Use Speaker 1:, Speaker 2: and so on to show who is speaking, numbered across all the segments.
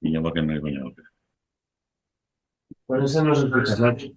Speaker 1: Y ya porque no hay coño.
Speaker 2: Por eso no se escucha, Nacho.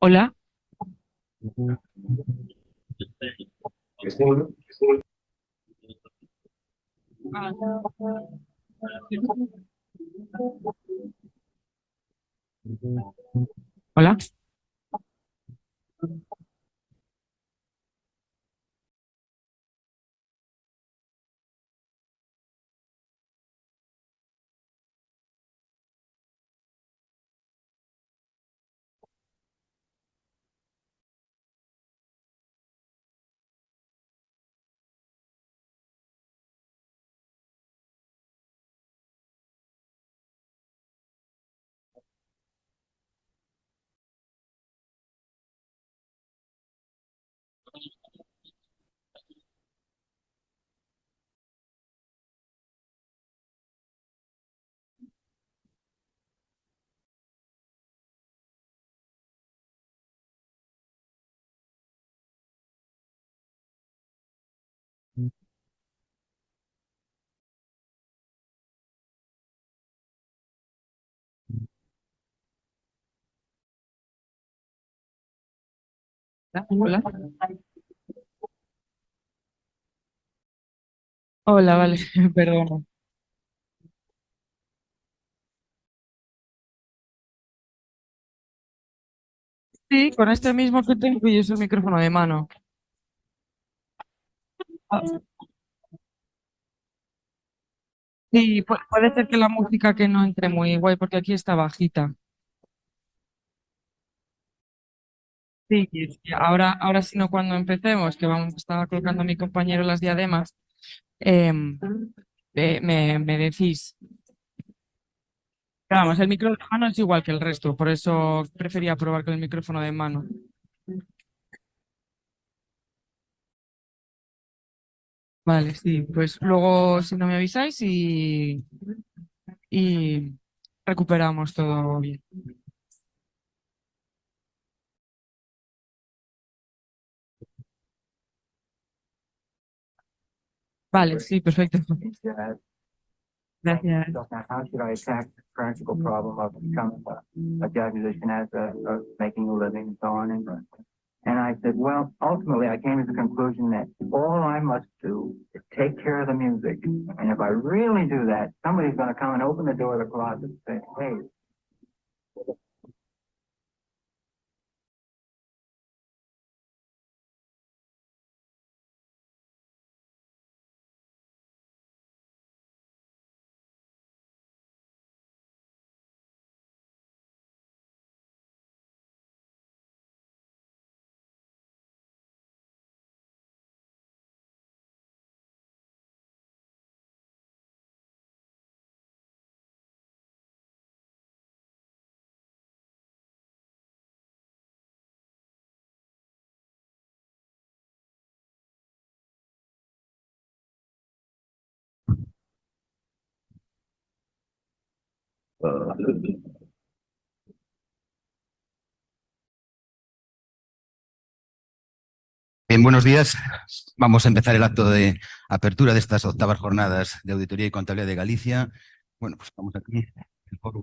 Speaker 2: Hola. Hola. Hola. Hola, vale, perdona. Sí, con este mismo que tengo y es el micrófono de mano. Ah, sí, puede ser que la música que no entre muy guay porque aquí está bajita. Sí, sí, ahora sí no cuando empecemos, que vamos, estaba colocando a mi compañero las diademas, em, me decís. Pero vamos, el micro de mano es igual que el resto, por eso prefería probar con el micrófono de mano. Vale, sí, pues luego si no me avisáis y recuperamos todo bien. Vale, sí, perfecto. Gracias.
Speaker 3: How should I attack the practical problem of becoming a jazz musician as making a living and so on? And I said, well, ultimately I came to the conclusion that all I must do is take care of the music. And if I really do that, somebody's going to come and open the door of the closet and say, hey,
Speaker 4: Bien, buenos días. Vamos a empezar el acto de apertura de estas octavas jornadas de Auditoría y Contabilidad de Galicia. Bueno, pues estamos aquí, el foro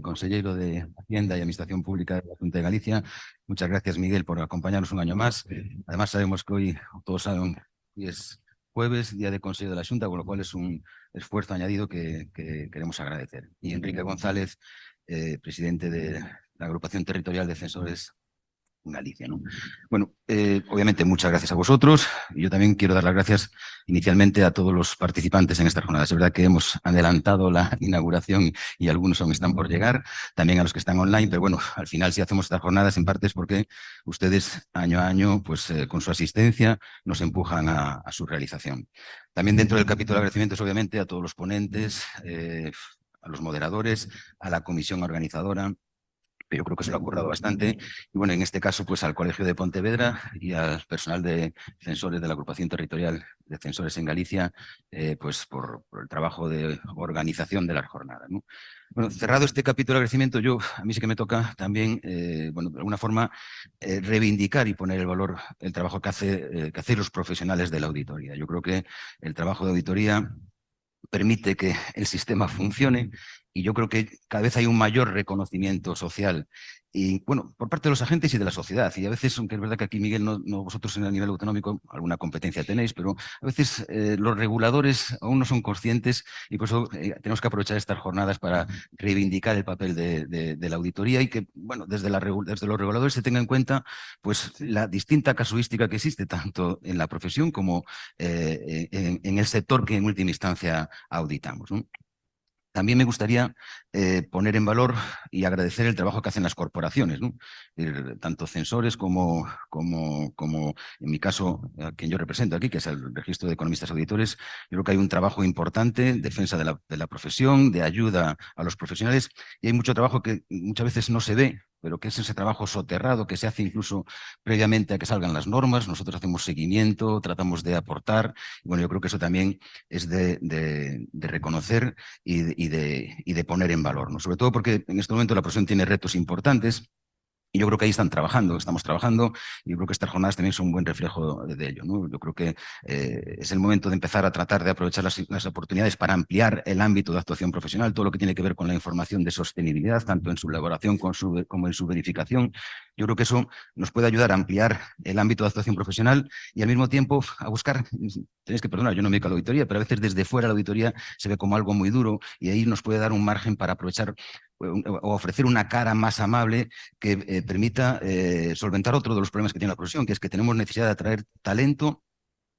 Speaker 4: consejero de Hacienda y Administración Pública de la Junta de Galicia. Muchas gracias, Miguel, por acompañarnos un año más. Además, sabemos que hoy, todos saben, hoy es jueves, día de Consejo de la Junta, con lo cual es un esfuerzo añadido que queremos agradecer. Y Enrique González, presidente de la Agrupación Territorial de Censores en Galicia, ¿no? Bueno, obviamente muchas gracias a vosotros. Yo también quiero dar las gracias inicialmente a todos los participantes en esta jornada. Es verdad que hemos adelantado la inauguración y algunos aún están por llegar, también a los que están online, pero bueno, al final si hacemos estas jornadas en parte es porque ustedes año a año, pues con su asistencia, nos empujan a su realización. También dentro del capítulo de agradecimientos, obviamente, a todos los ponentes, a los moderadores, a la comisión organizadora, que yo creo que se lo ha currado bastante. Y bueno, en este caso, pues al Colegio de Pontevedra y al personal de censores de la Agrupación Territorial de Censores en Galicia, pues por el trabajo de organización de las jornadas, ¿no? Bueno, cerrado este capítulo de agradecimiento, a mí sí que me toca también, bueno, de alguna forma, reivindicar y poner el valor, el trabajo que hacen los profesionales de la auditoría. Yo creo que el trabajo de auditoría permite que el sistema funcione y yo creo que cada vez hay un mayor reconocimiento social y, bueno, por parte de los agentes y de la sociedad. Y a veces, aunque es verdad que aquí, Miguel, no vosotros en el nivel autonómico alguna competencia tenéis, pero a veces los reguladores aún no son conscientes y por eso tenemos que aprovechar estas jornadas para reivindicar el papel de la auditoría y que, bueno, desde los reguladores se tenga en cuenta pues la distinta casuística que existe tanto en la profesión como en el sector que en última instancia auditamos, ¿no? También me gustaría poner en valor y agradecer el trabajo que hacen las corporaciones, ¿no? Tanto censores como en mi caso, a quien yo represento aquí, que es el Registro de Economistas Auditores. Yo creo que hay un trabajo importante, defensa de la profesión, de ayuda a los profesionales, y hay mucho trabajo que muchas veces no se ve, pero que es ese trabajo soterrado que se hace incluso previamente a que salgan las normas. Nosotros hacemos seguimiento, tratamos de aportar. Bueno, yo creo que eso también es de reconocer y de poner en valor, ¿no? Sobre todo porque en este momento la profesión tiene retos importantes. Y yo creo que ahí estamos trabajando, y yo creo que estas jornadas también son un buen reflejo de ello, ¿no? Yo creo que es el momento de empezar a tratar de aprovechar las oportunidades para ampliar el ámbito de actuación profesional, todo lo que tiene que ver con la información de sostenibilidad, tanto en su elaboración como en su verificación. Yo creo que eso nos puede ayudar a ampliar el ámbito de actuación profesional y al mismo tiempo a buscar, tenéis que perdonar, yo no me dedico a la auditoría, pero a veces desde fuera la auditoría se ve como algo muy duro y ahí nos puede dar un margen para aprovechar o ofrecer una cara más amable que permita solventar otro de los problemas que tiene la profesión, que es que tenemos necesidad de atraer talento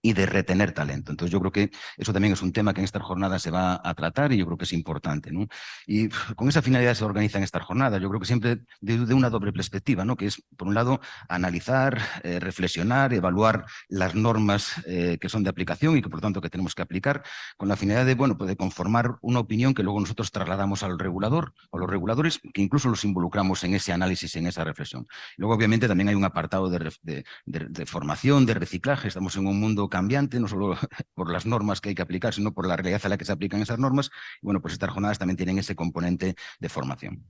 Speaker 4: y de retener talento. Entonces yo creo que eso también es un tema que en estas jornadas se va a tratar y yo creo que es importante, ¿no? Y con esa finalidad se organizan estas jornadas. Yo creo que siempre de una doble perspectiva, ¿no? Que es, por un lado, analizar, reflexionar, evaluar las normas que son de aplicación y que, por tanto, que tenemos que aplicar con la finalidad de, bueno, pues de conformar una opinión que luego nosotros trasladamos al regulador o los reguladores, que incluso los involucramos en ese análisis, en esa reflexión. Luego, obviamente, también hay un apartado de formación, de reciclaje. Estamos en un mundo cambiante, no solo por las normas que hay que aplicar, sino por la realidad a la que se aplican esas normas. Y bueno, pues estas jornadas también tienen ese componente de formación.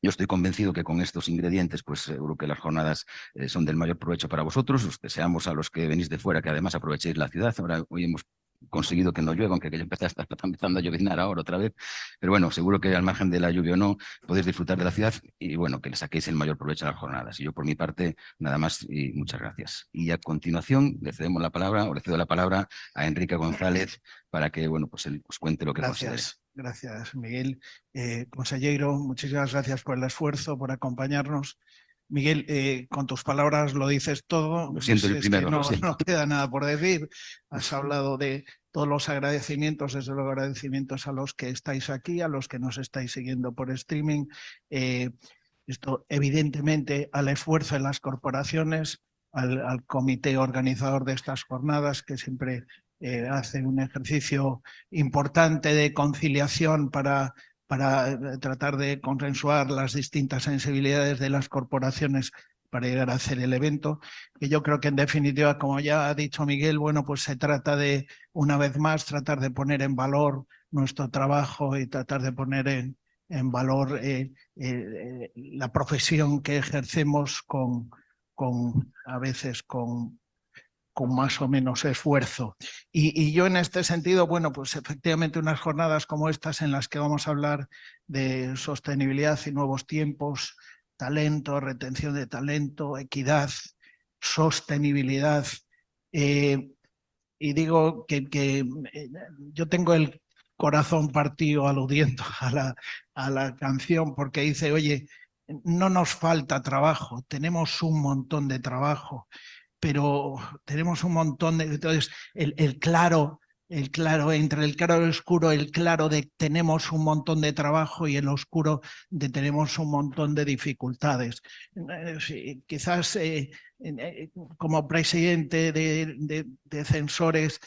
Speaker 4: Yo estoy convencido que con estos ingredientes, pues seguro que las jornadas son del mayor provecho para vosotros. Os deseamos a los que venís de fuera que además aprovechéis la ciudad. Ahora, hoy hemos conseguido que no llueva, aunque ya está empezando a lloviznar ahora otra vez. Pero bueno, seguro que al margen de la lluvia o no, podéis disfrutar de la ciudad y bueno, que le saquéis el mayor provecho a las jornadas. Y yo por mi parte, nada más y muchas gracias. Y a continuación le cedo la palabra a Enrique González para que, bueno, pues él os cuente lo que considere.
Speaker 5: Gracias, Miguel. Consejero, muchísimas gracias por el esfuerzo, por acompañarnos. Miguel, con tus palabras lo dices todo.
Speaker 4: Lo siento, el primero.
Speaker 5: No queda nada por decir. Has hablado de todos los agradecimientos, desde luego agradecimientos a los que estáis aquí, a los que nos estáis siguiendo por streaming. Esto, evidentemente, al esfuerzo de las corporaciones, al comité organizador de estas jornadas, que siempre hace un ejercicio importante de conciliación para tratar de consensuar las distintas sensibilidades de las corporaciones para llegar a hacer el evento. Y yo creo que en definitiva, como ya ha dicho Miguel, bueno, pues se trata de, una vez más, tratar de poner en valor nuestro trabajo y tratar de poner en valor la profesión que ejercemos a veces con más o menos esfuerzo. Y yo en este sentido, bueno, pues efectivamente unas jornadas como estas en las que vamos a hablar de sostenibilidad y nuevos tiempos, talento, retención de talento, equidad, sostenibilidad. Y digo que yo tengo el corazón partido aludiendo a la canción porque dice, oye, no nos falta trabajo, tenemos un montón de trabajo, pero tenemos un montón de... Entonces, el claro, entre el claro y el oscuro, el claro de tenemos un montón de trabajo y el oscuro de tenemos un montón de dificultades. Quizás como presidente de censores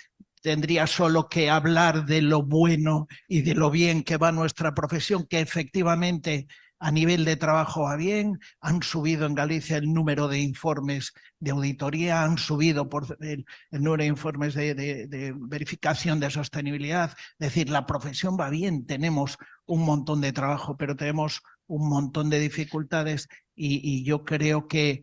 Speaker 5: tendría solo que hablar de lo bueno y de lo bien que va nuestra profesión, que efectivamente a nivel de trabajo va bien. Han subido en Galicia el número de informes de auditoría, han subido el número de informes de verificación de sostenibilidad. Es decir, la profesión va bien, tenemos un montón de trabajo, pero tenemos un montón de dificultades y yo creo que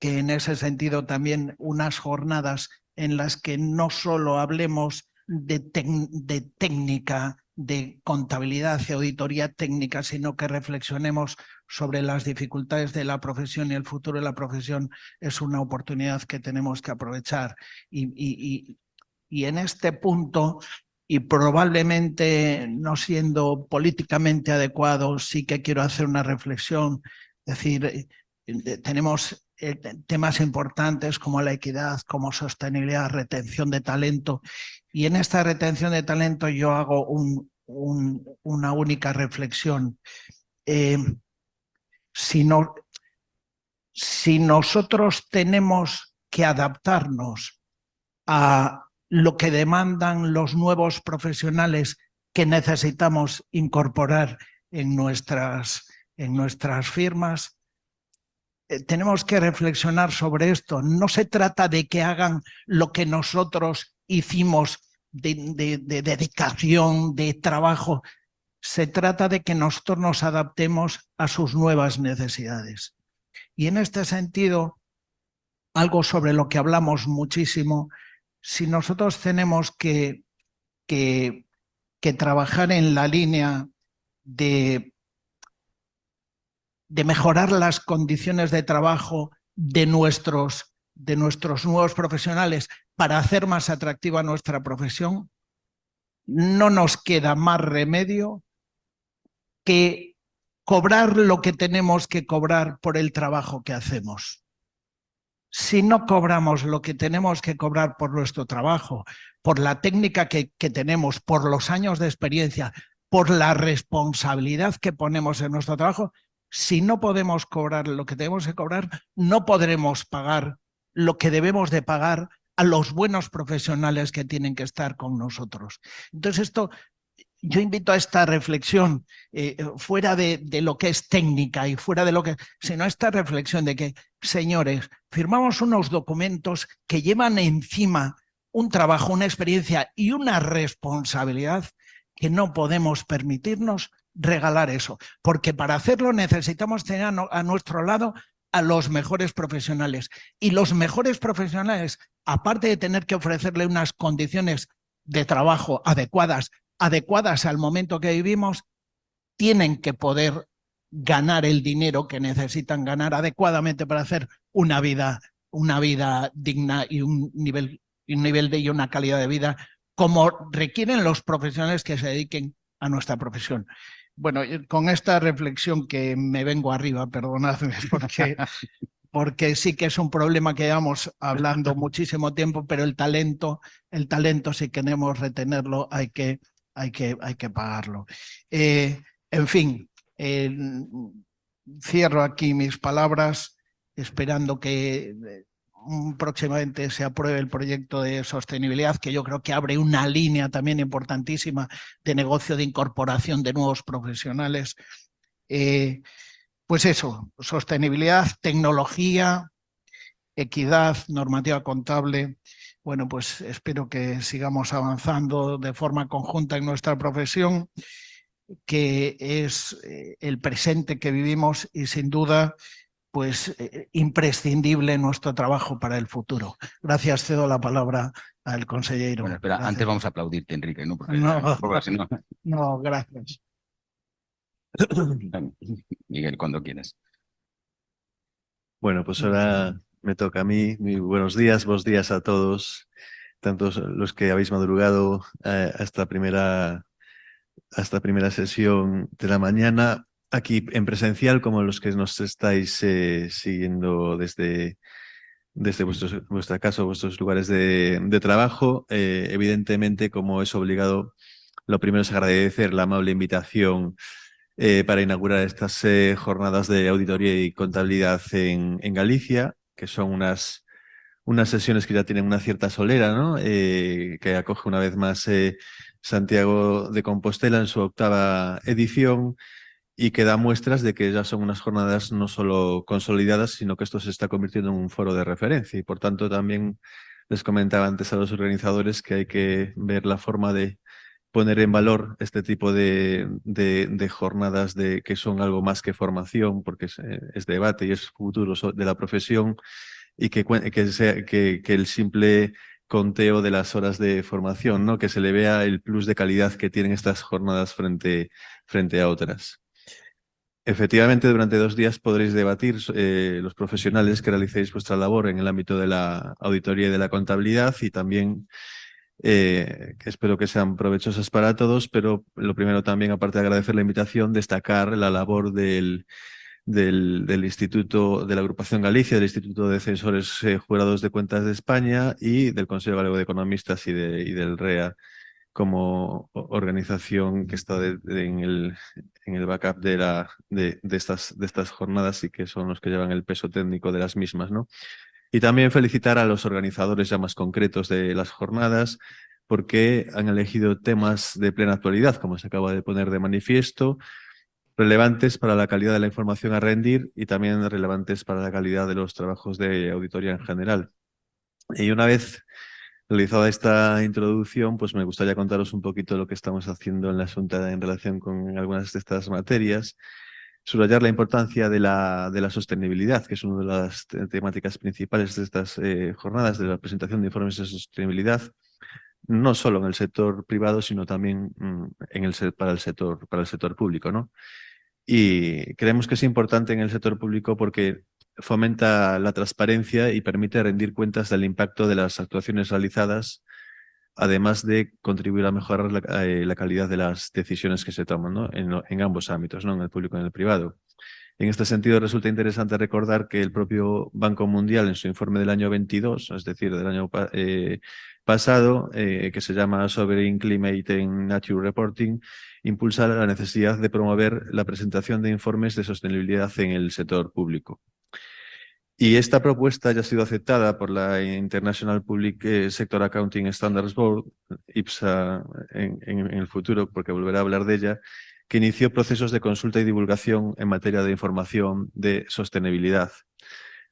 Speaker 5: en ese sentido también unas jornadas en las que no solo hablemos de técnica, de contabilidad y auditoría técnica, sino que reflexionemos sobre las dificultades de la profesión y el futuro de la profesión, es una oportunidad que tenemos que aprovechar. Y en este punto, y probablemente no siendo políticamente adecuado, sí que quiero hacer una reflexión. Es decir, tenemos temas importantes como la equidad, como sostenibilidad, retención de talento. Y en esta retención de talento yo hago una única reflexión. Si nosotros tenemos que adaptarnos a lo que demandan los nuevos profesionales que necesitamos incorporar en nuestras firmas, tenemos que reflexionar sobre esto. No se trata de que hagan lo que nosotros hicimos de dedicación, de trabajo. Se trata de que nosotros nos adaptemos a sus nuevas necesidades. Y en este sentido, algo sobre lo que hablamos muchísimo, si nosotros tenemos que trabajar en la línea de mejorar las condiciones de trabajo de nuestros nuevos profesionales para hacer más atractiva nuestra profesión, no nos queda más remedio que cobrar lo que tenemos que cobrar por el trabajo que hacemos. Si no cobramos lo que tenemos que cobrar por nuestro trabajo, por la técnica que tenemos, por los años de experiencia, por la responsabilidad que ponemos en nuestro trabajo, si no podemos cobrar lo que tenemos que cobrar, no podremos pagar lo que debemos de pagar a los buenos profesionales que tienen que estar con nosotros. Entonces esto, yo invito a esta reflexión, fuera de lo que es técnica y fuera de lo que, sino a esta reflexión de que, señores, firmamos unos documentos que llevan encima un trabajo, una experiencia y una responsabilidad que no podemos permitirnos regalar eso, porque para hacerlo necesitamos tener a nuestro lado a los mejores profesionales, y los mejores profesionales, aparte de tener que ofrecerle unas condiciones de trabajo adecuadas al momento que vivimos, tienen que poder ganar el dinero que necesitan ganar adecuadamente para hacer una vida digna y un nivel y una calidad de vida como requieren los profesionales que se dediquen a nuestra profesión. Bueno, con esta reflexión que me vengo arriba, perdonadme, porque sí que es un problema que llevamos hablando muchísimo tiempo, pero el talento, si queremos retenerlo, hay que pagarlo. En fin, cierro aquí mis palabras esperando que próximamente se apruebe el proyecto de sostenibilidad, que yo creo que abre una línea también importantísima de negocio de incorporación de nuevos profesionales. Pues eso, sostenibilidad, tecnología, equidad, normativa contable. Bueno, pues espero que sigamos avanzando de forma conjunta en nuestra profesión, que es el presente que vivimos y sin duda pues imprescindible nuestro trabajo para el futuro. Gracias, cedo la palabra al consejero.
Speaker 4: Bueno, espera,
Speaker 5: Gracias.
Speaker 4: antes vamos a aplaudirte, Enrique, ¿no? Porque,
Speaker 5: No.
Speaker 4: si no...
Speaker 5: No, gracias.
Speaker 4: Miguel, cuando quieras.
Speaker 6: Bueno, pues ahora me toca a mí. Muy buenos días a todos, tantos los que habéis madrugado a esta primera sesión de la mañana, aquí en presencial, como los que nos estáis siguiendo desde vuestra casa, vuestros lugares de trabajo. Evidentemente, como es obligado, lo primero es agradecer la amable invitación para inaugurar estas jornadas de auditoría y contabilidad en Galicia, que son unas unas sesiones que ya tienen una cierta solera, ¿no? Que acoge una vez más Santiago de Compostela en su 8ª edición y que da muestras de que ya son unas jornadas no solo consolidadas, sino que esto se está convirtiendo en un foro de referencia. Y por tanto también les comentaba antes a los organizadores que hay que ver la forma de poner en valor este tipo de jornadas que son algo más que formación, porque es debate y es futuro de la profesión, y que el simple conteo de las horas de formación, ¿no? Que se le vea el plus de calidad que tienen estas jornadas frente a otras. Efectivamente, durante 2 días podréis debatir los profesionales que realicéis vuestra labor en el ámbito de la auditoría y de la contabilidad, y también que espero que sean provechosas para todos, pero lo primero también, aparte de agradecer la invitación, destacar la labor del Instituto de la Agrupación Galicia, del Instituto de Censores Jurados de Cuentas de España y del Consejo Galego de Economistas y del REA como organización que está en el backup de estas jornadas y que son los que llevan el peso técnico de las mismas, ¿no? Y también felicitar a los organizadores ya más concretos de las jornadas, porque han elegido temas de plena actualidad, como se acaba de poner de manifiesto, relevantes para la calidad de la información a rendir y también relevantes para la calidad de los trabajos de auditoría en general. Y una vez realizada esta introducción, pues me gustaría contaros un poquito lo que estamos haciendo en la Junta en relación con algunas de estas materias. Subrayar la importancia de la sostenibilidad, que es una de las temáticas principales de estas jornadas, de la presentación de informes de sostenibilidad, no solo en el sector privado, sino también para el sector público, ¿no? Y creemos que es importante en el sector público porque fomenta la transparencia y permite rendir cuentas del impacto de las actuaciones realizadas, además de contribuir a mejorar la calidad de las decisiones que se toman, ¿no? En ambos ámbitos, ¿no? En el público y en el privado. En este sentido, resulta interesante recordar que el propio Banco Mundial, en su informe del año 22, es decir, del año pasado, que se llama Sovereign Climate and Nature Reporting, impulsa la necesidad de promover la presentación de informes de sostenibilidad en el sector público. Y esta propuesta ya ha sido aceptada por la International Public Sector Accounting Standards Board, IPSA en el futuro, porque volverá a hablar de ella, que inició procesos de consulta y divulgación en materia de información de sostenibilidad.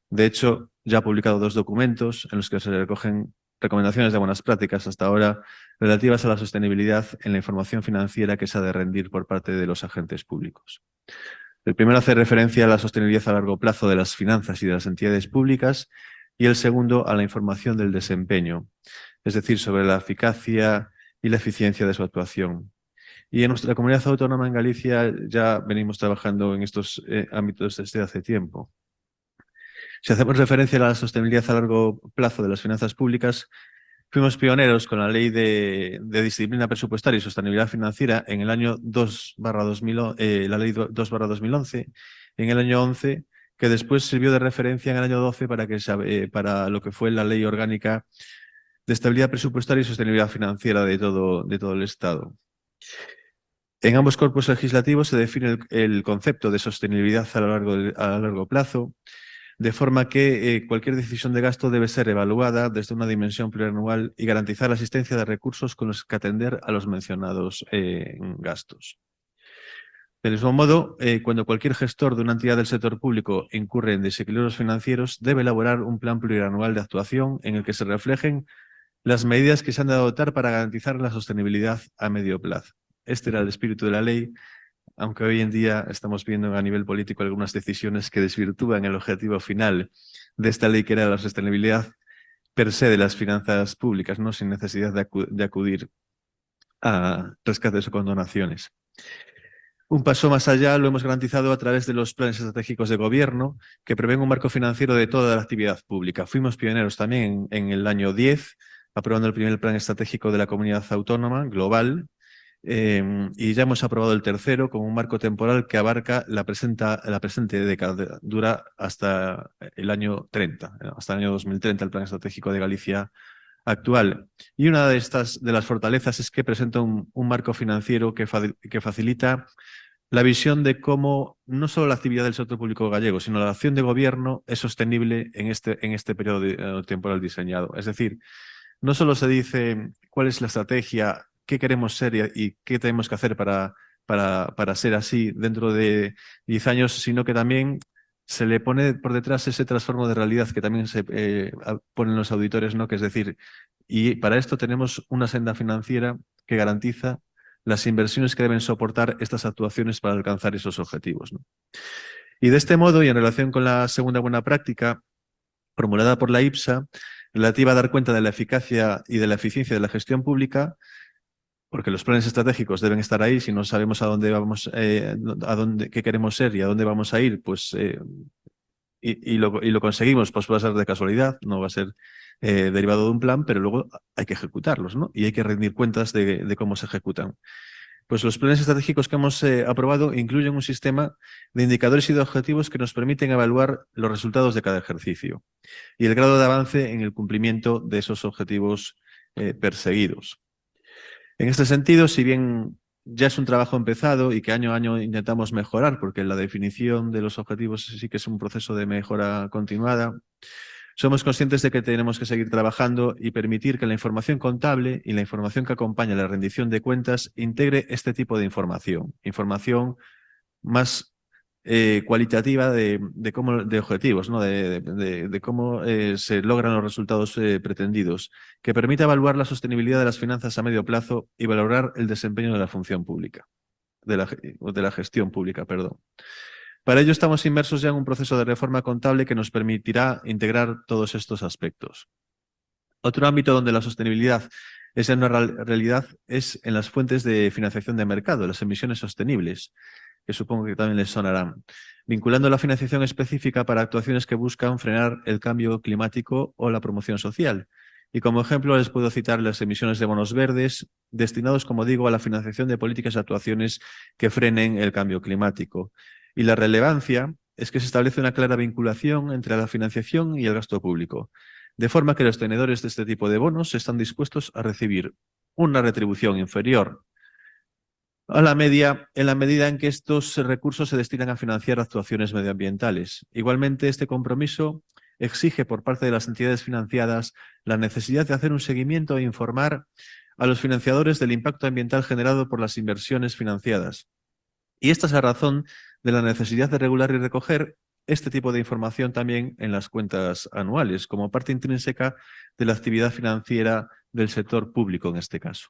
Speaker 6: De hecho, ya ha publicado 2 documentos en los que se recogen recomendaciones de buenas prácticas hasta ahora relativas a la sostenibilidad en la información financiera que se ha de rendir por parte de los agentes públicos. El primero hace referencia a la sostenibilidad a largo plazo de las finanzas y de las entidades públicas, y el segundo a la información del desempeño, es decir, sobre la eficacia y la eficiencia de su actuación. Y en nuestra comunidad autónoma en Galicia ya venimos trabajando en estos ámbitos desde hace tiempo. Si hacemos referencia a la sostenibilidad a largo plazo de las finanzas públicas, fuimos pioneros con la Ley de Disciplina Presupuestaria y Sostenibilidad Financiera en el año 2/2000, la Ley 2/2011, en el año 11, que después sirvió de referencia en el año 12 para lo que fue la Ley Orgánica de Estabilidad Presupuestaria y Sostenibilidad Financiera de todo el Estado. En ambos cuerpos legislativos se define el concepto de sostenibilidad a largo plazo, de forma que cualquier decisión de gasto debe ser evaluada desde una dimensión plurianual y garantizar la existencia de recursos con los que atender a los mencionados gastos. Del mismo modo, cuando cualquier gestor de una entidad del sector público incurre en desequilibrios financieros, debe elaborar un plan plurianual de actuación en el que se reflejen las medidas que se han de adoptar para garantizar la sostenibilidad a medio plazo. Este era el espíritu de la ley, aunque hoy en día estamos viendo a nivel político algunas decisiones que desvirtúan el objetivo final de esta ley, que era la sostenibilidad per se de las finanzas públicas, ¿no? Sin necesidad de acudir a rescates o condonaciones. Un paso más allá lo hemos garantizado a través de los planes estratégicos de gobierno que prevén un marco financiero de toda la actividad pública. Fuimos pioneros también en el año 10, aprobando el primer plan estratégico de la comunidad autónoma global, y ya hemos aprobado el tercero con un marco temporal que abarca la presente década, dura hasta el año 30, hasta el año 2030, el plan estratégico de Galicia actual. Y una de las fortalezas es que presenta un marco financiero que facilita la visión de cómo no solo la actividad del sector público gallego, sino la acción de gobierno es sostenible en este periodo temporal diseñado. Es decir, no solo se dice cuál es la estrategia, qué queremos ser y qué tenemos que hacer para ser así dentro de 10 años, sino que también se le pone por detrás ese trastorno de realidad que también se ponen los auditores, ¿no? Que es decir, y para esto tenemos una senda financiera que garantiza las inversiones que deben soportar estas actuaciones para alcanzar esos objetivos, ¿no? Y de este modo, y en relación con la segunda buena práctica formulada por la IPSA, relativa a dar cuenta de la eficacia y de la eficiencia de la gestión pública, porque los planes estratégicos deben estar ahí. Si no sabemos a dónde vamos, qué queremos ser y a dónde vamos a ir, pues y lo conseguimos, pues va a ser de casualidad, no va a ser derivado de un plan, pero luego hay que ejecutarlos, ¿no? Y hay que rendir cuentas de cómo se ejecutan. Pues los planes estratégicos que hemos aprobado incluyen un sistema de indicadores y de objetivos que nos permiten evaluar los resultados de cada ejercicio y el grado de avance en el cumplimiento de esos objetivos perseguidos. En este sentido, si bien ya es un trabajo empezado y que año a año intentamos mejorar, porque la definición de los objetivos sí que es un proceso de mejora continuada, somos conscientes de que tenemos que seguir trabajando y permitir que la información contable y la información que acompaña la rendición de cuentas integre este tipo de información más cualitativa de objetivos, ¿no? de cómo se logran los resultados pretendidos, que permita evaluar la sostenibilidad de las finanzas a medio plazo y valorar el desempeño de la función pública, de la gestión pública, perdón. Para ello estamos inmersos ya en un proceso de reforma contable que nos permitirá integrar todos estos aspectos. Otro ámbito donde la sostenibilidad es una realidad es en las fuentes de financiación de mercado, las emisiones sostenibles, que supongo que también les sonarán, vinculando la financiación específica para actuaciones que buscan frenar el cambio climático o la promoción social. Y como ejemplo les puedo citar las emisiones de bonos verdes, destinados, como digo, a la financiación de políticas y actuaciones que frenen el cambio climático. Y la relevancia es que se establece una clara vinculación entre la financiación y el gasto público, de forma que los tenedores de este tipo de bonos están dispuestos a recibir una retribución inferior a la media en la medida en que estos recursos se destinan a financiar actuaciones medioambientales. Igualmente, este compromiso exige por parte de las entidades financiadas la necesidad de hacer un seguimiento e informar a los financiadores del impacto ambiental generado por las inversiones financiadas. Y esta es la razón de la necesidad de regular y recoger este tipo de información también en las cuentas anuales, como parte intrínseca de la actividad financiera del sector público en este caso.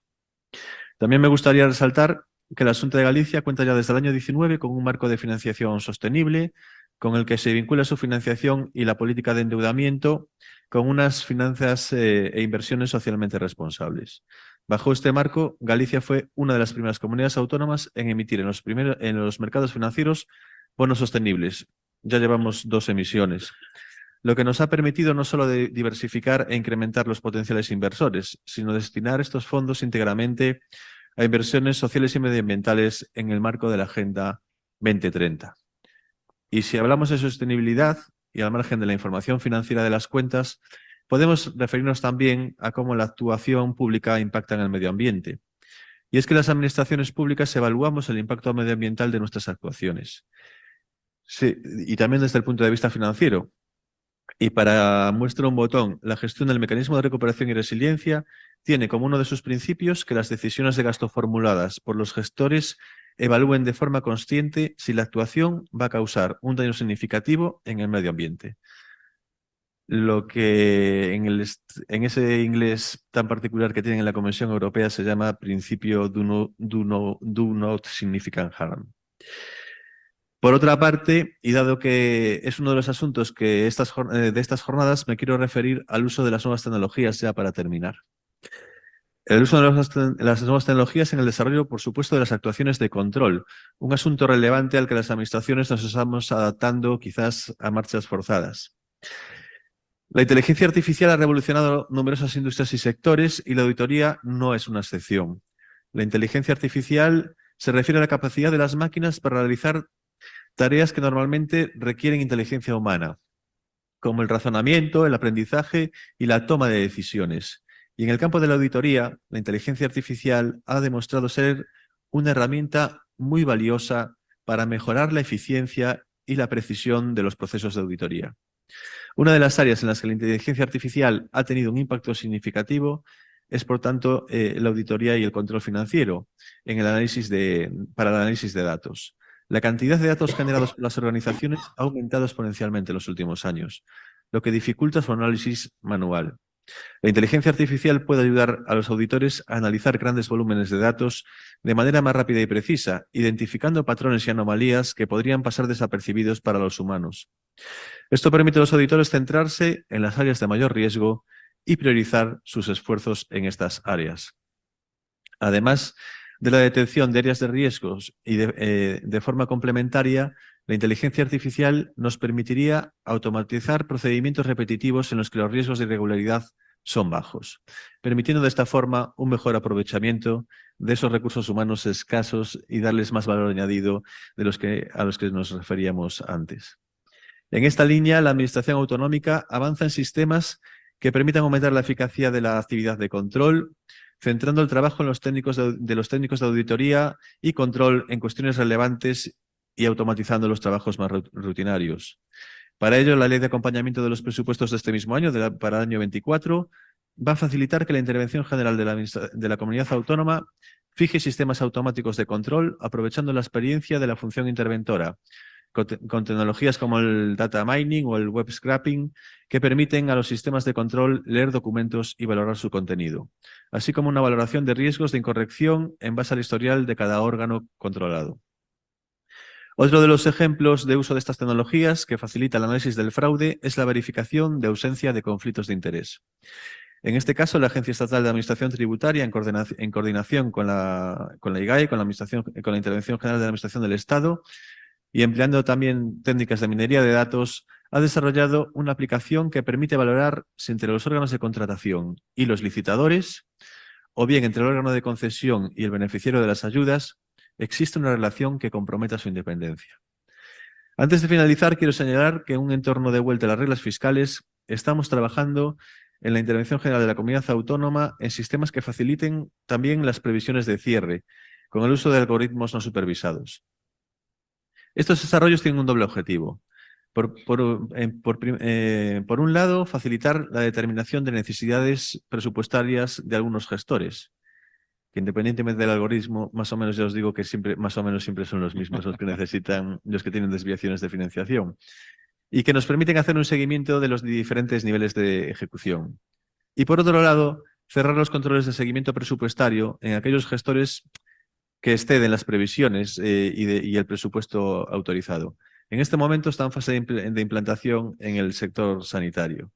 Speaker 6: También me gustaría resaltar que la Xunta de Galicia cuenta ya desde el año 19 con un marco de financiación sostenible, con el que se vincula su financiación y la política de endeudamiento con unas finanzas e inversiones socialmente responsables. Bajo este marco, Galicia fue una de las primeras comunidades autónomas en emitir en los mercados financieros bonos sostenibles. Ya llevamos 2 emisiones, lo que nos ha permitido no solo de diversificar e incrementar los potenciales inversores, sino destinar estos fondos íntegramente a inversiones sociales y medioambientales en el marco de la Agenda 2030. Y si hablamos de sostenibilidad y al margen de la información financiera de las cuentas, podemos referirnos también a cómo la actuación pública impacta en el medio ambiente. Y es que las administraciones públicas evaluamos el impacto medioambiental de nuestras actuaciones. Sí, y también desde el punto de vista financiero. Y para muestra un botón, la gestión del mecanismo de recuperación y resiliencia tiene como uno de sus principios que las decisiones de gasto formuladas por los gestores evalúen de forma consciente si la actuación va a causar un daño significativo en el medio ambiente. Lo que en ese inglés tan particular que tienen en la Comisión Europea se llama principio do not significant harm. Por otra parte, y dado que es uno de los asuntos que de estas jornadas, me quiero referir al uso de las nuevas tecnologías ya para terminar. El uso de las nuevas tecnologías en el desarrollo, por supuesto, de las actuaciones de control, un asunto relevante al que las administraciones nos estamos adaptando quizás a marchas forzadas. La inteligencia artificial ha revolucionado numerosas industrias y sectores y la auditoría no es una excepción. La inteligencia artificial se refiere a la capacidad de las máquinas para realizar tareas que normalmente requieren inteligencia humana, como el razonamiento, el aprendizaje y la toma de decisiones. Y en el campo de la auditoría, la inteligencia artificial ha demostrado ser una herramienta muy valiosa para mejorar la eficiencia y la precisión de los procesos de auditoría. Una de las áreas en las que la inteligencia artificial ha tenido un impacto significativo es, por tanto, la auditoría y el control financiero en el para el análisis de datos. La cantidad de datos generados por las organizaciones ha aumentado exponencialmente en los últimos años, lo que dificulta su análisis manual. La inteligencia artificial puede ayudar a los auditores a analizar grandes volúmenes de datos de manera más rápida y precisa, identificando patrones y anomalías que podrían pasar desapercibidos para los humanos. Esto permite a los auditores centrarse en las áreas de mayor riesgo y priorizar sus esfuerzos en estas áreas. Además de la detección de áreas de riesgos y de forma complementaria, la inteligencia artificial nos permitiría automatizar procedimientos repetitivos en los que los riesgos de irregularidad son bajos, permitiendo de esta forma un mejor aprovechamiento de esos recursos humanos escasos y darles más valor añadido a los que nos referíamos antes. En esta línea, la Administración Autonómica avanza en sistemas que permitan aumentar la eficacia de la actividad de control, centrando el trabajo en los técnicos de los técnicos de auditoría y control en cuestiones relevantes y automatizando los trabajos más rutinarios. Para ello, la Ley de Acompañamiento de los Presupuestos de este mismo año, para el año 24, va a facilitar que la Intervención General de la Comunidad Autónoma fije sistemas automáticos de control, aprovechando la experiencia de la función interventora, con tecnologías como el data mining o el web scraping, que permiten a los sistemas de control leer documentos y valorar su contenido, así como una valoración de riesgos de incorrección en base al historial de cada órgano controlado. Otro de los ejemplos de uso de estas tecnologías que facilita el análisis del fraude es la verificación de ausencia de conflictos de interés. En este caso, la Agencia Estatal de Administración Tributaria, en coordinación con la IGAE, con la Intervención General de la Administración del Estado, y empleando también técnicas de minería de datos, ha desarrollado una aplicación que permite valorar si entre los órganos de contratación y los licitadores, o bien entre el órgano de concesión y el beneficiario de las ayudas, existe una relación que comprometa su independencia. Antes de finalizar, quiero señalar que en un entorno de vuelta a las reglas fiscales, estamos trabajando en la Intervención General de la Comunidad Autónoma en sistemas que faciliten también las previsiones de cierre, con el uso de algoritmos no supervisados. Estos desarrollos tienen un doble objetivo. Por un lado, facilitar la determinación de necesidades presupuestarias de algunos gestores, que independientemente del algoritmo, más o menos ya os digo que más o menos siempre son los mismos los que necesitan, los que tienen desviaciones de financiación, y que nos permiten hacer un seguimiento de los diferentes niveles de ejecución. Y por otro lado, cerrar los controles de seguimiento presupuestario en aquellos gestores que exceden las previsiones y el presupuesto autorizado. En este momento está en fase de implantación en el sector sanitario.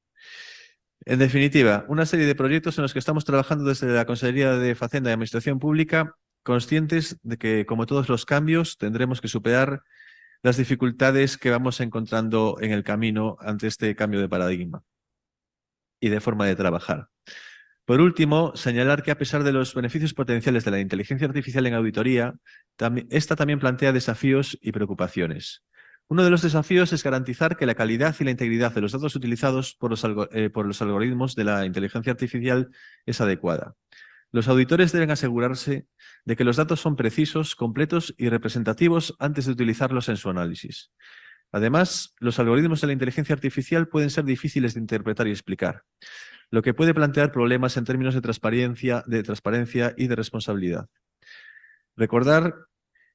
Speaker 6: En definitiva, una serie de proyectos en los que estamos trabajando desde la Consejería de Facenda y Administración Pública, conscientes de que, como todos los cambios, tendremos que superar las dificultades que vamos encontrando en el camino ante este cambio de paradigma y de forma de trabajar. Por último, señalar que a pesar de los beneficios potenciales de la inteligencia artificial en auditoría, esta también plantea desafíos y preocupaciones. Uno de los desafíos es garantizar que la calidad y la integridad de los datos utilizados por los algoritmos de la inteligencia artificial es adecuada. Los auditores deben asegurarse de que los datos son precisos, completos y representativos antes de utilizarlos en su análisis. Además, los algoritmos de la inteligencia artificial pueden ser difíciles de interpretar y explicar, lo que puede plantear problemas en términos de transparencia y de responsabilidad. Recordar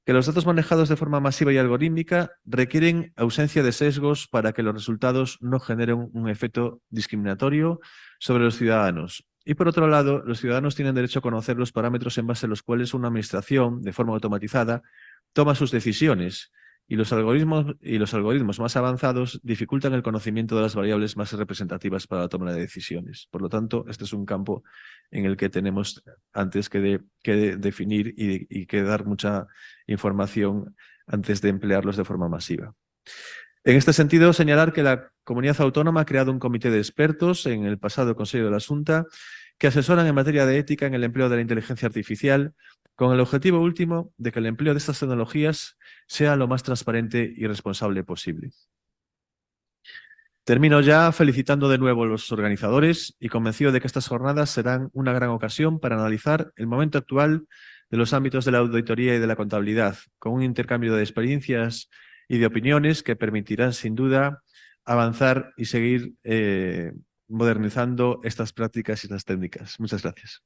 Speaker 6: que los datos manejados de forma masiva y algorítmica requieren ausencia de sesgos para que los resultados no generen un efecto discriminatorio sobre los ciudadanos. Y por otro lado, los ciudadanos tienen derecho a conocer los parámetros en base a los cuales una administración, de forma automatizada, toma sus decisiones, y los algoritmos más avanzados dificultan el conocimiento de las variables más representativas para la toma de decisiones. Por lo tanto, este es un campo en el que tenemos antes que definir y que dar mucha información antes de emplearlos de forma masiva. En este sentido, señalar que la Comunidad Autónoma ha creado un comité de expertos en el pasado Consejo de la Xunta que asesoran en materia de ética en el empleo de la inteligencia artificial, con el objetivo último de que el empleo de estas tecnologías sea lo más transparente y responsable posible. Termino ya felicitando de nuevo a los organizadores y convencido de que estas jornadas serán una gran ocasión para analizar el momento actual de los ámbitos de la auditoría y de la contabilidad, con un intercambio de experiencias y de opiniones que permitirán sin duda avanzar y seguir modernizando estas prácticas y estas técnicas. Muchas gracias.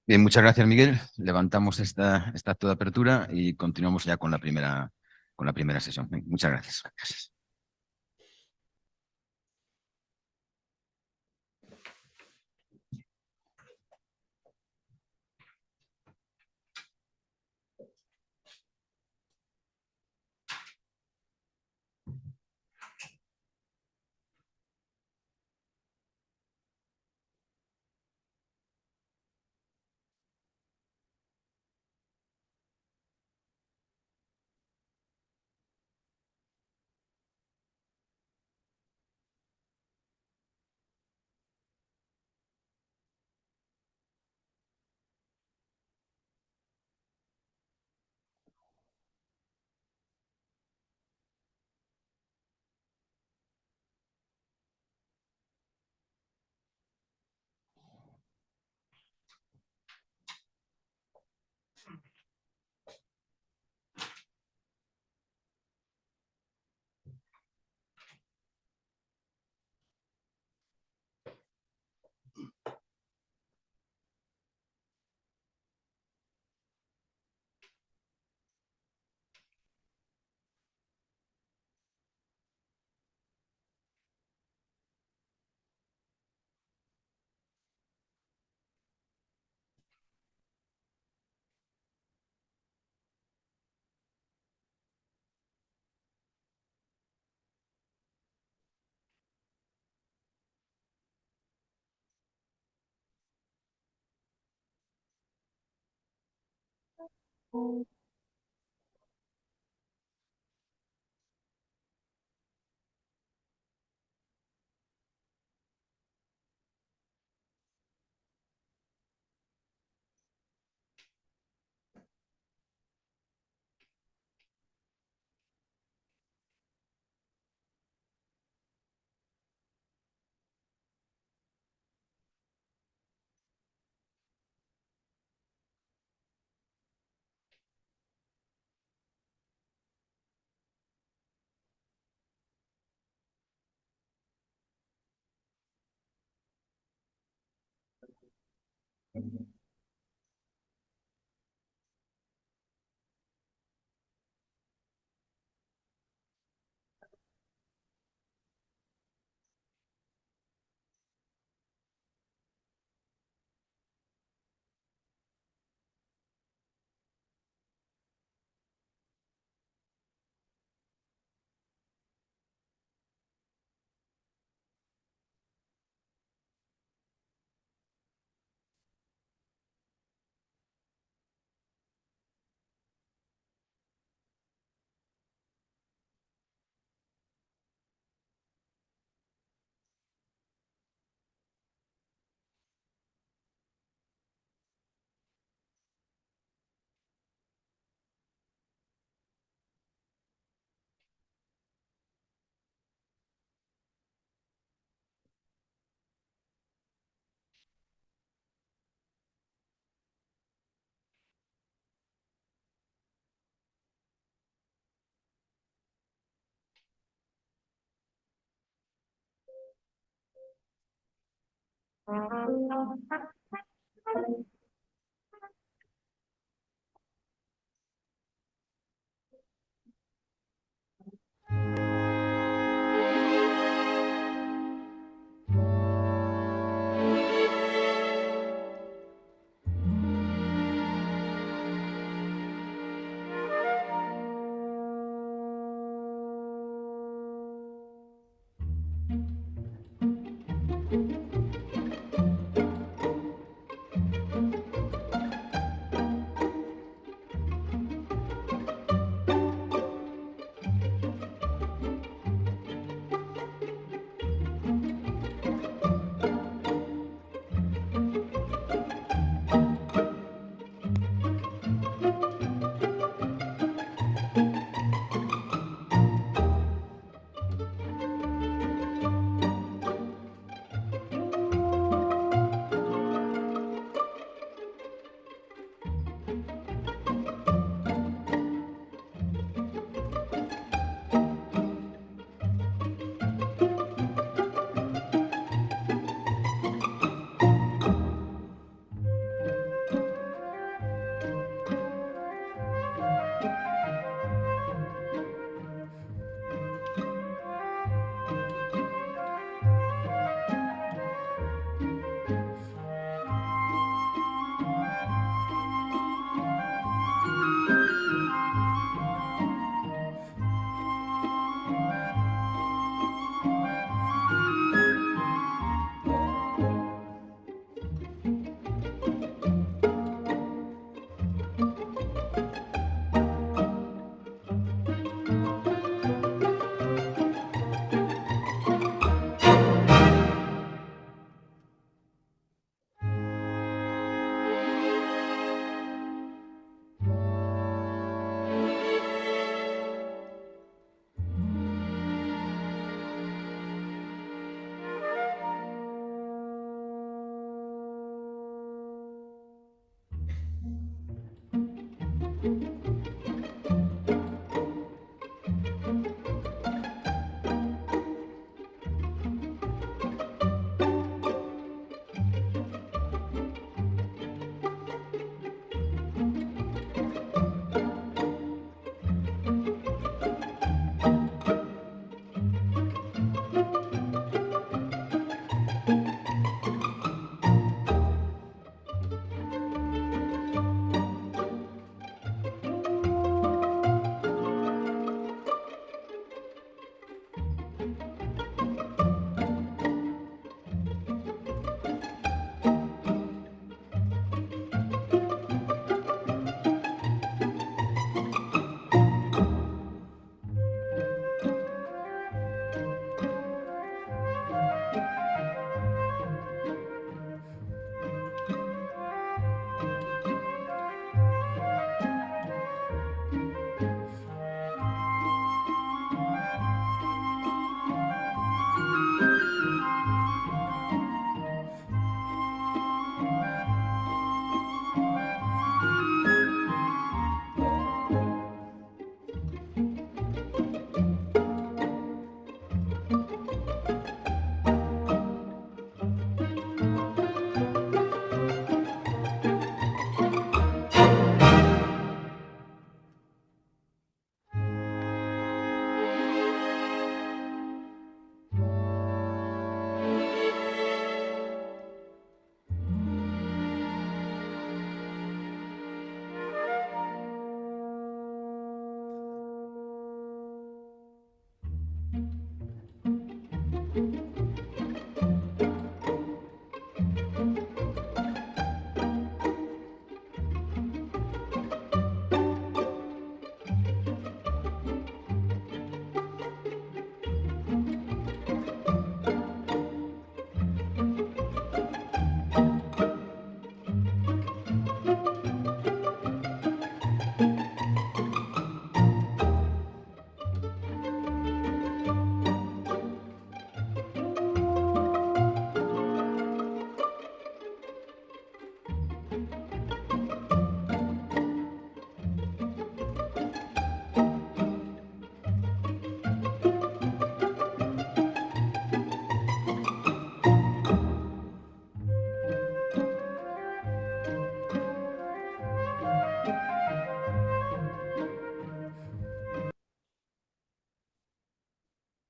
Speaker 4: Bien, muchas gracias, Miguel. Levantamos esta acto de apertura y continuamos ya con la primera sesión. Bien, muchas gracias.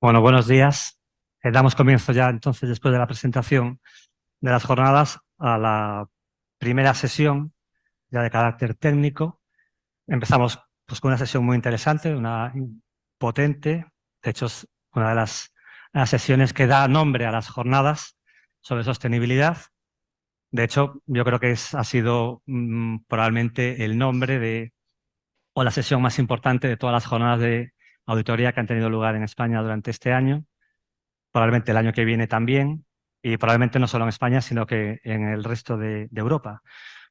Speaker 7: Bueno, buenos días. Damos comienzo ya entonces, después de la presentación de las jornadas, a la primera sesión ya de carácter técnico. Empezamos pues, con una sesión muy interesante, una potente. De hecho, es una de las sesiones que da nombre a las jornadas sobre sostenibilidad. De hecho, yo creo que ha sido probablemente el nombre o la sesión más importante de todas las jornadas de auditoría que han tenido lugar en España durante este año. Probablemente el año que viene también, y probablemente no solo en España, sino que en el resto de Europa.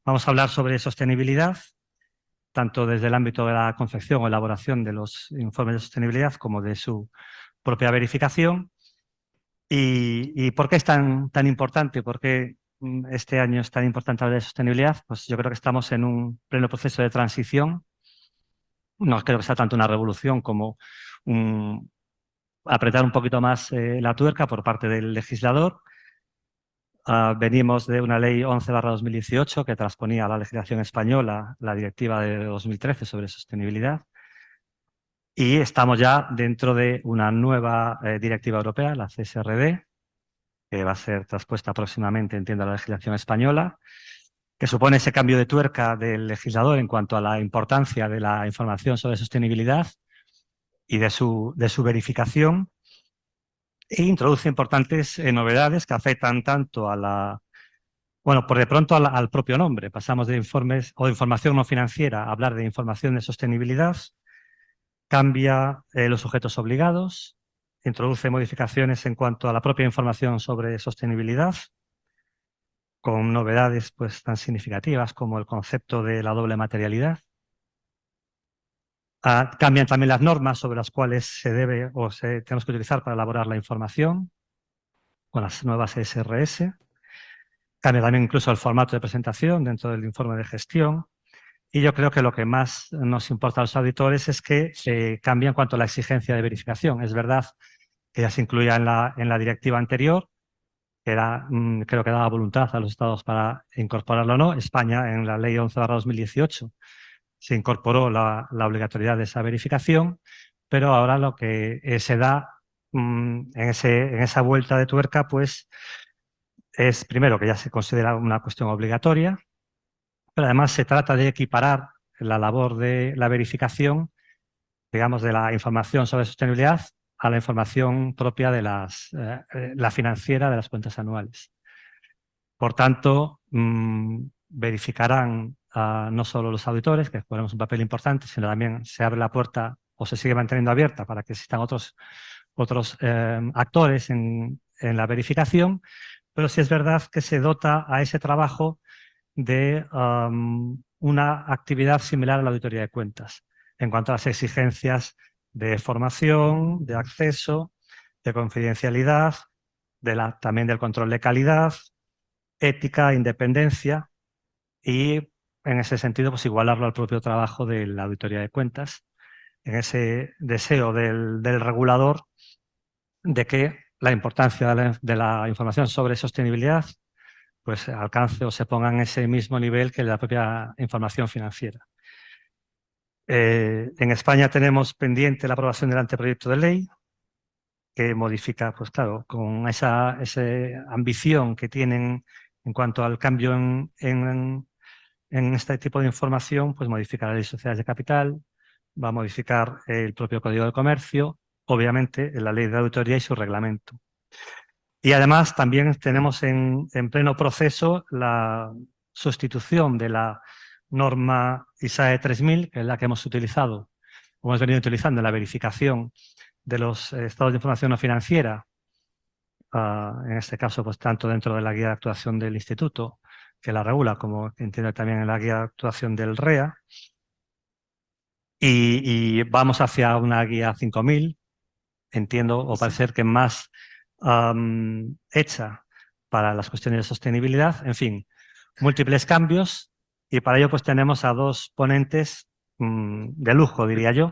Speaker 7: Vamos a hablar sobre sostenibilidad, tanto desde el ámbito de la confección o elaboración de los informes de sostenibilidad como de su propia verificación. ¿Y por qué es tan importante? ¿Por qué este año es tan importante hablar de sostenibilidad? Pues yo creo que estamos en un pleno proceso de transición. No creo que sea tanto una revolución como apretar un poquito más la tuerca por parte del legislador. Venimos de una ley 11/2018 que transponía a la legislación española la directiva de 2013 sobre sostenibilidad, y estamos ya dentro de una nueva directiva europea, la CSRD, que va a ser traspuesta próximamente, entiendo, a la legislación española, que supone ese cambio de tuerca del legislador en cuanto a la importancia de la información sobre sostenibilidad y de su verificación, e introduce importantes novedades que afectan tanto a la... Bueno, por de pronto al propio nombre. Pasamos de informes o de información no financiera a hablar de información de sostenibilidad. Cambia los sujetos obligados, introduce modificaciones en cuanto a la propia información sobre sostenibilidad, con novedades pues, tan significativas como el concepto de la doble materialidad. Cambian también las normas sobre las cuales se debe o tenemos que utilizar para elaborar la información, con las nuevas SRS. Cambia también incluso el formato de presentación dentro del informe de gestión. Y yo creo que lo que más nos importa a los auditores es que cambia en cuanto a la exigencia de verificación. Es verdad que ya se incluía en la directiva anterior, que creo que daba voluntad a los estados para incorporarlo o no. España, en la ley 11/2018, se incorporó la obligatoriedad de esa verificación, pero ahora lo que se da en esa vuelta de tuerca, pues es primero que ya se considera una cuestión obligatoria, pero además se trata de equiparar la labor de la verificación, digamos, de la información sobre sostenibilidad a la información propia de la financiera de las cuentas anuales. Por tanto, verificarán no solo los auditores, que jugaremos un papel importante, sino también se abre la puerta o se sigue manteniendo abierta para que existan otros actores en la verificación, pero sí es verdad que se dota a ese trabajo de una actividad similar a la auditoría de cuentas en cuanto a las exigencias de formación, de acceso, de confidencialidad, también del control de calidad, ética, independencia, y en ese sentido pues igualarlo al propio trabajo de la auditoría de cuentas, en ese deseo del regulador de que la importancia de la información sobre sostenibilidad pues alcance o se ponga en ese mismo nivel que la propia información financiera. En España tenemos pendiente la aprobación del anteproyecto de ley, que modifica, pues claro, con esa ambición que tienen en cuanto al cambio en este tipo de información, pues modifica la ley de sociedades de capital, va a modificar el propio Código de Comercio, obviamente la ley de auditoría y su reglamento. Y además también tenemos en pleno proceso la sustitución de la norma ISAE 3000, que es la que hemos venido utilizando en la verificación de los estados de información no financiera, en este caso pues tanto dentro de la guía de actuación del instituto, que la regula, como entiendo también en la guía de actuación del REA, y vamos hacia una guía 5000, entiendo, o parece que más hecha para las cuestiones de sostenibilidad. En fin, múltiples cambios, y para ello pues tenemos a dos ponentes de lujo, diría yo,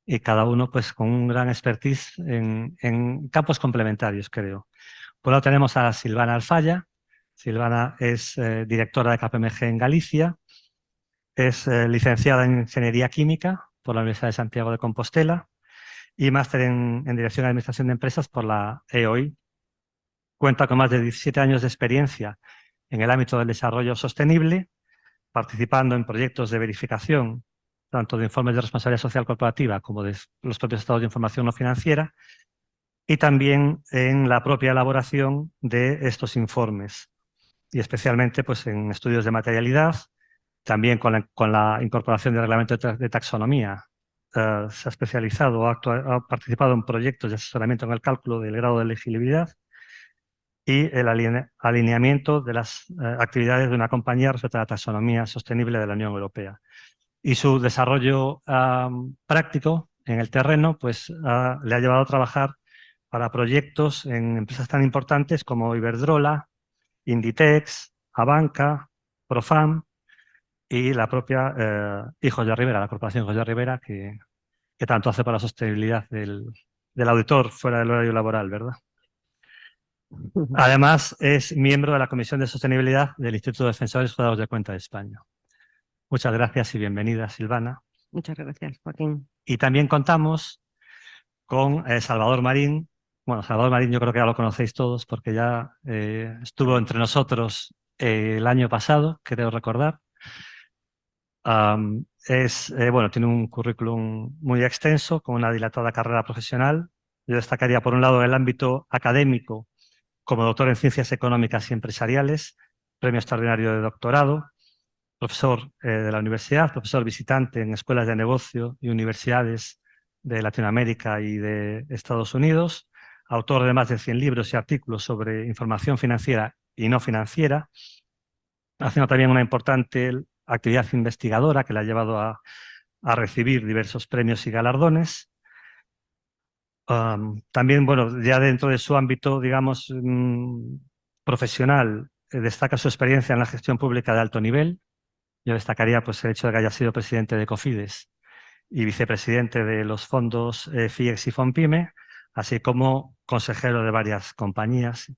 Speaker 7: y cada uno pues con un gran expertise en campos complementarios, creo. Por un lado tenemos a Silvana Alfaya. Silvana es directora de KPMG en Galicia, es licenciada en Ingeniería Química por la Universidad de Santiago de Compostela y máster en Dirección y Administración de Empresas por la EOI. Cuenta con más de 17 años de experiencia en el ámbito del desarrollo sostenible, participando en proyectos de verificación, tanto de informes de responsabilidad social corporativa como de los propios estados de información no financiera, y también en la propia elaboración de estos informes, y especialmente pues, en estudios de materialidad, también con la incorporación del reglamento de taxonomía. Se ha especializado, ha participado en proyectos de asesoramiento en el cálculo del grado de elegibilidad y el alineamiento de las actividades de una compañía respecto a la taxonomía sostenible de la Unión Europea. Y su desarrollo práctico en el terreno pues, le ha llevado a trabajar para proyectos en empresas tan importantes como Iberdrola, Inditex, Abanca, Profam y la propia Hijos de Rivera, la corporación Hijos de Rivera, que tanto hace para la sostenibilidad del auditor fuera del horario laboral, ¿verdad? Además, es miembro de la Comisión de Sostenibilidad del Instituto de Defensores Juzgados de Cuenta de España. Muchas gracias y bienvenida, Silvana.
Speaker 8: Muchas gracias, Joaquín.
Speaker 7: Y también contamos con Salvador Marín. Bueno, Salvador Marín yo creo que ya lo conocéis todos porque ya estuvo entre nosotros el año pasado, creo recordar. Bueno, tiene un currículum muy extenso, con una dilatada carrera profesional. Yo destacaría, por un lado, el ámbito académico, como doctor en Ciencias Económicas y Empresariales, premio extraordinario de doctorado, profesor de la universidad, profesor visitante en escuelas de negocio y universidades de Latinoamérica y de Estados Unidos, autor de más de 100 libros y artículos sobre información financiera y no financiera, haciendo también una importante actividad investigadora que le ha llevado a recibir diversos premios y galardones. También, bueno, ya dentro de su ámbito, digamos, profesional, destaca su experiencia en la gestión pública de alto nivel. Yo destacaría pues, el hecho de que haya sido presidente de Cofides y vicepresidente de los fondos FIEX y FONPYME, así como consejero de varias compañías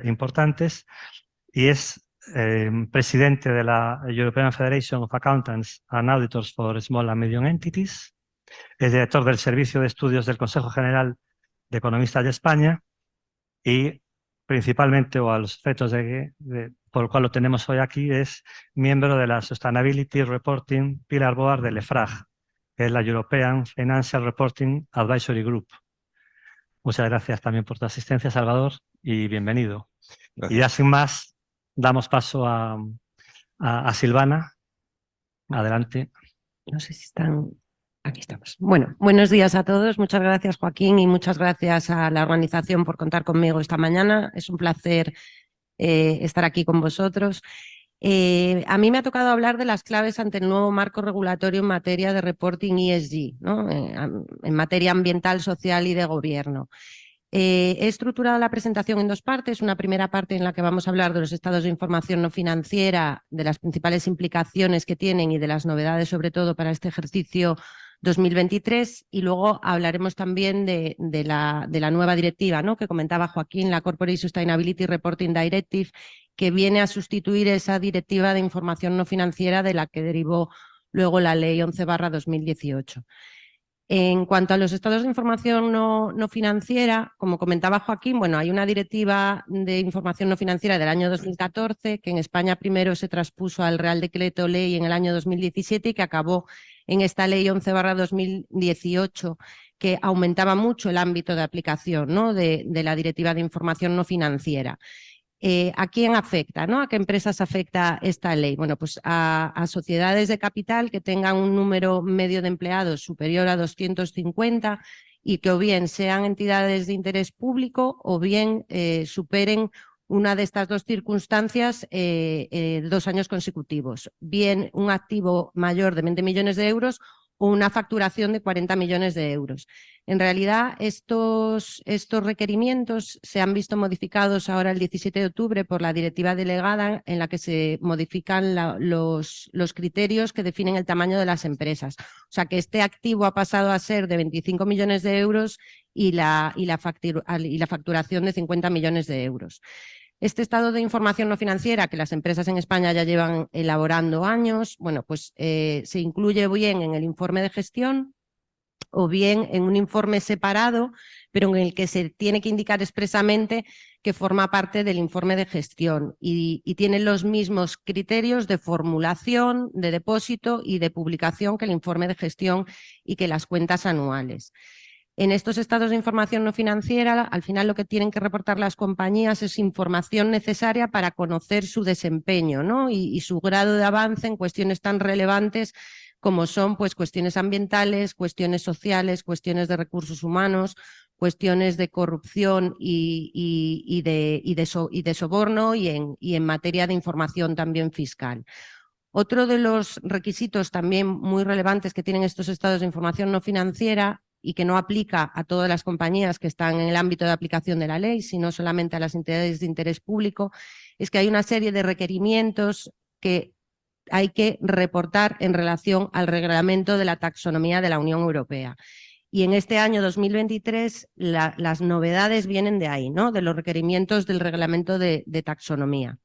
Speaker 7: importantes. Y es presidente de la European Federation of Accountants and Auditors for Small and Medium Entities. Es director del Servicio de Estudios del Consejo General de Economistas de España y principalmente, o a los efectos por el cual lo tenemos hoy aquí, es miembro de la Sustainability Reporting Pillar Board del EFRAG, que es la European Financial Reporting Advisory Group. Muchas gracias también por tu asistencia, Salvador, y bienvenido.
Speaker 6: Gracias.
Speaker 7: Y ya sin más, damos paso a Silvana. Adelante.
Speaker 8: No sé si están... Aquí estamos. Bueno, buenos días a todos. Muchas gracias, Joaquín, y muchas gracias a la organización por contar conmigo esta mañana. Es un placer estar aquí con vosotros. A mí me ha tocado hablar de las claves ante el nuevo marco regulatorio en materia de reporting ESG, ¿no? En materia ambiental, social y de gobierno. He estructurado la presentación en dos partes. Una primera parte en la que vamos a hablar de los estados de información no financiera, de las principales implicaciones que tienen y de las novedades, sobre todo para este ejercicio 2023, y luego hablaremos también de la nueva directiva, ¿no?, que comentaba Joaquín, la Corporate Sustainability Reporting Directive, que viene a sustituir esa directiva de información no financiera de la que derivó luego la Ley 11/2018. En cuanto a los estados de información no financiera, como comentaba Joaquín, bueno, hay una directiva de información no financiera del año 2014 que en España primero se traspuso al Real Decreto Ley en el año 2017 y que acabó en esta Ley 11/2018, que aumentaba mucho el ámbito de aplicación, ¿no?, de la directiva de información no financiera. ¿A quién afecta, ¿no? ¿A qué empresas afecta esta ley? Bueno, pues a sociedades de capital que tengan un número medio de empleados superior a 250 y que o bien sean entidades de interés público o bien superen una de estas dos circunstancias 2 años consecutivos. Bien un activo mayor de 20 millones de euros o una facturación de 40 millones de euros. En realidad, estos requerimientos se han visto modificados ahora el 17 de octubre por la directiva delegada, en la que se modifican los criterios que definen el tamaño de las empresas. O sea, que este activo ha pasado a ser de 25 millones de euros y la facturación de 50 millones de euros. Este estado de información no financiera, que las empresas en España ya llevan elaborando años, bueno, pues se incluye bien en el informe de gestión o bien en un informe separado, pero en el que se tiene que indicar expresamente que forma parte del informe de gestión y tiene los mismos criterios de formulación, de depósito y de publicación que el informe de gestión y que las cuentas anuales. En estos estados de información no financiera, al final lo que tienen que reportar las compañías es información necesaria para conocer su desempeño, ¿no? y su grado de avance en cuestiones tan relevantes como son pues, cuestiones ambientales, cuestiones sociales, cuestiones de recursos humanos, cuestiones de corrupción y de soborno y en materia de información también fiscal. Otro de los requisitos también muy relevantes que tienen estos estados de información no financiera y que no aplica a todas las compañías que están en el ámbito de aplicación de la ley, sino solamente a las entidades de interés público, es que hay una serie de requerimientos que hay que reportar en relación al reglamento de la taxonomía de la Unión Europea. Y en este año 2023 las novedades vienen de ahí, ¿no? De los requerimientos del reglamento de taxonomía.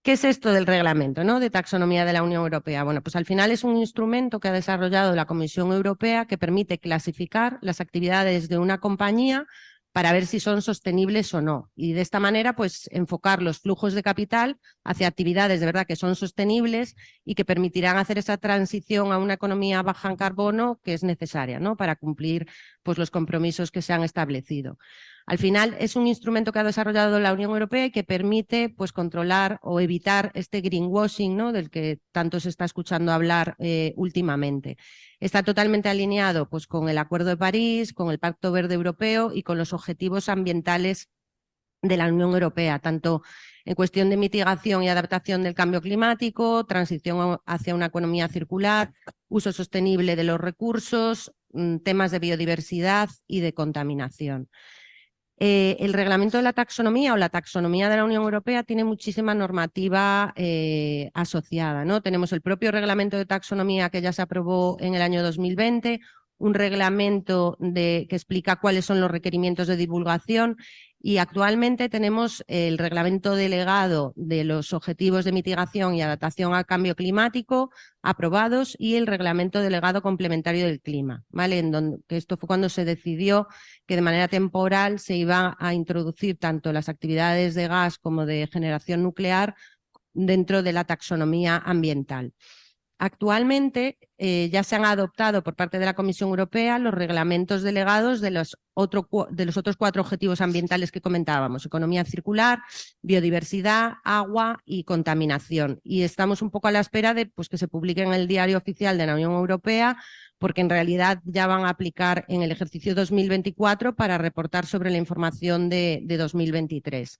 Speaker 8: ¿Qué es esto del reglamento, ¿no? de taxonomía de la Unión Europea? Bueno, pues al final es un instrumento que ha desarrollado la Comisión Europea que permite clasificar las actividades de una compañía para ver si son sostenibles o no. Y de esta manera, pues enfocar los flujos de capital hacia actividades de verdad que son sostenibles y que permitirán hacer esa transición a una economía baja en carbono que es necesaria, ¿no? para cumplir pues, los compromisos que se han establecido. Al final es un instrumento que ha desarrollado la Unión Europea y que permite pues, controlar o evitar este greenwashing, ¿no? del que tanto se está escuchando hablar últimamente. Está totalmente alineado pues, con el Acuerdo de París, con el Pacto Verde Europeo y con los objetivos ambientales de la Unión Europea, tanto en cuestión de mitigación y adaptación del cambio climático, transición hacia una economía circular, uso sostenible de los recursos, temas de biodiversidad y de contaminación. El reglamento de la taxonomía o la taxonomía de la Unión Europea tiene muchísima normativa asociada, ¿no? Tenemos el propio reglamento de taxonomía que ya se aprobó en el año 2020, un reglamento que explica cuáles son los requerimientos de divulgación y actualmente tenemos el reglamento delegado de los objetivos de mitigación y adaptación al cambio climático aprobados y el reglamento delegado complementario del clima, ¿vale? Que esto fue cuando se decidió que de manera temporal se iba a introducir tanto las actividades de gas como de generación nuclear dentro de la taxonomía ambiental. Actualmente ya se han adoptado por parte de la Comisión Europea los reglamentos delegados de los otros 4 objetivos ambientales que comentábamos: economía circular, biodiversidad, agua y contaminación. Y estamos un poco a la espera de pues, que se publique en el Diario Oficial de la Unión Europea, porque en realidad ya van a aplicar en el ejercicio 2024 para reportar sobre la información de 2023.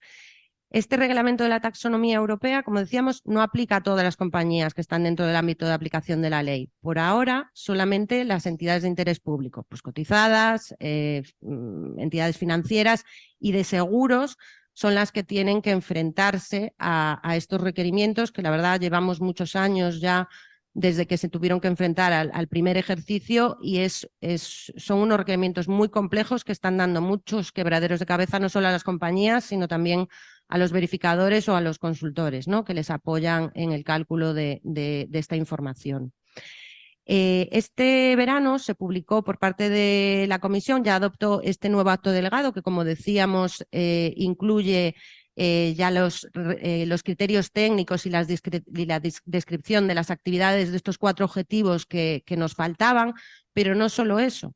Speaker 8: Este reglamento de la taxonomía europea, como decíamos, no aplica a todas las compañías que están dentro del ámbito de aplicación de la ley. Por ahora, solamente las entidades de interés público, pues cotizadas, entidades financieras y de seguros son las que tienen que enfrentarse a estos requerimientos que la verdad llevamos muchos años ya desde que se tuvieron que enfrentar al primer ejercicio y son unos requerimientos muy complejos que están dando muchos quebraderos de cabeza no solo a las compañías, sino también a los verificadores o a los consultores, ¿no? que les apoyan en el cálculo de esta información. Este verano se publicó por parte de la Comisión, ya adoptó este nuevo acto delegado que, como decíamos, incluye ya los criterios técnicos y la descripción de las actividades de estos 4 objetivos que nos faltaban, pero no solo eso.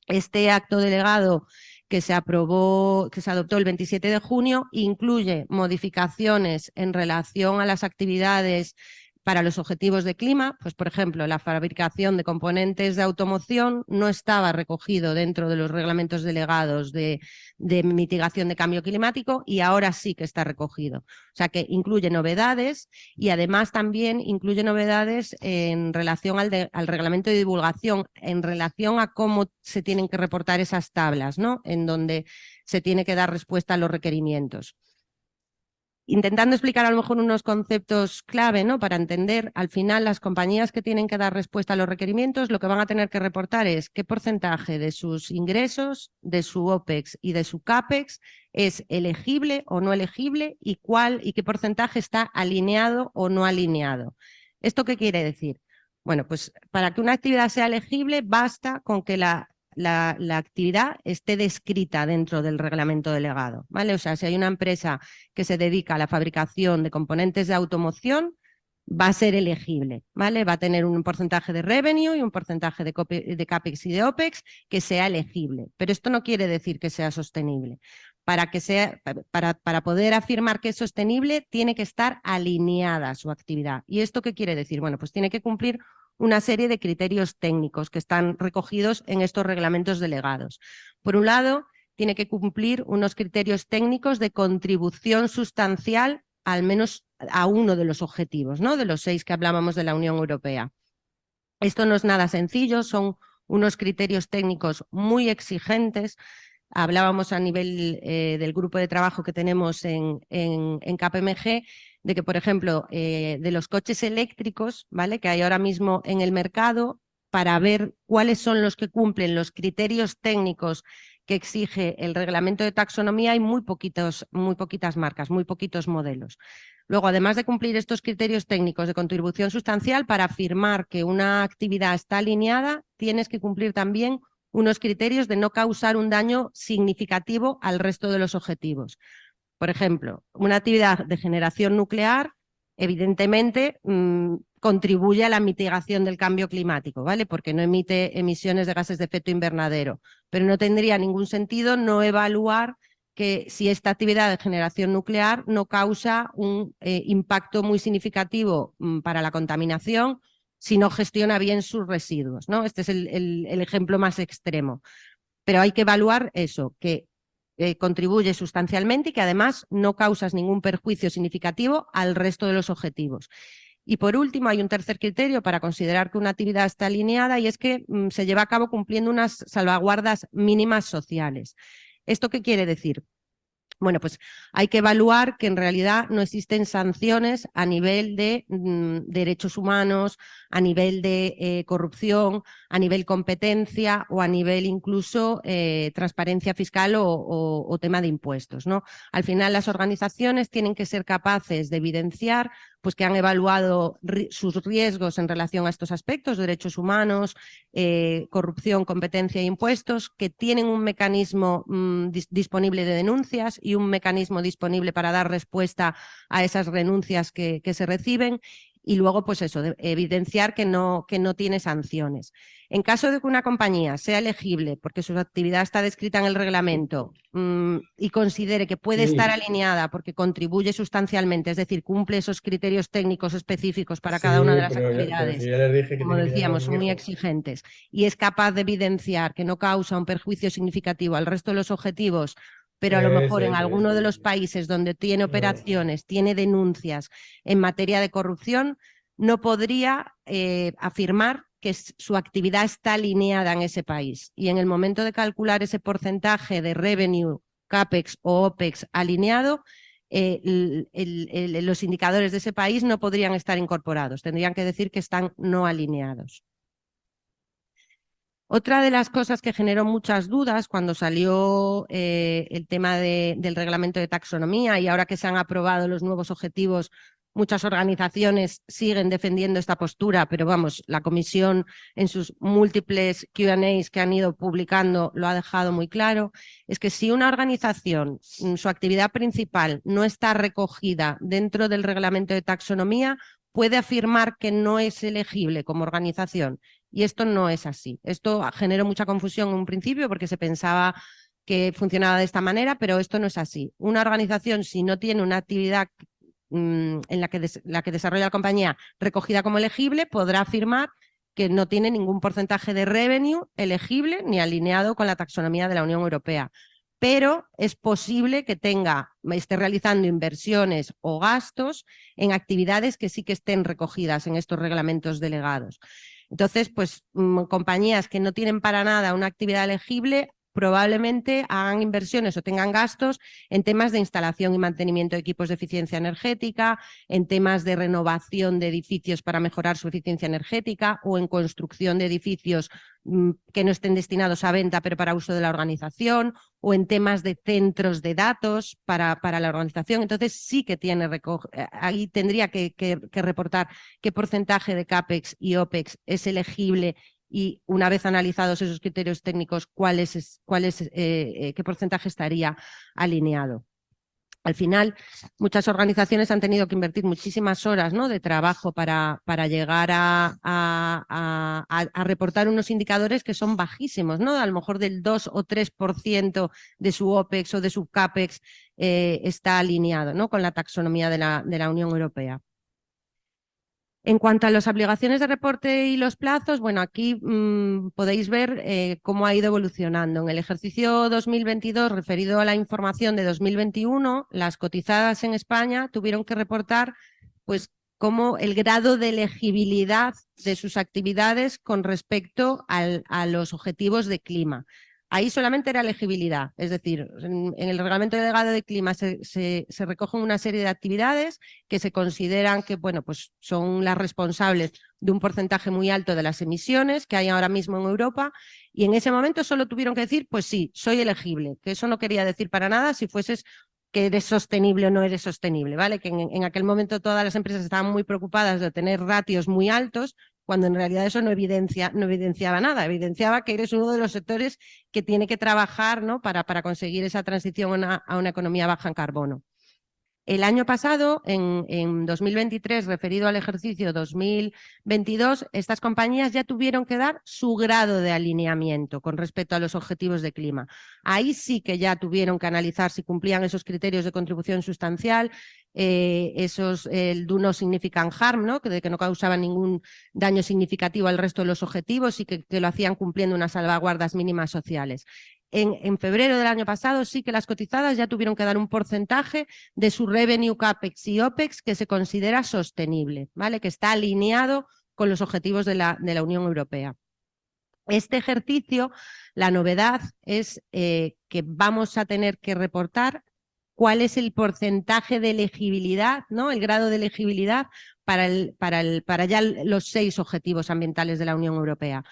Speaker 8: Este acto delegado que se adoptó el 27 de junio, incluye modificaciones en relación a las actividades para los objetivos de clima, pues por ejemplo, la fabricación de componentes de automoción no estaba recogido dentro de los reglamentos delegados de mitigación de cambio climático y ahora sí que está recogido. O sea que incluye novedades y además también incluye novedades en relación al reglamento de divulgación, en relación a cómo se tienen que reportar esas tablas, ¿no? En donde se tiene que dar respuesta a los requerimientos. Intentando explicar a lo mejor unos conceptos clave, ¿no? Para entender, al final las compañías que tienen que dar respuesta a los requerimientos lo que van a tener que reportar es qué porcentaje de sus ingresos, de su OPEX y de su CAPEX es elegible o no elegible y qué porcentaje está alineado o no alineado. ¿Esto qué quiere decir? Bueno, pues para que una actividad sea elegible basta con que la actividad esté descrita dentro del reglamento delegado, ¿vale? O sea, si hay una empresa que se dedica a la fabricación de componentes de automoción, va a ser elegible, ¿vale? Va a tener un porcentaje de revenue y un porcentaje de CAPEX y de OPEX que sea elegible. Pero esto no quiere decir que sea sostenible. Para poder afirmar que es sostenible, tiene que estar alineada su actividad. ¿Y esto qué quiere decir? Bueno, pues tiene que cumplir una serie de criterios técnicos que están recogidos en estos reglamentos delegados. Por un lado, tiene que cumplir unos criterios técnicos de contribución sustancial al menos a uno de los objetivos, ¿no? De los 6 que hablábamos de la Unión Europea. Esto no es nada sencillo, son unos criterios técnicos muy exigentes. Hablábamos a nivel del grupo de trabajo que tenemos en KPMG de que, por ejemplo, de los coches eléctricos, ¿vale?, que hay ahora mismo en el mercado, para ver cuáles son los que cumplen los criterios técnicos que exige el reglamento de taxonomía, hay muy poquitas marcas, muy poquitos modelos. Luego, además de cumplir estos criterios técnicos de contribución sustancial, para afirmar que una actividad está alineada, tienes que cumplir también unos criterios de no causar un daño significativo al resto de los objetivos. Por ejemplo, una actividad de generación nuclear, evidentemente, contribuye a la mitigación del cambio climático, ¿vale? Porque no emite emisiones de gases de efecto invernadero, pero no tendría ningún sentido no evaluar que si esta actividad de generación nuclear no causa un impacto muy significativo para la contaminación si no gestiona bien sus residuos, ¿no? Este es el ejemplo más extremo. Pero hay que evaluar eso, que contribuye sustancialmente y que además no causas ningún perjuicio significativo al resto de los objetivos. Y por último, hay un tercer criterio para considerar que una actividad está alineada y es que se lleva a cabo cumpliendo unas salvaguardas mínimas sociales. ¿Esto qué quiere decir? Bueno, pues hay que evaluar que en realidad no existen sanciones a nivel de derechos humanos, a nivel de corrupción, a nivel competencia o a nivel incluso transparencia fiscal o tema de impuestos, ¿no? Al final, las organizaciones tienen que ser capaces de evidenciar pues, que han evaluado sus riesgos en relación a estos aspectos, derechos humanos, corrupción, competencia e impuestos, que tienen un mecanismo disponible de denuncias y un mecanismo disponible para dar respuesta a esas renuncias que se reciben, y luego, pues eso, de evidenciar que no tiene sanciones. En caso de que una compañía sea elegible porque su actividad está descrita en el reglamento y considere que puede estar alineada porque contribuye sustancialmente, es decir, cumple esos criterios técnicos específicos para cada una de las actividades,
Speaker 9: ya les dije que
Speaker 8: como decíamos, son muy exigentes, y es capaz de evidenciar que no causa un perjuicio significativo al resto de los objetivos, pero a lo mejor en alguno de los países donde tiene operaciones, tiene denuncias en materia de corrupción, no podría afirmar que su actividad está alineada en ese país. Y en el momento de calcular ese porcentaje de revenue, CAPEX o OPEX alineado, los indicadores de ese país no podrían estar incorporados, tendrían que decir que están no alineados. Otra de las cosas que generó muchas dudas cuando salió el tema del reglamento de taxonomía, y ahora que se han aprobado los nuevos objetivos, muchas organizaciones siguen defendiendo esta postura, pero vamos, la comisión en sus múltiples Q&As que han ido publicando lo ha dejado muy claro, es que si una organización, su actividad principal no está recogida dentro del reglamento de taxonomía, puede afirmar que no es elegible como organización. Y esto no es así. Esto generó mucha confusión en un principio porque se pensaba que funcionaba de esta manera, pero esto no es así. Una organización, si no tiene una actividad en la que desarrolla la compañía recogida como elegible, podrá afirmar que no tiene ningún porcentaje de revenue elegible ni alineado con la taxonomía de la Unión Europea. Pero es posible que esté realizando inversiones o gastos en actividades que sí que estén recogidas en estos reglamentos delegados. Entonces, pues compañías que no tienen para nada una actividad elegible probablemente hagan inversiones o tengan gastos en temas de instalación y mantenimiento de equipos de eficiencia energética, en temas de renovación de edificios para mejorar su eficiencia energética o en construcción de edificios que no estén destinados a venta pero para uso de la organización, o en temas de centros de datos para la organización. Entonces sí que ahí tendría que reportar qué porcentaje de CAPEX y OPEX es elegible y, una vez analizados esos criterios técnicos, qué porcentaje estaría alineado. Al final, muchas organizaciones han tenido que invertir muchísimas horas, ¿no?, de trabajo para llegar a reportar unos indicadores que son bajísimos, ¿no? A lo mejor del 2 o 3% de su OPEX o de su CAPEX está alineado, ¿no?, con la taxonomía de la Unión Europea. En cuanto a las obligaciones de reporte y los plazos, bueno, aquí podéis ver cómo ha ido evolucionando. En el ejercicio 2022, referido a la información de 2021, las cotizadas en España tuvieron que reportar, pues, como el grado de elegibilidad de sus actividades con respecto a los objetivos de clima. Ahí solamente era elegibilidad, es decir, en el Reglamento Delegado de Clima se recogen una serie de actividades que se consideran que, bueno, pues son las responsables de un porcentaje muy alto de las emisiones que hay ahora mismo en Europa, y en ese momento solo tuvieron que decir, pues sí, soy elegible, que eso no quería decir para nada si fueses que eres sostenible o no eres sostenible, ¿vale? Que en aquel momento todas las empresas estaban muy preocupadas de tener ratios muy altos, cuando en realidad eso no evidenciaba nada, evidenciaba que eres uno de los sectores que tiene que trabajar, ¿no?, para conseguir esa transición a una economía baja en carbono. El año pasado, en 2023, referido al ejercicio 2022, estas compañías ya tuvieron que dar su grado de alineamiento con respecto a los objetivos de clima. Ahí sí que ya tuvieron que analizar si cumplían esos criterios de contribución sustancial, el do no significant harm, ¿no?, de que no causaban ningún daño significativo al resto de los objetivos y que lo hacían cumpliendo unas salvaguardas mínimas sociales. En febrero del año pasado sí que las cotizadas ya tuvieron que dar un porcentaje de su revenue, CAPEX y OPEX que se considera sostenible, ¿vale?, que está alineado con los objetivos de la Unión Europea. Este ejercicio, la novedad es que vamos a tener que reportar cuál es el porcentaje de elegibilidad, ¿no?, el grado de elegibilidad para ya los 6 objetivos ambientales de la Unión Europea.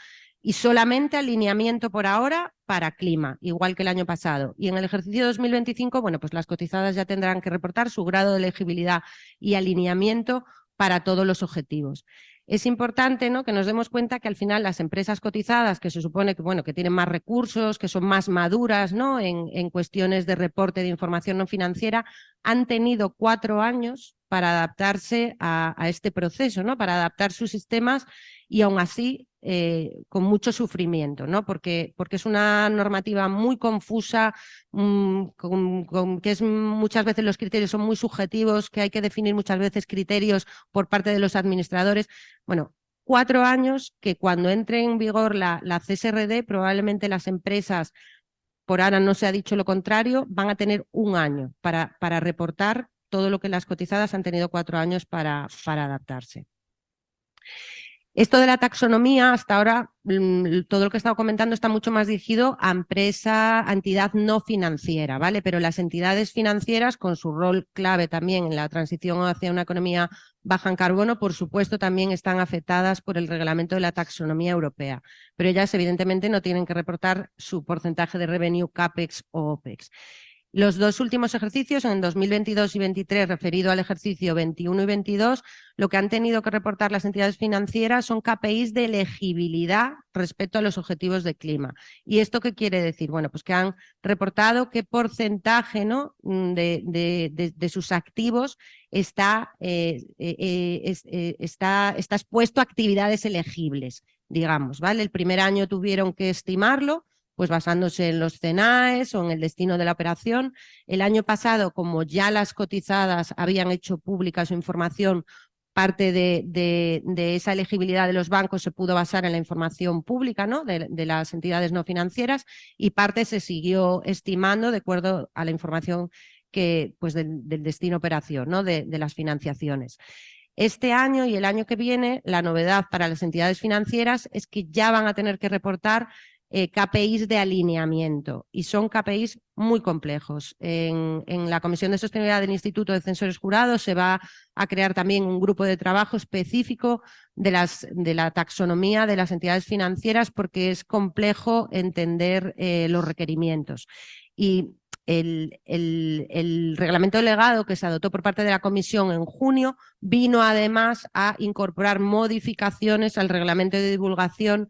Speaker 8: Y solamente alineamiento por ahora para clima, igual que el año pasado. Y en el ejercicio 2025, bueno, pues las cotizadas ya tendrán que reportar su grado de elegibilidad y alineamiento para todos los objetivos. Es importante, ¿no?, que nos demos cuenta que al final las empresas cotizadas, que se supone que, bueno, que tienen más recursos, que son más maduras, ¿no?, en cuestiones de reporte de información no financiera, han tenido 4 años para adaptarse a este proceso, ¿no?, para adaptar sus sistemas, y aún así con mucho sufrimiento, ¿no?, porque es una normativa muy confusa, que es muchas veces los criterios son muy subjetivos, que hay que definir muchas veces criterios por parte de los administradores. Bueno, 4 años que cuando entre en vigor la CSRD, probablemente las empresas, por ahora no se ha dicho lo contrario, van a tener 1 año para reportar todo lo que las cotizadas han tenido 4 años para adaptarse. Esto de la taxonomía, hasta ahora, todo lo que he estado comentando está mucho más dirigido a entidad no financiera, ¿vale? Pero las entidades financieras, con su rol clave también en la transición hacia una economía baja en carbono, por supuesto, también están afectadas por el reglamento de la taxonomía europea. Pero ellas, evidentemente, no tienen que reportar su porcentaje de revenue, CAPEX o OPEX. Los 2 últimos ejercicios, en 2022 y 2023, referido al ejercicio 21 y 22, lo que han tenido que reportar las entidades financieras son KPIs de elegibilidad respecto a los objetivos de clima. ¿Y esto qué quiere decir? Bueno, pues que han reportado qué porcentaje, ¿no?, de sus activos está expuesto a actividades elegibles, digamos, ¿vale? El primer año tuvieron que estimarlo, pues basándose en los CENAES o en el destino de la operación. El año pasado, como ya las cotizadas habían hecho pública su información, parte de esa elegibilidad de los bancos se pudo basar en la información pública, ¿no?, de las entidades no financieras, y parte se siguió estimando de acuerdo a la información pues del destino operación, ¿no?, de las financiaciones. Este año y el año que viene, la novedad para las entidades financieras es que ya van a tener que reportar KPIs de alineamiento y son KPIs muy complejos. En la Comisión de Sostenibilidad del Instituto de Censores Jurados se va a crear también un grupo de trabajo específico de la taxonomía de las entidades financieras porque es complejo entender los requerimientos. Y el reglamento delegado que se adoptó por parte de la Comisión en junio vino además a incorporar modificaciones al reglamento de divulgación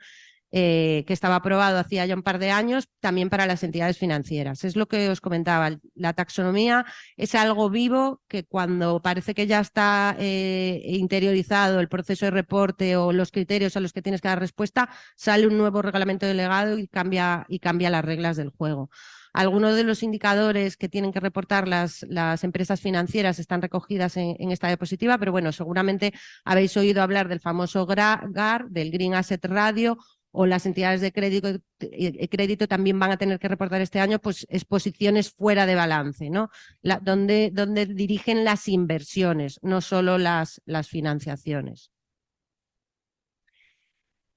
Speaker 8: que estaba aprobado hacía ya un par de años, también para las entidades financieras. Es lo que os comentaba, la taxonomía es algo vivo que cuando parece que ya está interiorizado el proceso de reporte o los criterios a los que tienes que dar respuesta, sale un nuevo reglamento delegado y cambia las reglas del juego. Algunos de los indicadores que tienen que reportar las empresas financieras están recogidas en esta diapositiva, pero bueno, seguramente habéis oído hablar del famoso GAR, del Green Asset Radio, o las entidades de crédito también van a tener que reportar este año pues, exposiciones fuera de balance, ¿no? Donde dirigen las inversiones, no solo las financiaciones.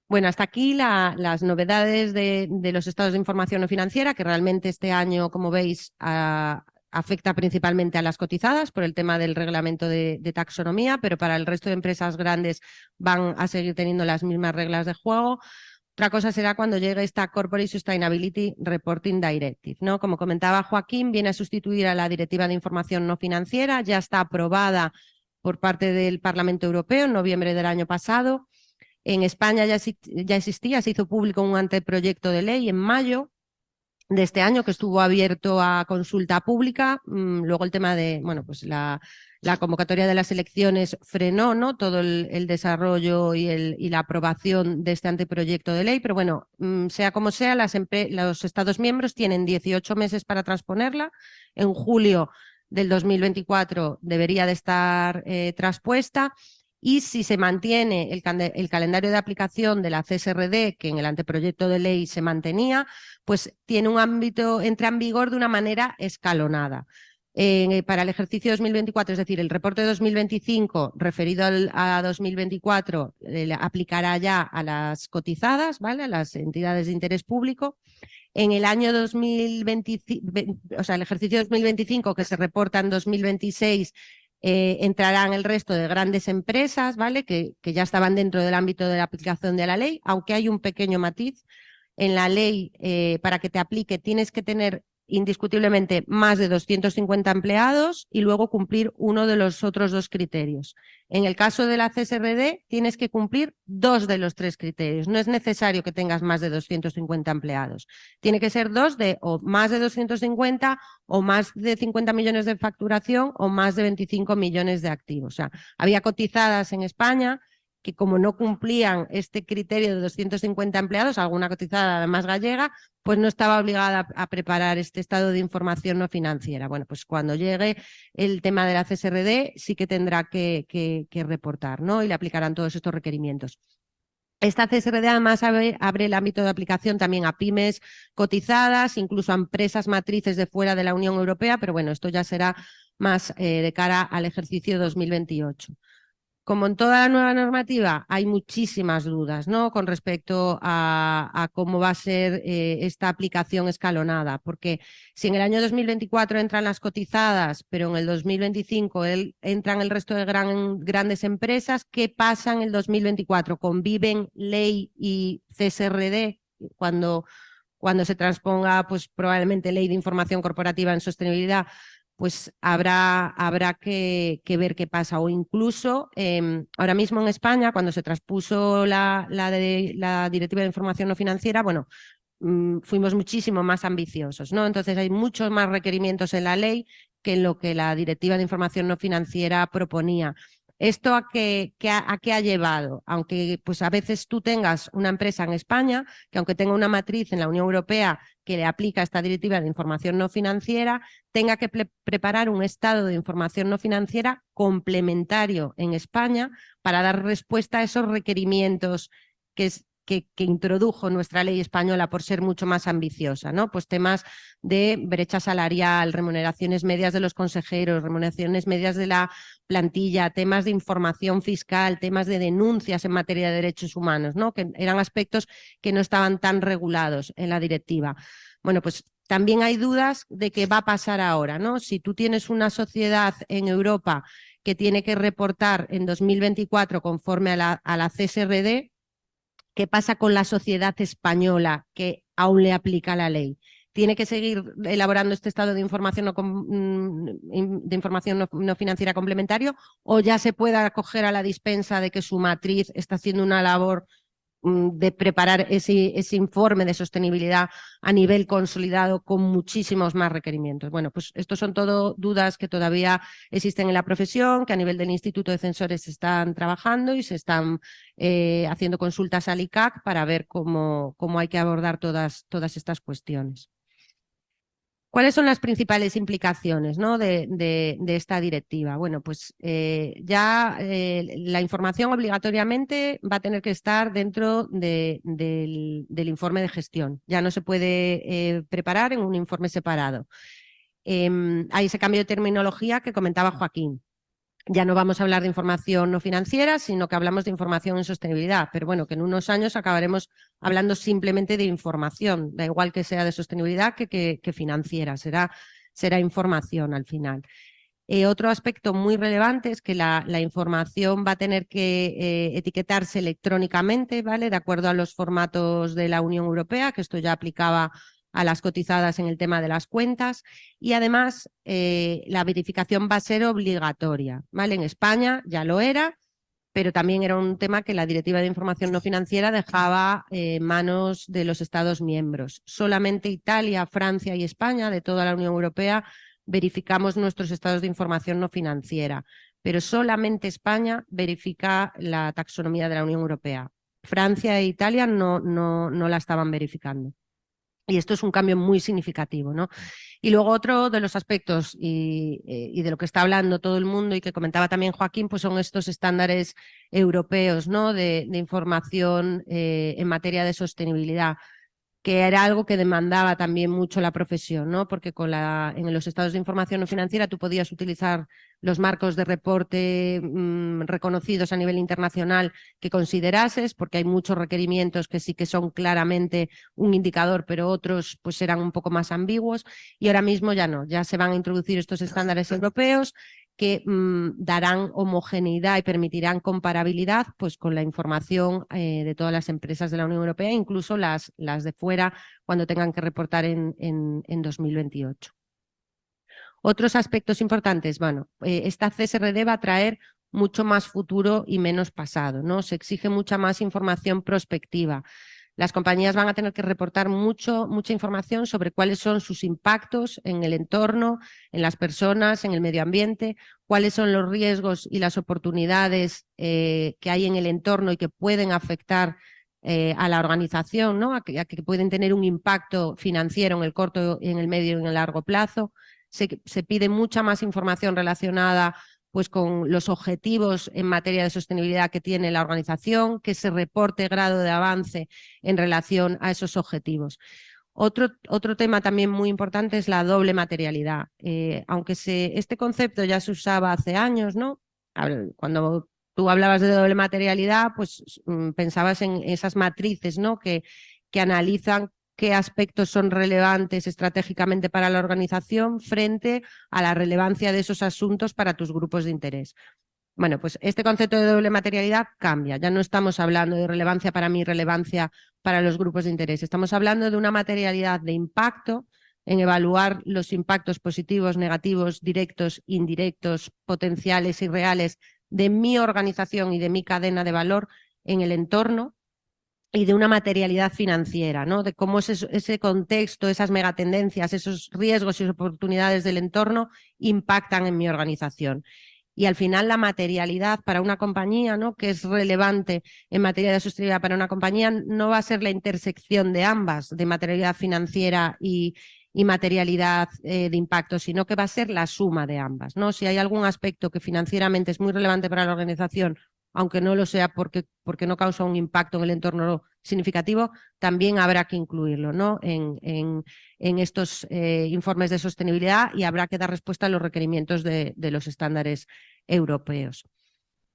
Speaker 8: Bueno, hasta aquí las novedades de los estados de información no financiera, que realmente este año, como veis, afecta principalmente a las cotizadas por el tema del reglamento de taxonomía, pero para el resto de empresas grandes van a seguir teniendo las mismas reglas de juego. Otra cosa será cuando llegue esta Corporate Sustainability Reporting Directive, ¿no? Como comentaba Joaquín, viene a sustituir a la Directiva de Información No Financiera, ya está aprobada por parte del Parlamento Europeo en noviembre del año pasado. En España ya existía, se hizo público un anteproyecto de ley en mayo de este año que estuvo abierto a consulta pública. Luego el tema de, bueno, pues la convocatoria de las elecciones frenó, ¿no? Todo el desarrollo y la aprobación de este anteproyecto de ley, pero bueno, sea como sea, los Estados miembros tienen 18 meses para transponerla. En julio del 2024 debería de estar traspuesta. Y si se mantiene el calendario de aplicación de la CSRD, que en el anteproyecto de ley se mantenía, pues tiene un ámbito, entra en vigor de una manera escalonada. Para el ejercicio 2024, es decir, el reporte de 2025 referido a 2024 aplicará ya a las cotizadas, ¿vale? A las entidades de interés público. En el año 2025, o sea, el ejercicio 2025 que se reporta en 2026, entrarán el resto de grandes empresas, ¿vale? Que ya estaban dentro del ámbito de la aplicación de la ley, aunque hay un pequeño matiz. En la ley, para que te aplique, tienes que tener indiscutiblemente más de 250 empleados y luego cumplir uno de los otros dos criterios. En el caso de la CSRD, tienes que cumplir 2 de los 3 criterios. No es necesario que tengas más de 250 empleados. Tiene que ser 2 o más de 250 o más de 50 millones de facturación o más de 25 millones de activos. O sea, había cotizadas en España que como no cumplían este criterio de 250 empleados, alguna cotizada además gallega, pues no estaba obligada a preparar este estado de información no financiera. Bueno, pues cuando llegue el tema de la CSRD sí que tendrá que reportar, ¿no? Y le aplicarán todos estos requerimientos. Esta CSRD además abre el ámbito de aplicación también a pymes cotizadas, incluso a empresas matrices de fuera de la Unión Europea, pero bueno, esto ya será más de cara al ejercicio 2028. Como en toda la nueva normativa, hay muchísimas dudas, ¿no? Con respecto a cómo va a ser esta aplicación escalonada, porque si en el año 2024 entran las cotizadas, pero en el 2025 entran el resto de grandes empresas, ¿qué pasa en el 2024? ¿Conviven ley y CSRD cuando se transponga pues, probablemente ley de información corporativa en sostenibilidad? Pues habrá que ver qué pasa. O incluso ahora mismo en España, cuando se traspuso la Directiva de Información No Financiera, bueno, fuimos muchísimo más ambiciosos, ¿no? Entonces hay muchos más requerimientos en la ley que en lo que la Directiva de Información No Financiera proponía. ¿Esto a qué ha llevado? Aunque pues a veces tú tengas una empresa en España, que aunque tenga una matriz en la Unión Europea que le aplica esta Directiva de Información No Financiera, tenga que preparar un estado de información no financiera complementario en España para dar respuesta a esos requerimientos que que introdujo nuestra ley española por ser mucho más ambiciosa, ¿no? Pues temas de brecha salarial, remuneraciones medias de los consejeros, remuneraciones medias de la plantilla, temas de información fiscal, temas de denuncias en materia de derechos humanos, ¿no? Que eran aspectos que no estaban tan regulados en la directiva. Bueno, pues también hay dudas de qué va a pasar ahora, ¿no? Si tú tienes una sociedad en Europa que tiene que reportar en 2024 conforme a la CSRD, ¿qué pasa con la sociedad española que aún le aplica la ley? ¿Tiene que seguir elaborando este estado de información no financiera complementario o ya se puede acoger a la dispensa de que su matriz está haciendo una labor de preparar ese informe de sostenibilidad a nivel consolidado con muchísimos más requerimientos? Bueno, pues estos son todo dudas que todavía existen en la profesión, que a nivel del Instituto de Censores se están trabajando y se están haciendo consultas al ICAC para ver cómo hay que abordar todas estas cuestiones. ¿Cuáles son las principales implicaciones, ¿no? de esta directiva? Bueno, pues la información obligatoriamente va a tener que estar dentro del informe de gestión. Ya no se puede preparar en un informe separado. Hay ese cambio de terminología que comentaba Joaquín. Ya no vamos a hablar de información no financiera, sino que hablamos de información en sostenibilidad. Pero bueno, que en unos años acabaremos hablando simplemente de información. Da igual que sea de sostenibilidad que financiera. Será información al final. Otro aspecto muy relevante es que la información va a tener que etiquetarse electrónicamente, ¿vale? De acuerdo a los formatos de la Unión Europea, que esto ya aplicaba a las cotizadas en el tema de las cuentas, y además la verificación va a ser obligatoria, ¿vale? En España ya lo era, pero también era un tema que la Directiva de Información No Financiera dejaba en manos de los Estados miembros. Solamente Italia, Francia y España, de toda la Unión Europea, verificamos nuestros estados de información no financiera, pero solamente España verifica la taxonomía de la Unión Europea. Francia e Italia no la estaban verificando. Y esto es un cambio muy significativo, ¿no? Y luego otro de los aspectos y de lo que está hablando todo el mundo y que comentaba también Joaquín, pues son estos estándares europeos, ¿no? de información en materia de sostenibilidad, que era algo que demandaba también mucho la profesión, ¿no? Porque en los estados de información no financiera tú podías utilizar los marcos de reporte reconocidos a nivel internacional que considerases, porque hay muchos requerimientos que sí que son claramente un indicador, pero otros pues eran un poco más ambiguos, y ahora mismo ya no, ya se van a introducir estos estándares europeos que darán homogeneidad y permitirán comparabilidad pues, con la información de todas las empresas de la Unión Europea, incluso las de fuera, cuando tengan que reportar en 2028. Otros aspectos importantes, bueno, esta CSRD va a traer mucho más futuro y menos pasado, ¿no? Se exige mucha más información prospectiva. Las compañías van a tener que reportar mucha información sobre cuáles son sus impactos en el entorno, en las personas, en el medio ambiente, cuáles son los riesgos y las oportunidades que hay en el entorno y que pueden afectar a la organización, ¿no? a que pueden tener un impacto financiero en el corto, en el medio y en el largo plazo. Se pide mucha más información relacionada pues con los objetivos en materia de sostenibilidad que tiene la organización, que se reporte grado de avance en relación a esos objetivos. Otro tema también muy importante es la doble materialidad. Aunque este concepto ya se usaba hace años, ¿no? Cuando tú hablabas de doble materialidad, pues pensabas en esas matrices, ¿no? que analizan qué aspectos son relevantes estratégicamente para la organización frente a la relevancia de esos asuntos para tus grupos de interés. Bueno, pues este concepto de doble materialidad cambia. Ya no estamos hablando de relevancia para mí, relevancia para los grupos de interés. Estamos hablando de una materialidad de impacto en evaluar los impactos positivos, negativos, directos, indirectos, potenciales y reales de mi organización y de mi cadena de valor en el entorno, y de una materialidad financiera, ¿no? De cómo ese contexto, esas megatendencias, esos riesgos y oportunidades del entorno impactan en mi organización. Y al final la materialidad para una compañía, ¿no? que es relevante en materia de sostenibilidad para una compañía, no va a ser la intersección de ambas, de materialidad financiera y materialidad de impacto, sino que va a ser la suma de ambas, ¿no? Si hay algún aspecto que financieramente es muy relevante para la organización, aunque no lo sea porque no causa un impacto en el entorno significativo, también habrá que incluirlo, ¿no? en estos informes de sostenibilidad, y habrá que dar respuesta a los requerimientos de los estándares europeos.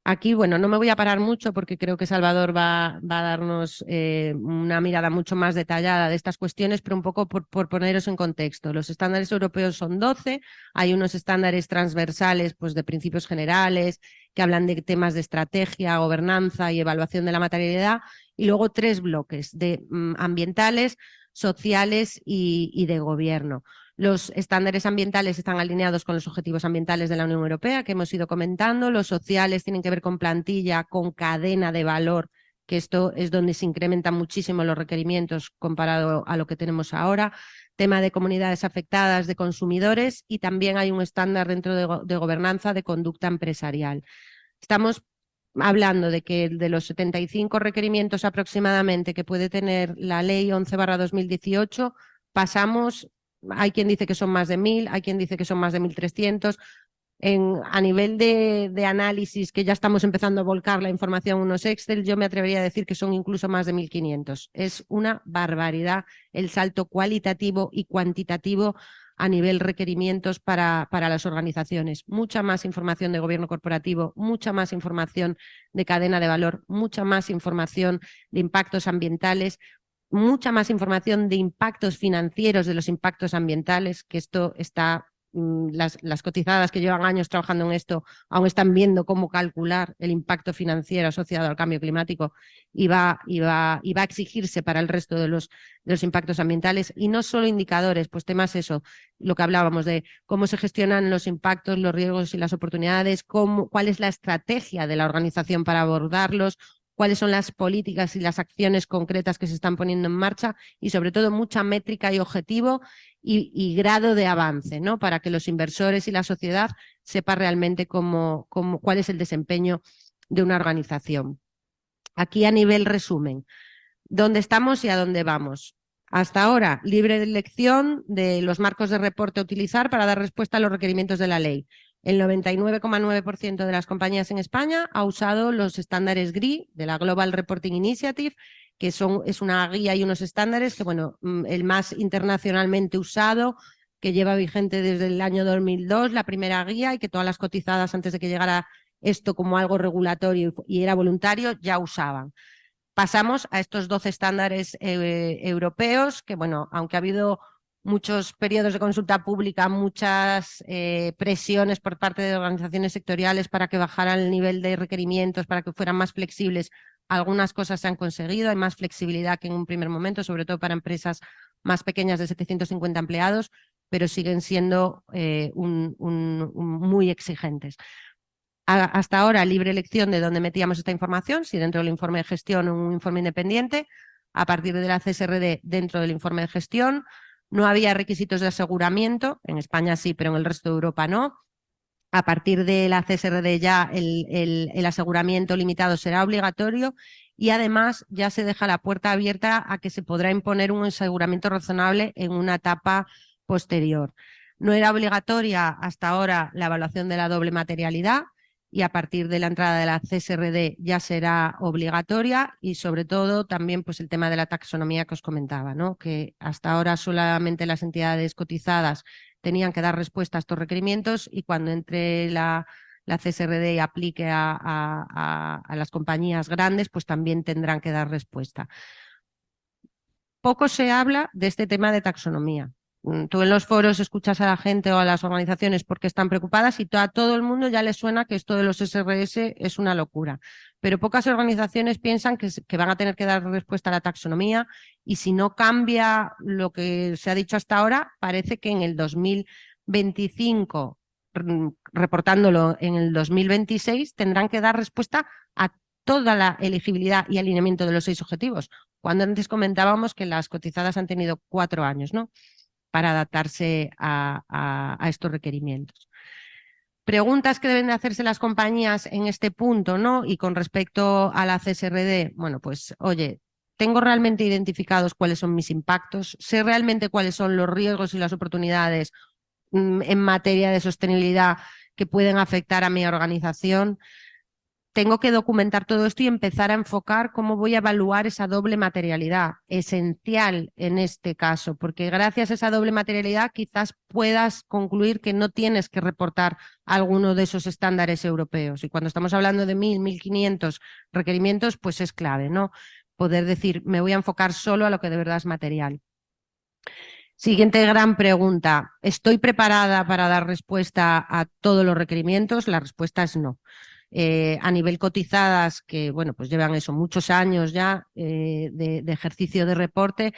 Speaker 8: Aquí, bueno, no me voy a parar mucho porque creo que Salvador va a darnos una mirada mucho más detallada de estas cuestiones, pero un poco por poneros en contexto. Los estándares europeos son 12, hay unos estándares transversales, pues de principios generales, que hablan de temas de estrategia, gobernanza y evaluación de la materialidad, y luego 3 bloques de ambientales, sociales y de gobierno. Los estándares ambientales están alineados con los objetivos ambientales de la Unión Europea, que hemos ido comentando. Los sociales tienen que ver con plantilla, con cadena de valor, que esto es donde se incrementan muchísimo los requerimientos comparado a lo que tenemos ahora. Tema de comunidades afectadas, de consumidores, y también hay un estándar dentro de gobernanza de conducta empresarial. Estamos hablando de que de los 75 requerimientos aproximadamente que puede tener la Ley 11/2018, pasamos... Hay quien dice que son más de 1000, hay quien dice que son más de 1300. A nivel de análisis, que ya estamos empezando a volcar la información en unos Excel, yo me atrevería a decir que son incluso más de 1500. Es una barbaridad el salto cualitativo y cuantitativo a nivel requerimientos para las organizaciones. Mucha más información de gobierno corporativo, mucha más información de cadena de valor, mucha más información de impactos ambientales, mucha más información de impactos financieros de los impactos ambientales, que esto está, las cotizadas que llevan años trabajando en esto aún están viendo cómo calcular el impacto financiero asociado al cambio climático, y va a exigirse para el resto de los impactos ambientales. Y no solo indicadores, pues temas eso, lo que hablábamos de cómo se gestionan los impactos, los riesgos y las oportunidades, cuál es la estrategia de la organización para abordarlos, cuáles son las políticas y las acciones concretas que se están poniendo en marcha, y sobre todo mucha métrica y objetivo y grado de avance, ¿no? Para que los inversores y la sociedad sepan realmente cuál es el desempeño de una organización. Aquí a nivel resumen, ¿dónde estamos y a dónde vamos? Hasta ahora, libre elección de los marcos de reporte a utilizar para dar respuesta a los requerimientos de la ley. El 99,9% de las compañías en España ha usado los estándares GRI de la Global Reporting Initiative, que es una guía y unos estándares que, bueno, el más internacionalmente usado, que lleva vigente desde el año 2002, la primera guía, y que todas las cotizadas, antes de que llegara esto como algo regulatorio y era voluntario, ya usaban. Pasamos a estos 12 estándares europeos, que, bueno, aunque ha habido muchos periodos de consulta pública, muchas presiones por parte de organizaciones sectoriales para que bajaran el nivel de requerimientos, para que fueran más flexibles, algunas cosas se han conseguido, hay más flexibilidad que en un primer momento, sobre todo para empresas más pequeñas de 750 empleados, pero siguen siendo muy exigentes. Hasta ahora, libre elección de dónde metíamos esta información, si dentro del informe de gestión o un informe independiente. A partir de la CSRD, dentro del informe de gestión. No había requisitos de aseguramiento, en España sí, pero en el resto de Europa no. A partir de la CSRD ya el aseguramiento limitado será obligatorio, y además ya se deja la puerta abierta a que se podrá imponer un aseguramiento razonable en una etapa posterior. No era obligatoria hasta ahora la evaluación de la doble materialidad, y a partir de la entrada de la CSRD ya será obligatoria, y sobre todo también pues el tema de la taxonomía que os comentaba, ¿no? Que hasta ahora solamente las entidades cotizadas tenían que dar respuesta a estos requerimientos, y cuando entre la CSRD y aplique a las compañías grandes, pues también tendrán que dar respuesta. Poco se habla de este tema de taxonomía. Tú en los foros escuchas a la gente o a las organizaciones porque están preocupadas, y a todo el mundo ya les suena que esto de los SRS es una locura. Pero pocas organizaciones piensan que van a tener que dar respuesta a la taxonomía, y si no cambia lo que se ha dicho hasta ahora, parece que en el 2025, reportándolo en el 2026, tendrán que dar respuesta a toda la elegibilidad y alineamiento de los 6 objetivos, cuando antes comentábamos que las cotizadas han tenido 4 años, ¿no?, para adaptarse a estos requerimientos. Preguntas que deben de hacerse las compañías en este punto, ¿no? Y con respecto a la CSRD, bueno, pues, oye, ¿tengo realmente identificados cuáles son mis impactos? ¿Sé realmente cuáles son los riesgos y las oportunidades en materia de sostenibilidad que pueden afectar a mi organización? tengo que documentar todo esto y empezar a enfocar cómo voy a evaluar esa doble materialidad, esencial en este caso, porque gracias a esa doble materialidad quizás puedas concluir que no tienes que reportar alguno de esos estándares europeos. Y cuando estamos hablando de 1.000, 1.500 requerimientos, pues es clave, ¿no? Poder decir, me voy a enfocar solo a lo que de verdad es material. Siguiente gran pregunta. ¿Estoy preparada para dar respuesta a todos los requerimientos? La respuesta es no. A nivel cotizadas, que bueno, pues llevan eso muchos años ya de ejercicio de reporte,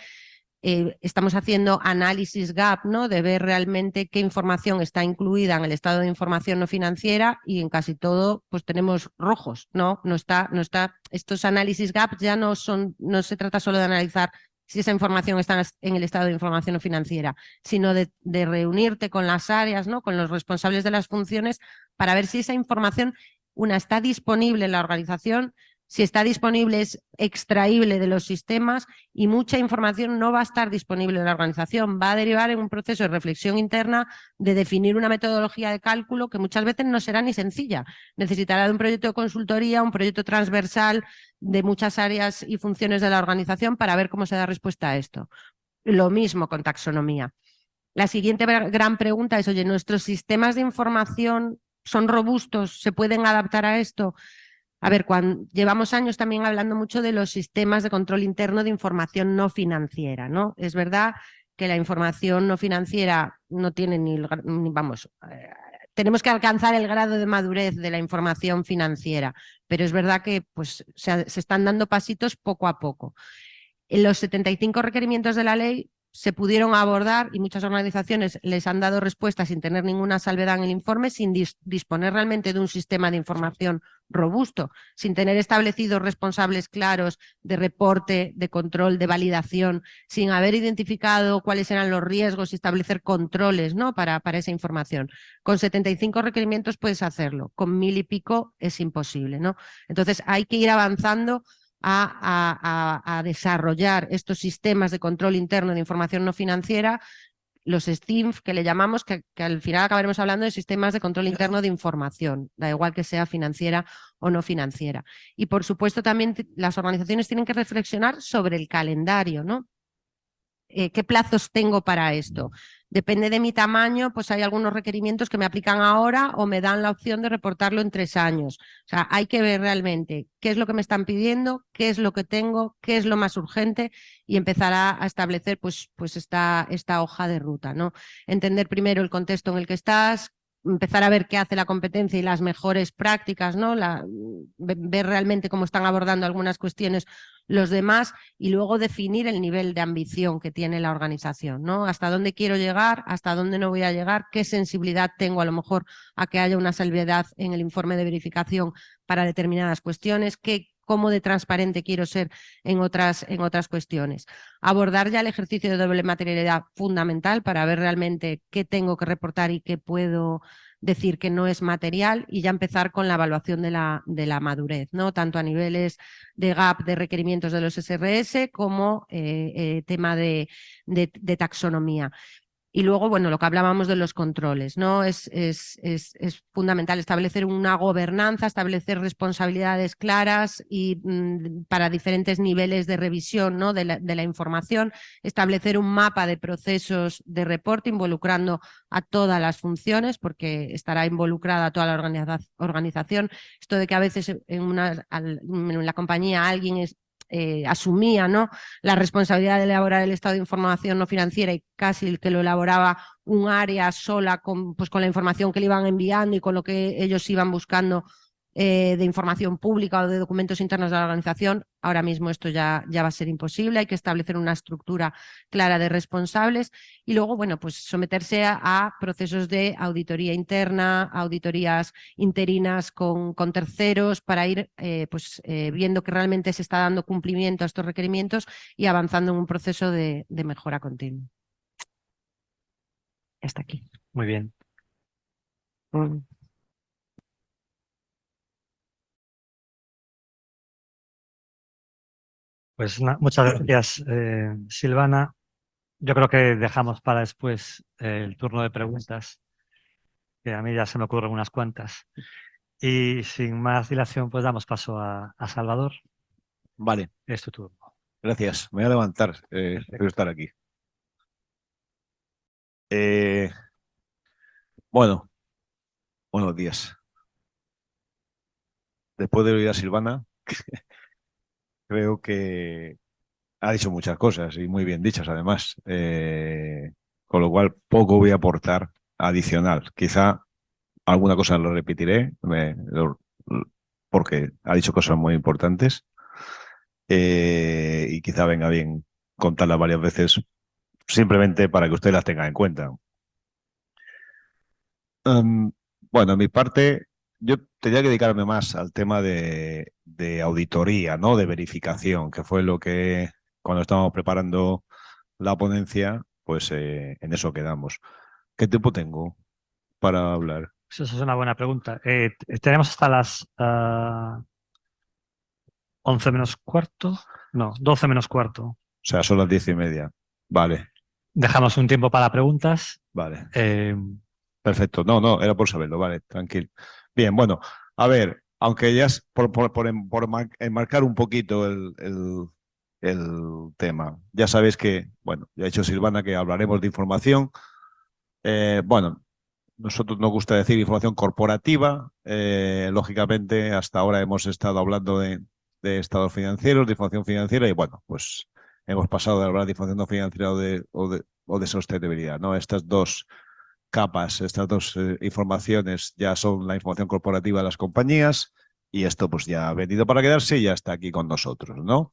Speaker 8: estamos haciendo análisis gap, ¿no? De ver realmente qué información está incluida en el estado de información no financiera, y en casi todo pues tenemos rojos, ¿no? No está. Estos análisis gap ya no se trata solo de analizar si esa información está en el estado de información no financiera, sino de reunirte con las áreas, ¿no? Con los responsables de las funciones, para ver si esa información, una, está disponible en la organización, si está disponible es extraíble de los sistemas, y mucha información no va a estar disponible en la organización, va a derivar en un proceso de reflexión interna, de definir una metodología de cálculo que muchas veces no será ni sencilla, necesitará de un proyecto de consultoría, un proyecto transversal de muchas áreas y funciones de la organización para ver cómo se da respuesta a esto. Lo mismo con taxonomía. La siguiente gran pregunta es, oye, ¿nuestros sistemas de información son robustos? ¿Se pueden adaptar a esto? A ver, llevamos años también hablando mucho de los sistemas de control interno de información no financiera, ¿no? Es verdad que la información no financiera no tiene tenemos que alcanzar el grado de madurez de la información financiera, pero es verdad que pues, se están dando pasitos poco a poco. En los 75 requerimientos de la ley se pudieron abordar, y muchas organizaciones les han dado respuesta sin tener ninguna salvedad en el informe, sin disponer realmente de un sistema de información robusto, sin tener establecidos responsables claros de reporte, de control, de validación, sin haber identificado cuáles eran los riesgos y establecer controles, ¿no? para esa información. Con 75 requerimientos puedes hacerlo, con 1.000 y pico es imposible, ¿no? Entonces hay que ir avanzando a desarrollar estos sistemas de control interno de información no financiera, los STINF, que le llamamos, que al final acabaremos hablando de sistemas de control interno de información, da igual que sea financiera o no financiera. Y por supuesto también las organizaciones tienen que reflexionar sobre el calendario, ¿no? ¿Qué plazos tengo para esto? Depende de mi tamaño, pues hay algunos requerimientos que me aplican ahora o me dan la opción de reportarlo en 3 años. O sea, hay que ver realmente qué es lo que me están pidiendo, qué es lo que tengo, qué es lo más urgente, y empezar a establecer pues esta hoja de ruta, ¿no? Entender primero el contexto en el que estás, empezar a ver qué hace la competencia y las mejores prácticas, ¿no? Ver realmente cómo están abordando algunas cuestiones los demás, y luego definir el nivel de ambición que tiene la organización, ¿no? Hasta dónde quiero llegar, hasta dónde no voy a llegar, qué sensibilidad tengo a lo mejor a que haya una salvedad en el informe de verificación para determinadas cuestiones, cómo de transparente quiero ser en otras cuestiones. Abordar ya el ejercicio de doble materialidad, fundamental para ver realmente qué tengo que reportar y qué puedo decir que no es material, y ya empezar con la evaluación de la madurez, ¿no? Tanto a niveles de gap de requerimientos de los SRS como tema de taxonomía. Y luego, bueno, lo que hablábamos de los controles, ¿no? Es fundamental establecer una gobernanza, establecer responsabilidades claras y para diferentes niveles de revisión, ¿no? de la información, establecer un mapa de procesos de reporte involucrando a todas las funciones, porque estará involucrada toda la organización. Esto de que a veces en la compañía alguien asumía, ¿no? la responsabilidad de elaborar el estado de información no financiera, y casi el que lo elaboraba un área sola con la información que le iban enviando y con lo que ellos iban buscando de información pública o de documentos internos de la organización. Ahora mismo esto ya va a ser imposible, hay que establecer una estructura clara de responsables, y luego, bueno, pues someterse a procesos de auditoría interna, auditorías interinas con terceros, para ir viendo que realmente se está dando cumplimiento a estos requerimientos y avanzando en un proceso de mejora continua. Hasta aquí.
Speaker 7: Muy bien. Pues muchas gracias, Silvana. Yo creo que dejamos para después el turno de preguntas, que a mí ya se me ocurren unas cuantas. Y sin más dilación, pues damos paso a Salvador.
Speaker 9: Vale,
Speaker 7: Es tu turno.
Speaker 9: gracias. Me voy a levantar. Quiero estar aquí. Eh, bueno, buenos días. Después de oír a Silvana, creo que ha dicho muchas cosas y muy bien dichas además. Con lo cual, poco voy a aportar adicional. Quizá alguna cosa lo repetiré porque ha dicho cosas muy importantes. Y quizá venga bien contarlas varias veces simplemente para que usted las tenga en cuenta. Um, bueno, en mi parte, yo tenía que dedicarme más al tema de auditoría, ¿no? De verificación, que fue lo que cuando estábamos preparando la ponencia, pues en eso quedamos. ¿Qué tiempo tengo para hablar?
Speaker 7: Eso es una buena pregunta. Tenemos hasta las 11 menos cuarto. No, 12 menos cuarto.
Speaker 9: O sea, son las 10:30. Vale,
Speaker 7: Dejamos un tiempo para preguntas.
Speaker 9: vale.
Speaker 7: Eh,
Speaker 9: Perfecto. No, no, era por saberlo, vale, tranquilo. Bien, bueno, a ver, aunque ya es por enmarcar un poquito el tema, ya sabéis que, bueno, ya ha dicho Silvana que hablaremos de información. Bueno, nosotros nos gusta decir información corporativa. Lógicamente, hasta ahora hemos estado hablando de estados financieros, de información financiera, y bueno, pues hemos pasado de hablar de información no financiera o de sostenibilidad, ¿no? Estas dos capas, estas dos informaciones ya son la información corporativa de las compañías y esto pues ya ha venido para quedarse y ya está aquí con nosotros, ¿no?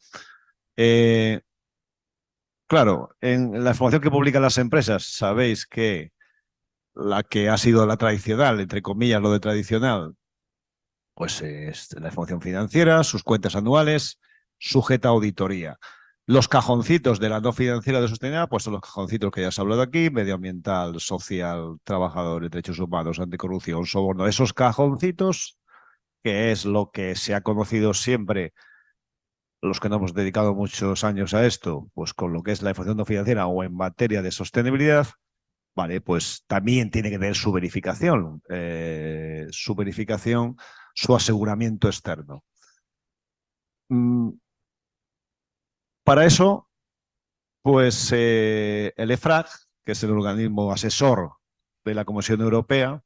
Speaker 9: Claro, en la información que publican las empresas sabéis que la que ha sido la tradicional, entre comillas lo de tradicional, pues es la información financiera, sus cuentas anuales, sujeta a auditoría. Los cajoncitos de la no financiera de sostenibilidad, pues son los cajoncitos que ya se ha hablado aquí, medioambiental, social, trabajadores, derechos humanos, anticorrupción, soborno. Esos cajoncitos, que es lo que se ha conocido siempre, los que nos hemos dedicado muchos años a esto, pues con lo que es la información no financiera o en materia de sostenibilidad, vale, pues también tiene que tener su verificación, su aseguramiento externo. Para eso, pues el EFRAG, que es el organismo asesor de la Comisión Europea,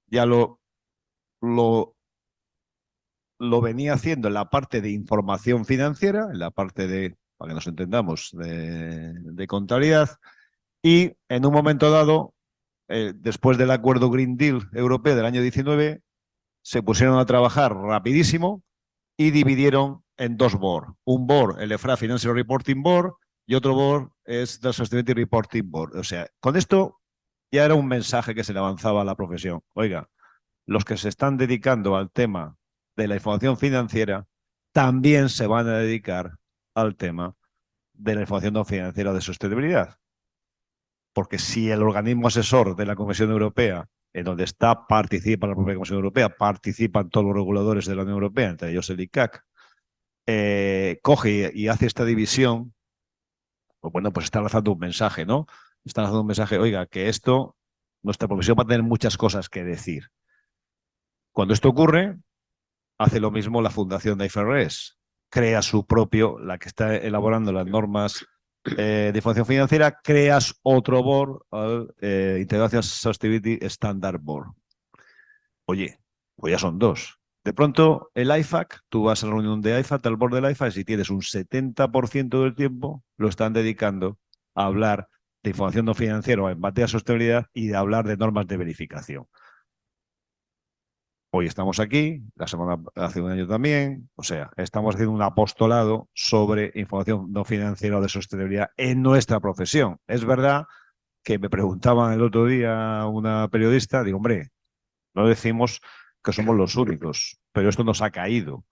Speaker 9: ya lo venía haciendo en la parte de información financiera, en la parte de, para que nos entendamos, de contabilidad, y en un momento dado, después del acuerdo Green Deal europeo del año 19, se pusieron a trabajar rapidísimo y dividieron en dos board. Un board, el EFRA Financial Reporting Board, y otro board es el Sustainability Reporting Board. O sea, con esto ya era un mensaje que se le avanzaba a la profesión. Oiga, los que se están dedicando al tema de la información financiera también se van a dedicar al tema de la información no financiera de sostenibilidad. Porque si el organismo asesor de la Comisión Europea, en donde participa la propia Comisión Europea, participan todos los reguladores de la Unión Europea, entre ellos el ICAC, coge y hace esta división, pues bueno, pues está lanzando un mensaje, ¿no? Está lanzando un mensaje, oiga, que esto, nuestra profesión va a tener muchas cosas que decir. Cuando esto ocurre, hace lo mismo la fundación de IFRS, crea su propio, la que está elaborando las normas de información financiera, creas otro board, International Sustainability Standard Board. Oye, pues ya son dos. De pronto, el IFAC, tú vas a la reunión de IFAC, al board del IFAC, y si tienes un 70% del tiempo, lo están dedicando a hablar de información no financiera en materia de sostenibilidad y de hablar de normas de verificación. Hoy estamos aquí, hace un año también, o sea, estamos haciendo un apostolado sobre información no financiera o de sostenibilidad en nuestra profesión. Es verdad que me preguntaban el otro día una periodista, digo, hombre, no decimos que somos los únicos, pero esto nos ha caído.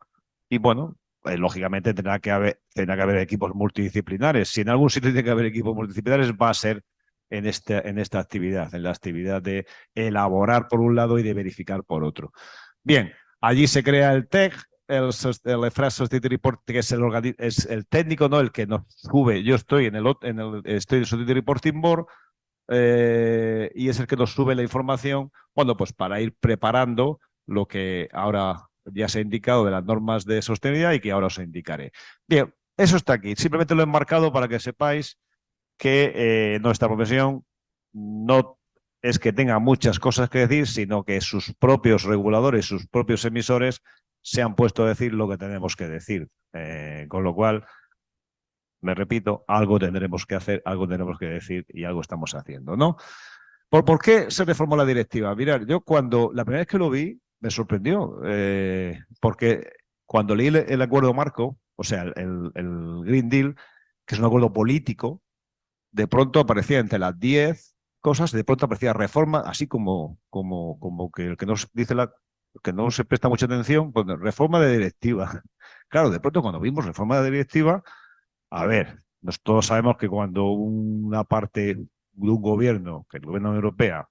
Speaker 9: Y bueno, lógicamente tendrá que haber equipos multidisciplinares. Si en algún sitio tiene que haber equipos multidisciplinares, va a ser en esta actividad, en la actividad de elaborar por un lado y de verificar por otro. Bien, allí se crea el TEC, el EFRA Sustainability Report, que es el técnico, ¿no? El que nos sube. Yo estoy en el Sustainability Reporting Board, y es el que nos sube la información, bueno, pues para ir preparando lo que ahora ya se ha indicado de las normas de sostenibilidad y que ahora os indicaré. Bien, eso está aquí. Simplemente lo he enmarcado para que sepáis que nuestra profesión no es que tenga muchas cosas que decir, sino que sus propios reguladores, sus propios emisores se han puesto a decir lo que tenemos que decir. Con lo cual, me repito, algo tendremos que hacer, algo tenemos que decir y algo estamos haciendo, ¿no? ¿Por qué se reformó la directiva? Mirad, yo cuando la primera vez que lo vi me sorprendió, porque cuando leí el acuerdo marco, o sea, el Green Deal, que es un acuerdo político, de pronto aparecía entre las 10 cosas, de pronto aparecía reforma, así como que el que nos dice que no se presta mucha atención, pues reforma de directiva. Claro, de pronto cuando vimos reforma de directiva, a ver, todos sabemos que cuando una parte de un gobierno, que el gobierno europea,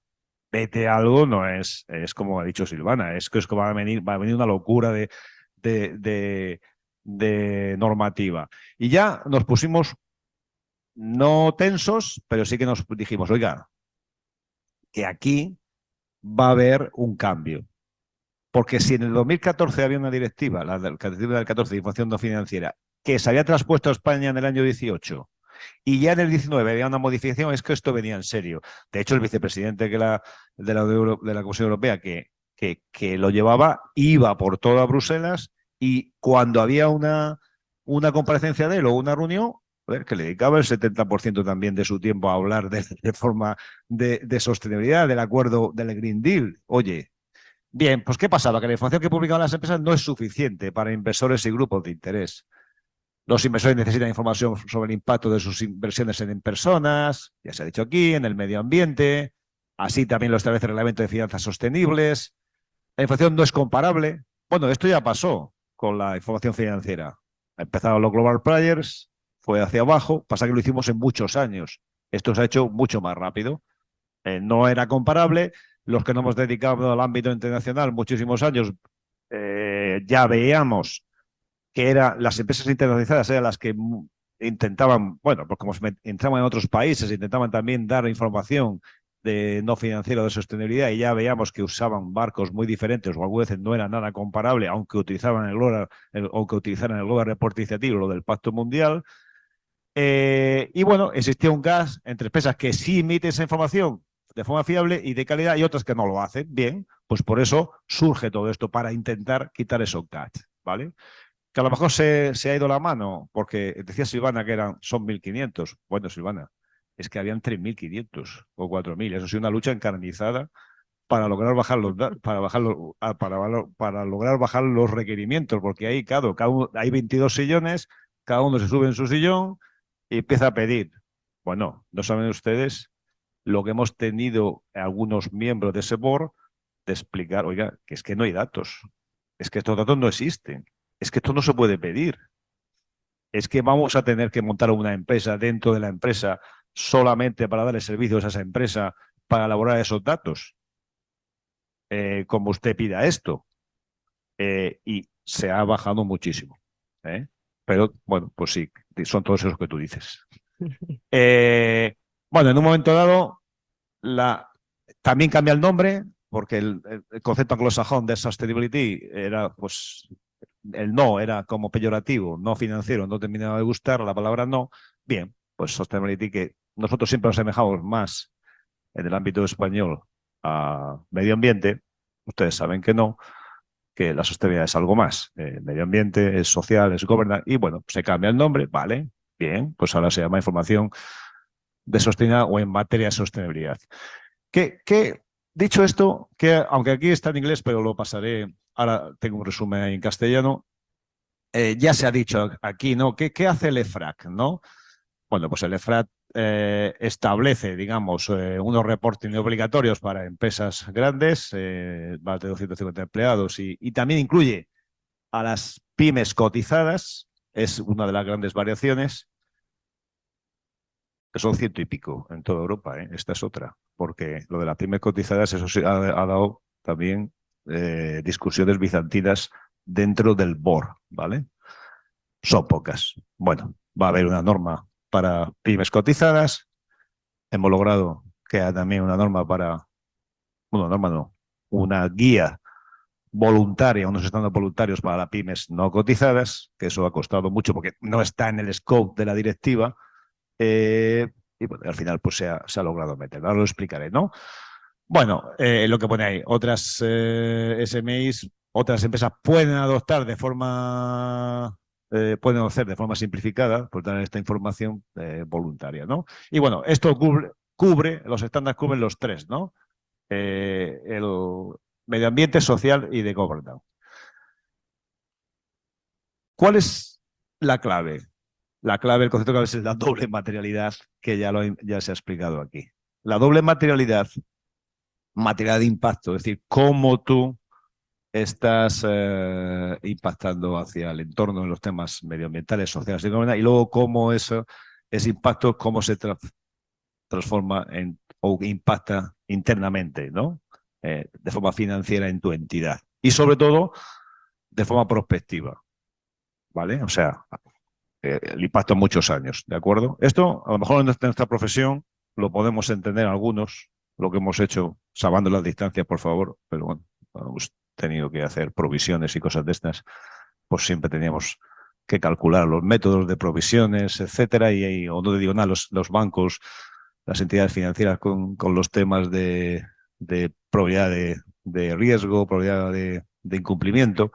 Speaker 9: vete algo, no es como ha dicho Silvana, es que va a venir una locura de normativa. Y ya nos pusimos no tensos, pero sí que nos dijimos, oiga, que aquí va a haber un cambio. Porque si en el 2014 había una directiva, la directiva del 14 de información no financiera, que se había traspuesto a España en el año 18 y ya en el 19 había una modificación, es que esto venía en serio. De hecho, el vicepresidente de la Comisión Europea que lo llevaba iba por toda Bruselas y cuando había una comparecencia de él o una reunión, que le dedicaba el 70% también de su tiempo a hablar de forma de sostenibilidad, del acuerdo del Green Deal. Oye, bien, pues ¿qué pasaba? Que la información que publicaban las empresas no es suficiente para inversores y grupos de interés. Los inversores necesitan información sobre el impacto de sus inversiones en personas, ya se ha dicho aquí, en el medio ambiente, así también lo establece el Reglamento de Finanzas Sostenibles. La información no es comparable. Bueno, esto ya pasó con la información financiera. Empezaron los global players, fue hacia abajo, pasa que lo hicimos en muchos años. Esto se ha hecho mucho más rápido. No era comparable. Los que nos hemos dedicado al ámbito internacional muchísimos años, ya veíamos que las empresas internacionalizadas eran las que intentaban, bueno, pues como entraban en otros países, intentaban también dar información de no financiero de sostenibilidad y ya veíamos que usaban barcos muy diferentes o algunas veces no era nada comparable, aunque utilizaran el Global Report Initiative, lo del Pacto Mundial. Y bueno, existía un gas entre empresas que sí emiten esa información de forma fiable y de calidad y otras que no lo hacen. Bien, pues por eso surge todo esto, para intentar quitar esos gaps, ¿vale? Que a lo mejor se ha ido la mano, porque decía Silvana que son 1.500. Bueno, Silvana, es que habían 3.500 o 4.000. Eso sí, una lucha encarnizada para lograr bajar para lograr bajar los requerimientos, porque ahí, claro, hay 22 sillones, cada uno se sube en su sillón y empieza a pedir. Bueno, no saben ustedes lo que hemos tenido algunos miembros de ese board de explicar, oiga, que es que no hay datos, es que estos datos no existen, es que esto no se puede pedir, es que vamos a tener que montar una empresa dentro de la empresa solamente para darle servicios a esa empresa para elaborar esos datos, como usted pida esto. Y se ha bajado muchísimo. Pero, bueno, pues sí, son todos esos que tú dices. Bueno, en un momento dado, también cambia el nombre, porque el concepto anglosajón de sustainability era, pues, el no era como peyorativo, no financiero, no terminaba de gustar, la palabra no. Bien, pues sustainability, que nosotros siempre nos asemejamos más en el ámbito español a medio ambiente, ustedes saben que no, que la sostenibilidad es algo más. Medio ambiente es social, es governance, y bueno, se cambia el nombre, vale, bien, pues ahora se llama información de sostenibilidad o en materia de sostenibilidad. Dicho esto, que aunque aquí está en inglés, pero lo pasaré, ahora tengo un resumen en castellano, ya se ha dicho aquí, ¿no? ¿Qué hace el EFRAG, no? Bueno, pues el EFRAG establece, digamos, unos reporting obligatorios para empresas grandes, más de 250 empleados, y también incluye a las pymes cotizadas, es una de las grandes variaciones, que son 100 y pico en toda Europa, esta es otra, porque lo de las pymes cotizadas, eso sí ha dado también discusiones bizantinas dentro del BOR, ¿vale? Son pocas. Bueno, va a haber una norma para pymes cotizadas. Hemos logrado que haya también una norma una guía voluntaria, unos estándares voluntarios para las pymes no cotizadas, que eso ha costado mucho porque no está en el scope de la directiva. Y bueno, al final pues se ha logrado meter. Ahora lo explicaré, ¿no? Bueno, lo que pone ahí, otras SMIs, otras empresas pueden adoptar de forma, pueden hacer de forma simplificada, por dar esta información voluntaria, ¿no? Y bueno, esto los estándares cubren los tres, ¿no? El medio ambiente, social y de governance. ¿Cuál es la clave? La clave, el concepto clave es la doble materialidad, que ya se ha explicado aquí. La doble materialidad de impacto, es decir, cómo tú estás impactando hacia el entorno en los temas medioambientales, sociales y económicos, y luego cómo ese impacto, cómo se transforma o impacta internamente, ¿no? De forma financiera en tu entidad. Y sobre todo, de forma prospectiva, ¿vale? O sea, el impacto en muchos años, ¿de acuerdo? Esto, a lo mejor en nuestra profesión, lo podemos entender algunos, lo que hemos hecho, salvando las distancias, por favor, pero bueno, hemos tenido que hacer provisiones y cosas de estas, pues siempre teníamos que calcular los métodos de provisiones, etcétera, y o no te digo nada, los bancos, las entidades financieras con los temas de probabilidad de riesgo, probabilidad de incumplimiento.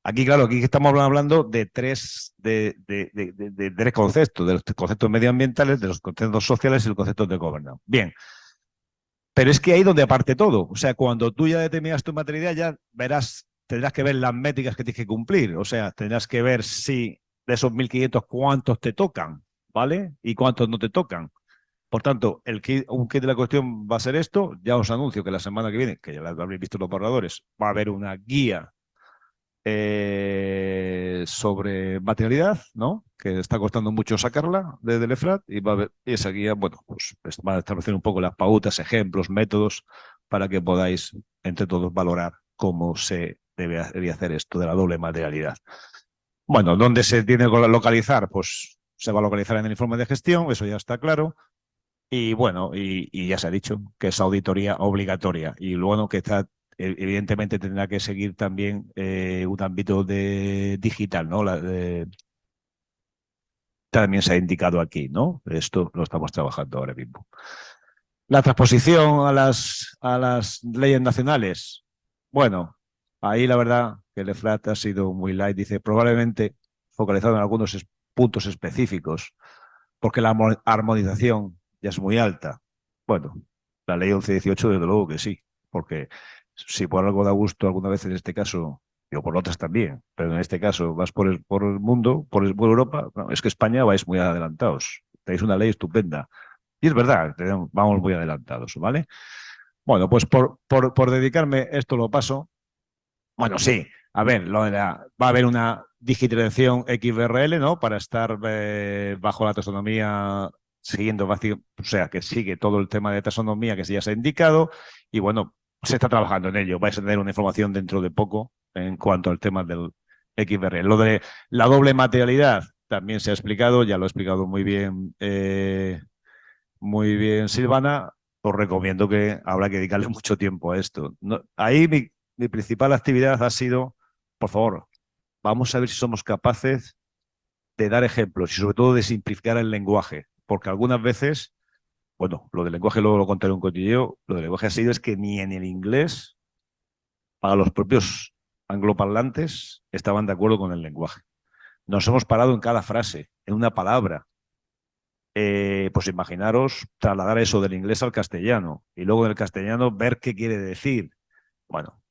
Speaker 9: Aquí, claro, aquí estamos hablando de tres conceptos, de los conceptos medioambientales, de los conceptos sociales y los conceptos de gobernanza. Bien, pero es que ahí donde parte todo. O sea, cuando tú ya determinas tu materialidad, ya tendrás que ver las métricas que tienes que cumplir. O sea, tendrás que ver si de esos 1.500 cuántos te tocan, ¿vale? Y cuántos no te tocan. Por tanto, un kit de la cuestión va a ser esto. Ya os anuncio que la semana que viene, que ya lo habréis visto los borradores, va a haber una guía sobre materialidad, ¿no? Que está costando mucho sacarla desde el EFRAT y esa guía, bueno, pues va a establecer un poco las pautas, ejemplos, métodos para que podáis entre todos valorar cómo se debería hacer esto de la doble materialidad. Bueno, ¿dónde se tiene que localizar? Pues se va a localizar en el informe de gestión, eso ya está claro. Y bueno, y ya se ha dicho que es auditoría obligatoria y luego que está evidentemente tendrá que seguir también un ámbito digital, ¿no? También se ha indicado aquí, ¿no? Esto lo estamos trabajando ahora mismo. La transposición a las leyes nacionales. Bueno, ahí la verdad que el EFRAT ha sido muy light. Dice, probablemente focalizado en algunos puntos específicos, porque la armonización ya es muy alta. Bueno, la ley 1118 desde luego que sí, porque si por algo da gusto alguna vez en este caso, o por otras también, pero en este caso vas por el mundo, por Europa, no, es que España vais muy adelantados. Tenéis una ley estupenda. Y es verdad, vamos muy adelantados, ¿vale? Bueno, pues por dedicarme, esto lo paso. Bueno, sí, a ver, va a haber una digitalización XBRL, ¿no? Para estar bajo la taxonomía, siguiendo, o sea, que sigue todo el tema de taxonomía que ya se ha indicado y bueno, se está trabajando en ello. Vais a tener una información dentro de poco en cuanto al tema del XBRL. Lo de la doble materialidad también se ha explicado, ya lo ha explicado muy bien Silvana. Os recomiendo que habrá que dedicarle mucho tiempo a esto. Ahí mi principal actividad ha sido, por favor, vamos a ver si somos capaces de dar ejemplos y sobre todo de simplificar el lenguaje, porque algunas veces, bueno, lo del lenguaje luego lo contaré un cotilleo, lo del lenguaje ha sido es que ni en el inglés, para los propios angloparlantes, estaban de acuerdo con el lenguaje. Nos hemos parado en cada frase, en una palabra. Pues imaginaros trasladar eso del inglés al castellano y luego en el castellano ver qué quiere decir. Bueno,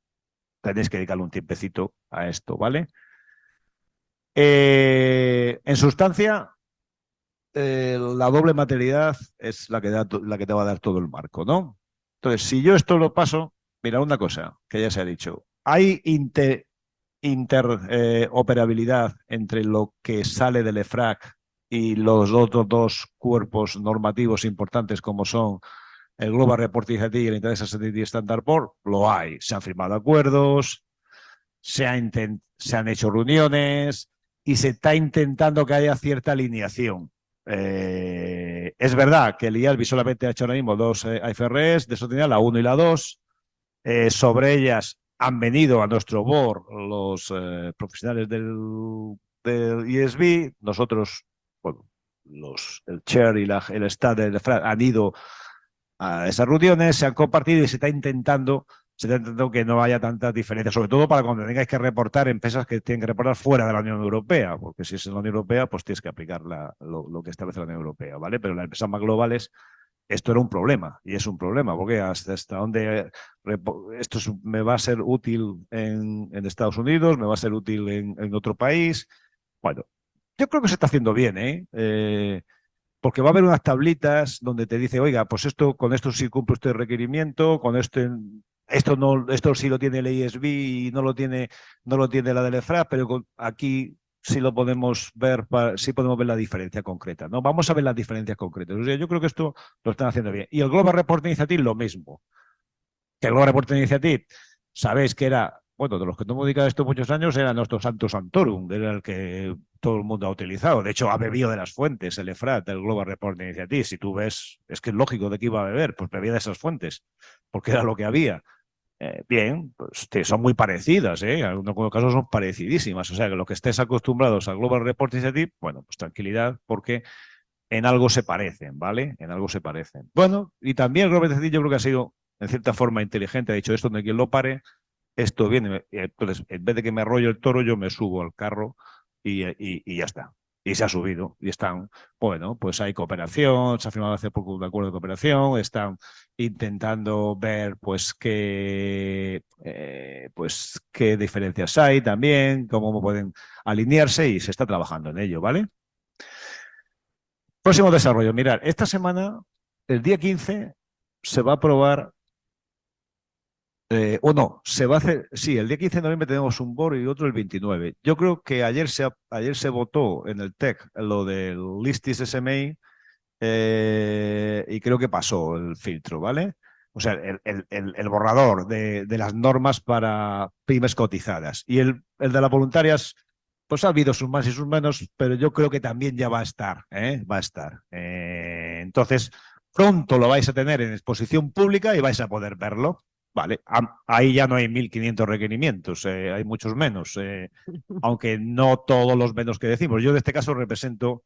Speaker 9: tenéis que dedicarle un tiempecito a esto, ¿vale? En sustancia, la doble materialidad es la que te va a dar todo el marco, ¿no? Entonces, si yo esto lo paso, mira una cosa que ya se ha dicho. Hay interoperabilidad entre lo que sale del EFRAC y los otros dos cuerpos normativos importantes como son el Global Reporting Authority y el International Sustainability Standard Board. Lo hay, se han firmado acuerdos, se han hecho reuniones y se está intentando que haya cierta alineación. Es verdad que el IASB solamente ha hecho ahora mismo dos IFRS de sostenibilidad, la 1 y la 2. Sobre ellas han venido a nuestro board los profesionales del ESB, nosotros, bueno, el chair y el staff del EFRAG han ido a esas reuniones, se han compartido y se está intentando que no haya tantas diferencias, sobre todo para cuando tengáis que reportar empresas que tienen que reportar fuera de la Unión Europea, porque si es en la Unión Europea, pues tienes que aplicar lo que establece la Unión Europea, ¿vale? Pero las empresas más globales, esto era un problema, y es un problema, porque hasta dónde esto me va a ser útil en Estados Unidos, me va a ser útil en otro país. Bueno, yo creo que se está haciendo bien, porque va a haber unas tablitas donde te dice, oiga, pues con esto sí cumple usted el requerimiento, con esto sí lo tiene el ISB y no lo tiene la del EFRAG, pero aquí sí lo podemos ver, sí podemos ver la diferencia concreta, ¿no? Vamos a ver las diferencias concretas. O sea, yo creo que esto lo están haciendo bien. Y el Global Reporting Initiative, lo mismo. Que el Global Reporting Initiative, sabéis que era, bueno, de los que no hemos dedicado esto muchos años, era nuestro Santo Santorum, era el que todo el mundo ha utilizado. De hecho, ha bebido de las fuentes el EFRAG, el Global Reporting Initiative. Si tú ves, es que es lógico de qué iba a beber, pues bebía de esas fuentes, porque era lo que había. Bien, pues son muy parecidas, en algunos casos son parecidísimas. O sea, que los que estés acostumbrados al Global Reporting Initiative, bueno, pues tranquilidad, porque en algo se parecen, ¿vale? En algo se parecen. Bueno, y también el Global Reporting Initiative yo creo que ha sido, en cierta forma, inteligente. Ha dicho esto, no hay quien lo pare, esto viene. Entonces, en vez de que me arrolle el toro, yo me subo al carro y ya está. Y se ha subido y están, bueno, pues hay cooperación, se ha firmado hace poco un acuerdo de cooperación, están intentando ver pues qué diferencias hay también, cómo pueden alinearse y se está trabajando en ello, ¿vale? Próximo desarrollo. Mirad, esta semana, el día 15, se va a aprobar o no, se va a hacer, sí, el día 15 de noviembre tenemos un board y otro el 29. Yo creo que ayer se votó en el TEC lo del Listis SMA y creo que pasó el filtro, ¿vale? O sea, el borrador de las normas para pymes cotizadas. Y el de las voluntarias, pues ha habido sus más y sus menos, pero yo creo que también ya va a estar, va a estar. Entonces, pronto lo vais a tener en exposición pública y vais a poder verlo. Vale, ahí ya no hay 1.500 requerimientos, hay muchos menos, aunque no todos los menos que decimos. Yo en este caso represento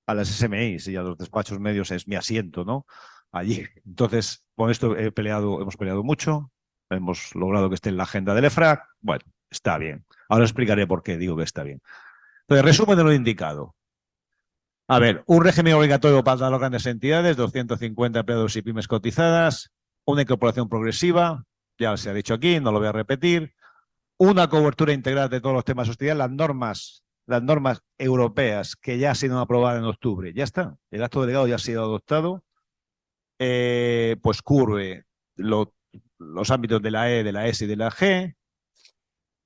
Speaker 9: a las SMIs y a los despachos medios, es mi asiento, ¿no? Allí. Entonces, con esto hemos peleado mucho, hemos logrado que esté en la agenda del EFRAG. Bueno, está bien. Ahora explicaré por qué digo que está bien. Entonces, resumen de lo indicado. A ver, un régimen obligatorio para las grandes entidades, 250 empleados y pymes cotizadas, una incorporación progresiva, ya se ha dicho aquí, no lo voy a repetir, una cobertura integral de todos los temas de sostenibilidad, las normas europeas que ya han sido aprobadas en octubre, ya está, el acto delegado ya ha sido adoptado, pues cubre los ámbitos de la E, de la S y de la G,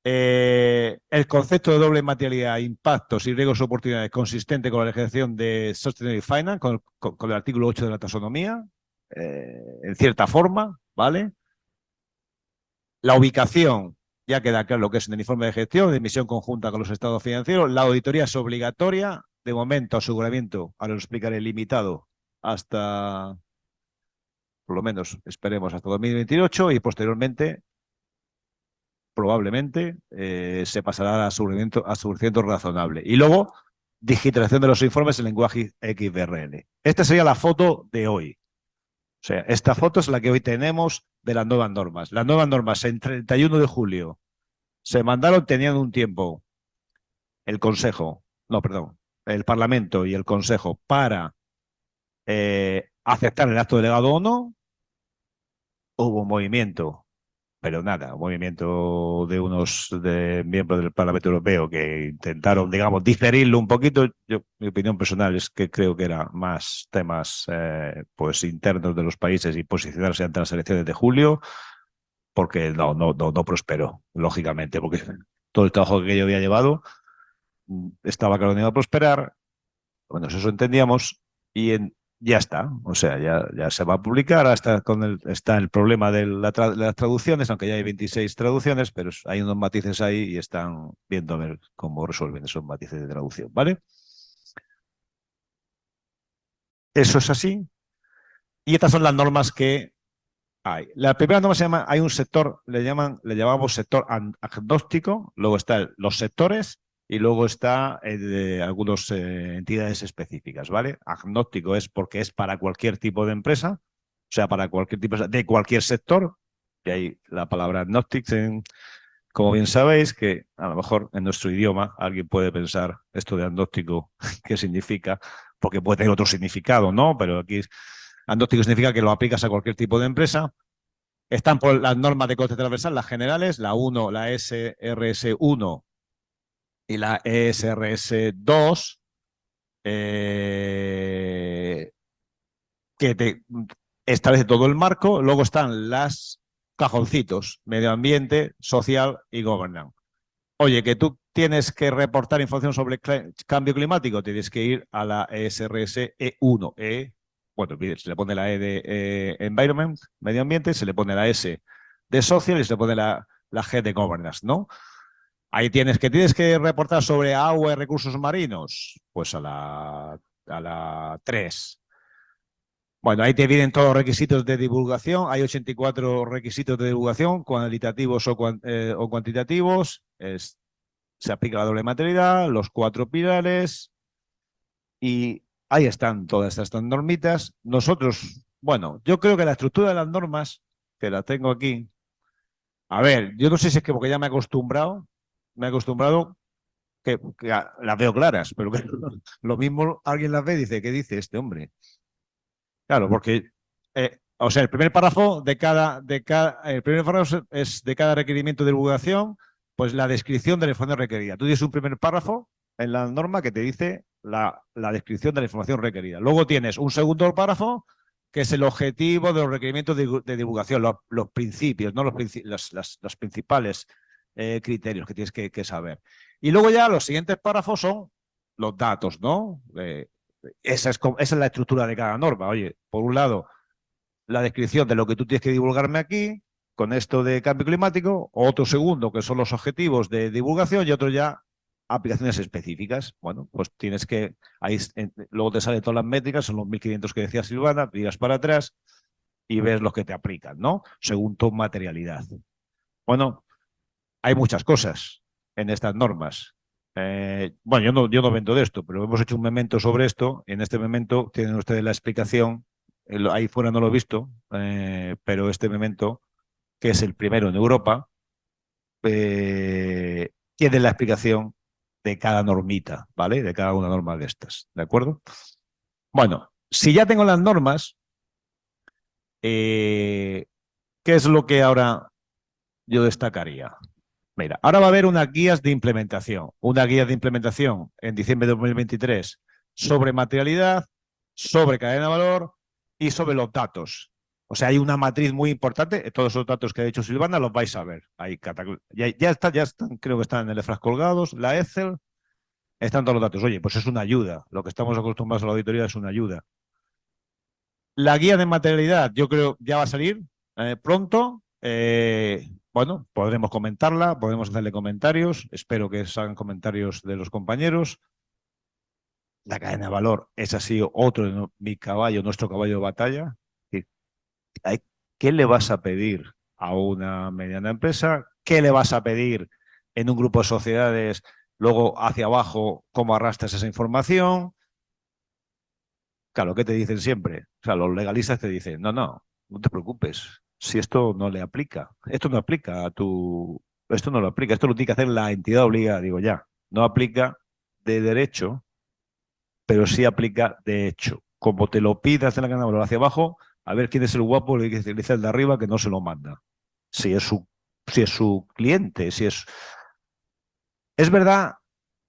Speaker 9: el concepto de doble materialidad, impactos y riesgos y oportunidades consistente con la legislación de Sustainable Finance, con el artículo 8 de la taxonomía, en cierta forma, ¿vale? La ubicación, ya queda claro lo que es en el informe de gestión, de emisión conjunta con los estados financieros. La auditoría es obligatoria, de momento aseguramiento, ahora lo explicaré, limitado hasta, por lo menos, esperemos hasta 2028 y posteriormente probablemente se pasará a aseguramiento razonable. Y luego, digitalización de los informes en lenguaje XBRL. Esta sería la foto de hoy. O sea, esta foto es la que hoy tenemos de las nuevas normas. Las nuevas normas en 31 de julio se mandaron, tenían un tiempo el Parlamento y el Consejo para aceptar el acto delegado o no. Hubo un movimiento, pero nada, un movimiento de unos miembros del Parlamento Europeo que intentaron, digamos, diferirlo un poquito. Mi opinión personal es que creo que era más temas pues internos de los países y posicionarse ante las elecciones de julio, porque no prosperó, lógicamente, porque todo el trabajo que yo había llevado estaba claro que no iba a prosperar. Bueno, eso entendíamos y ya está, o sea, ya se va a publicar, está el problema de las traducciones, aunque ya hay 26 traducciones, pero hay unos matices ahí y están viendo a ver cómo resuelven esos matices de traducción, ¿vale? Eso es así. Y estas son las normas que La primera norma se llama, hay un sector, le llamamos sector agnóstico, luego están los sectores y luego está algunas entidades específicas, ¿vale? Agnóstico es porque es para cualquier tipo de empresa, o sea, para cualquier tipo de cualquier sector, y hay la palabra agnostic, como bien sabéis, que a lo mejor en nuestro idioma alguien puede pensar esto de agnóstico, ¿qué significa? Porque puede tener otro significado, ¿no? Pero aquí agnóstico significa que lo aplicas a cualquier tipo de empresa. Están por las normas de coste transversal, las generales, la 1, la SRS1 y la ESRS2, que te establece todo el marco. Luego están las cajoncitos, medio ambiente, social y governance. Oye, que tú tienes que reportar información sobre cambio climático, tienes que ir a la ESRS E1. Bueno, se le pone la E de Environment, medio ambiente, se le pone la S de Social y se le pone la G de Governance, ¿no? Ahí tienes que reportar sobre agua y recursos marinos, pues a la 3. Bueno, ahí te vienen todos los requisitos de divulgación. Hay 84 requisitos de divulgación, cualitativos o cuantitativos. Se aplica la doble materialidad, los 4 pilares y ahí están todas estas normitas. Nosotros, bueno, yo creo que la estructura de las normas, que la tengo aquí, a ver, yo no sé si es que porque ya me he acostumbrado que las veo claras, pero que lo mismo alguien las ve y dice, ¿qué dice este hombre? Claro, porque, o sea, el primer párrafo el primer párrafo es de cada requerimiento de divulgación, pues la descripción de la información requerida. Tú tienes un primer párrafo en la norma que te dice la descripción de la información requerida. Luego tienes un segundo párrafo que es el objetivo de los requerimientos de divulgación, los principios, ¿no? Los principales criterios que tienes que saber. Y luego ya los siguientes párrafos son los datos, ¿no? Esa es la estructura de cada norma. Oye, por un lado, la descripción de lo que tú tienes que divulgarme aquí, con esto de cambio climático, otro segundo, que son los objetivos de divulgación, y otro ya aplicaciones específicas. Bueno, pues tienes que, ahí luego te salen todas las métricas, son los 1500 que decía Silvana, tiras para atrás y ves los que te aplican, ¿no? Según tu materialidad. Bueno, hay muchas cosas en estas normas. Bueno, yo no vendo de esto, pero hemos hecho un memento sobre esto. En este memento tienen ustedes la explicación. Ahí fuera no lo he visto, pero este memento, que es el primero en Europa, tiene la explicación de cada normita, ¿vale? De cada una norma de estas, ¿de acuerdo? Bueno, si ya tengo las normas, ¿qué es lo que ahora yo destacaría? Mira, ahora va a haber unas guías de implementación. Una guía de implementación en diciembre de 2023 sobre materialidad, sobre cadena de valor y sobre los datos. O sea, hay una matriz muy importante. Todos esos datos que ha dicho Silvana los vais a ver. Ya están, creo que están en el EFRAS colgados. La Excel, están todos los datos. Oye, pues es una ayuda. Lo que estamos acostumbrados a la auditoría es una ayuda. La guía de materialidad, yo creo, ya va a salir pronto. Bueno, podremos comentarla, podemos hacerle comentarios. Espero que salgan comentarios de los compañeros. La cadena de valor es así otro de nuestro caballo de batalla. ¿Qué le vas a pedir a una mediana empresa? ¿Qué le vas a pedir en un grupo de sociedades? Luego, hacia abajo, ¿cómo arrastras esa información? Claro, ¿qué te dicen siempre? O sea, los legalistas te dicen, no te preocupes, si esto no le aplica, esto no aplica esto no lo aplica, esto lo tiene que hacer la entidad obligada, digo ya, no aplica de derecho, pero sí aplica de hecho. Como te lo pidas en la cadena de valor hacia abajo, a ver quién es el guapo, le dice el de arriba que no se lo manda. Si es su cliente, si es... Es verdad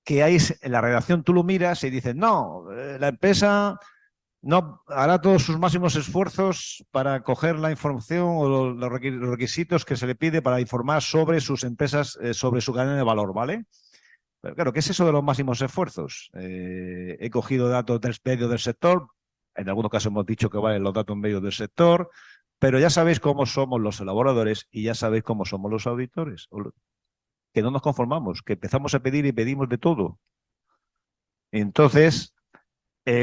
Speaker 9: que hay en la redacción tú lo miras y dices, no, la empresa no hará todos sus máximos esfuerzos para coger la información o los requisitos que se le pide para informar sobre sus empresas, sobre su cadena de valor, ¿vale? Pero claro, ¿qué es eso de los máximos esfuerzos? He cogido datos del medio del sector, en algunos casos hemos dicho que valen los datos en medio del sector, pero ya sabéis cómo somos los elaboradores y ya sabéis cómo somos los auditores, que no nos conformamos, que empezamos a pedir y pedimos de todo. Entonces,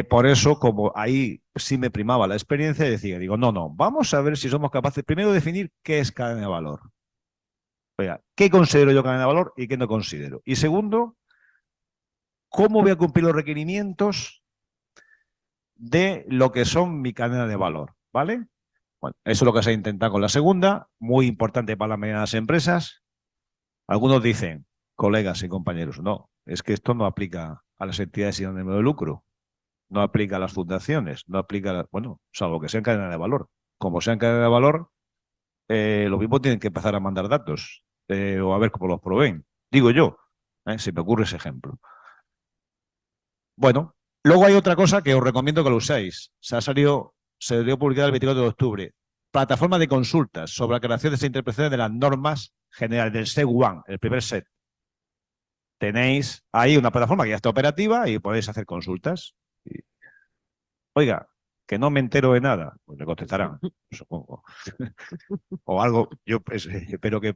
Speaker 9: Por eso, como ahí sí me primaba la experiencia, digo, no, vamos a ver si somos capaces primero de definir qué es cadena de valor. Oiga, ¿qué considero yo cadena de valor y qué no considero? Y segundo, ¿cómo voy a cumplir los requerimientos de lo que son mi cadena de valor? ¿Vale? Bueno, eso es lo que se ha intentado con la segunda, muy importante para las medianas empresas. Algunos dicen, colegas y compañeros, no, es que esto no aplica a las entidades sin ánimo de lucro, no aplica a las fundaciones, no aplica a bueno, salvo que sean cadena de valor. Como sean cadena de valor, lo mismo tienen que empezar a mandar datos o a ver cómo los proveen. Digo yo, se me ocurre ese ejemplo. Bueno, luego hay otra cosa que os recomiendo que lo uséis. Se dio publicada el 24 de octubre. Plataforma de consultas sobre la creación de esta interpretación de las normas generales del set 1, el primer set. Tenéis ahí una plataforma que ya está operativa y podéis hacer consultas. Oiga, que no me entero de nada, pues le contestarán, supongo. O algo, yo pues, espero que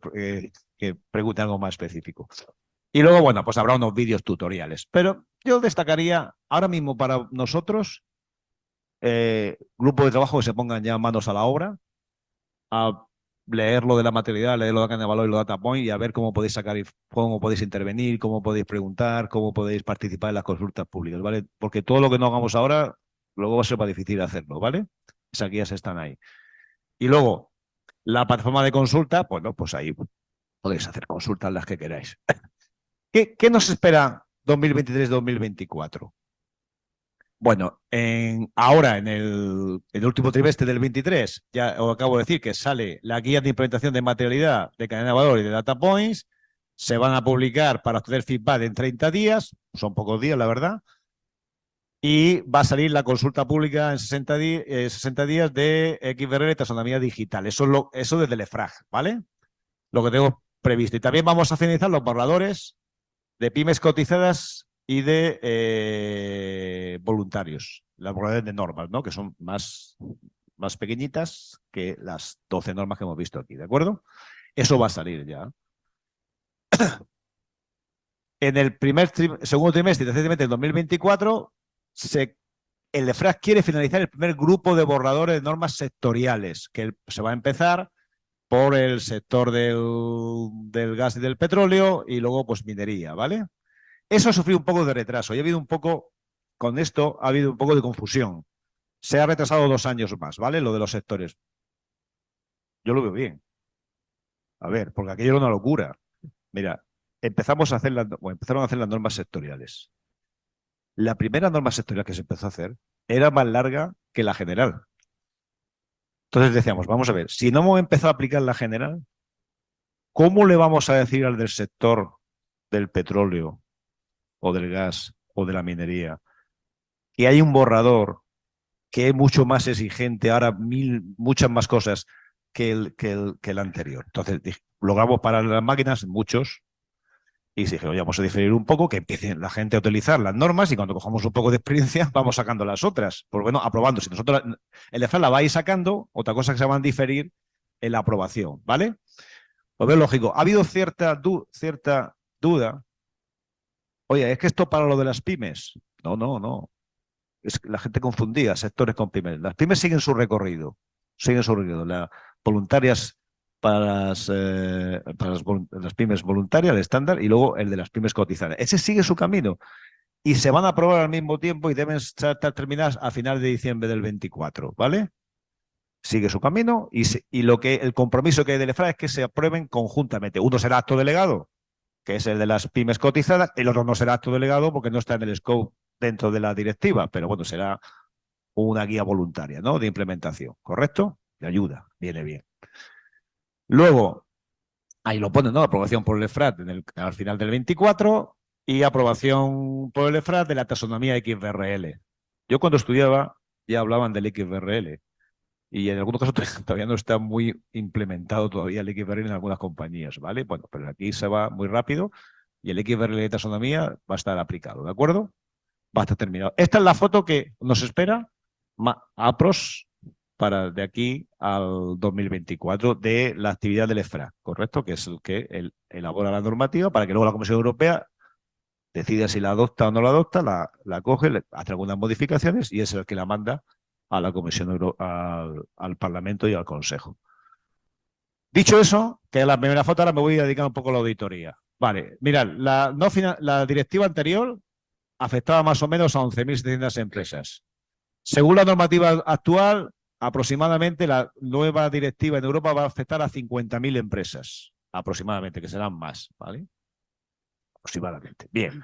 Speaker 9: pregunte algo más específico. Y luego, bueno, pues habrá unos vídeos tutoriales. Pero yo destacaría ahora mismo para nosotros, grupos de trabajo que se pongan ya manos a la obra, a leer lo de la materialidad, leer lo de la cadena de valor y los data point y a ver cómo podéis sacar, cómo podéis intervenir, cómo podéis preguntar, cómo podéis participar en las consultas públicas, ¿vale? Porque todo lo que no hagamos ahora, luego va a ser más difícil hacerlo, ¿vale? Esas guías están ahí. Y luego, la plataforma de consulta, bueno, pues ahí podéis hacer consultas las que queráis. ¿Qué nos espera 2023-2024? Bueno, ahora en el último trimestre del 23, ya os acabo de decir que sale la guía de implementación de materialidad de cadena de valor y de data points. Se van a publicar para obtener feedback en 30 días, son pocos días, la verdad. Y va a salir la consulta pública en 60 días de XBRL taxonomía digital. Eso desde el EFRAG, ¿vale? Lo que tengo previsto. Y también vamos a finalizar los borradores de pymes cotizadas y de voluntarios, las borradores de normas, ¿no? Que son más pequeñitas que las 12 normas que hemos visto aquí, ¿de acuerdo? Eso va a salir ya. En el segundo trimestre y tercer trimestre del 2024, el EFRAG quiere finalizar el primer grupo de borradores de normas sectoriales, que se va a empezar por el sector del gas y del petróleo y luego pues minería, ¿vale? Eso ha sufrido un poco de retraso y ha habido un poco, con esto ha habido un poco de confusión. Se ha retrasado 2 años más, ¿vale? Lo de los sectores. Yo lo veo bien. A ver, porque aquello era una locura. Mira, empezaron a hacer las normas sectoriales. La primera norma sectorial que se empezó a hacer era más larga que la general. Entonces decíamos, vamos a ver, si no hemos empezado a aplicar la general, ¿cómo le vamos a decir al del sector del petróleo o del gas o de la minería que hay un borrador que es mucho más exigente, ahora muchas más cosas que el anterior? Entonces logramos parar las máquinas, muchos, y se dijeron, oye, vamos a diferir un poco, que empiecen la gente a utilizar las normas y cuando cojamos un poco de experiencia vamos sacando las otras. Pues bueno, aprobando. Si nosotros el EFRAG la va a ir sacando, otra cosa que se van a diferir en la aprobación, ¿vale? Pues es lógico. Ha habido cierta duda. Oye, ¿es que esto para lo de las pymes? No. Es que la gente confundía sectores con pymes. Las pymes siguen su recorrido. Las voluntarias para las pymes voluntarias, el estándar, y luego el de las pymes cotizadas. Ese sigue su camino y se van a aprobar al mismo tiempo y deben estar terminadas a final de diciembre del 24, ¿vale? Sigue su camino y el compromiso que hay del EFRAG es que se aprueben conjuntamente. Uno será acto delegado, que es el de las pymes cotizadas, el otro no será acto delegado porque no está en el scope dentro de la directiva, pero bueno, será una guía voluntaria, ¿no? De implementación, ¿correcto? De ayuda, viene bien. Luego, ahí lo ponen, ¿no? Aprobación por el EFRAG al final del 24 y aprobación por el EFRAG de la taxonomía XBRL. Yo cuando estudiaba ya hablaban del XBRL y en algunos casos todavía no está muy implementado todavía el XBRL en algunas compañías, ¿vale? Bueno, pero aquí se va muy rápido y el XBRL de taxonomía va a estar aplicado, ¿de acuerdo? Va a estar terminado. Esta es la foto que nos espera APROS para de aquí al 2024 de la actividad del EFRAG, ¿correcto? Que es el que elabora la normativa para que luego la Comisión Europea decide si la adopta o no la adopta, la coge, le hace algunas modificaciones y es el que la manda a la Comisión al Parlamento y al Consejo. Dicho eso, que es la primera foto, ahora me voy a dedicar un poco a la auditoría. Vale, mirad, la directiva anterior afectaba más o menos a 11.700 empresas. Según la normativa actual, aproximadamente la nueva directiva en Europa va a afectar a 50.000 empresas, aproximadamente, que serán más, ¿vale? Aproximadamente. Bien.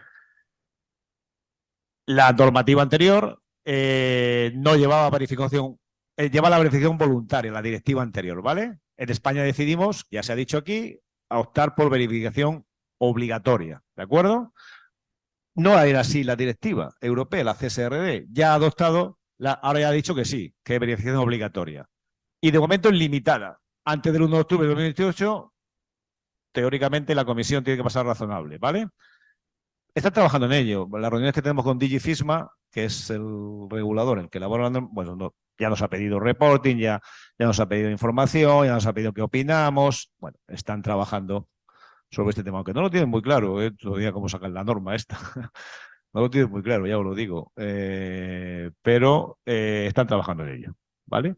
Speaker 9: La normativa anterior no llevaba verificación, lleva la verificación voluntaria, la directiva anterior, ¿vale? En España decidimos, ya se ha dicho aquí, a optar por verificación obligatoria, ¿de acuerdo? No era así la directiva europea, la CSRD, ya ha adoptado, ahora ya ha dicho que sí, que es verificación obligatoria. Y de momento es limitada. Antes del 1 de octubre de 2018, teóricamente la comisión tiene que pasar razonable, ¿vale? Están trabajando en ello. Las reuniones que tenemos con DigiFisma, que es el regulador, el que elabora, bueno, ya nos ha pedido reporting, ya nos ha pedido información, ya nos ha pedido qué opinamos. Bueno, están trabajando sobre este tema, aunque no lo tienen muy claro, todavía cómo sacar la norma esta. No lo tienen muy claro, ya os lo digo. Pero están trabajando en ello, ¿vale?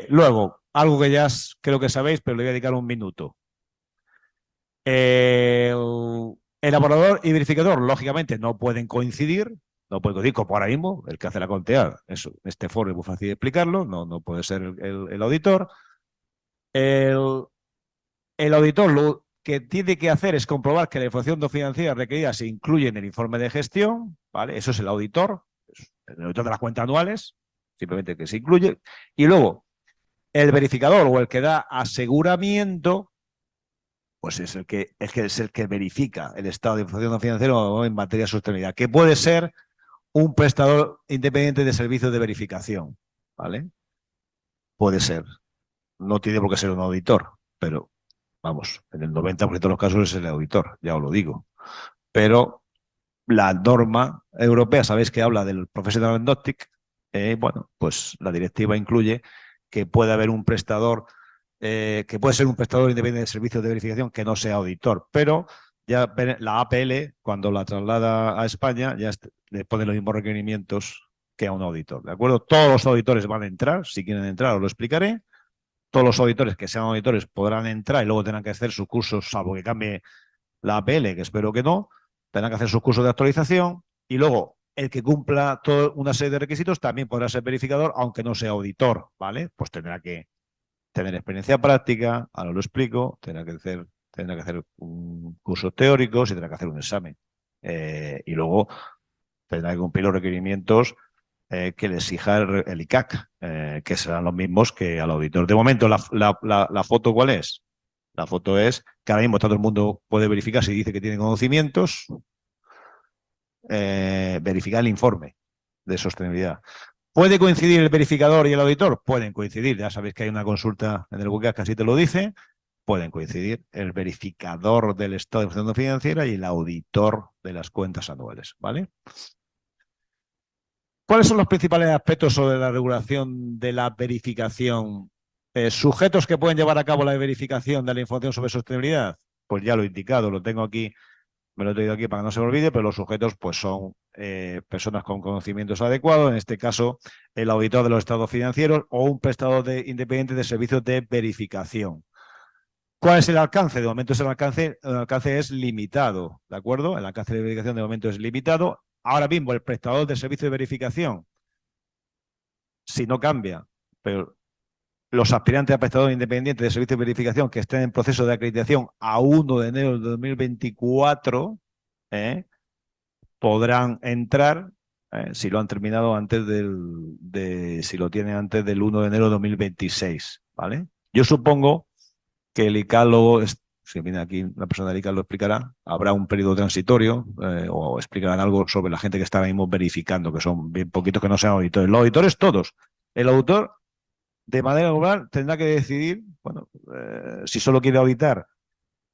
Speaker 9: Luego, algo que ya creo que sabéis, pero le voy a dedicar un minuto. Elaborador y verificador, lógicamente, no pueden coincidir, como ahora mismo, el que hace la contea, este foro es muy fácil de explicarlo, no puede ser el auditor. El auditor lo que tiene que hacer es comprobar que la información no financiera requerida se incluye en el informe de gestión, ¿vale? Eso es el auditor de las cuentas anuales, simplemente que se incluye. Y luego, el verificador o el que da aseguramiento, pues es el que verifica el estado de información no financiera en materia de sostenibilidad, que puede ser un prestador independiente de servicios de verificación, ¿vale? Puede ser. No tiene por qué ser un auditor, pero vamos, en el 90% de los casos es el auditor, ya os lo digo. Pero la norma europea, sabéis que habla del professional agnostic, bueno, pues la directiva incluye que puede haber un prestador, que puede ser un prestador independiente de servicios de verificación que no sea auditor, pero ya la APL, cuando la traslada a España, ya le pone los mismos requerimientos que a un auditor, ¿de acuerdo? Todos los auditores van a entrar, si quieren entrar os lo explicaré. Todos los auditores que sean auditores podrán entrar y luego tendrán que hacer sus cursos, salvo que cambie la APL, que espero que no, tendrán que hacer sus cursos de actualización y luego el que cumpla toda una serie de requisitos también podrá ser verificador, aunque no sea auditor, ¿vale? Pues tendrá que tener experiencia práctica, ahora lo explico, tendrá que hacer cursos teóricos y tendrá que hacer un examen. Y luego tendrá que cumplir los requerimientos que le exija el ICAC, que serán los mismos que al auditor. De momento, ¿la foto cuál es? La foto es que ahora mismo todo el mundo puede verificar si dice que tiene conocimientos, verificar el informe de sostenibilidad. ¿Puede coincidir el verificador y el auditor? Pueden coincidir. Ya sabéis que hay una consulta en el WCAG que así te lo dice. Pueden coincidir el verificador del estado de información financiera y el auditor de las cuentas anuales, ¿vale? ¿Cuáles son los principales aspectos sobre la regulación de la verificación? ¿Sujetos que pueden llevar a cabo la verificación de la información sobre sostenibilidad? Pues ya lo he indicado, lo tengo aquí, me lo he traído aquí para que no se me olvide, pero los sujetos pues son personas con conocimientos adecuados, en este caso el auditor de los estados financieros o un prestador independiente de servicios de verificación. ¿Cuál es el alcance? De momento el alcance es limitado, ¿de acuerdo? El alcance de verificación de momento es limitado. Ahora mismo el prestador de servicio de verificación, si no cambia, pero los aspirantes a prestador independiente de servicio de verificación que estén en proceso de acreditación a 1 de enero de 2024 podrán entrar si lo han terminado antes si lo tienen antes del 1 de enero de 2026, ¿vale? Yo supongo que el ICAL si viene aquí la persona del ICAL lo explicará, habrá un periodo transitorio o explicarán algo sobre la gente que está ahora mismo verificando, que son bien poquitos que no sean auditores. Los auditores todos. El auditor, de manera global, tendrá que decidir, bueno, si solo quiere auditar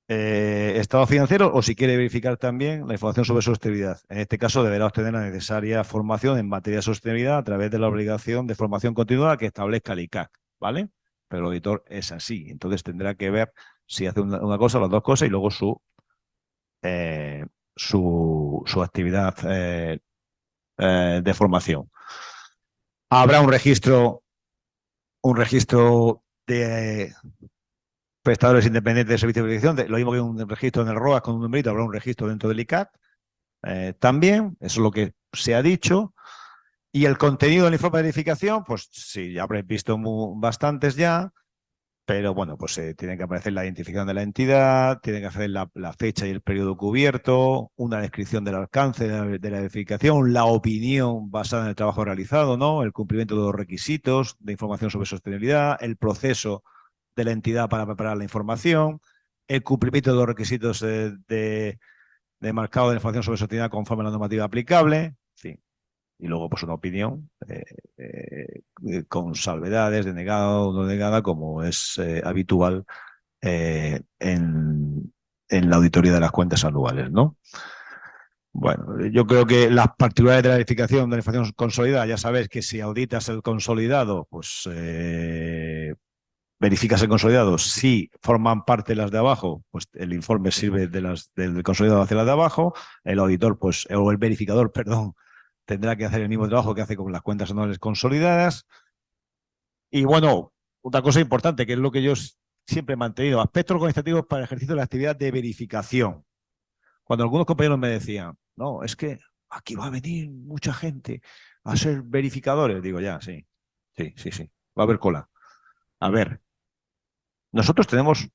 Speaker 9: estado financiero o si quiere verificar también la información sobre sostenibilidad. En este caso deberá obtener la necesaria formación en materia de sostenibilidad a través de la obligación de formación continuada que establezca el ICAC, ¿vale? Pero el auditor es así, entonces tendrá que ver si hace una cosa o las dos cosas y luego su su actividad de formación. Habrá un registro de prestadores independientes de servicios de verificación, lo mismo que un registro en el ROAS con un numerito, habrá un registro dentro del ICAT también, eso es lo que se ha dicho. Y el contenido del informe de verificación, pues sí, ya habréis visto bastantes ya, pero bueno, pues tiene que aparecer la identificación de la entidad, tiene que hacer la fecha y el periodo cubierto, una descripción del alcance de la verificación, la opinión basada en el trabajo realizado, ¿no? El cumplimiento de los requisitos de información sobre sostenibilidad, el proceso de la entidad para preparar la información, el cumplimiento de los requisitos de marcado de información sobre sostenibilidad conforme a la normativa aplicable, en fin. Y luego, pues una opinión con salvedades, denegada o no denegada, como es habitual en la auditoría de las cuentas anuales, ¿no? Bueno, yo creo que las particularidades de la verificación de la información consolidada, ya sabéis que si auditas el consolidado, pues verificas el consolidado. Si forman parte las de abajo, pues el informe sirve del consolidado hacia las de abajo. El auditor, pues, o el verificador, perdón, tendrá que hacer el mismo trabajo que hace con las cuentas anuales consolidadas. Y bueno, otra cosa importante, que es lo que yo siempre he mantenido, aspectos organizativos para el ejercicio de la actividad de verificación. Cuando algunos compañeros me decían, no, es que aquí va a venir mucha gente a ser verificadores, digo, ya, sí, va a haber cola. A ver,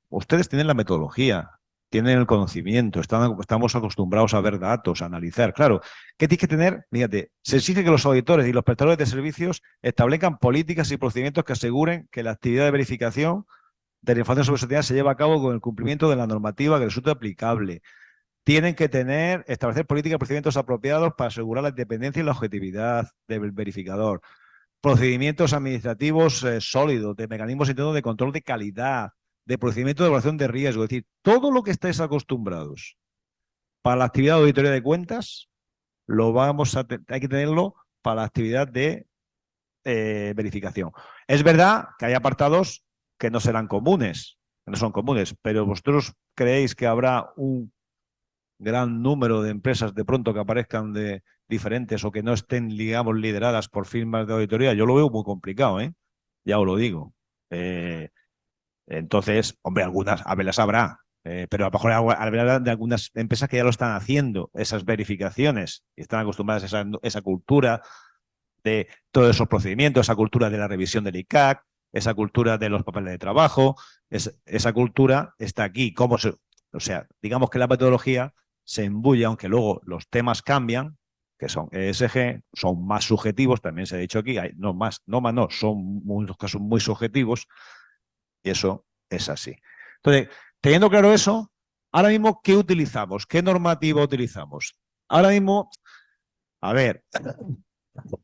Speaker 9: ustedes tienen la metodología, tienen el conocimiento, estamos acostumbrados a ver datos, a analizar. Claro, ¿qué tienes que tener? Fíjate, se exige que los auditores y los prestadores de servicios establezcan políticas y procedimientos que aseguren que la actividad de verificación de la información sobre sostenibilidad se lleva a cabo con el cumplimiento de la normativa que resulte aplicable. Tienen que establecer políticas y procedimientos apropiados para asegurar la independencia y la objetividad del verificador. Procedimientos administrativos sólidos, de mecanismos internos de control de calidad, de procedimientos de evaluación de riesgo. Es decir, todo lo que estáis acostumbrados para la actividad de auditoría de cuentas, hay que tenerlo para la actividad de verificación. Es verdad que hay apartados que no serán comunes, que no son comunes, pero vosotros creéis que habrá un gran número de empresas de pronto que aparezcan de diferentes o que no estén, digamos, lideradas por firmas de auditoría. Yo lo veo muy complicado, ¿eh? Ya os lo digo. Entonces, hombre, a ver, las habrá, pero a lo mejor habrá de algunas empresas que ya lo están haciendo, esas verificaciones, y están acostumbradas a esa cultura de todos esos procedimientos, esa cultura de la revisión del ICAC, esa cultura de los papeles de trabajo, esa cultura está aquí. O sea, digamos que la metodología se embulle, aunque luego los temas cambian, que son ESG, son más subjetivos, también se ha dicho aquí, son muchos casos muy subjetivos, y eso es así. Entonces, teniendo claro eso, ahora mismo, ¿qué utilizamos? ¿Qué normativa utilizamos? Ahora mismo, a ver,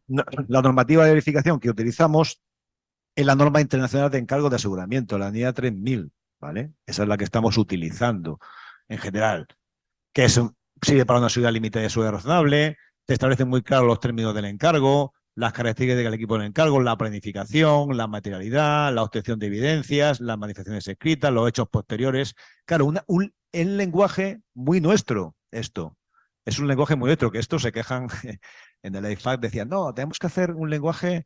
Speaker 9: la normativa de verificación que utilizamos es la norma internacional de encargos de aseguramiento, la NIA 3000, ¿vale? Esa es la que estamos utilizando en general, que sirve para una seguridad limitada y seguridad razonable, te establecen muy claros los términos del encargo, las características del equipo del encargo, la planificación, la materialidad, la obtención de evidencias, las manifestaciones escritas, los hechos posteriores. Claro, un lenguaje muy nuestro, esto. Es un lenguaje muy nuestro, que esto se quejan en el IFAC, decían, no, tenemos que hacer un lenguaje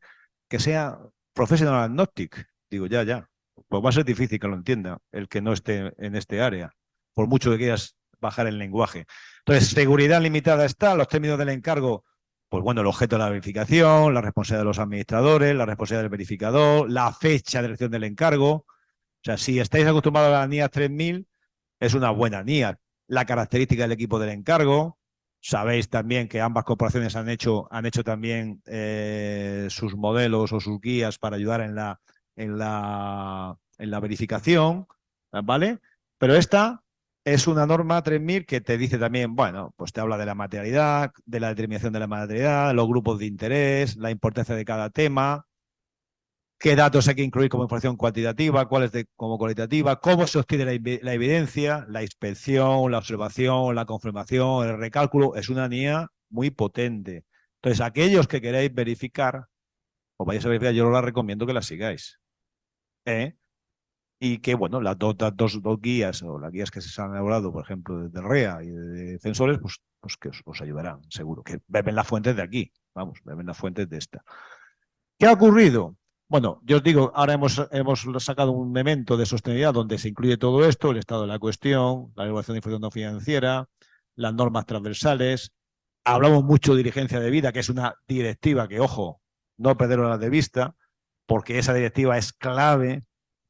Speaker 9: que sea professional agnostic. Digo, ya. Pues va a ser difícil que lo entienda el que no esté en este área, por mucho que quieras bajar el lenguaje. Entonces, seguridad limitada está, los términos del encargo, pues bueno, el objeto de la verificación, la responsabilidad de los administradores, la responsabilidad del verificador, la fecha de elección del encargo. O sea, si estáis acostumbrados a la NIA 3000, es una buena NIA. La característica del equipo del encargo. Sabéis también que ambas corporaciones han hecho también sus modelos o sus guías para ayudar en la verificación, ¿vale? Pero esta es una norma 3000 que te dice también, bueno, pues te habla de la materialidad, de la determinación de la materialidad, los grupos de interés, la importancia de cada tema, qué datos hay que incluir como información cuantitativa, cuáles como cualitativa, cómo se obtiene la evidencia, la inspección, la observación, la confirmación, el recálculo. Es una NIA muy potente. Entonces, aquellos que queráis verificar, o vayáis a verificar, yo os la recomiendo que la sigáis. y que, bueno, las dos guías o las guías que se han elaborado, por ejemplo, de REA y de Censores, pues que os ayudarán, seguro, que beben las fuentes de aquí, vamos, beben las fuentes de esta. ¿Qué ha ocurrido? Bueno, yo os digo, ahora hemos sacado un memento de sostenibilidad donde se incluye todo esto, el estado de la cuestión, la regulación de información no financiera, las normas transversales. Hablamos mucho de diligencia de vida, que es una directiva que, ojo, no perderla de vista, porque esa directiva es clave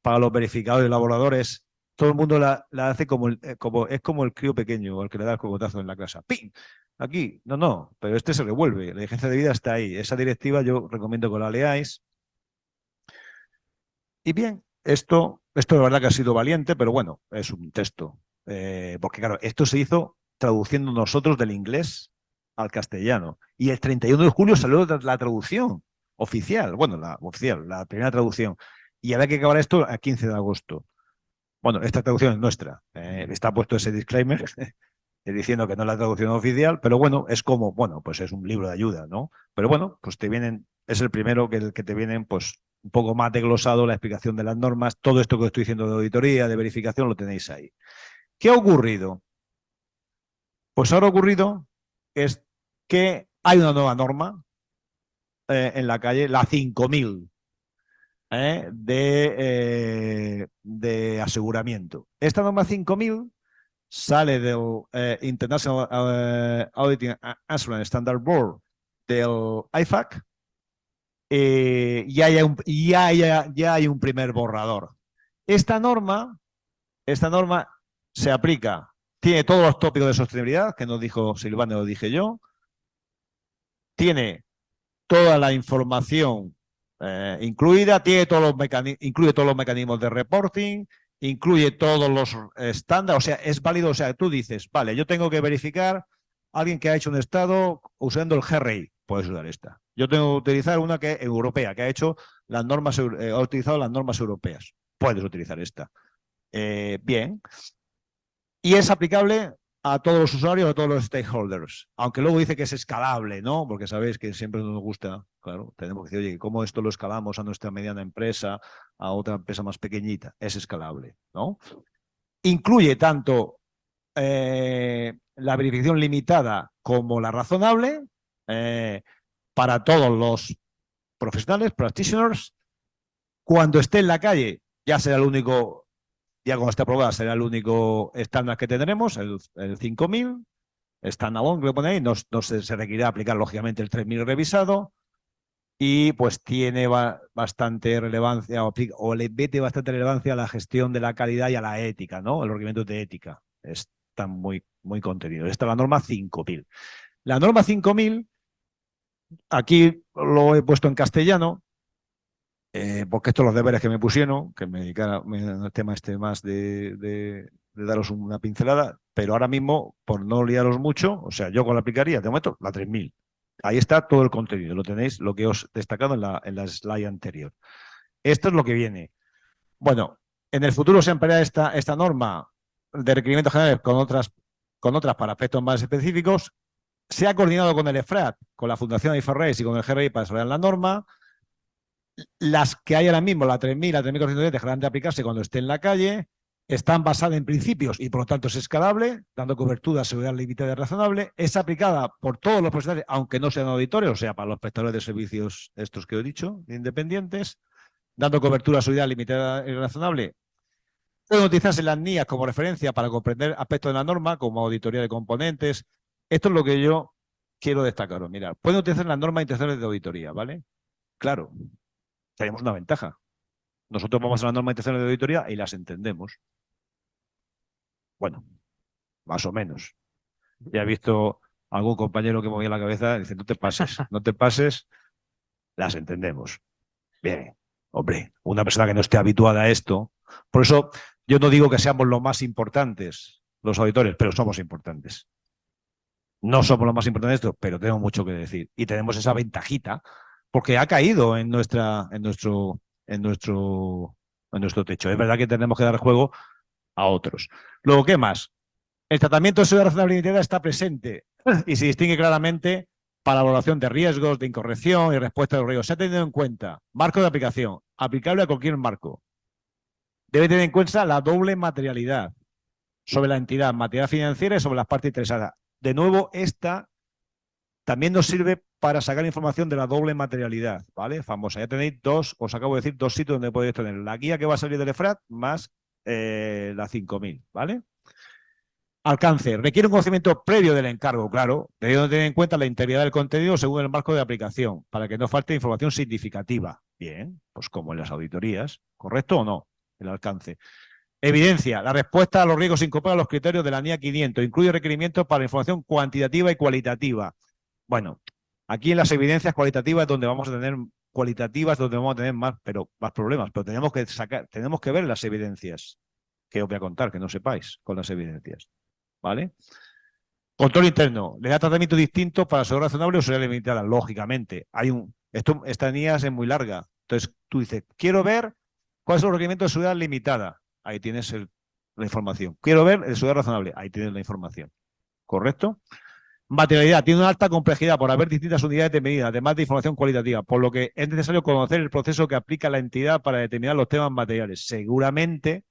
Speaker 9: para los verificadores y elaboradores. Todo el mundo la hace es como el crío pequeño, al que le da el cocotazo en la clase. ¡Pim! Aquí, no, pero este se revuelve. La diligencia de vida está ahí. Esa directiva yo recomiendo que la leáis. Y bien, esto de verdad que ha sido valiente, pero bueno, es un texto. Porque claro, esto se hizo traduciendo nosotros del inglés al castellano. Y el 31 de julio salió la traducción oficial, bueno, la primera traducción. Y había que acabar esto a 15 de agosto. Bueno, esta traducción es nuestra. Está puesto ese disclaimer diciendo que no es la traducción oficial, pero bueno, es como, bueno, pues es un libro de ayuda, ¿no? Pero bueno, pues te vienen, es el primero que te vienen, pues un poco más desglosado la explicación de las normas, todo esto que estoy diciendo de auditoría, de verificación, lo tenéis ahí. ¿Qué ha ocurrido? Pues ahora ha ocurrido es que hay una nueva norma en la calle, la 5000, de aseguramiento. Esta norma 5000 sale del International Auditing Assurance Standard Board del IFAC, ya hay un primer borrador. Esta norma se aplica, tiene todos los tópicos de sostenibilidad, que nos dijo Silvana, lo dije yo, tiene toda la información incluida, incluye todos los mecanismos de reporting, incluye todos los estándares, o sea, es válido, o sea, tú dices, vale, yo tengo que verificar a alguien que ha hecho un estado usando el GRI, puedes usar esta. Yo tengo que utilizar una que europea, que ha hecho las normas, ha utilizado las normas europeas, puedes utilizar esta. Bien. Y es aplicable a todos los usuarios, a todos los stakeholders. Aunque luego dice que es escalable, ¿no? Porque sabéis que siempre nos gusta, claro, tenemos que decir, oye, ¿cómo esto lo escalamos a nuestra mediana empresa, a otra empresa más pequeñita? Es escalable, ¿no? Incluye tanto la verificación limitada como la razonable para todos los profesionales, practitioners. Cuando esté en la calle, ya será el único. Ya cuando esté aprobada será el único estándar que tendremos, el 5000, standalone que lo ponéis, no se requerirá aplicar lógicamente el 3000 revisado y pues tiene bastante relevancia o le mete bastante relevancia a la gestión de la calidad y a la ética, ¿no? El requerimiento de ética está muy contenido. Esta es la norma 5000. La norma 5000, aquí lo he puesto en castellano, porque estos son los deberes que me pusieron, que me dedicara al tema más de daros una pincelada, pero ahora mismo, por no liaros mucho, o sea, yo con la aplicaría, de momento, la 3000. Ahí está todo el contenido, lo tenéis, lo que os he destacado en la slide anterior. Esto es lo que viene. Bueno, en el futuro se ampliará esta norma de requerimientos generales con otras para aspectos más específicos. Se ha coordinado con el EFRAT, con la Fundación IFRS y con el GRI para desarrollar la norma. Las que hay ahora mismo, la 3000, la 3410, dejarán de aplicarse cuando esté en la calle, están basadas en principios y por lo tanto es escalable, dando cobertura a seguridad limitada y razonable, es aplicada por todos los profesionales, aunque no sean auditores, o sea, para los prestadores de servicios estos que he dicho, independientes, dando cobertura a seguridad limitada y razonable. Pueden utilizarse las NIAs como referencia para comprender aspectos de la norma, como auditoría de componentes. Esto es lo que yo quiero destacaros. Mirad, pueden utilizar las normas internacionales de auditoría, ¿vale? Claro, tenemos una ventaja. Nosotros vamos a las normas internacionales de auditoría y las entendemos. Bueno, más o menos. Ya he visto algún compañero que movía la cabeza y dice, no te pases, las entendemos. Bien, hombre, una persona que no esté habituada a esto. Por eso yo no digo que seamos los más importantes, los auditores, pero somos importantes. No somos los más importantes de esto, pero tenemos mucho que decir. Y tenemos esa ventajita, porque ha caído en nuestro techo. Es verdad que tenemos que dar juego a otros. Luego, ¿qué más? El tratamiento de seguridad razonable y limitada está presente y se distingue claramente para la evaluación de riesgos, de incorrección y respuesta de los riesgos. Se ha tenido en cuenta marco de aplicación, aplicable a cualquier marco. debe tener en cuenta la doble materialidad sobre la entidad, materialidad financiera y sobre las partes interesadas. De nuevo, esta también nos sirve para sacar información de la doble materialidad, ¿vale? Famosa. Ya tenéis dos, os acabo de decir, dos sitios donde podéis tener la guía que va a salir del EFRAT más la 5000, ¿vale? Alcance. Requiere un conocimiento previo del encargo, claro, debiendo tener en cuenta la integridad del contenido según el marco de aplicación, para que no falte información significativa. Bien, pues como en las auditorías, ¿correcto o no? El alcance. Evidencia. La respuesta a los riesgos incorpora los criterios de la NIA 500. Incluye requerimientos para información cuantitativa y cualitativa. Bueno, aquí en las evidencias cualitativas es donde vamos a tener más problemas, pero tenemos que ver las evidencias que os voy a contar, que no sepáis con las evidencias, ¿vale? Control interno. Le da tratamiento distinto para seguridad razonable o seguridad limitada, lógicamente. Esta NIA es muy larga. Entonces, tú dices, quiero ver cuáles son los requerimientos de seguridad limitada. Ahí tienes la información. Quiero ver el seguridad razonable. Ahí tienes la información. ¿Correcto? Materialidad. Tiene una alta complejidad por haber distintas unidades de medida, además de información cualitativa, por lo que es necesario conocer el proceso que aplica la entidad para determinar los temas materiales. Seguramente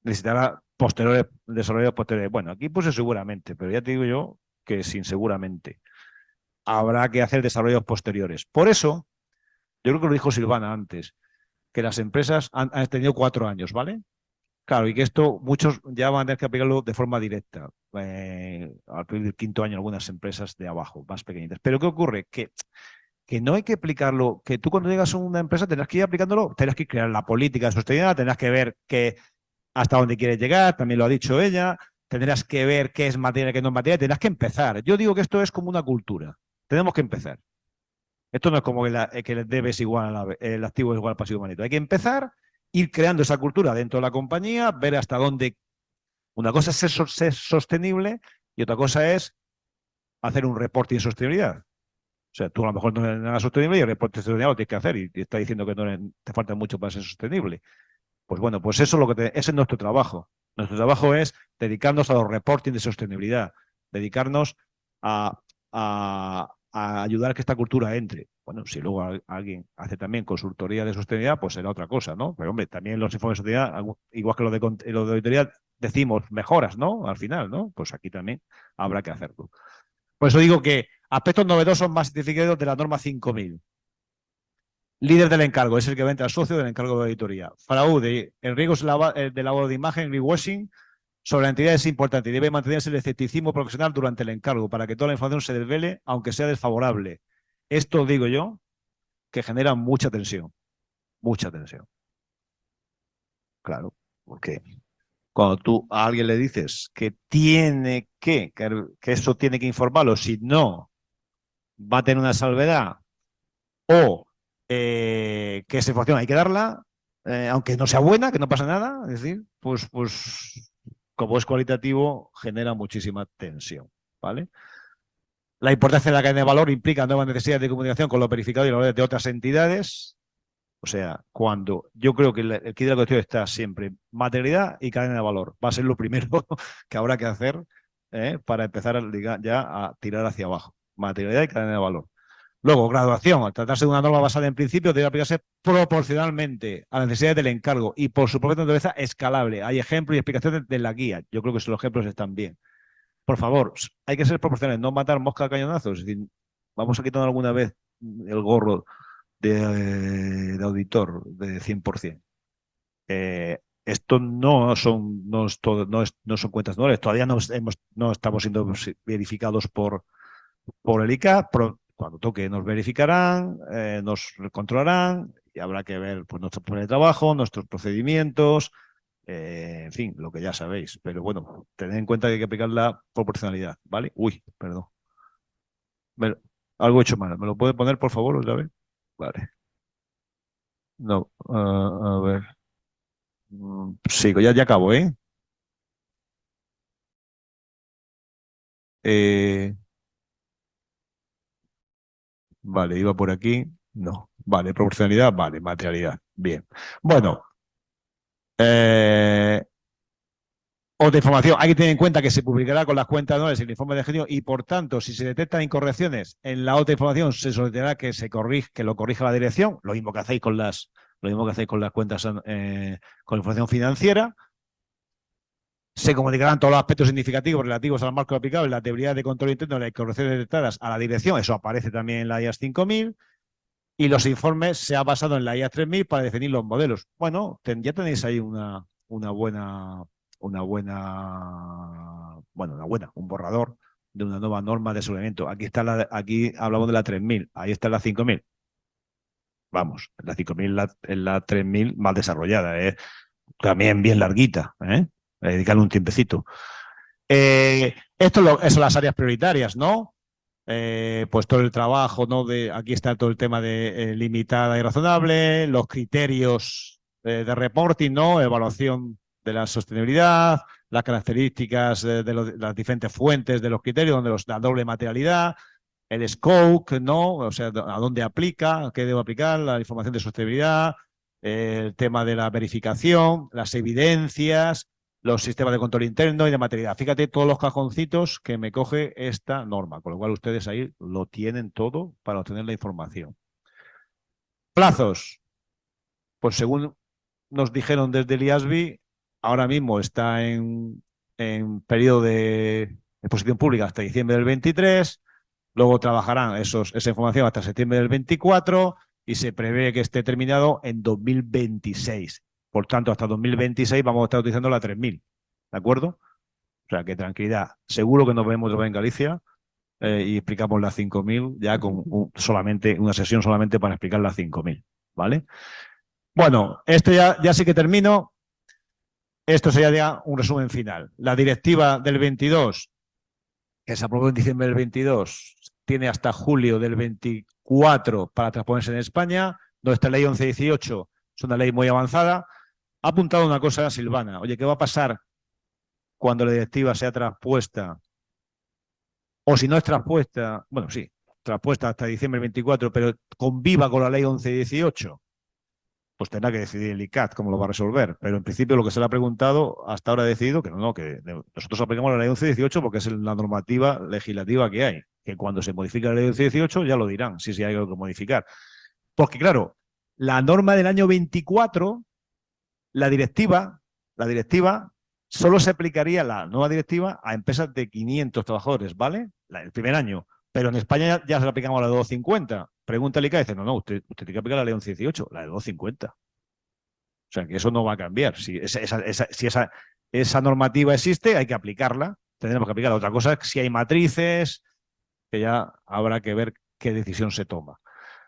Speaker 9: necesitará desarrollos posteriores. Bueno, aquí puse seguramente, pero ya te digo yo que sin seguramente. Habrá que hacer desarrollos posteriores. Por eso, yo creo que lo dijo Silvana antes, que las empresas han tenido 4 años, ¿vale? Claro, y que esto muchos ya van a tener que aplicarlo de forma directa. Al partir del 5.º año algunas empresas de abajo, más pequeñitas. Pero ¿qué ocurre? Que no hay que aplicarlo, que tú cuando llegas a una empresa tendrás que ir aplicándolo, tendrás que crear la política de sostenibilidad, tendrás que ver hasta dónde quieres llegar, también lo ha dicho ella, tendrás que ver qué es materia, qué no es materia, tendrás que empezar. Yo digo que esto es como una cultura, tenemos que empezar. Esto no es como que el debe es igual, el activo es igual al pasivo manito. Hay que empezar, ir creando esa cultura dentro de la compañía, ver hasta dónde. Una cosa es ser sostenible y otra cosa es hacer un reporte de sostenibilidad. O sea, tú a lo mejor no eres nada sostenible y el reporte de sostenibilidad lo tienes que hacer y te está diciendo que te falta mucho para ser sostenible. Pues bueno, pues eso ese es nuestro trabajo. Nuestro trabajo es dedicarnos a los reporting de sostenibilidad, dedicarnos a ayudar a que esta cultura entre. Bueno, si luego alguien hace también consultoría de sostenibilidad, pues será otra cosa, ¿no? Pero hombre, también los informes de sostenibilidad, igual que lo de auditoría, decimos mejoras, ¿no? Al final, ¿no? Pues aquí también habrá que hacerlo. Por eso digo que aspectos novedosos más identificados de la norma 5000. Líder del encargo, es el que vende al socio del encargo de auditoría. Fraude, el riesgo de lavado de imagen, greenwashing, sobre la entidad es importante y debe mantenerse el escepticismo profesional durante el encargo para que toda la información se desvele, aunque sea desfavorable. Esto, digo yo, que genera mucha tensión. Mucha tensión. Claro, porque cuando tú a alguien le dices que eso tiene que informarlo, si no, va a tener una salvedad o que esa información hay que darla, aunque no sea buena, que no pasa nada, es decir, pues como es cualitativo, genera muchísima tensión, ¿vale? La importancia de la cadena de valor implica nuevas necesidades de comunicación con los verificados y los de otras entidades. O sea, cuando yo creo que el kit de la cuestión está siempre materialidad y cadena de valor. Va a ser lo primero que habrá que hacer para empezar ya a tirar hacia abajo. Materialidad y cadena de valor. Luego, graduación. Al tratarse de una norma basada en principios, debe aplicarse proporcionalmente a las necesidades del encargo y por su propia naturaleza escalable. Hay ejemplos y explicaciones de la guía. Yo creo que esos ejemplos están bien. Por favor, hay que ser proporcionales, no matar mosca a cañonazos. Es decir, vamos a quitar alguna vez el gorro de auditor de 100%. Esto no son cuentas normales. Todavía no estamos siendo verificados por el ICA. Cuando toque nos verificarán, nos controlarán y habrá que ver pues, nuestro plan de trabajo, nuestros procedimientos, en fin, lo que ya sabéis. Pero bueno, tened en cuenta que hay que aplicar la proporcionalidad, ¿vale? Uy, perdón. Algo he hecho mal. ¿Me lo puede poner, por favor, otra vez? Vale. No, a ver. Sí, ya acabo, ¿eh? Vale, iba por aquí. No. Vale, proporcionalidad, vale, materialidad. Bien. Bueno. Otra información, hay que tener en cuenta que se publicará con las cuentas anuales el informe de gestión y, por tanto, si se detectan incorrecciones en la otra información, se solicitará que lo corrija la dirección, lo mismo que hacéis con las lo mismo que hacéis con las cuentas, con la información financiera. Se comunicarán todos los aspectos significativos relativos al marco aplicable, la teoría de control interno y las correcciones detectadas a la dirección. Eso aparece también en la IAS 5000. Y los informes se han basado en la IAS 3000 para definir los modelos. Bueno, ya tenéis ahí un borrador de una nueva norma de aseguramiento. Aquí hablamos de la 3000, ahí está la 5000. Vamos, la 5000 es la 3000 más desarrollada, también bien larguita, dedicarle un tiempecito. Eso son las áreas prioritarias, ¿no? Pues todo el trabajo, ¿no? Aquí está todo el tema de limitada y razonable, los criterios de reporting, ¿no? Evaluación de la sostenibilidad, las características de las diferentes fuentes de los criterios, donde la doble materialidad, el scope, ¿no? O sea, a dónde aplica, qué debo aplicar, la información de sostenibilidad, el tema de la verificación, las evidencias, los sistemas de control interno y de materialidad. Fíjate todos los cajoncitos que me coge esta norma, con lo cual ustedes ahí lo tienen todo para obtener la información. Plazos. Pues según nos dijeron desde el IASB, ahora mismo está en periodo de exposición pública hasta diciembre del 23, luego trabajarán esa información hasta septiembre del 24 y se prevé que esté terminado en 2026. Por tanto, hasta 2026 vamos a estar utilizando la 3000, ¿de acuerdo? O sea, que tranquilidad. Seguro que nos vemos en Galicia y explicamos la 5000 ya con una sesión solamente para explicar la 5000, ¿vale? Bueno, esto ya sí que termino. Esto sería ya un resumen final. La directiva del 22, que se aprobó en diciembre del 22, tiene hasta julio del 24 para transponerse en España. Nuestra ley 1118 es una ley muy avanzada. Ha apuntado una cosa a Silvana. Oye, ¿qué va a pasar cuando la directiva sea traspuesta? O si no es traspuesta, bueno, sí, traspuesta hasta diciembre del 24, pero conviva con la ley 1118. Pues tendrá que decidir el ICAT cómo lo va a resolver. Pero en principio lo que se le ha preguntado hasta ahora ha decidido que que nosotros aplicamos la ley 1118 porque es la normativa legislativa que hay. Que cuando se modifique la ley 1118 ya lo dirán, si hay algo que modificar. Porque claro, la norma del año 24, la directiva solo se aplicaría la nueva directiva a empresas de 500 trabajadores, ¿vale? El primer año. Pero en España ya se le aplicamos la de 250. Pregunta al ICA y dice, no, usted tiene que aplicar la ley 1118, la de 250. O sea, que eso no va a cambiar. Si esa normativa existe, hay que aplicarla. Tendremos que aplicarla. Otra cosa es si hay matrices, que ya habrá que ver qué decisión se toma.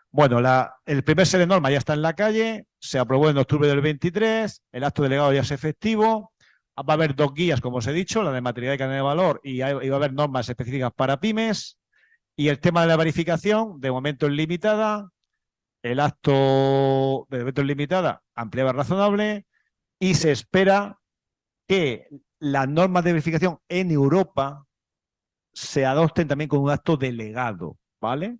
Speaker 9: Bueno, el primer set de norma ya está en la calle, se aprobó en octubre del 23, el acto delegado ya es efectivo, va a haber dos guías, como os he dicho, la de materialidad y cadena de valor, y va a haber normas específicas para pymes, y el tema de la verificación, de momento es limitada, el acto de momento es limitada, ampliada razonable, y se espera que las normas de verificación en Europa se adopten también con un acto delegado, ¿vale?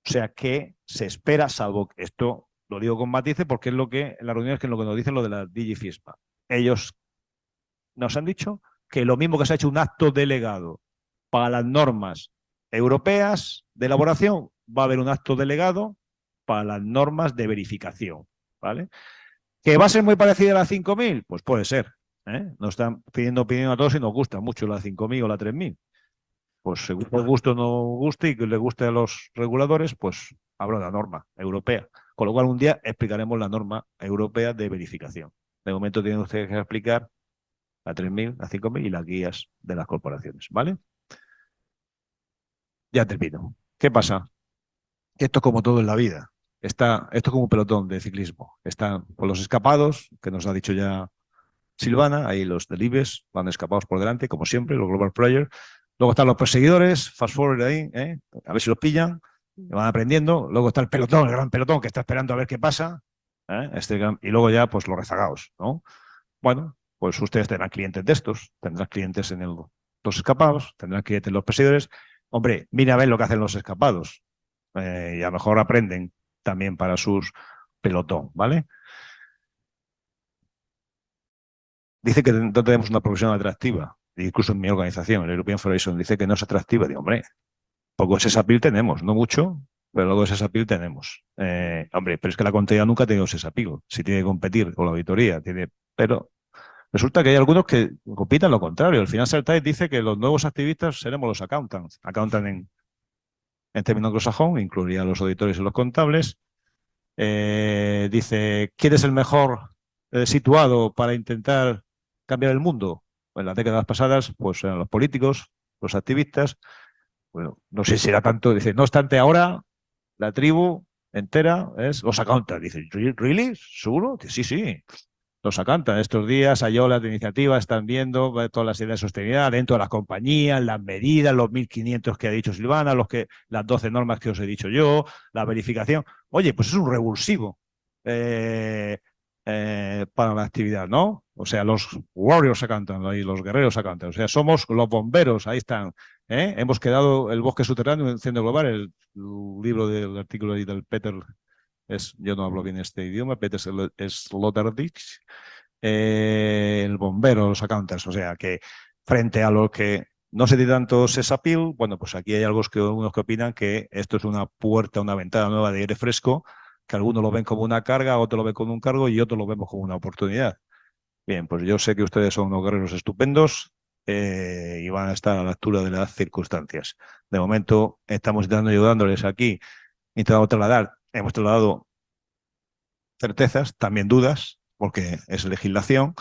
Speaker 9: O sea que se espera, salvo esto lo digo con matices porque es lo que en las reuniones que es lo que nos dicen lo de la DigiFISMA. Ellos nos han dicho que lo mismo que se ha hecho un acto delegado para las normas europeas de elaboración, va a haber un acto delegado para las normas de verificación, ¿vale? ¿Que va a ser muy parecida a la 5000? Pues puede ser, ¿eh? Nos están pidiendo opinión a todos y nos gusta mucho la 5000 o la 3000. Pues según os guste o no guste y que le guste a los reguladores, pues habrá una norma europea. Con lo cual un día explicaremos la norma europea de verificación. De momento tienen ustedes que explicar la 3000, la 5000 y las guías de las corporaciones, ¿vale? Ya termino. ¿Qué pasa? Esto es como todo en la vida. Esto es como un pelotón de ciclismo. Están por los escapados, que nos ha dicho ya Silvana, ahí los del IBEX van escapados por delante, como siempre, los global players. Luego están los perseguidores, fast forward ahí, a ver si los pillan, van aprendiendo. Luego está el pelotón, el gran pelotón, que está esperando a ver qué pasa. Y luego ya, pues los rezagados, ¿no? Bueno, pues ustedes tendrán clientes de estos, tendrán clientes en los escapados, tendrán clientes en los perseguidores. Hombre, mira a ver lo que hacen los escapados. Y a lo mejor aprenden también para sus pelotón, ¿vale? Dice que no tenemos una profesión atractiva. Incluso en mi organización, el European Federation, dice que no es atractiva. Digo, hombre, poco SESAPIL tenemos, no mucho, pero luego ese appeal tenemos. Hombre, pero es que la contabilidad nunca ha tenido ese appeal. Si tiene que competir con la auditoría, pero resulta que hay algunos que compitan lo contrario. El Financial Times dice que los nuevos activistas seremos los accountants. Accountant en términos anglosajón, incluiría a los auditores y los contables. Dice, ¿quién es el mejor situado para intentar cambiar el mundo? En las décadas pasadas, pues eran los políticos, los activistas. Bueno, no sé si era tanto. Dice, no obstante, ahora la tribu entera es los accountants. Dice, ¿really? ¿Seguro? Dice, sí, sí. Los accountants. Estos días, Ayolas de iniciativa están viendo todas las ideas de sostenibilidad dentro de las compañías, las medidas, los 1.500 que ha dicho Silvana, las 12 normas que os he dicho yo, la verificación. Oye, pues es un revulsivo para la actividad, ¿no? O sea, los warriors accountants y los guerreros accountants. O sea, somos los bomberos, ahí están. Hemos quedado el bosque subterráneo en el incendio global, el libro del artículo ahí del Peter. Yo no hablo bien este idioma, Peter Sloterdijk, el bombero, los accountants. O sea que frente a lo que no se tiene tanto appeal, bueno, pues aquí hay unos que opinan que esto es una puerta, una ventana nueva de aire fresco, que algunos lo ven como una carga, otros lo ven como un cargo y otros lo vemos como una oportunidad. Bien, pues yo sé que ustedes son unos guerreros estupendos y van a estar a la altura de las circunstancias. De momento estamos intentando ayudándoles aquí, intentando trasladar. Hemos trasladado certezas, también dudas, porque es legislación,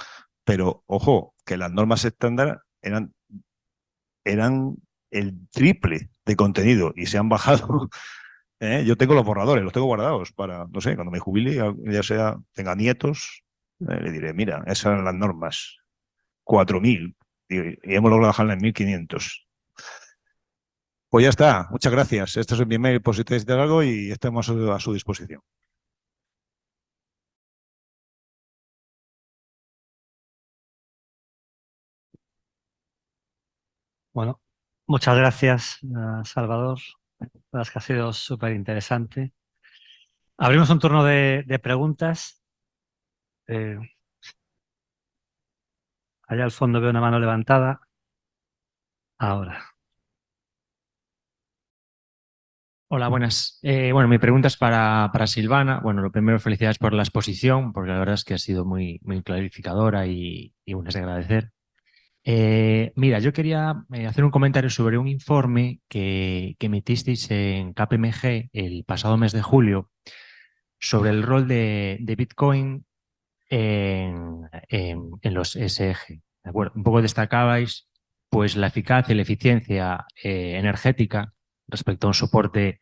Speaker 9: pero ojo, que las normas estándar eran el triple de contenido y se han bajado. Yo tengo los borradores, los tengo guardados para, no sé, cuando me jubile, ya sea, tenga nietos, le diré, mira, esas eran las normas, 4.000, y hemos logrado bajarla en 1.500. Pues ya está, muchas gracias. Este es mi email por si necesitan algo y estamos a su disposición.
Speaker 7: Bueno, muchas gracias, Salvador. La verdad es que ha sido súper interesante. Abrimos un turno de preguntas. Allá al fondo veo una mano levantada. Ahora.
Speaker 10: Hola, buenas. Bueno, mi pregunta es para Silvana. Bueno, lo primero, felicidades por la exposición, porque la verdad es que ha sido muy, muy clarificadora y bueno, es de agradecer. Mira, yo quería hacer un comentario sobre un informe que emitisteis en KPMG el pasado mes de julio sobre el rol de Bitcoin en los ESG. ¿De acuerdo? Un poco destacabais pues la eficacia y la eficiencia energética respecto a un soporte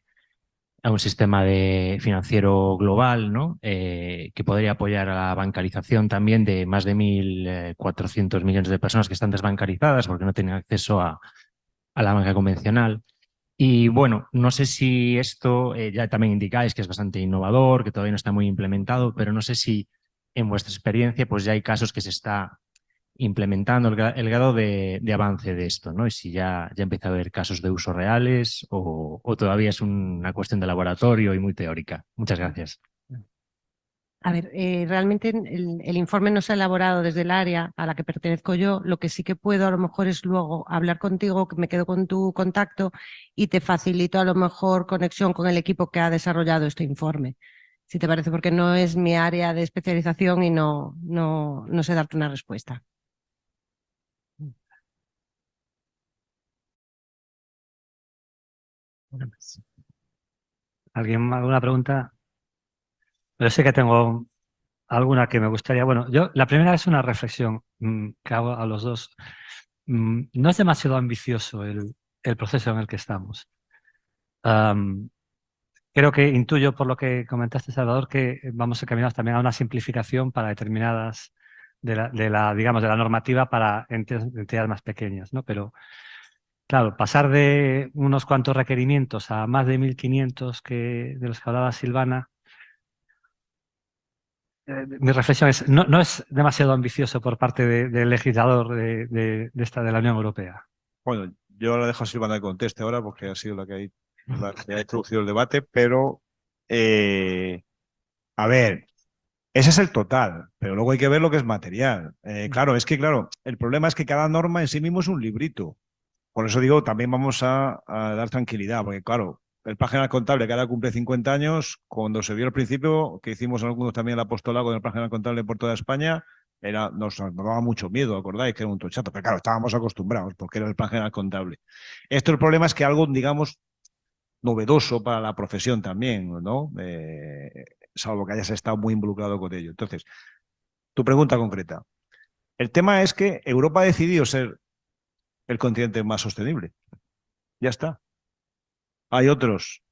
Speaker 10: a un sistema financiero global, ¿no? Que podría apoyar a la bancarización también de más de 1.400 millones de personas que están desbancarizadas porque no tienen acceso a la banca convencional. Y bueno, no sé si esto ya también indicáis que es bastante innovador, que todavía no está muy implementado, pero no sé si en vuestra experiencia pues ya hay casos que se está implementando el grado de avance de esto, ¿no? Y si ya empieza a haber casos de uso reales o todavía es una cuestión de laboratorio y muy teórica. Muchas gracias.
Speaker 8: A ver, realmente el informe no se ha elaborado desde el área a la que pertenezco yo. Lo que sí que puedo a lo mejor es luego hablar contigo, que me quedo con tu contacto y te facilito a lo mejor conexión con el equipo que ha desarrollado este informe. Si te parece, porque no es mi área de especialización y no sé darte una respuesta.
Speaker 7: ¿Alguien alguna pregunta? Yo sé que tengo alguna que me gustaría. Bueno, la primera es una reflexión que hago a los dos. No es demasiado ambicioso el proceso en el que estamos. Creo que intuyo por lo que comentaste, Salvador, que vamos encaminados también a una simplificación para determinadas digamos, de la normativa para entidades más pequeñas, ¿no? Pero claro, pasar de unos cuantos requerimientos a más de 1.500 de los que hablaba Silvana, mi reflexión es, no es demasiado ambicioso por parte del legislador de la Unión Europea.
Speaker 9: Bueno, yo la dejo a Silvana que conteste ahora porque ha sido la que ha introducido el debate, pero a ver, ese es el total, pero luego hay que ver lo que es material. Claro, el problema es que cada norma en sí mismo es un librito. Por eso digo, también vamos a dar tranquilidad, porque claro, el plan general contable, que ahora cumple 50 años, cuando se vio al principio, que hicimos algunos también el apostolado con el plan general contable por toda España, nos daba mucho miedo, ¿acordáis? Que era un tochato, pero claro, estábamos acostumbrados porque era el plan general contable. Esto el problema es que algo, digamos, novedoso para la profesión también, ¿no? Salvo que hayas estado muy involucrado con ello. Entonces, tu pregunta concreta. El tema es que Europa ha decidido ser el continente más sostenible. Ya está. Hay otros.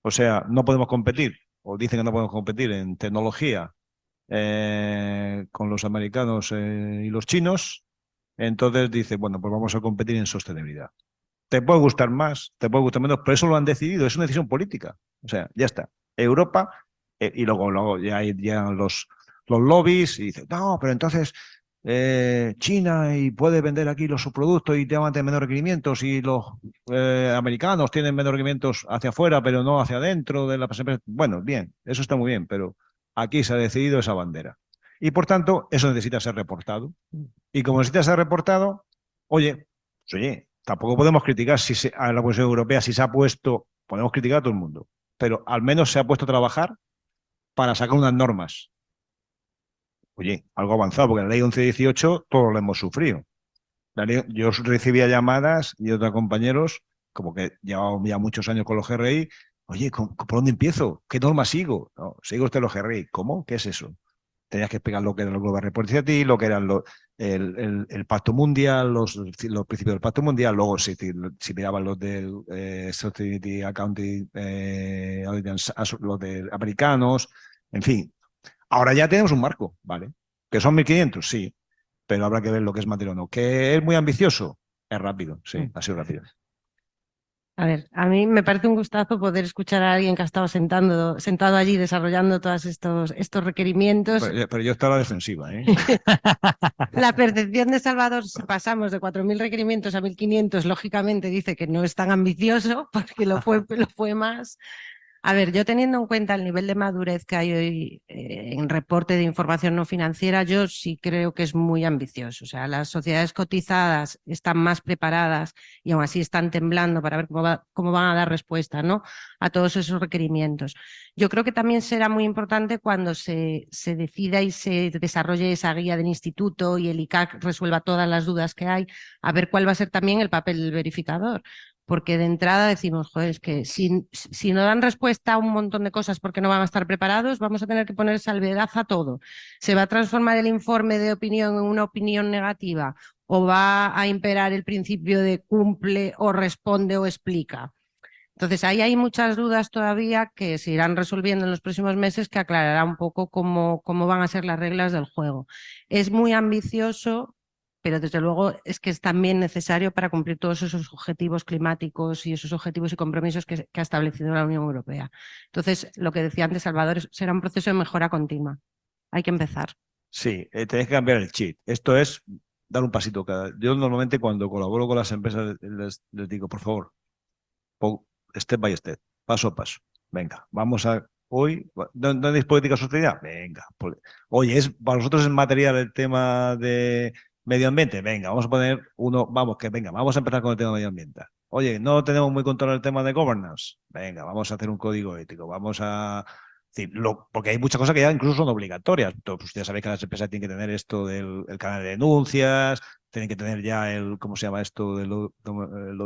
Speaker 9: O sea, no podemos competir, o dicen que no podemos competir en tecnología con los americanos y los chinos. Entonces dice, bueno, pues vamos a competir en sostenibilidad. Te puede gustar más, te puede gustar menos, pero eso lo han decidido, es una decisión política. O sea, ya está. Europa, y luego ya llegan los lobbies y dicen, no, pero entonces China y puede vender aquí los subproductos y te van a tener menos requerimientos y los americanos tienen menos requerimientos hacia afuera, pero no hacia adentro de la empresa. Bueno, bien, eso está muy bien, pero aquí se ha decidido esa bandera. Y por tanto, eso necesita ser reportado. Y como necesita ser reportado, oye, tampoco podemos criticar a la Comisión Europea si se ha puesto, podemos criticar a todo el mundo, pero al menos se ha puesto a trabajar para sacar unas normas. Oye, algo avanzado, porque la ley 1118 todos lo hemos sufrido. Yo recibía llamadas y otros compañeros, como que llevaba ya muchos años con los GRI, oye, ¿por dónde empiezo? ¿Qué norma sigo? No, sigo usted los GRI. ¿Cómo? ¿Qué es eso? Tenías que explicar lo que eran los Global Reports Initiative, lo que eran el Pacto Mundial, los principios del Pacto Mundial, luego si miraban los del Sustainability Accounting, los de americanos, en fin. Ahora ya tenemos un marco, ¿vale? ¿Que son 1.500? Sí, pero habrá que ver lo que es material o no. ¿Que es muy ambicioso? Es rápido, sí, ha sido rápido.
Speaker 8: A ver, a mí me parece un gustazo poder escuchar a alguien que ha estado sentado allí desarrollando todos estos requerimientos.
Speaker 9: Pero yo estaba a la defensiva, ¿eh?
Speaker 8: La percepción de Salvador, si pasamos de 4.000 requerimientos a 1.500, lógicamente dice que no es tan ambicioso, porque lo fue más. A ver, yo teniendo en cuenta el nivel de madurez que hay hoy en reporte de información no financiera, yo sí creo que es muy ambicioso. O sea, las sociedades cotizadas están más preparadas y aún así están temblando para ver cómo van a dar respuesta, ¿no?, a todos esos requerimientos. Yo creo que también será muy importante cuando se decida y se desarrolle esa guía del instituto y el ICAC resuelva todas las dudas que hay, a ver cuál va a ser también el papel del verificador. Porque de entrada decimos, joder, es que si no dan respuesta a un montón de cosas porque no van a estar preparados, vamos a tener que poner salvedad a todo. ¿Se va a transformar el informe de opinión en una opinión negativa? ¿O va a imperar el principio de cumple o responde o explica? Entonces, ahí hay muchas dudas todavía que se irán resolviendo en los próximos meses, que aclarará un poco cómo van a ser las reglas del juego. Es muy ambicioso, pero desde luego es que es también necesario para cumplir todos esos objetivos climáticos y esos objetivos y compromisos que ha establecido la Unión Europea. Entonces, lo que decía antes Salvador, será un proceso de mejora continua. Hay que empezar.
Speaker 9: Sí, tenéis que cambiar el chip. Esto es dar un pasito cada. Yo normalmente cuando colaboro con las empresas les digo, por favor, step by step, paso a paso. Venga, vamos a hoy. ¿No tenéis política de sostenibilidad? Venga. Oye, para nosotros es material el tema de medio ambiente. Venga, vamos a poner vamos a empezar con el tema de medio ambiente. Oye, no tenemos muy controlado el tema de governance. Venga, vamos a hacer un código ético. Vamos a. Porque hay muchas cosas que ya incluso son obligatorias. Entonces, ustedes saben que las empresas tienen que tener esto del canal de denuncias, tienen que tener ya ¿cómo se llama esto? De lo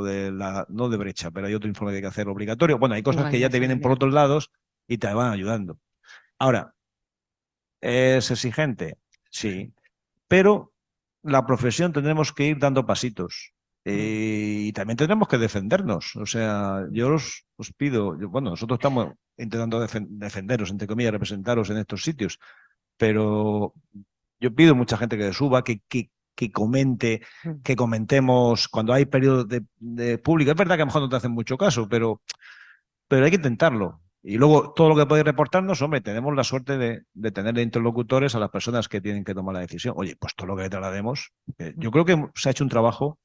Speaker 9: de la, no de brecha, pero hay otro informe que hay que hacer obligatorio. Bueno, hay cosas que ya te vienen por otros lados y te van ayudando. Ahora, ¿es exigente? Sí, pero la profesión tendremos que ir dando pasitos. Y también tendremos que defendernos. O sea, yo os pido, nosotros estamos intentando defenderos, entre comillas, representaros en estos sitios, pero yo pido a mucha gente que suba, que comente, que comentemos cuando hay periodos de público. Es verdad que a lo mejor no te hacen mucho caso, pero hay que intentarlo. Y luego todo lo que podéis reportarnos, hombre, tenemos la suerte de tener de interlocutores a las personas que tienen que tomar la decisión. Oye, pues todo lo que traslademos. Yo creo que se ha hecho un trabajo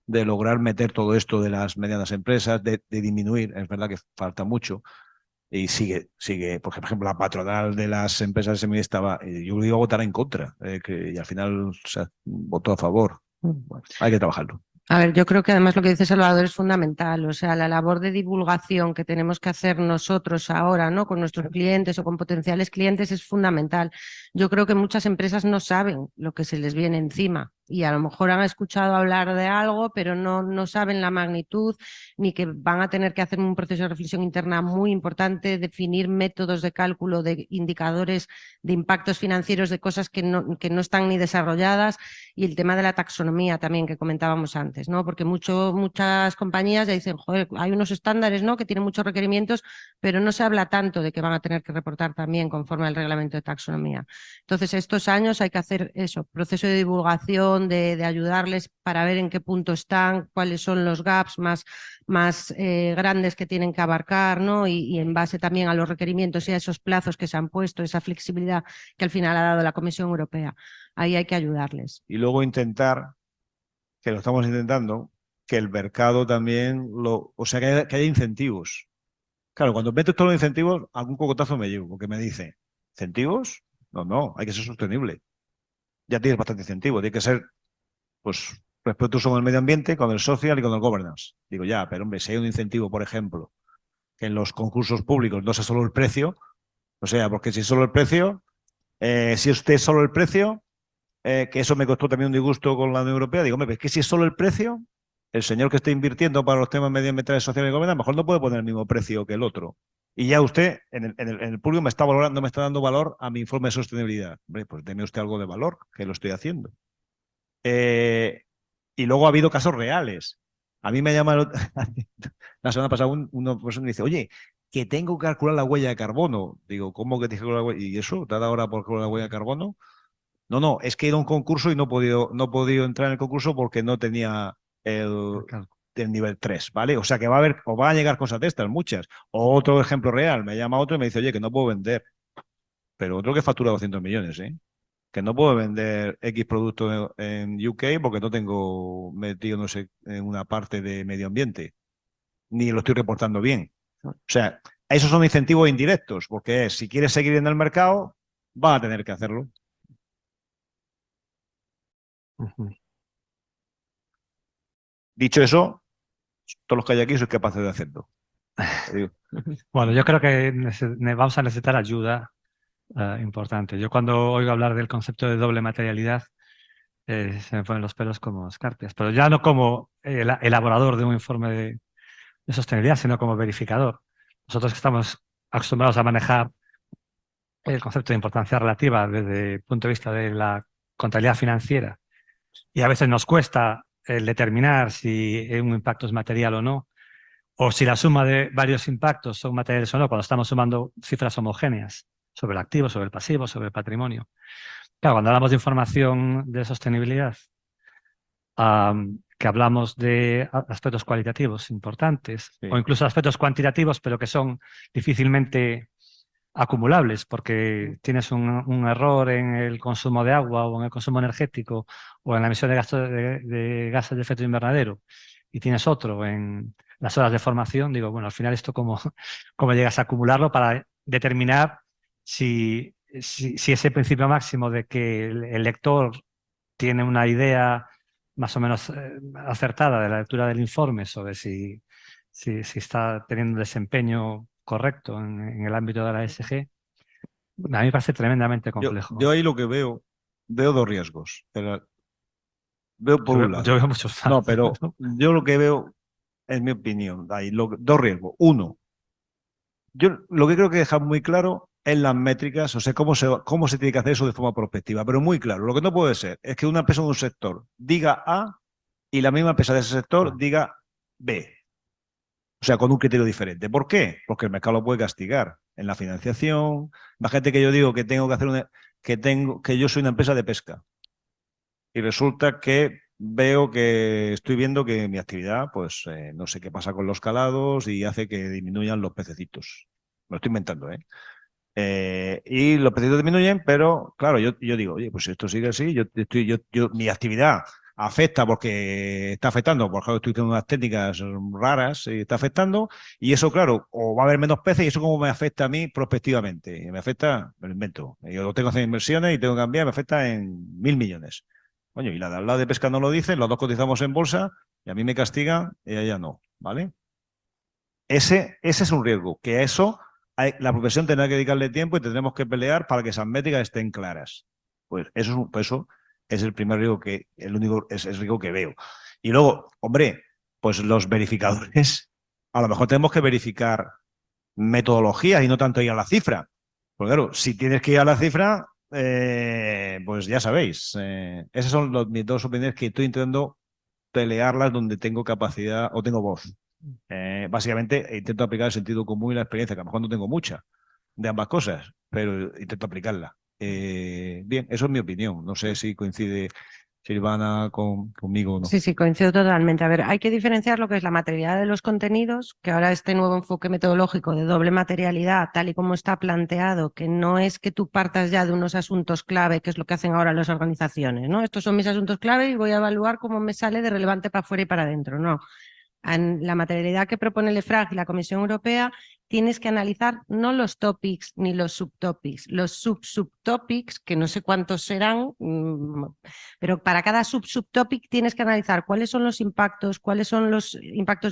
Speaker 9: de lograr meter todo esto de las medianas empresas, de disminuir. Es verdad que falta mucho. Y sigue, porque por ejemplo la patronal de las empresas SME estaba, yo iba a votar en contra, y al final votó a favor. Bueno, hay que trabajarlo.
Speaker 8: A ver, yo creo que además lo que dice Salvador es fundamental, o sea, la labor de divulgación que tenemos que hacer nosotros ahora, ¿no? Con nuestros clientes o con potenciales clientes es fundamental. Yo creo que muchas empresas no saben lo que se les viene encima y a lo mejor han escuchado hablar de algo, pero no saben la magnitud ni que van a tener que hacer un proceso de reflexión interna muy importante, definir métodos de cálculo de indicadores de impactos financieros de cosas que no están ni desarrolladas y el tema de la taxonomía también que comentábamos antes, ¿no? Porque muchas compañías ya dicen, joder, hay unos estándares, ¿no? Que tienen muchos requerimientos, pero no se habla tanto de que van a tener que reportar también conforme al reglamento de taxonomía. Entonces, estos años hay que hacer eso, proceso de divulgación, de ayudarles para ver en qué punto están, cuáles son los gaps más grandes que tienen que abarcar, ¿no? Y en base también a los requerimientos y a esos plazos que se han puesto, esa flexibilidad que al final ha dado la Comisión Europea. Ahí hay que ayudarles.
Speaker 9: Y luego intentar, que lo estamos intentando, que el mercado también o sea, que haya incentivos. Claro, cuando metes todos los incentivos, algún cocotazo me llevo, porque me dice, ¿incentivos? No, hay que ser sostenible. Ya tienes bastante incentivo, tiene que ser, pues, respetuoso con el medio ambiente, con el social y con el governance. Digo, ya, pero hombre, si hay un incentivo, por ejemplo, que en los concursos públicos no sea solo el precio, o sea, porque si es solo el precio, si usted es solo el precio, que eso me costó también un disgusto con la Unión Europea, digo, hombre, es que si es solo el precio, el señor que está invirtiendo para los temas medioambientales, sociales y governance, a lo mejor no puede poner el mismo precio que el otro. Y ya usted, en el público, me está valorando, me está dando valor a mi informe de sostenibilidad. Hombre, pues deme usted algo de valor, que lo estoy haciendo. Y luego ha habido casos reales. A mí me llama la semana pasada una persona me dice, oye, que tengo que calcular la huella de carbono. Digo, ¿cómo que tienes que calcular la huella? ¿Y eso? ¿Te ha dado ahora por calcular la huella de carbono? No, es que he ido a un concurso y no he podido entrar en el concurso porque no tenía el nivel 3, ¿vale? O sea que va a haber, o van a llegar cosas de estas, muchas. O otro ejemplo real, me llama otro y me dice, oye, que no puedo vender. Pero otro que factura 200 millones, ¿eh? Que no puedo vender X producto en UK porque no tengo metido, no sé, en una parte de medio ambiente. Ni lo estoy reportando bien. O sea, esos son incentivos indirectos, porque si quieres seguir en el mercado, vas a tener que hacerlo. Dicho eso, todos los que hay aquí sois capaces de hacerlo.
Speaker 7: Bueno, yo creo que vamos a necesitar ayuda importante. Yo cuando oigo hablar del concepto de doble materialidad, se me ponen los pelos como escarpias, pero ya no como elaborador de un informe de sostenibilidad, sino como verificador. Nosotros que estamos acostumbrados a manejar el concepto de importancia relativa desde el punto de vista de la contabilidad financiera y a veces nos cuesta el determinar si un impacto es material o no, o si la suma de varios impactos son materiales o no, cuando estamos sumando cifras homogéneas sobre el activo, sobre el pasivo, sobre el patrimonio. Claro, cuando hablamos de información de sostenibilidad, que hablamos de aspectos cualitativos importantes,
Speaker 9: Sí.
Speaker 7: o incluso aspectos cuantitativos, pero que son difícilmente acumulables, porque tienes un error en el consumo de agua o en el consumo energético o en la emisión de gases de efecto invernadero y tienes otro en las horas de formación, digo, bueno, al final esto cómo llegas a acumularlo para determinar si ese principio máximo de que el lector tiene una idea más o menos acertada de la lectura del informe sobre si está teniendo un desempeño correcto en el ámbito de la ESG, a mí me parece tremendamente complejo.
Speaker 9: Yo ahí lo que veo dos riesgos. Veo por un lado.
Speaker 7: Yo veo muchos más.
Speaker 9: No, pero yo lo que veo, en mi opinión, hay dos riesgos. Uno, yo lo que creo que dejar muy claro es las métricas, o sea, cómo se tiene que hacer eso de forma prospectiva, pero muy claro. Lo que no puede ser es que una empresa de un sector diga A y la misma empresa de ese sector diga B. O sea, con un criterio diferente. ¿Por qué? Porque el mercado lo puede castigar en la financiación. Imagínate que yo digo que tengo que hacer que yo soy una empresa de pesca y resulta que estoy viendo que mi actividad, pues no sé qué pasa con los calados y hace que disminuyan los pececitos. Me lo estoy inventando, ¿eh? Y los pececitos disminuyen, pero claro, yo digo, oye, pues si esto sigue así, mi actividad afecta porque está afectando, por ejemplo, estoy haciendo unas técnicas raras y está afectando, y eso, claro, o va a haber menos peces y eso como me afecta a mí prospectivamente. Y me afecta, me lo invento. Yo tengo que hacer inversiones y tengo que cambiar, me afecta en 1.000 millones. Coño, y la de al lado de pesca no lo dice, los dos cotizamos en bolsa Y a mí me castigan y a ella no, ¿vale? Ese es un riesgo, que a eso la profesión tendrá que dedicarle tiempo y tendremos que pelear para que esas métricas estén claras. Pues eso es el primer riesgo el único es el riesgo que veo. Y luego, hombre, pues los verificadores, a lo mejor tenemos que verificar metodologías y no tanto ir a la cifra. Porque claro, si tienes que ir a la cifra, pues ya sabéis, esas son mis dos opiniones que estoy intentando pelearlas donde tengo capacidad o tengo voz. Básicamente intento aplicar el sentido común y la experiencia, que a lo mejor no tengo mucha de ambas cosas, pero intento aplicarla. Bien, eso es mi opinión. No sé si coincide Silvana conmigo o no.
Speaker 8: Sí, sí, coincido totalmente. A ver, hay que diferenciar lo que es la materialidad de los contenidos, que ahora este nuevo enfoque metodológico de doble materialidad, tal y como está planteado, que no es que tú partas ya de unos asuntos clave, que es lo que hacen ahora las organizaciones, ¿no? Estos son mis asuntos clave y voy a evaluar cómo me sale de relevante para afuera y para adentro, no. En la materialidad que propone el EFRAG y la Comisión Europea, tienes que analizar no los topics ni los subtopics, los subtopics, que no sé cuántos serán, pero para cada subtopic tienes que analizar cuáles son los impactos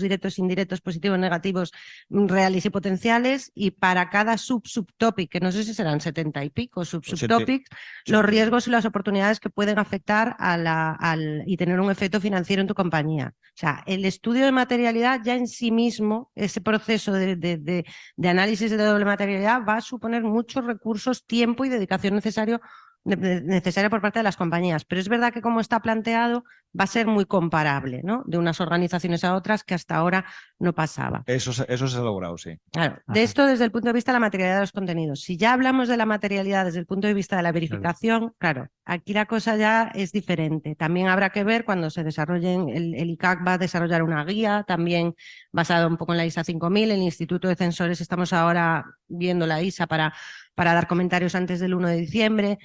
Speaker 8: directos, indirectos, positivos, negativos, reales y potenciales, y para cada subtopic, que no sé si serán 70 y pico subtopics, los riesgos y las oportunidades que pueden afectar y tener un efecto financiero en tu compañía. O sea, el estudio de materialidad ya en sí mismo, ese proceso de análisis de doble materialidad va a suponer muchos recursos, tiempo y dedicación necesaria por parte de las compañías. Pero es verdad que como está planteado va a ser muy comparable, ¿no? De unas organizaciones a otras, que hasta ahora no pasaba.
Speaker 9: Eso se ha logrado, sí.
Speaker 8: Claro, de esto desde el punto de vista de la materialidad de los contenidos. Si ya hablamos de la materialidad desde el punto de vista de la verificación, claro, aquí la cosa ya es diferente. También habrá que ver cuando se desarrollen, el ICAC va a desarrollar una guía, también basada un poco en la ISA 5000, el Instituto de Censores estamos ahora viendo la ISA para dar comentarios antes del 1 de diciembre,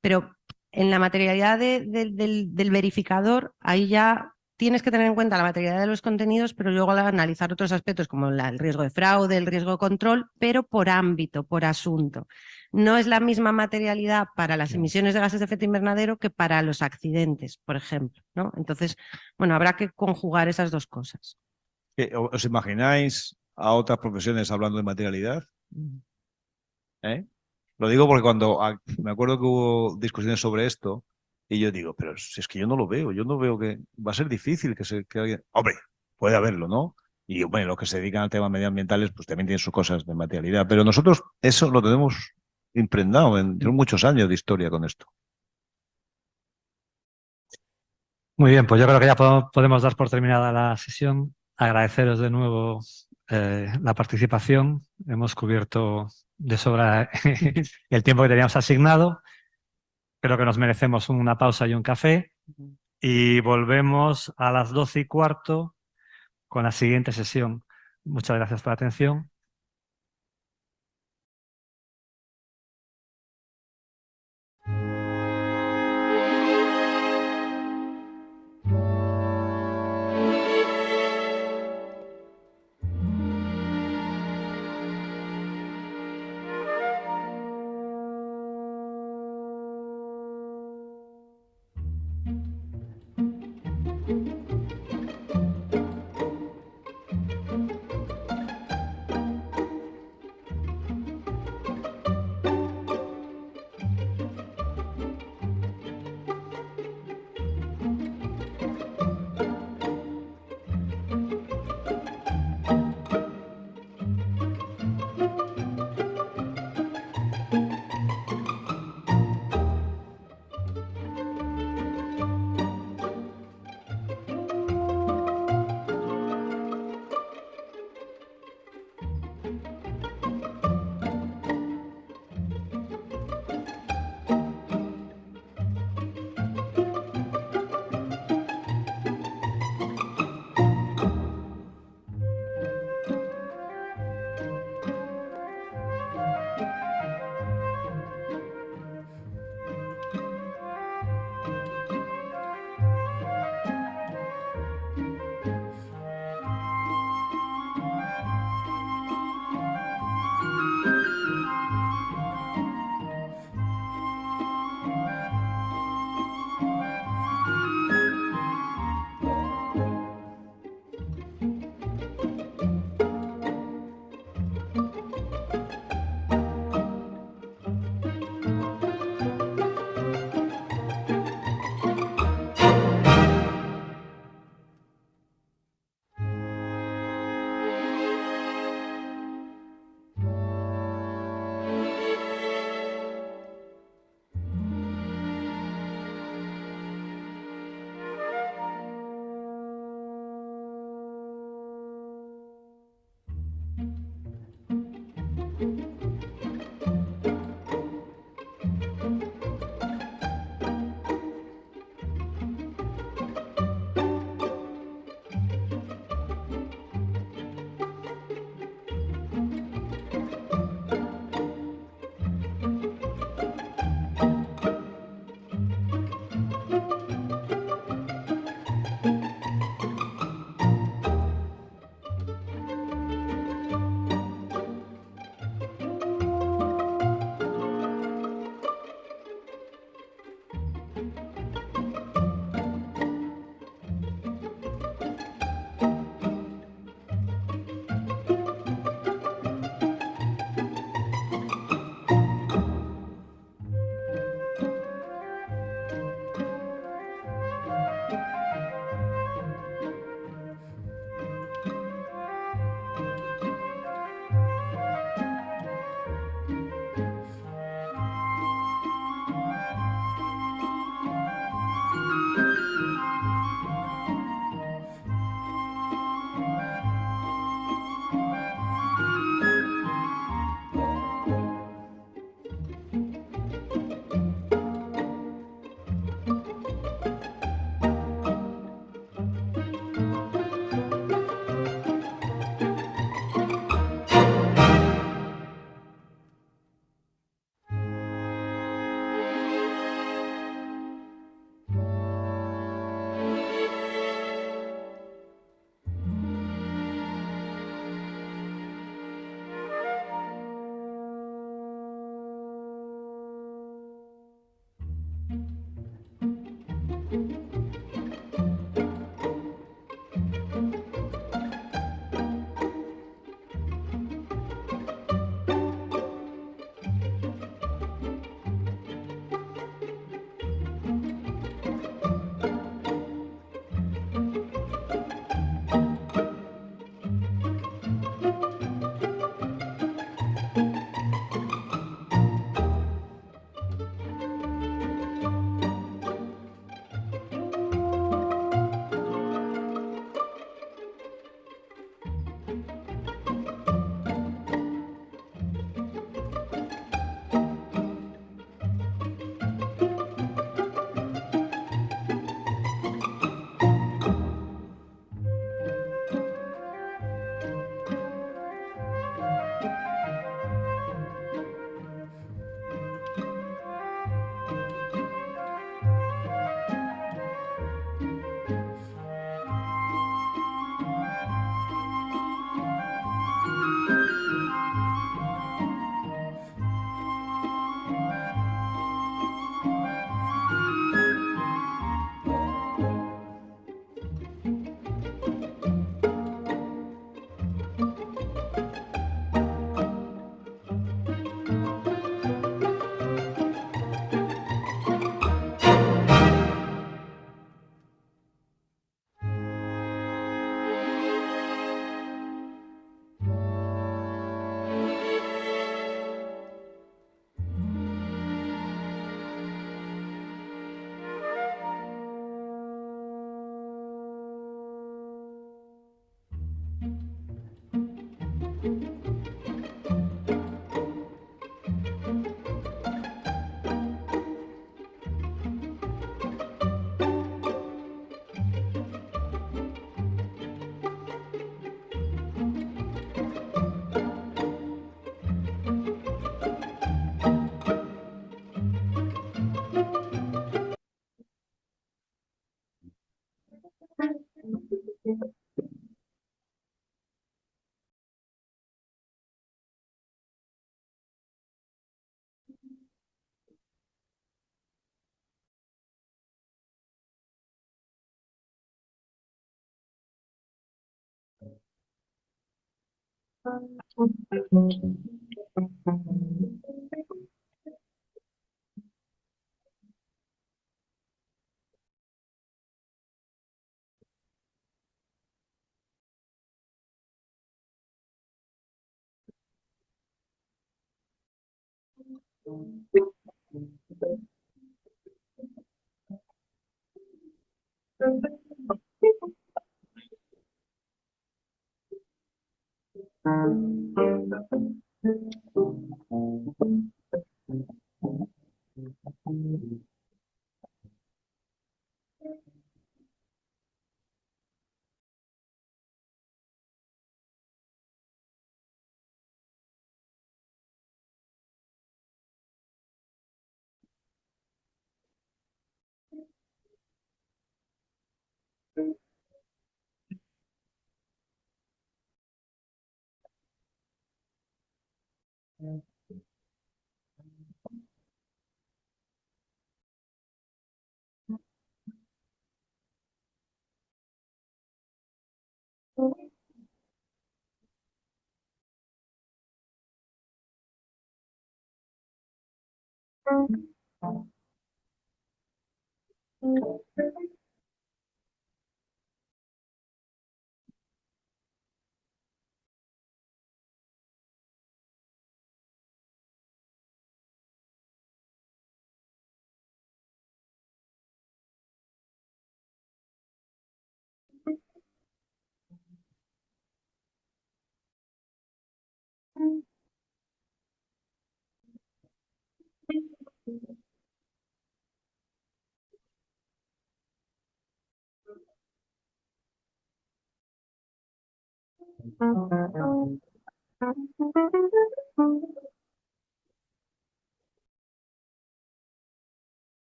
Speaker 8: pero en la materialidad del verificador, ahí ya tienes que tener en cuenta la materialidad de los contenidos, pero luego analizar otros aspectos como el riesgo de fraude, el riesgo de control, pero por ámbito, por asunto. No es la misma materialidad para las emisiones de gases de efecto invernadero que para los accidentes, por ejemplo, ¿no? Entonces, bueno, habrá que conjugar esas dos cosas.
Speaker 9: ¿Os imagináis a otras profesiones hablando de materialidad? Lo digo porque me acuerdo que hubo discusiones sobre esto y yo digo, pero si es que yo no lo veo, yo no veo que va a ser difícil que alguien... Hombre, puede haberlo, ¿no? Y bueno, los que se dedican a temas medioambientales pues también tienen sus cosas de materialidad, pero nosotros eso lo tenemos impregnado tenemos muchos años de historia con esto.
Speaker 7: Muy bien, pues yo creo que ya podemos dar por terminada la sesión. Agradeceros de nuevo la participación. Hemos cubierto de sobra el tiempo que teníamos asignado. Creo que nos merecemos una pausa y un café. Y volvemos a las 12:15 con la siguiente sesión. Muchas gracias por la atención.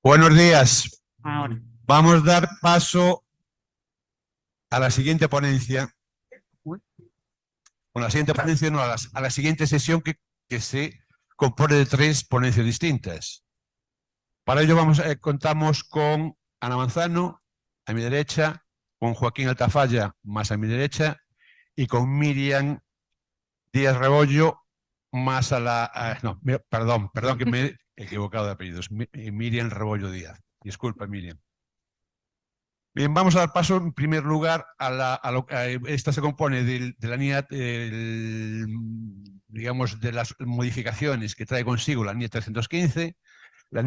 Speaker 11: Buenos días. Vamos a dar paso a la siguiente ponencia. Con la siguiente ponencia, no, a la siguiente sesión que se compone de 3 ponencias distintas. Para ello contamos con Ana Manzano, a mi derecha, con Joaquín Altafalla, más a mi derecha, y con Miriam Díaz Rebollo, más a la... perdón, que me he equivocado de apellidos. Miriam Rebollo Díaz. Disculpa, Miriam. Bien, vamos a dar paso en primer lugar esta se compone de la NIA, digamos, de las modificaciones que trae consigo la NIE 315, la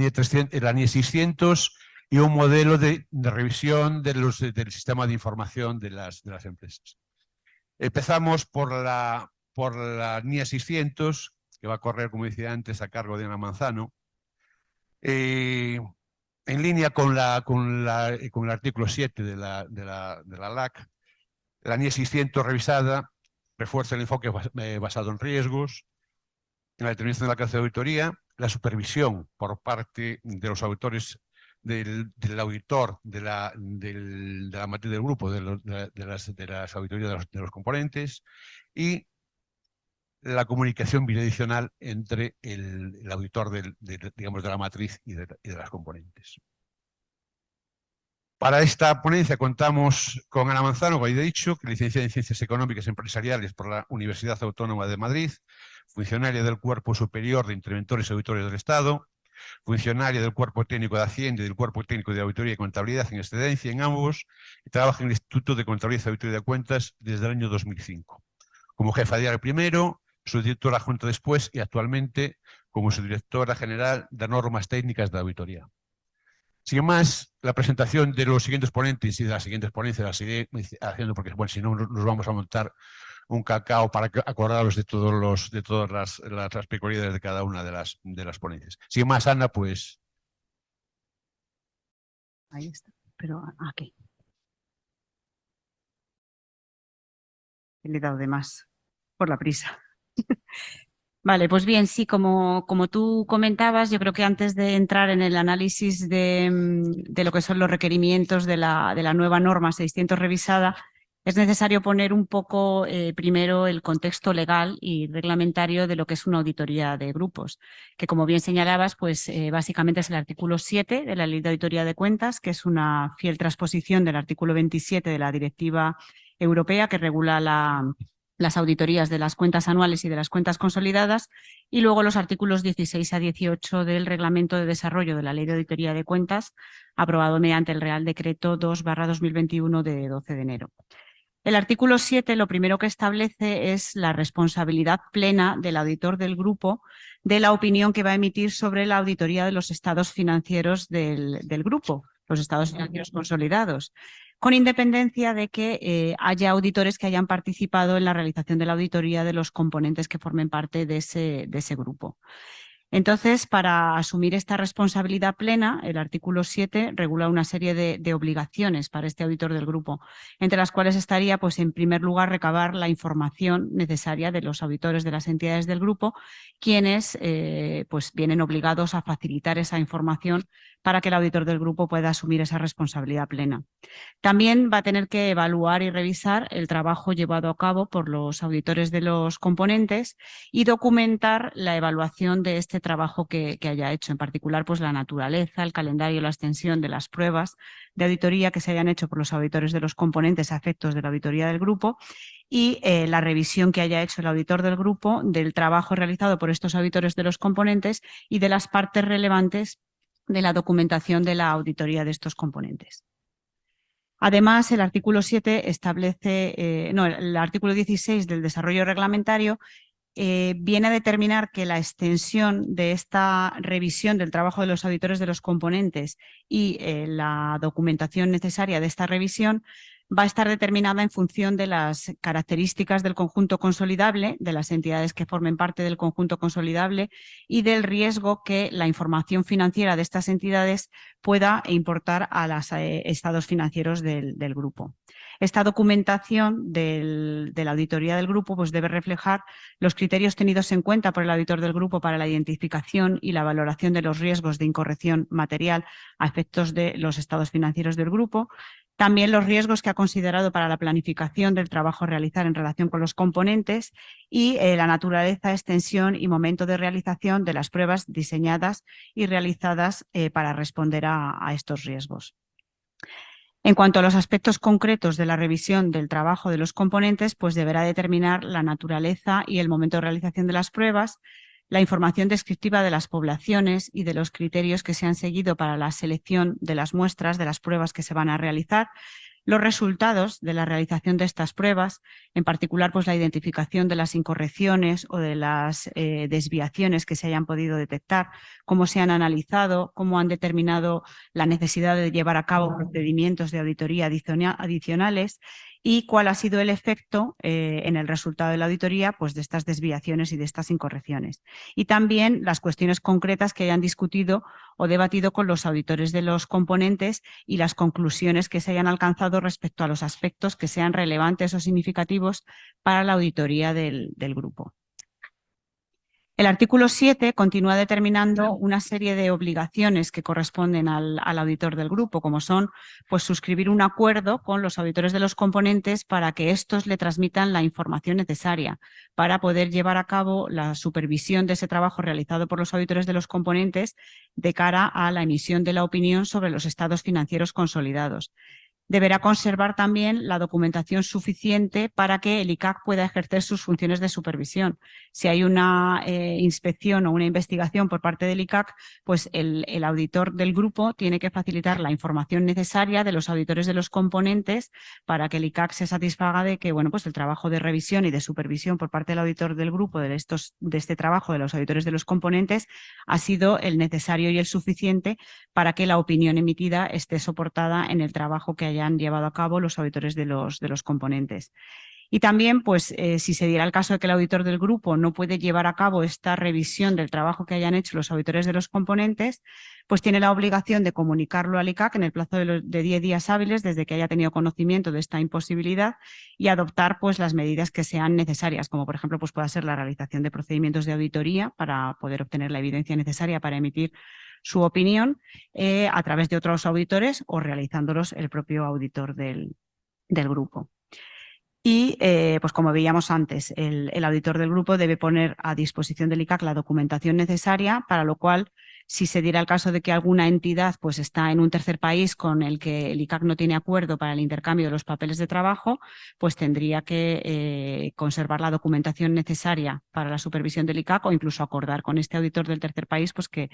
Speaker 11: NIE 600 y un modelo de revisión del sistema de información de las empresas. Empezamos por la NIE 600, que va a correr, como decía antes, a cargo de Ana Manzano. En línea con el artículo 7 de la LAC, la NIE 600 revisada refuerza el enfoque basado en riesgos, en la determinación de la clase de auditoría, la supervisión por parte de los auditores, del auditor de la matriz del grupo, de las auditorías de los componentes, y la comunicación bidireccional entre el auditor digamos, de la matriz y de las componentes. Para esta ponencia contamos con Ana Manzano, como ya he dicho, licenciada en Ciencias Económicas y Empresariales por la Universidad Autónoma de Madrid, funcionaria del Cuerpo Superior de Interventores y Auditores del Estado, funcionaria del Cuerpo Técnico de Hacienda y del Cuerpo Técnico de Auditoría y Contabilidad en excedencia en ambos, y trabaja en el Instituto de Contabilidad y Auditoría de Cuentas desde el año 2005. Como jefa de área primero, subdirectora adjunta después y actualmente como subdirectora general de normas técnicas de auditoría. Sin más, la presentación de los siguientes ponentes y de las siguientes ponencias las seguiré haciendo porque, bueno, si no nos vamos a montar un cacao para acordaros de todas las peculiaridades de cada una de las ponencias. Sin más, Ana, pues...
Speaker 12: Ahí está, pero aquí. Le he dado de más por la prisa. Vale, pues bien, sí, como tú comentabas, yo creo que antes de entrar en el análisis de lo que son los requerimientos de la nueva norma 600 revisada, es necesario poner un poco primero el contexto legal y reglamentario de lo que es una auditoría de grupos, que como bien señalabas, pues básicamente es el artículo 7 de la Ley de Auditoría de Cuentas, que es una fiel transposición del artículo 27 de la Directiva Europea que regula la las auditorías de las cuentas anuales y de las cuentas consolidadas, y luego los artículos 16 a 18 del Reglamento de Desarrollo de la Ley de Auditoría de Cuentas, aprobado mediante el Real Decreto 2/2021 de 12 de enero. El artículo 7 lo primero que establece es la responsabilidad plena del auditor del grupo de la opinión que va a emitir sobre la auditoría de los estados financieros del grupo, los estados financieros consolidados, con independencia de que haya auditores que hayan participado en la realización de la auditoría de los componentes que formen parte de ese grupo. Entonces, para asumir esta responsabilidad plena, el artículo 7 regula una serie de obligaciones para este auditor del grupo, entre las cuales estaría, pues, en primer lugar, recabar la información necesaria de los auditores de las entidades del grupo, quienes pues, vienen obligados a facilitar esa información para que el auditor del grupo pueda asumir esa responsabilidad plena. También va a tener que evaluar y revisar el trabajo llevado a cabo por los auditores de los componentes y documentar la evaluación de este trabajo que haya hecho, en particular pues la naturaleza, el calendario, la extensión de las pruebas de auditoría que se hayan hecho por los auditores de los componentes a efectos de la auditoría del grupo y la revisión que haya hecho el auditor del grupo del trabajo realizado por estos auditores de los componentes y de las partes relevantes de la documentación de la auditoría de estos componentes. Además, el artículo 7 establece, el artículo 16 del desarrollo reglamentario viene a determinar que la extensión de esta revisión del trabajo de los auditores de los componentes y la documentación necesaria de esta revisión va a estar determinada en función de las características del conjunto consolidable, de las entidades que formen parte del conjunto consolidable y del riesgo que la información financiera de estas entidades pueda importar a los estados financieros del grupo. Esta documentación de la auditoría del grupo pues, debe reflejar los criterios tenidos en cuenta por el auditor del grupo para la identificación y la valoración de los riesgos de incorrección material a efectos de los estados financieros del grupo, también los riesgos que ha considerado para la planificación del trabajo a realizar en relación con los componentes y la naturaleza, extensión y momento de realización de las pruebas diseñadas y realizadas para responder a estos riesgos. En cuanto a los aspectos concretos de la revisión del trabajo de los componentes, pues deberá determinar la naturaleza y el momento de realización de las pruebas, la información descriptiva de las poblaciones y de los criterios que se han seguido para la selección de las muestras de las pruebas que se van a realizar, los resultados de la realización de estas pruebas, en particular pues, la identificación de las incorrecciones o de las desviaciones que se hayan podido detectar, cómo se han analizado, cómo han determinado la necesidad de llevar a cabo procedimientos de auditoría adicionales y cuál ha sido el efecto en el resultado de la auditoría pues, de estas desviaciones y de estas incorrecciones. Y también las cuestiones concretas que hayan discutido o debatido con los auditores de los componentes y las conclusiones que se hayan alcanzado respecto a los aspectos que sean relevantes o significativos para la auditoría del grupo. El artículo 7 continúa determinando una serie de obligaciones que corresponden al auditor del grupo, como son pues, suscribir un acuerdo con los auditores de los componentes para que estos le transmitan la información necesaria para poder llevar a cabo la supervisión de ese trabajo realizado por los auditores de los componentes de cara a la emisión de la opinión sobre los estados financieros consolidados. Deberá conservar también la documentación suficiente para que el ICAC pueda ejercer sus funciones de supervisión. Si hay una inspección o una investigación por parte del ICAC, pues el auditor del grupo tiene que facilitar la información necesaria de los auditores de los componentes para que el ICAC se satisfaga de que bueno, pues el trabajo de revisión y de supervisión por parte del auditor del grupo de este trabajo de los auditores de los componentes ha sido el necesario y el suficiente para que la opinión emitida esté soportada en el trabajo que hayan llevado a cabo los auditores de los componentes. Y también, pues, si se diera el caso de que el auditor del grupo no puede llevar a cabo esta revisión del trabajo que hayan hecho los auditores de los componentes, pues tiene la obligación de comunicarlo al ICAC en el plazo de 10 días hábiles desde que haya tenido conocimiento de esta imposibilidad y adoptar pues, las medidas que sean necesarias, como por ejemplo pues, pueda ser la realización de procedimientos de auditoría para poder obtener la evidencia necesaria para emitir su opinión a través de otros auditores o realizándolos el propio auditor del grupo. Y, pues como veíamos antes, el auditor del grupo debe poner a disposición del ICAC la documentación necesaria, para lo cual si se diera el caso de que alguna entidad pues está en un tercer país con el que el ICAC no tiene acuerdo para el intercambio de los papeles de trabajo, pues tendría que conservar la documentación necesaria para la supervisión del ICAC o incluso acordar con este auditor del tercer país pues que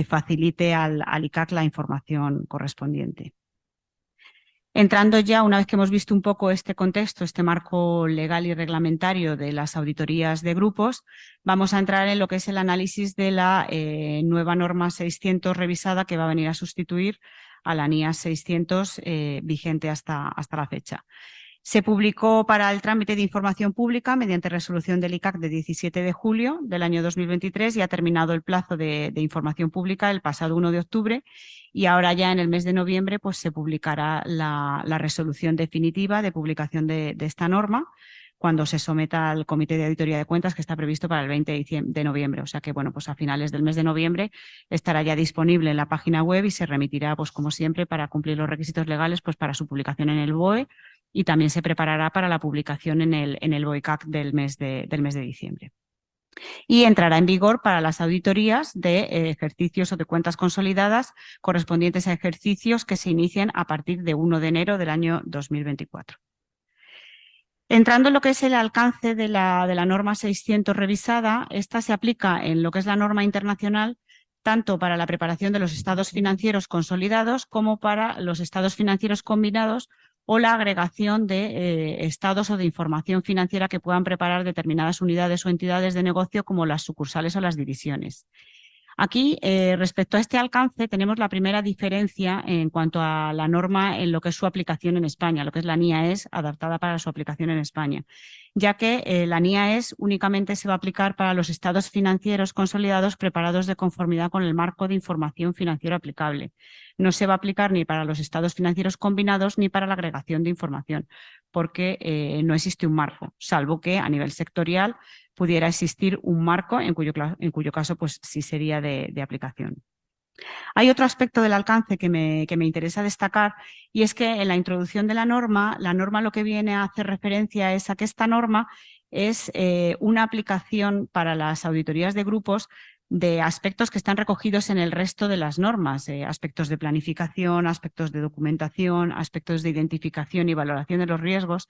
Speaker 12: facilite al ICAC la información correspondiente. Entrando ya, una vez que hemos visto un poco este contexto, este marco legal y reglamentario de las auditorías de grupos, vamos a entrar en lo que es el análisis de la nueva norma 600 revisada que va a venir a sustituir a la NIA 600 vigente hasta la fecha. Se publicó para el trámite de información pública mediante resolución del ICAC de 17 de julio del año 2023 y ha terminado el plazo de información pública el pasado 1 de octubre y ahora ya en el mes de noviembre pues se publicará la resolución definitiva de publicación de esta norma cuando se someta al Comité de Auditoría de Cuentas que está previsto para el 20 de noviembre. O sea que, bueno, pues a finales del mes de noviembre estará ya disponible en la página web y se remitirá, pues como siempre, para cumplir los requisitos legales, pues para su publicación en el BOE y también se preparará para la publicación en el BOECAC del mes de diciembre. Y entrará en vigor para las auditorías de ejercicios o de cuentas consolidadas correspondientes a ejercicios que se inicien a partir de 1 de enero del año 2024. Entrando en lo que es el alcance de la norma 600 revisada, esta se aplica en lo que es la norma internacional tanto para la preparación de los estados financieros consolidados como para los estados financieros combinados o la agregación de estados o de información financiera que puedan preparar determinadas unidades o entidades de negocio como las sucursales o las divisiones. Aquí, respecto a este alcance, tenemos la primera diferencia en cuanto a la norma en lo que es su aplicación en España, lo que es la NIAES adaptada para su aplicación en España, ya que la NIAES únicamente se va a aplicar para los estados financieros consolidados preparados de conformidad con el marco de información financiera aplicable. No se va a aplicar ni para los estados financieros combinados ni para la agregación de información, porque no existe un marco, salvo que a nivel sectorial pudiera existir un marco en cuyo caso pues sí sería de aplicación. Hay otro aspecto del alcance que me interesa destacar y es que en la introducción de la norma lo que viene a hacer referencia es a que esta norma es una aplicación para las auditorías de grupos de aspectos que están recogidos en el resto de las normas, aspectos de planificación, aspectos de documentación, aspectos de identificación y valoración de los riesgos,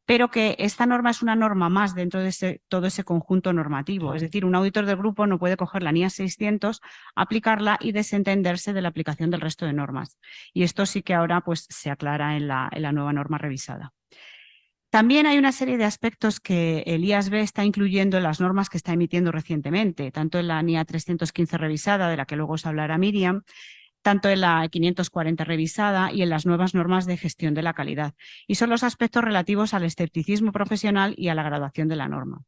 Speaker 12: pero que esta norma es una norma más dentro de todo ese conjunto normativo. Es decir, un auditor del grupo no puede coger la NIA 600, aplicarla y desentenderse de la aplicación del resto de normas. Y esto sí que ahora pues, se aclara en la nueva norma revisada. También hay una serie de aspectos que el IASB está incluyendo en las normas que está emitiendo recientemente, tanto en la NIA 315 revisada, de la que luego os hablará Miriam, tanto en la 540 revisada y en las nuevas normas de gestión de la calidad. Y son los aspectos relativos al escepticismo profesional y a la graduación de la norma.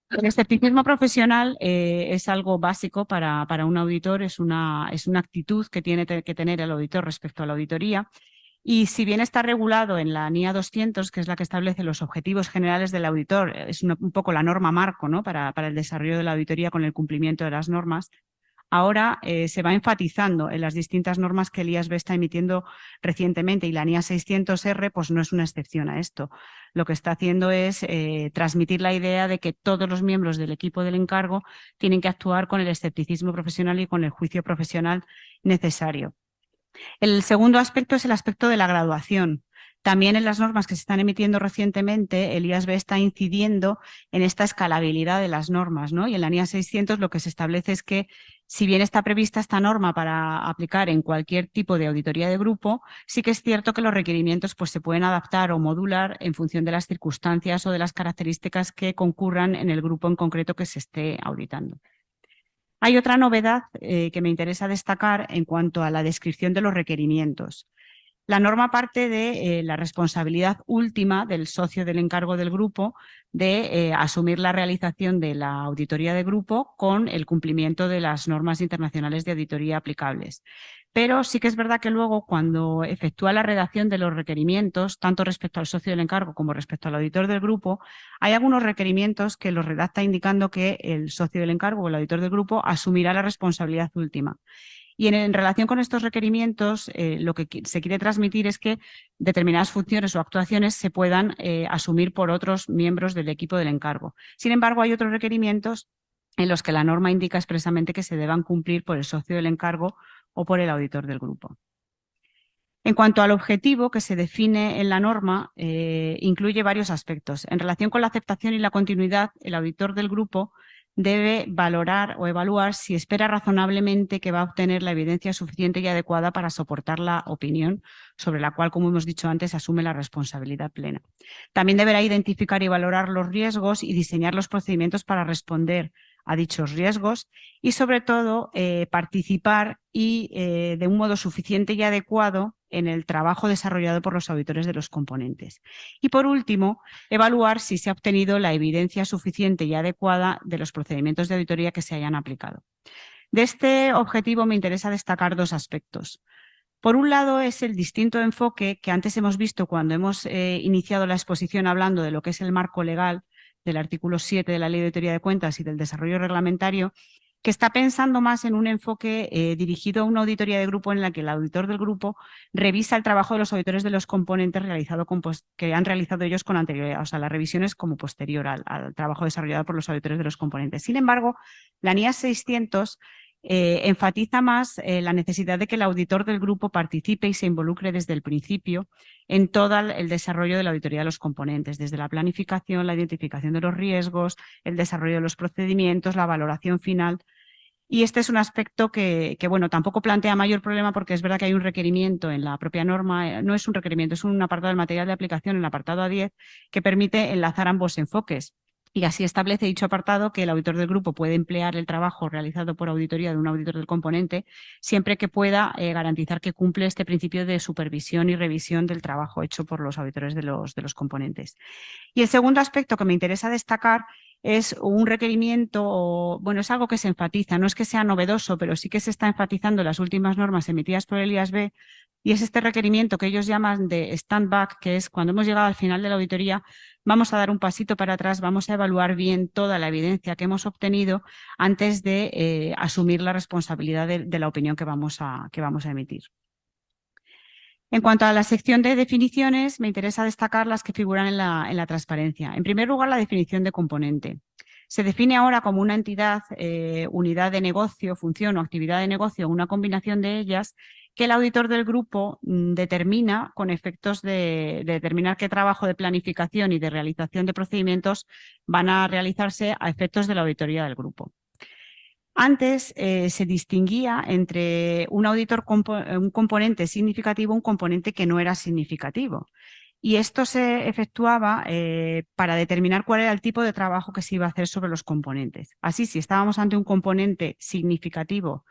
Speaker 12: El escepticismo profesional es algo básico para un auditor, es una actitud que tiene que tener el auditor respecto a la auditoría. Y si bien está regulado en la NIA 200, que es la que establece los objetivos generales del auditor, es un poco la norma marco, ¿no? para el desarrollo de la auditoría con el cumplimiento de las normas, ahora se va enfatizando en las distintas normas que el IASB está emitiendo recientemente y la NIA 600R pues no es una excepción a esto. Lo que está haciendo es transmitir la idea de que todos los miembros del equipo del encargo tienen que actuar con el escepticismo profesional y con el juicio profesional necesario. El segundo aspecto es el aspecto de la graduación. También en las normas que se están emitiendo recientemente, el IASB está incidiendo en esta escalabilidad de las normas, ¿no? Y en la NIA 600 lo que se establece es que, si bien está prevista esta norma para aplicar en cualquier tipo de auditoría de grupo, sí que es cierto que los requerimientos pues, se pueden adaptar o modular en función de las circunstancias o de las características que concurran en el grupo en concreto que se esté auditando. Hay otra novedad que me interesa destacar en cuanto a la descripción de los requerimientos. La norma parte de la responsabilidad última del socio del encargo del grupo de asumir la realización de la auditoría de grupo con el cumplimiento de las normas internacionales de auditoría aplicables. Pero sí que es verdad que luego cuando efectúa la redacción de los requerimientos, tanto respecto al socio del encargo como respecto al auditor del grupo, hay algunos requerimientos que los redacta indicando que el socio del encargo o el auditor del grupo asumirá la responsabilidad última. Y en relación con estos requerimientos, lo que se quiere transmitir es que determinadas funciones o actuaciones se puedan asumir por otros miembros del equipo del encargo. Sin embargo, hay otros requerimientos en los que la norma indica expresamente que se deban cumplir por el socio del encargo o por el auditor del grupo. En cuanto al objetivo que se define en la norma, incluye varios aspectos. En relación con la aceptación y la continuidad, el auditor del grupo debe valorar o evaluar si espera razonablemente que va a obtener la evidencia suficiente y adecuada para soportar la opinión sobre la cual, como hemos dicho antes, asume la responsabilidad plena. También deberá identificar y valorar los riesgos y diseñar los procedimientos para responder a dichos riesgos y, sobre todo, participar y de un modo suficiente y adecuado en el trabajo desarrollado por los auditores de los componentes. Y, por último, evaluar si se ha obtenido la evidencia suficiente y adecuada de los procedimientos de auditoría que se hayan aplicado. De este objetivo me interesa destacar dos aspectos. Por un lado, es el distinto enfoque que antes hemos visto cuando hemos iniciado la exposición hablando de lo que es el marco legal del artículo 7 de la Ley de Auditoría de Cuentas y del desarrollo reglamentario, que está pensando más en un enfoque dirigido a una auditoría de grupo en la que el auditor del grupo revisa el trabajo de los auditores de los componentes que han realizado ellos con anterioridad. O sea, la revisión es como posterior al trabajo desarrollado por los auditores de los componentes. Sin embargo, la NIAS 600 enfatiza más la necesidad de que el auditor del grupo participe y se involucre desde el principio en todo el desarrollo de la auditoría de los componentes, desde la planificación, la identificación de los riesgos, el desarrollo de los procedimientos, la valoración final. Y este es un aspecto que bueno, tampoco plantea mayor problema porque es verdad que hay un requerimiento en la propia norma, no es un requerimiento, es un apartado del material de aplicación, en el apartado A10, que permite enlazar ambos enfoques. Y así establece dicho apartado que el auditor del grupo puede emplear el trabajo realizado por auditoría de un auditor del componente siempre que pueda garantizar que cumple este principio de supervisión y revisión del trabajo hecho por los auditores de los componentes. Y el segundo aspecto que me interesa destacar es un requerimiento, bueno, es algo que se enfatiza, no es que sea novedoso, pero sí que se está enfatizando en las últimas normas emitidas por el IASB, y es este requerimiento que ellos llaman de stand back, que es cuando hemos llegado al final de la auditoría, vamos a dar un pasito para atrás, vamos a evaluar bien toda la evidencia que hemos obtenido antes de asumir la responsabilidad de la opinión que vamos a emitir. En cuanto a la sección de definiciones, me interesa destacar las que figuran en la transparencia. En primer lugar, la definición de componente. Se define ahora como una entidad, unidad de negocio, función o actividad de negocio, una combinación de ellas, que el auditor del grupo determina con efectos de determinar qué trabajo de planificación y de realización de procedimientos van a realizarse a efectos de la auditoría del grupo. Antes se distinguía entre un componente significativo, un componente que no era significativo. Y esto se efectuaba para determinar cuál era el tipo de trabajo que se iba a hacer sobre los componentes. Así, si estábamos ante un componente significativo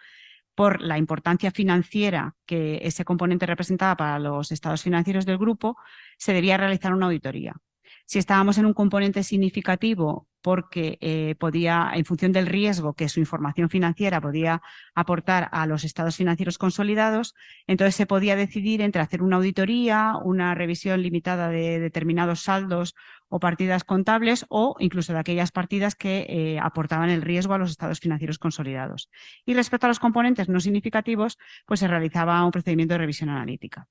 Speaker 12: por la importancia financiera que ese componente representaba para los estados financieros del grupo, se debía realizar una auditoría. Si estábamos en un componente significativo porque podía, en función del riesgo que su información financiera podía aportar a los estados financieros consolidados, entonces se podía decidir entre hacer una auditoría, una revisión limitada de determinados saldos o partidas contables o incluso de aquellas partidas que aportaban el riesgo a los estados financieros consolidados. Y respecto a los componentes no significativos, pues se realizaba un procedimiento de revisión analítica.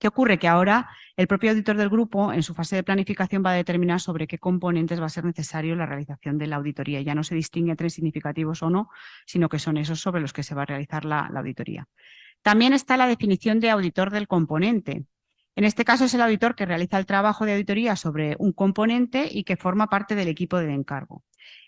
Speaker 12: ¿Qué ocurre? Que ahora el propio auditor del grupo, en su fase de planificación, va a determinar sobre qué componentes va a ser necesario la realización de la auditoría. Ya no se distingue entre significativos o no, sino que son esos sobre los que se va a realizar la auditoría. También está la definición de auditor del componente. En este caso es el auditor que realiza el trabajo de auditoría sobre un componente y que forma parte del equipo de encargo.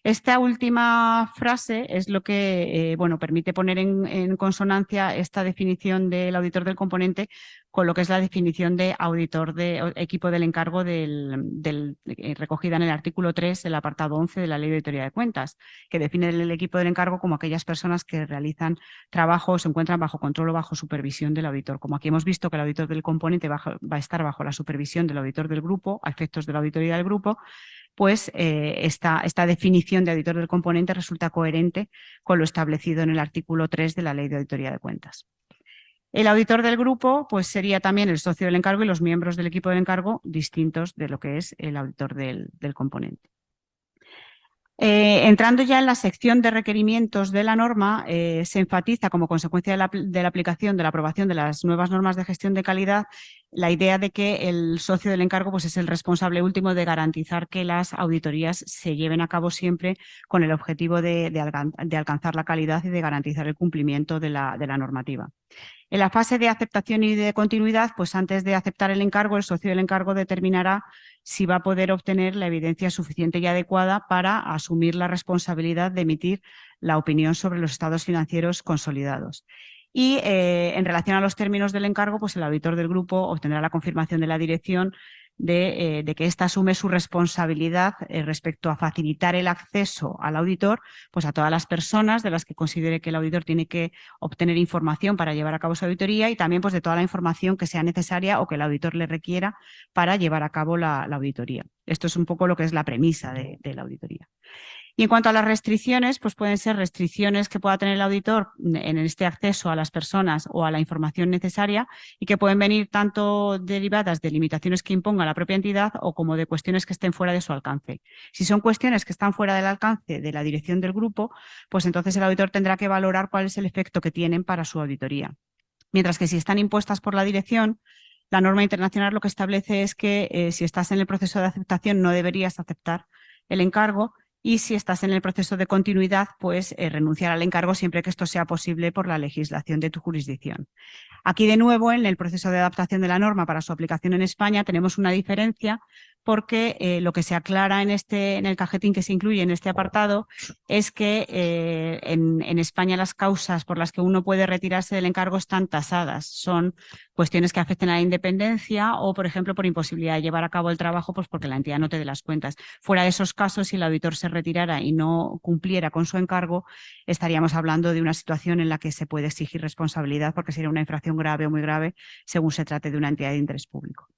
Speaker 12: Esta última frase es lo que bueno, permite poner en consonancia esta definición del auditor del componente con lo que es la definición de auditor de equipo del encargo recogida en el artículo 3, el apartado 11 de la Ley de Auditoría de Cuentas, que define el equipo del encargo como aquellas personas que realizan trabajo o se encuentran bajo control o bajo supervisión del auditor. Como aquí hemos visto que el auditor del componente va a estar bajo la supervisión del auditor del grupo, a efectos de la auditoría del grupo, pues esta definición de auditor del componente resulta coherente con lo establecido en el artículo 3 de la Ley de Auditoría de Cuentas. El auditor del grupo pues sería también el socio del encargo y los miembros del equipo del encargo distintos de lo que es el auditor del componente. Entrando ya en la sección de requerimientos de la norma, se enfatiza como consecuencia de la aplicación de la aprobación de las nuevas normas de gestión de calidad la idea de que el socio del encargo pues, es el responsable último de garantizar que las auditorías se lleven a cabo siempre con el objetivo de alcanzar la calidad y de garantizar el cumplimiento de la normativa. En la fase de aceptación y de continuidad, pues antes de aceptar el encargo, el socio del encargo determinará si va a poder obtener la evidencia suficiente y adecuada para asumir la responsabilidad de emitir la opinión sobre los estados financieros consolidados. Y en relación a los términos del encargo, pues el auditor del grupo obtendrá la confirmación de la dirección de que ésta asume su responsabilidad respecto a facilitar el acceso al auditor pues a todas las personas de las que considere que el auditor tiene que obtener información para llevar a cabo su auditoría y también pues, de toda la información que sea necesaria o que el auditor le requiera para llevar a cabo la auditoría. Esto es un poco lo que es la premisa de la auditoría. Y en cuanto a las restricciones, pues pueden ser restricciones que pueda tener el auditor en este acceso a las personas o a la información necesaria y que pueden venir tanto derivadas de limitaciones que imponga la propia entidad o como de cuestiones que estén fuera de su alcance. Si son cuestiones que están fuera del alcance de la dirección del grupo, pues entonces el auditor tendrá que valorar cuál es el efecto que tienen para su auditoría. Mientras que si están impuestas por la dirección, la norma internacional lo que establece es que si estás en el proceso de aceptación no deberías aceptar el encargo y si estás en el proceso de continuidad, pues renunciar al encargo siempre que esto sea posible por la legislación de tu jurisdicción. Aquí de nuevo, en el proceso de adaptación de la norma para su aplicación en España, tenemos una diferencia porque lo que se aclara en el cajetín que se incluye en este apartado es que en España las causas por las que uno puede retirarse del encargo están tasadas. Son cuestiones que afecten a la independencia o, por ejemplo, por imposibilidad de llevar a cabo el trabajo pues porque la entidad no te dé las cuentas. Fuera de esos casos, si el auditor se retirara y no cumpliera con su encargo, estaríamos hablando de una situación en la que se puede exigir responsabilidad porque sería una infracción grave o muy grave según se trate de una entidad de interés público.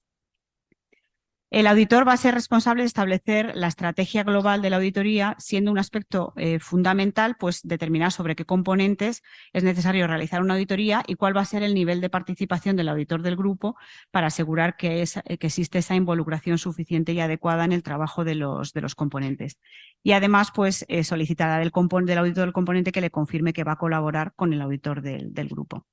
Speaker 12: El auditor va a ser responsable de establecer la estrategia global de la auditoría, siendo un aspecto fundamental pues, determinar sobre qué componentes es necesario realizar una auditoría y cuál va a ser el nivel de participación del auditor del grupo para asegurar que existe esa involucración suficiente y adecuada en el trabajo de los componentes. Y además pues, solicitará del auditor del componente que le confirme que va a colaborar con el auditor del grupo.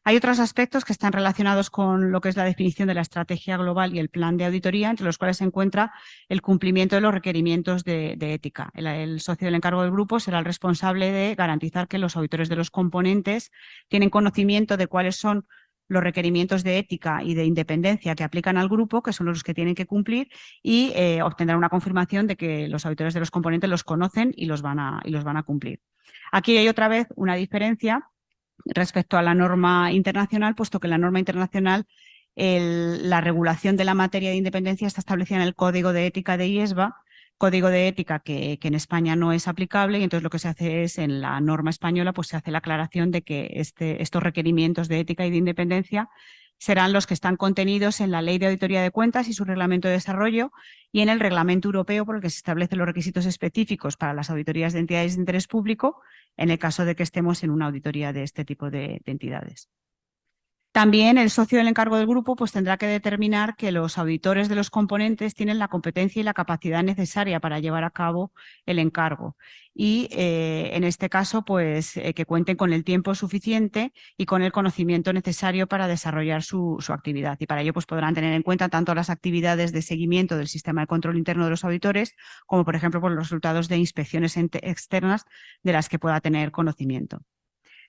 Speaker 12: Hay otros aspectos que están relacionados con lo que es la definición de la estrategia global y el plan de auditoría, entre los cuales se encuentra el cumplimiento de los requerimientos de ética. El socio del encargo del grupo será el responsable de garantizar que los auditores de los componentes tienen conocimiento de cuáles son los requerimientos de ética y de independencia que aplican al grupo, que son los que tienen que cumplir, y obtendrá una confirmación de que los auditores de los componentes los conocen y los van a cumplir. Aquí hay otra vez una diferencia respecto a la norma internacional, puesto que la norma internacional, la regulación de la materia de independencia está establecida en el Código de Ética de IESBA, código de ética que en España no es aplicable y entonces lo que se hace es en la norma española pues se hace la aclaración de que estos requerimientos de ética y de independencia serán los que están contenidos en la Ley de Auditoría de Cuentas y su reglamento de desarrollo y en el Reglamento Europeo por el que se establecen los requisitos específicos para las auditorías de entidades de interés público en el caso de que estemos en una auditoría de este tipo de entidades. También el socio del encargo del grupo pues, tendrá que determinar que los auditores de los componentes tienen la competencia y la capacidad necesaria para llevar a cabo el encargo. Y en este caso, pues que cuenten con el tiempo suficiente y con el conocimiento necesario para desarrollar su actividad. Y para ello pues, podrán tener en cuenta tanto las actividades de seguimiento del sistema de control interno de los auditores, como por ejemplo por los resultados de inspecciones externas de las que pueda tener conocimiento.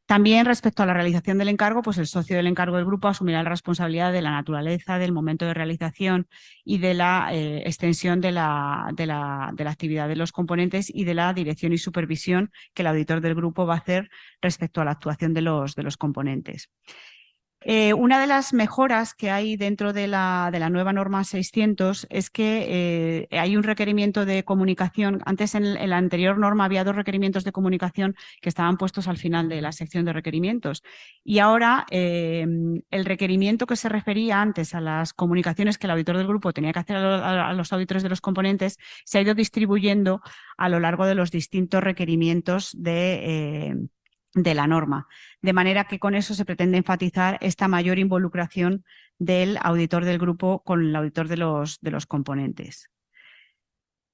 Speaker 12: También respecto a la realización del encargo, pues el socio del encargo del grupo asumirá la responsabilidad de la naturaleza, del momento de realización y de la extensión de la actividad de los componentes y de la dirección y supervisión que el auditor del grupo va a hacer respecto a la actuación de los componentes. Una de las mejoras que hay dentro de la nueva norma 600 es que hay un requerimiento de comunicación. Antes en la anterior norma había 2 requerimientos de comunicación que estaban puestos al final de la sección de requerimientos. Y ahora el requerimiento que se refería antes a las comunicaciones que el auditor del grupo tenía que hacer a los auditores de los componentes se ha ido distribuyendo a lo largo de los distintos requerimientos de la norma, de manera que con eso se pretende enfatizar esta mayor involucración del auditor del grupo con el auditor de los componentes.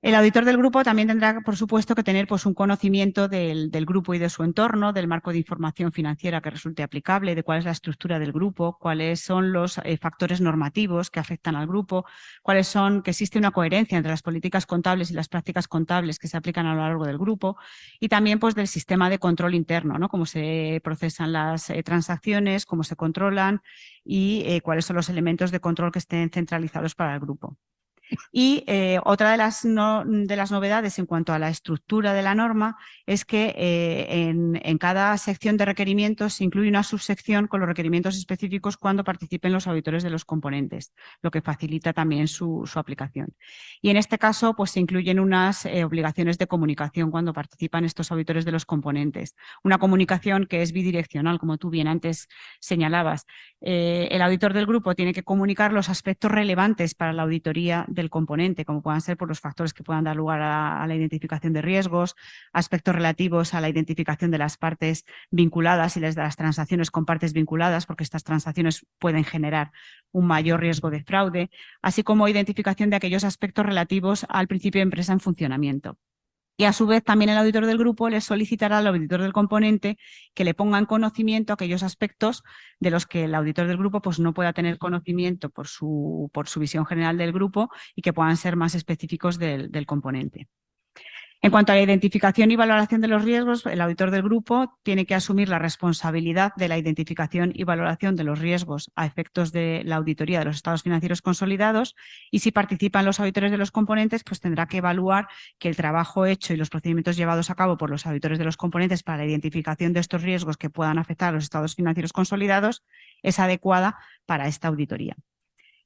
Speaker 12: El auditor del grupo también tendrá, por supuesto, que tener pues, un conocimiento del grupo y de su entorno, del marco de información financiera que resulte aplicable, de cuál es la estructura del grupo, cuáles son los factores normativos que afectan al grupo, que existe una coherencia entre las políticas contables y las prácticas contables que se aplican a lo largo del grupo, y también pues, del sistema de control interno, ¿no? Cómo se procesan las transacciones, cómo se controlan y cuáles son los elementos de control que estén centralizados para el grupo. Y otra de las novedades en cuanto a la estructura de la norma es que en cada sección de requerimientos se incluye una subsección con los requerimientos específicos cuando participen los auditores de los componentes, lo que facilita también su aplicación. Y en este caso pues, se incluyen unas obligaciones de comunicación cuando participan estos auditores de los componentes. Una comunicación que es bidireccional, como tú bien antes señalabas. El auditor del grupo tiene que comunicar los aspectos relevantes para la auditoría del componente, como puedan ser por los factores que puedan dar lugar a la identificación de riesgos, aspectos relativos a la identificación de las partes vinculadas y de las transacciones con partes vinculadas, porque estas transacciones pueden generar un mayor riesgo de fraude, así como identificación de aquellos aspectos relativos al principio de empresa en funcionamiento. Y a su vez también el auditor del grupo le solicitará al auditor del componente que le ponga en conocimiento aquellos aspectos de los que el auditor del grupo pues, no pueda tener conocimiento por su visión general del grupo y que puedan ser más específicos del componente. En cuanto a la identificación y valoración de los riesgos, el auditor del grupo tiene que asumir la responsabilidad de la identificación y valoración de los riesgos a efectos de la auditoría de los estados financieros consolidados, y si participan los auditores de los componentes, pues tendrá que evaluar que el trabajo hecho y los procedimientos llevados a cabo por los auditores de los componentes para la identificación de estos riesgos que puedan afectar a los estados financieros consolidados es adecuada para esta auditoría.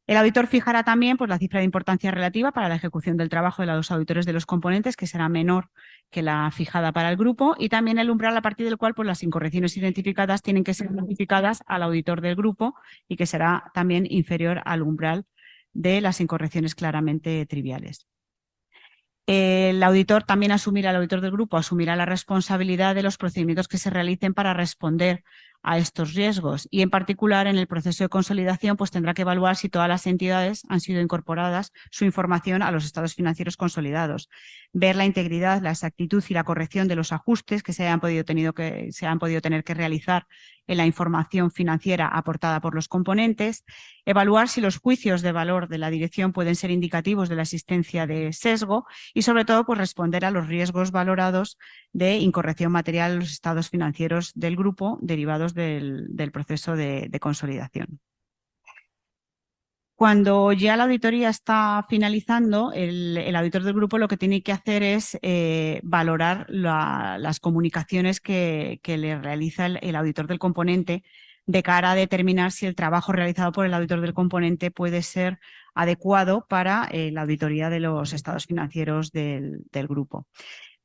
Speaker 12: El auditor fijará también pues, la cifra de importancia relativa para la ejecución del trabajo de los auditores de los componentes, que será menor que la fijada para el grupo, y también el umbral a partir del cual pues, las incorrecciones identificadas tienen que ser notificadas al auditor del grupo y que será también inferior al umbral de las incorrecciones claramente triviales. El auditor también asumirá, el auditor del grupo asumirá la responsabilidad de los procedimientos que se realicen para responder a estos riesgos, y en particular en el proceso de consolidación pues tendrá que evaluar si todas las entidades han sido incorporadas su información a los estados financieros consolidados, ver la integridad, la exactitud y la corrección de los ajustes que se han podido tener que realizar en la información financiera aportada por los componentes, evaluar si los juicios de valor de la dirección pueden ser indicativos de la existencia de sesgo y sobre todo pues responder a los riesgos valorados de incorrección material en los estados financieros del grupo derivados del proceso de consolidación. Cuando ya la auditoría está finalizando, el auditor del grupo lo que tiene que hacer es valorar las comunicaciones que le realiza el auditor del componente de cara a determinar si el trabajo realizado por el auditor del componente puede ser adecuado para la auditoría de los estados financieros del grupo.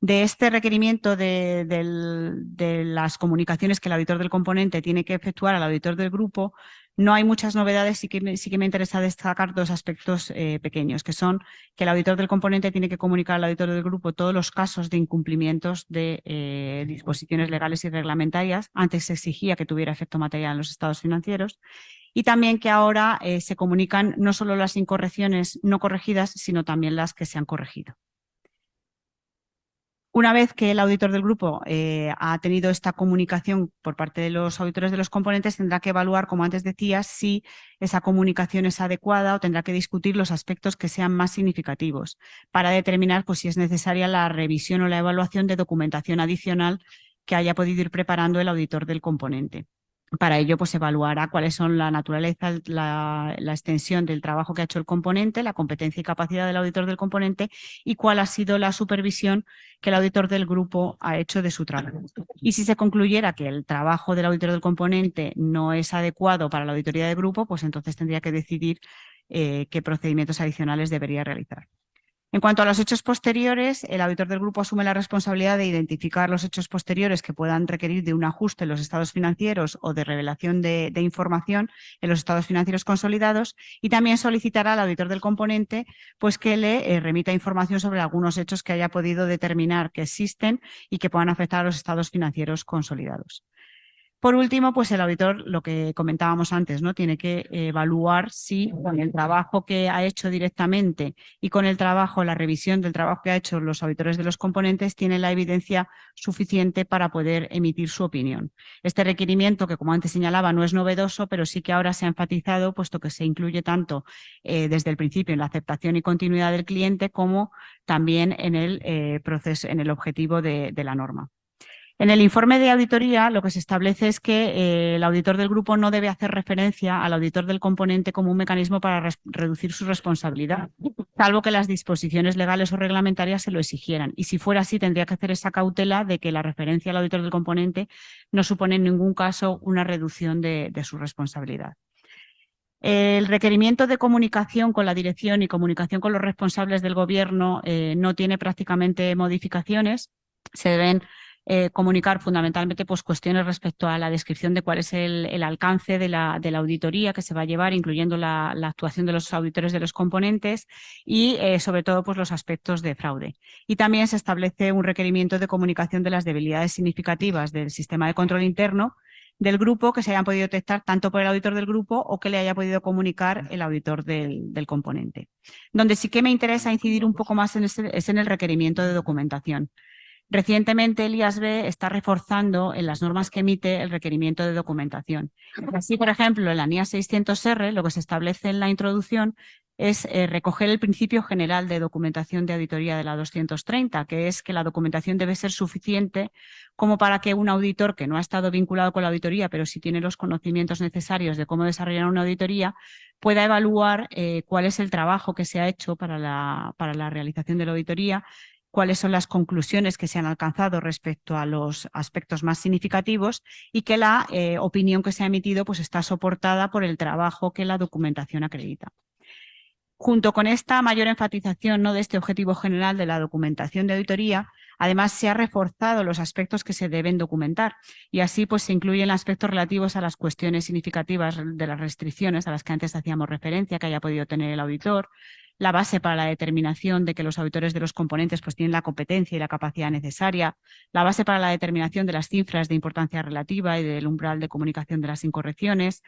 Speaker 12: De este requerimiento de las comunicaciones que el auditor del componente tiene que efectuar al auditor del grupo, no hay muchas novedades. Sí que me interesa destacar dos aspectos pequeños, que son que el auditor del componente tiene que comunicar al auditor del grupo todos los casos de incumplimientos de disposiciones legales y reglamentarias. Antes se exigía que tuviera efecto material en los estados financieros. Y también que ahora se comunican no solo las incorrecciones no corregidas, sino también las que se han corregido. Una vez que el auditor del grupo ha tenido esta comunicación por parte de los auditores de los componentes, tendrá que evaluar, como antes decía, si esa comunicación es adecuada, o tendrá que discutir los aspectos que sean más significativos para determinar pues, si es necesaria la revisión o la evaluación de documentación adicional que haya podido ir preparando el auditor del componente. Para ello, pues evaluará cuáles son la naturaleza, la extensión del trabajo que ha hecho el componente, la competencia y capacidad del auditor del componente y cuál ha sido la supervisión que el auditor del grupo ha hecho de su trabajo. Y si se concluyera que el trabajo del auditor del componente no es adecuado para la auditoría del grupo, pues entonces tendría que decidir qué procedimientos adicionales debería realizar. En cuanto a los hechos posteriores, el auditor del grupo asume la responsabilidad de identificar los hechos posteriores que puedan requerir de un ajuste en los estados financieros o de revelación de información en los estados financieros consolidados, y también solicitará al auditor del componente pues, que le remita información sobre algunos hechos que haya podido determinar que existen y que puedan afectar a los estados financieros consolidados. Por último, pues el auditor, lo que comentábamos antes, ¿no? Tiene que evaluar si con el trabajo que ha hecho directamente y con el trabajo, la revisión del trabajo que ha hecho los auditores de los componentes, tiene la evidencia suficiente para poder emitir su opinión. Este requerimiento, que como antes señalaba, no es novedoso, pero sí que ahora se ha enfatizado, puesto que se incluye tanto desde el principio en la aceptación y continuidad del cliente, como también en el proceso, en el objetivo de la norma. En el informe de auditoría lo que se establece es que el auditor del grupo no debe hacer referencia al auditor del componente como un mecanismo para reducir su responsabilidad, salvo que las disposiciones legales o reglamentarias se lo exigieran. Y si fuera así, tendría que hacer esa cautela de que la referencia al auditor del componente no supone en ningún caso una reducción de su responsabilidad. El requerimiento de comunicación con la dirección y comunicación con los responsables del gobierno no tiene prácticamente modificaciones. Se deben comunicar fundamentalmente pues, cuestiones respecto a la descripción de cuál es el alcance de la auditoría que se va a llevar, incluyendo la actuación de los auditores de los componentes y sobre todo pues, los aspectos de fraude. Y también se establece un requerimiento de comunicación de las debilidades significativas del sistema de control interno del grupo que se hayan podido detectar tanto por el auditor del grupo o que le haya podido comunicar el auditor del componente. Donde sí que me interesa incidir un poco más es en el requerimiento de documentación. Recientemente el IASB está reforzando en las normas que emite el requerimiento de documentación. Así, por ejemplo, en la NIA 600R lo que se establece en la introducción es recoger el principio general de documentación de auditoría de la 230, que es que la documentación debe ser suficiente como para que un auditor que no ha estado vinculado con la auditoría, pero sí tiene los conocimientos necesarios de cómo desarrollar una auditoría, pueda evaluar cuál es el trabajo que se ha hecho para la realización de la auditoría, cuáles son las conclusiones que se han alcanzado respecto a los aspectos más significativos y que la opinión que se ha emitido pues, está soportada por el trabajo que la documentación acredita. Junto con esta mayor enfatización, ¿no?, de este objetivo general de la documentación de auditoría, además se ha reforzado los aspectos que se deben documentar y así pues, se incluyen aspectos relativos a las cuestiones significativas de las restricciones a las que antes hacíamos referencia que haya podido tener el auditor, la base para la determinación de que los auditores de los componentes pues, tienen la competencia y la capacidad necesaria, la base para la determinación de las cifras de importancia relativa y del umbral de comunicación de las incorrecciones,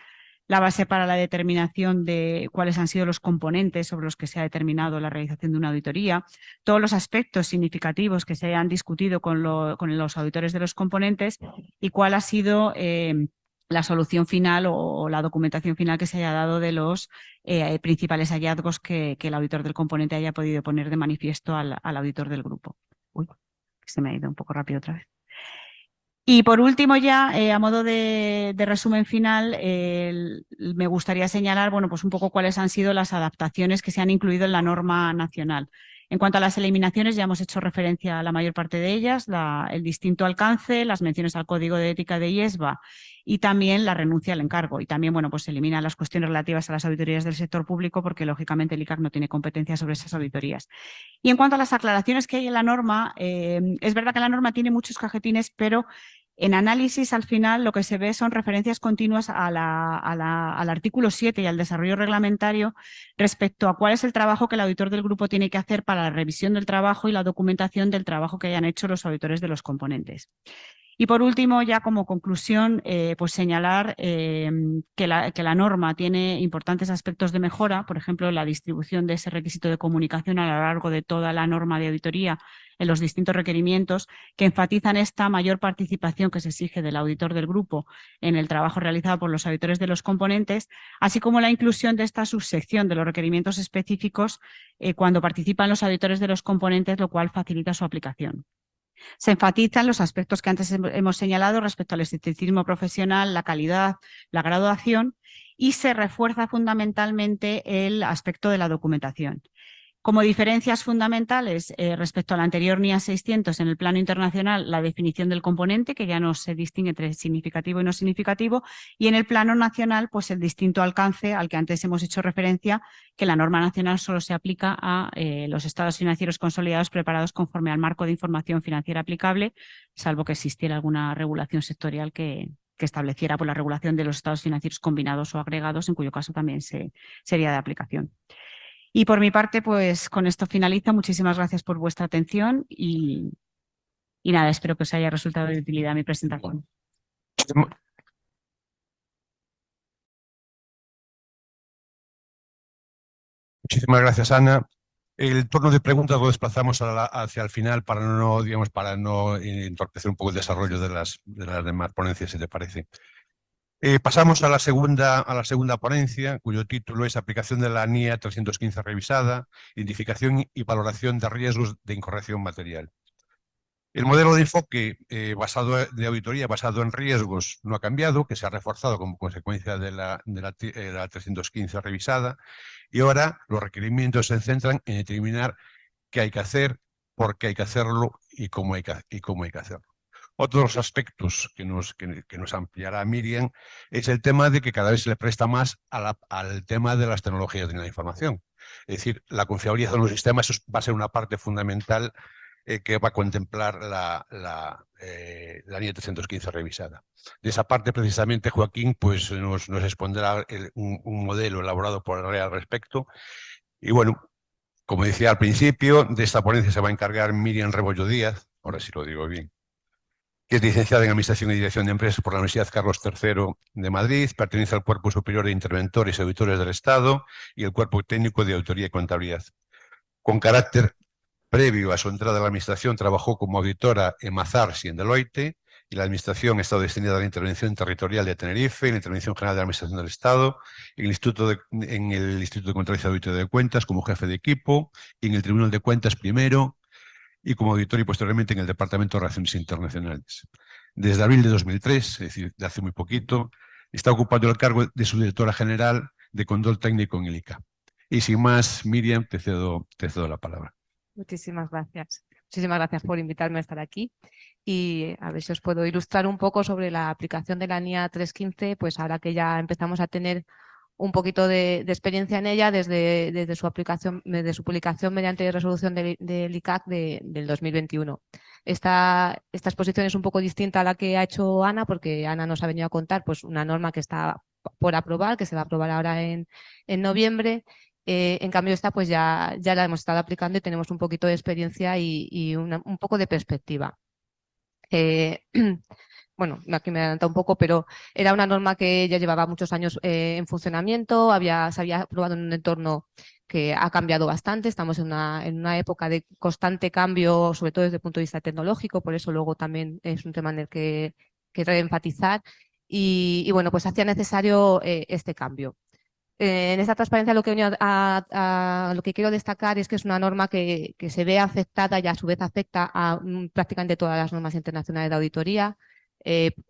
Speaker 12: la base para la determinación de cuáles han sido los componentes sobre los que se ha determinado la realización de una auditoría, todos los aspectos significativos que se han discutido con los auditores de los componentes y cuál ha sido la solución final o la documentación final que se haya dado de los principales hallazgos que el auditor del componente haya podido poner de manifiesto al auditor del grupo. Uy, se me ha ido un poco rápido otra vez. Y por último ya, a modo de resumen final, me gustaría señalar, bueno, pues un poco cuáles han sido las adaptaciones que se han incluido en la norma nacional. En cuanto a las eliminaciones, ya hemos hecho referencia a la mayor parte de ellas, el distinto alcance, las menciones al Código de Ética de IESBA y también la renuncia al encargo. Y también, bueno, pues se eliminan las cuestiones relativas a las auditorías del sector público porque, lógicamente, el ICAC no tiene competencia sobre esas auditorías. Y en cuanto a las aclaraciones que hay en la norma, es verdad que la norma tiene muchos cajetines, pero en análisis, al final, lo que se ve son referencias continuas al artículo 7 y al desarrollo reglamentario respecto a cuál es el trabajo que el auditor del grupo tiene que hacer para la revisión del trabajo y la documentación del trabajo que hayan hecho los auditores de los componentes. Y por último, ya como conclusión, pues señalar que la norma tiene importantes aspectos de mejora, por ejemplo, la distribución de ese requisito de comunicación a lo largo de toda la norma de auditoría en los distintos requerimientos, que enfatizan esta mayor participación que se exige del auditor del grupo en el trabajo realizado por los auditores de los componentes, así como la inclusión de esta subsección de los requerimientos específicos cuando participan los auditores de los componentes, lo cual facilita su aplicación. Se enfatizan los aspectos que antes hemos señalado respecto al escepticismo profesional, la calidad, la graduación y se refuerza fundamentalmente el aspecto de la documentación. Como diferencias fundamentales respecto al anterior NIA 600 en el plano internacional, la definición del componente, que ya no se distingue entre significativo y no significativo, y en el plano nacional, pues el distinto alcance al que antes hemos hecho referencia, que la norma nacional solo se aplica a los estados financieros consolidados preparados conforme al marco de información financiera aplicable, salvo que existiera alguna regulación sectorial que estableciera por la regulación de los estados financieros combinados o agregados, en cuyo caso también sería de aplicación. Y por mi parte, pues con esto finalizo. Muchísimas gracias por vuestra atención y nada, espero que os haya resultado de utilidad mi presentación.
Speaker 11: Muchísimas gracias, Ana. El turno de preguntas lo desplazamos hacia el final para no, digamos, para no entorpecer un poco el desarrollo de las demás ponencias, si te parece. Pasamos a la segunda ponencia, cuyo título es Aplicación de la NIA 315 revisada, identificación y valoración de riesgos de incorrección material. El modelo de enfoque de auditoría basado en riesgos no ha cambiado, que se ha reforzado como consecuencia de la 315 revisada, y ahora los requerimientos se centran en determinar qué hay que hacer, por qué hay que hacerlo y cómo hay que hacerlo. Otro de los aspectos que nos ampliará Miriam es el tema de que cada vez se le presta más al tema de las tecnologías de la información. Es decir, la confiabilidad de los sistemas va a ser una parte fundamental que va a contemplar la NIA 315 revisada. De esa parte, precisamente, Joaquín pues, nos expondrá un modelo elaborado por el REA al respecto. Y bueno, como decía al principio, de esta ponencia se va a encargar Miriam Rebollo Díaz, ahora sí lo digo bien, que es licenciada en Administración y Dirección de Empresas por la Universidad Carlos III de Madrid, pertenece al Cuerpo Superior de Interventores y Auditores del Estado y el Cuerpo Técnico de Auditoría y Contabilidad. Con carácter previo a su entrada a la Administración, trabajó como auditora en Mazars y en Deloitte, y la Administración ha estado destinada a la Intervención Territorial de Tenerife, en la Intervención General de la Administración del Estado, en el Instituto de Control y Auditoría de Cuentas como jefe de equipo, y en el Tribunal de Cuentas primero, y como auditor y posteriormente en el Departamento de Relaciones Internacionales. Desde abril de 2003, es decir, de hace muy poquito, está ocupando el cargo de subdirectora general de Control Técnico en el ICA. Y sin más, Miriam, te cedo la palabra.
Speaker 2: Muchísimas gracias. Muchísimas gracias por invitarme a estar aquí y a ver si os puedo ilustrar un poco sobre la aplicación de la NIA 315, pues ahora que ya empezamos a tener un poquito de experiencia en ella desde su aplicación, desde su publicación mediante resolución del ICAC del 2021. Esta exposición es un poco distinta a la que ha hecho Ana, porque Ana nos ha venido a contar pues, una norma que está por aprobar, que se va a aprobar ahora en noviembre. En cambio, esta pues ya la hemos estado aplicando y tenemos un poquito de experiencia y un poco de perspectiva. Bueno, aquí me he adelantado un poco, pero era una norma que ya llevaba muchos años en funcionamiento, se había aprobado en un entorno que ha cambiado bastante, estamos en una época de constante cambio, sobre todo desde el punto de vista tecnológico, por eso luego también es un tema en el que reenfatizar y bueno, pues hacía necesario este cambio. En esta transparencia lo que lo que quiero destacar es que es una norma que se ve afectada y a su vez afecta a prácticamente todas las normas internacionales de auditoría.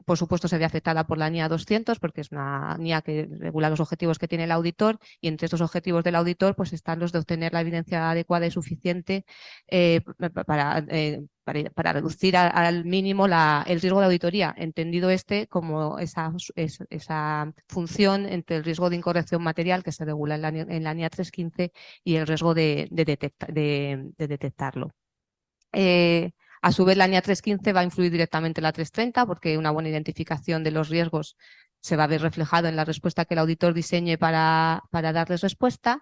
Speaker 2: Por supuesto se ve afectada por la NIA 200 porque es una NIA que regula los objetivos que tiene el auditor y entre estos objetivos del auditor pues están los de obtener la evidencia adecuada y suficiente para reducir al mínimo el riesgo de auditoría, entendido como esa función entre el riesgo de incorrección material que se regula en la NIA 315 y el riesgo de detectarlo. A su vez, la NIA 315 va a influir directamente en la 330 porque una buena identificación de los riesgos se va a ver reflejado en la respuesta que el auditor diseñe para darles respuesta.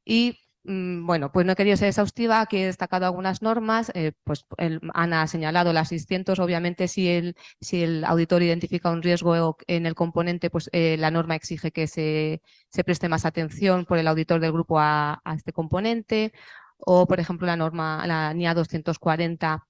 Speaker 2: Y bueno, pues no he querido ser exhaustiva, aquí he destacado algunas normas, pues Ana ha señalado las 600, obviamente si el auditor identifica un riesgo en el componente, pues la norma exige que se preste más atención por el auditor del grupo a este componente, o por ejemplo la NIA 240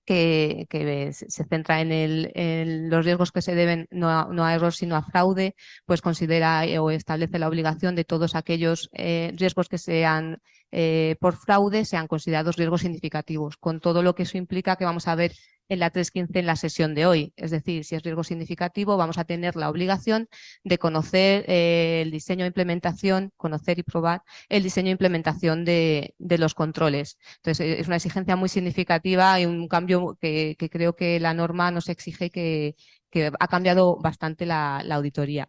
Speaker 2: que se centra en los riesgos que se deben no a error sino a fraude, pues considera o establece la obligación de todos aquellos riesgos que sean por fraude sean considerados riesgos significativos, con todo lo que eso implica que vamos a ver en la 315 en la sesión de hoy. Es decir, si es riesgo significativo vamos a tener la obligación de conocer el diseño e implementación, conocer y probar el diseño e implementación de los controles. Entonces es una exigencia muy significativa y un cambio que creo que la norma nos exige que ha cambiado bastante la auditoría.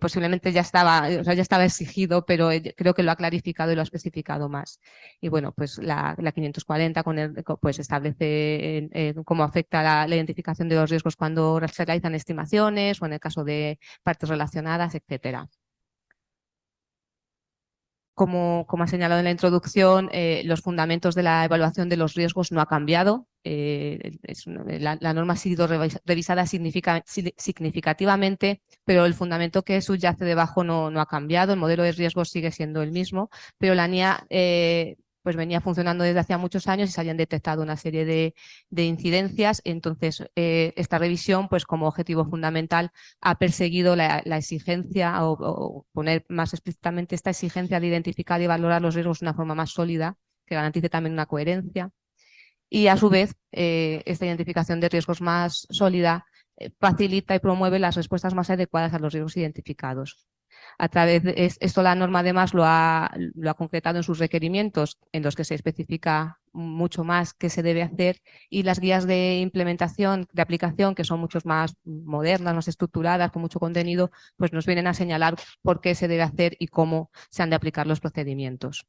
Speaker 2: Posiblemente ya estaba exigido, pero creo que lo ha clarificado y lo ha especificado más. Y bueno, pues la 540 pues establece cómo afecta la identificación de los riesgos cuando se realizan estimaciones o en el caso de partes relacionadas, etcétera. Como ha señalado en la introducción, los fundamentos de la evaluación de los riesgos no ha cambiado.
Speaker 13: la norma ha sido revisada significativamente, pero el fundamento que subyace debajo no ha cambiado, el modelo de riesgo sigue siendo el mismo, pero la NIA pues venía funcionando desde hacía muchos años y se habían detectado una serie de incidencias. Entonces, esta revisión, pues como objetivo fundamental, ha perseguido la exigencia o poner más explícitamente esta exigencia de identificar y valorar los riesgos de una forma más sólida, que garantice también una coherencia. Y a su vez, esta identificación de riesgos más sólida facilita y promueve las respuestas más adecuadas a los riesgos identificados. A través de esto, la norma además lo ha concretado en sus requerimientos, en los que se especifica mucho más qué se debe hacer, y las guías de implementación, de aplicación, que son mucho más modernas, más estructuradas, con mucho contenido, pues nos vienen a señalar por qué se debe hacer y cómo se han de aplicar los procedimientos.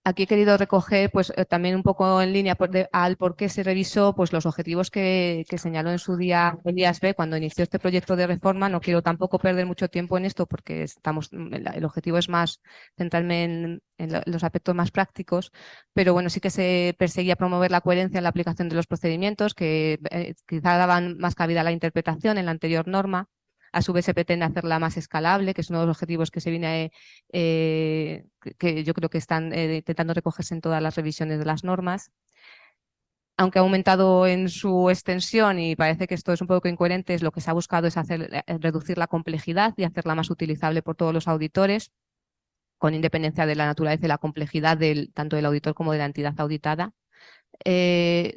Speaker 13: Aquí he querido recoger pues, también un poco en línea al por qué se revisó pues, los objetivos que señaló en su día el IASB cuando inició este proyecto de reforma. No quiero tampoco perder mucho tiempo en esto porque el objetivo es más centrarme en los aspectos más prácticos, pero bueno, sí que se perseguía promover la coherencia en la aplicación de los procedimientos, que quizá daban más cabida a la interpretación en la anterior norma. A su vez se pretende hacerla más escalable, que es uno de los objetivos que se viene que yo creo que están intentando recogerse en todas las revisiones de las normas. Aunque ha aumentado en su extensión y parece que esto es un poco incoherente, lo que se ha buscado es reducir la complejidad y hacerla más utilizable por todos los auditores, con independencia de la naturaleza y la complejidad tanto del auditor como de la entidad auditada.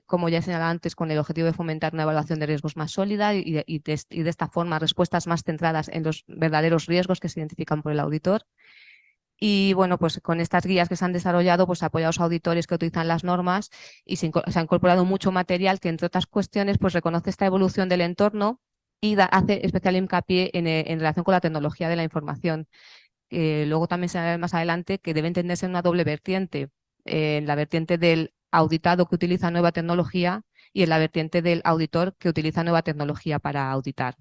Speaker 13: Como ya he señalado antes, con el objetivo de fomentar una evaluación de riesgos más sólida y de esta forma respuestas más centradas en los verdaderos riesgos que se identifican por el auditor. Y bueno, pues con estas guías que se han desarrollado, pues apoya a los auditores que utilizan las normas y se ha incorporado mucho material que, entre otras cuestiones, pues reconoce esta evolución del entorno y hace especial hincapié en relación con la tecnología de la información. Luego también se verá más adelante que debe entenderse en una doble vertiente, en la vertiente del auditado que utiliza nueva tecnología y en la vertiente del auditor que utiliza nueva tecnología para auditar.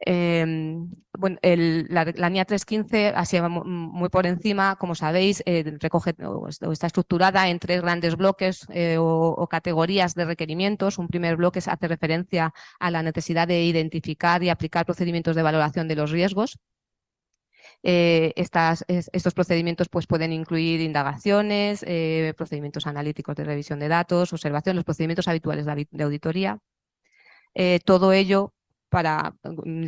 Speaker 13: Bueno, la NIA 315, así muy por encima, como sabéis, recoge o está estructurada en 3 grandes bloques o categorías de requerimientos. Un primer bloque hace referencia a la necesidad de identificar y aplicar procedimientos de valoración de los riesgos. Estos procedimientos pues, pueden incluir indagaciones, procedimientos analíticos de revisión de datos, observación, los procedimientos habituales de auditoría. Todo ello para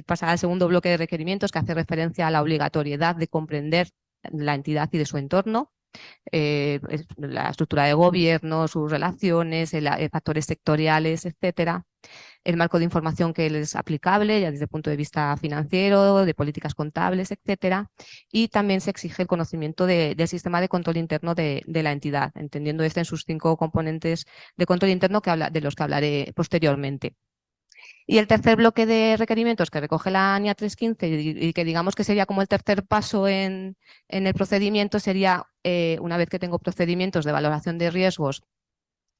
Speaker 13: pasar al segundo bloque de requerimientos, que hace referencia a la obligatoriedad de comprender la entidad y de su entorno, la estructura de gobierno, sus relaciones, factores sectoriales, etcétera. El marco de información que es aplicable ya desde el punto de vista financiero, de políticas contables, etcétera. Y también se exige el conocimiento del sistema de control interno de la entidad, entendiendo en sus 5 componentes de control interno de los que hablaré posteriormente. Y el tercer bloque de requerimientos que recoge la NIA 315 y que digamos que sería como el tercer paso en el procedimiento sería, una vez que tengo procedimientos de valoración de riesgos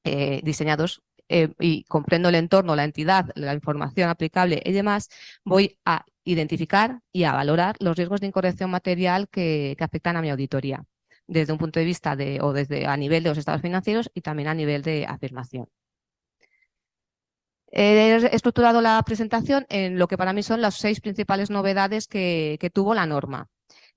Speaker 13: diseñados y comprendo el entorno, la entidad, la información aplicable y demás, voy a identificar y a valorar los riesgos de incorrección material que afectan a mi auditoría, desde un punto de vista desde a nivel de los estados financieros y también a nivel de afirmación. He estructurado la presentación en lo que para mí son las 6 principales novedades que tuvo la norma,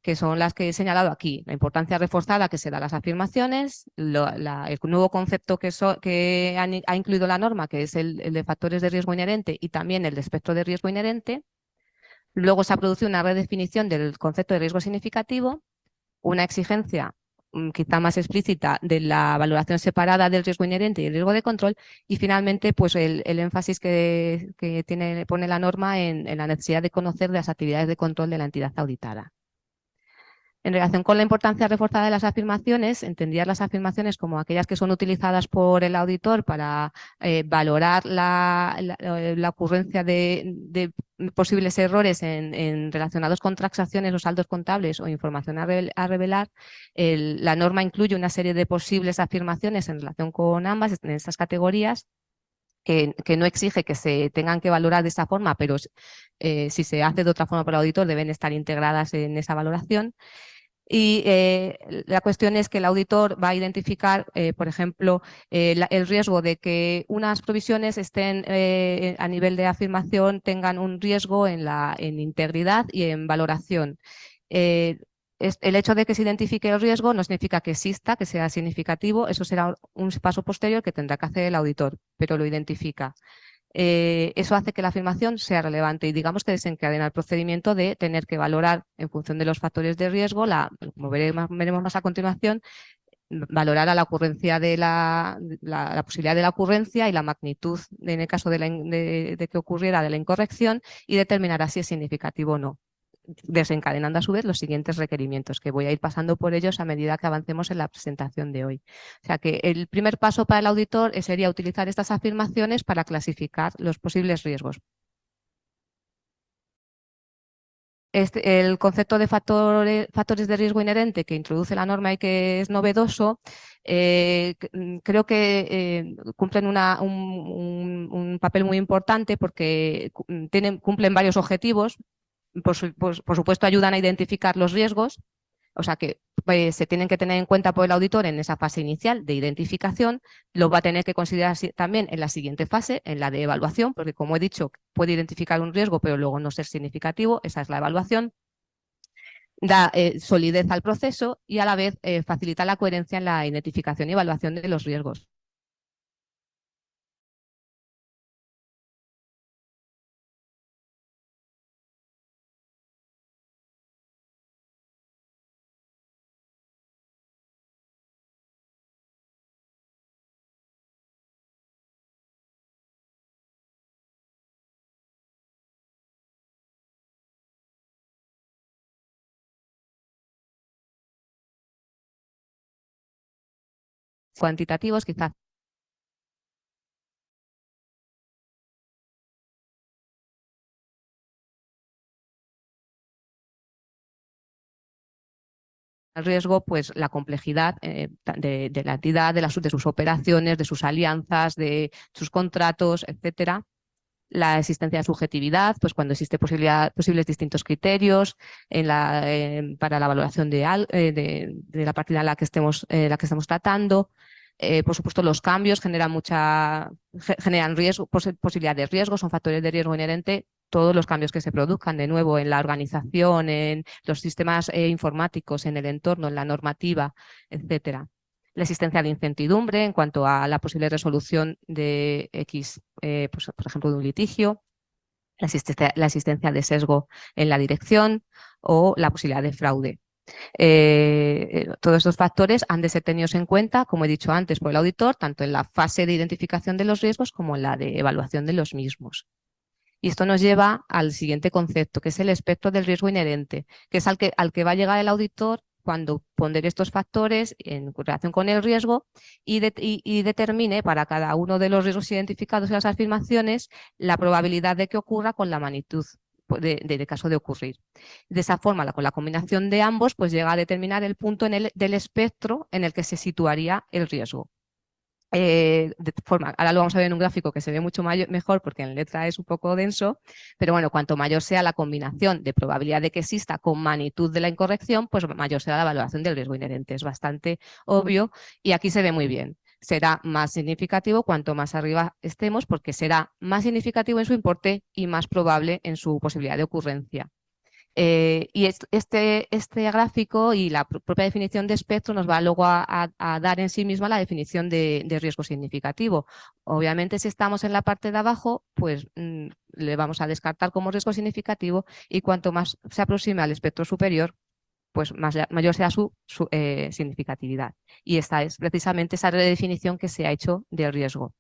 Speaker 13: que son las que he señalado aquí. La importancia reforzada que se da a las afirmaciones, el nuevo concepto que ha incluido la norma, que es el de factores de riesgo inherente y también el de espectro de riesgo inherente. Luego se ha producido una redefinición del concepto de riesgo significativo, una exigencia quizá más explícita de la valoración separada del riesgo inherente y el riesgo de control, y finalmente pues el énfasis que pone la norma en la necesidad de conocer las actividades de control de la entidad auditada. En relación con la importancia reforzada de las afirmaciones, entendías las afirmaciones como aquellas que son utilizadas por el auditor para valorar la ocurrencia de posibles errores relacionados con transacciones o saldos contables o información a revelar. La norma incluye una serie de posibles afirmaciones en relación con ambas, en estas categorías, que no exige que se tengan que valorar de esa forma, pero si se hace de otra forma por el auditor deben estar integradas en esa valoración. Y la cuestión es que el auditor va a identificar, por ejemplo, el riesgo de que unas provisiones estén a nivel de afirmación tengan un riesgo en integridad y en valoración. El hecho de que se identifique el riesgo no significa que exista, que sea significativo, eso será un paso posterior que tendrá que hacer el auditor, pero lo identifica. Eso hace que la afirmación sea relevante y digamos que desencadena el procedimiento de tener que valorar en función de los factores de riesgo, como veremos más a continuación, valorar a la ocurrencia de la posibilidad de la ocurrencia y la magnitud en el caso de que ocurriera de la incorrección y determinar si es significativo o no, desencadenando a su vez los siguientes requerimientos, que voy a ir pasando por ellos a medida que avancemos en la presentación de hoy. O sea que el primer paso para el auditor sería utilizar estas afirmaciones para clasificar los posibles riesgos. El concepto de factores de riesgo inherente que introduce la norma y que es novedoso, creo que cumplen un papel muy importante porque cumplen varios objetivos. Por supuesto, ayudan a identificar los riesgos, o sea que se tienen que tener en cuenta por el auditor en esa fase inicial de identificación, lo va a tener que considerar también en la siguiente fase, en la de evaluación, porque como he dicho, puede identificar un riesgo pero luego no ser significativo, esa es la evaluación. Da solidez al proceso y a la vez facilita la coherencia en la identificación y evaluación de los riesgos. Cuantitativos, quizás. El riesgo, pues la complejidad de la entidad, de sus operaciones, de sus alianzas, de sus contratos, etcétera. La existencia de subjetividad, pues cuando existe posibles distintos criterios para la valoración de la partida en la que estemos tratando. Por supuesto, los cambios generan riesgo, posibilidad de riesgo, son factores de riesgo inherente. Todos los cambios que se produzcan, de nuevo, en la organización, en los sistemas informáticos, en el entorno, en la normativa, etcétera. La existencia de incertidumbre en cuanto a la posible resolución de X, pues, por ejemplo, de un litigio, la existencia de sesgo en la dirección o la posibilidad de fraude. Todos estos factores han de ser tenidos en cuenta, como he dicho antes, por el auditor, tanto en la fase de identificación de los riesgos como en la de evaluación de los mismos. Y esto nos lleva al siguiente concepto, que es el espectro del riesgo inherente, que es al que va a llegar el auditor cuando pondere estos factores en relación con el riesgo y determine para cada uno de los riesgos identificados en las afirmaciones la probabilidad de que ocurra con la magnitud de caso de ocurrir. De esa forma, con la combinación de ambos, pues llega a determinar el punto del espectro en el que se situaría el riesgo. Ahora lo vamos a ver en un gráfico que se ve mucho mejor porque en letra es un poco denso, pero bueno, cuanto mayor sea la combinación de probabilidad de que exista con magnitud de la incorrección, pues mayor será la valoración del riesgo inherente. Es bastante obvio y aquí se ve muy bien. Será más significativo cuanto más arriba estemos porque será más significativo en su importe y más probable en su posibilidad de ocurrencia. Y este gráfico y la propia definición de espectro nos va luego a dar en sí misma la definición de riesgo significativo. Obviamente, si estamos en la parte de abajo, pues le vamos a descartar como riesgo significativo y cuanto más se aproxime al espectro superior, pues mayor sea su significatividad. Y esta es precisamente esa redefinición que se ha hecho del riesgo,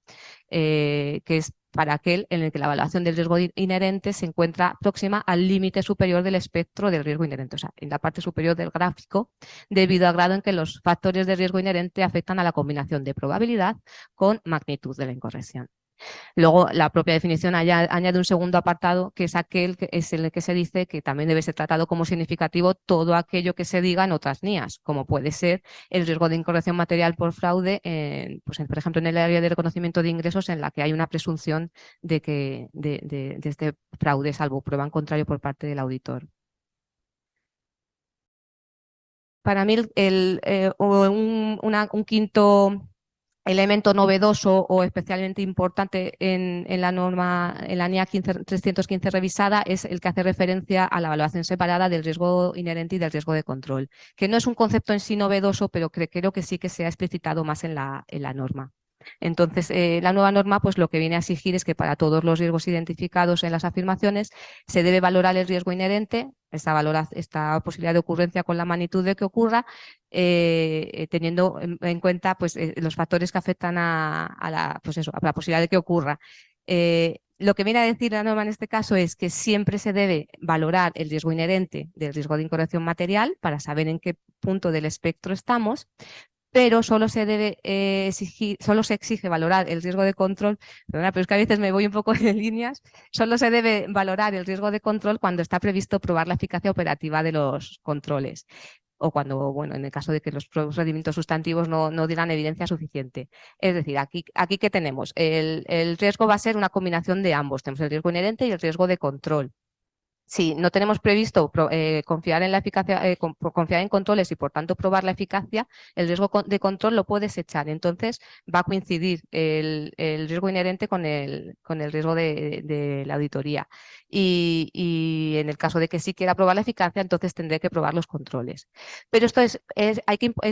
Speaker 13: que es para aquel en el que la evaluación del riesgo inherente se encuentra próxima al límite superior del espectro del riesgo inherente, o sea, en la parte superior del gráfico, debido al grado en que los factores de riesgo inherente afectan a la combinación de probabilidad con magnitud de la incorrección. Luego, la propia definición añade un segundo apartado, que es aquel que es en el que se dice que también debe ser tratado como significativo todo aquello que se diga en otras NIAs, como puede ser el riesgo de incorrección material por fraude, por ejemplo, en el área de reconocimiento de ingresos, en la que hay una presunción de este fraude, salvo prueba en contrario por parte del auditor. para mí un quinto elemento novedoso o especialmente importante en la norma, en la NIA 315 revisada, es el que hace referencia a la evaluación separada del riesgo inherente y del riesgo de control, que no es un concepto en sí novedoso, pero creo que sí que se ha explicitado más en la norma. Entonces, la nueva norma pues lo que viene a exigir es que para todos los riesgos identificados en las afirmaciones se debe valorar el riesgo inherente, esta posibilidad de ocurrencia con la magnitud de que ocurra, teniendo en cuenta pues, los factores que afectan a la posibilidad de que ocurra. Lo que viene a decir la norma en este caso es que siempre se debe valorar el riesgo inherente del riesgo de incorrección material para saber en qué punto del espectro estamos, pero solo se debe solo se exige valorar el riesgo de control, perdona, pero es que a veces me voy un poco de líneas, solo se debe valorar el riesgo de control cuando está previsto probar la eficacia operativa de los controles, o cuando, bueno, en el caso de que los procedimientos sustantivos no dieran evidencia suficiente. Es decir, aquí ¿qué tenemos? El riesgo va a ser una combinación de ambos, tenemos el riesgo inherente y el riesgo de control. Si no tenemos previsto confiar en la eficacia, confiar en controles y por tanto probar la eficacia, el riesgo de control lo puedes echar. Entonces va a coincidir el riesgo inherente con el riesgo de la auditoría. Y en el caso de que sí quiera probar la eficacia, entonces tendré que probar los controles. Pero esto es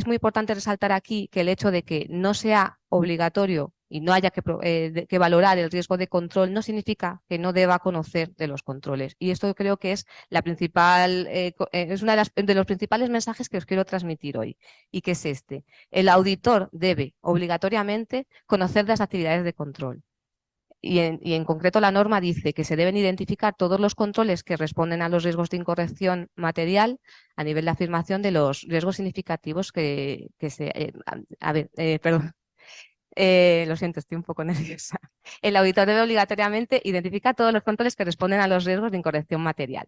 Speaker 13: muy importante resaltar aquí que el hecho de que no sea obligatorio y no haya que valorar el riesgo de control no significa que no deba conocer de los controles. Y esto creo que es la principal, es uno de los principales mensajes que os quiero transmitir hoy, y que es este. El auditor debe obligatoriamente conocer las actividades de control. Y en concreto la norma dice que se deben identificar todos los controles que responden a los riesgos de incorrección material a nivel de afirmación de los riesgos significativos que se... perdón. Lo siento, estoy un poco nerviosa. El auditor debe obligatoriamente identificar todos los controles que responden a los riesgos de incorrección material.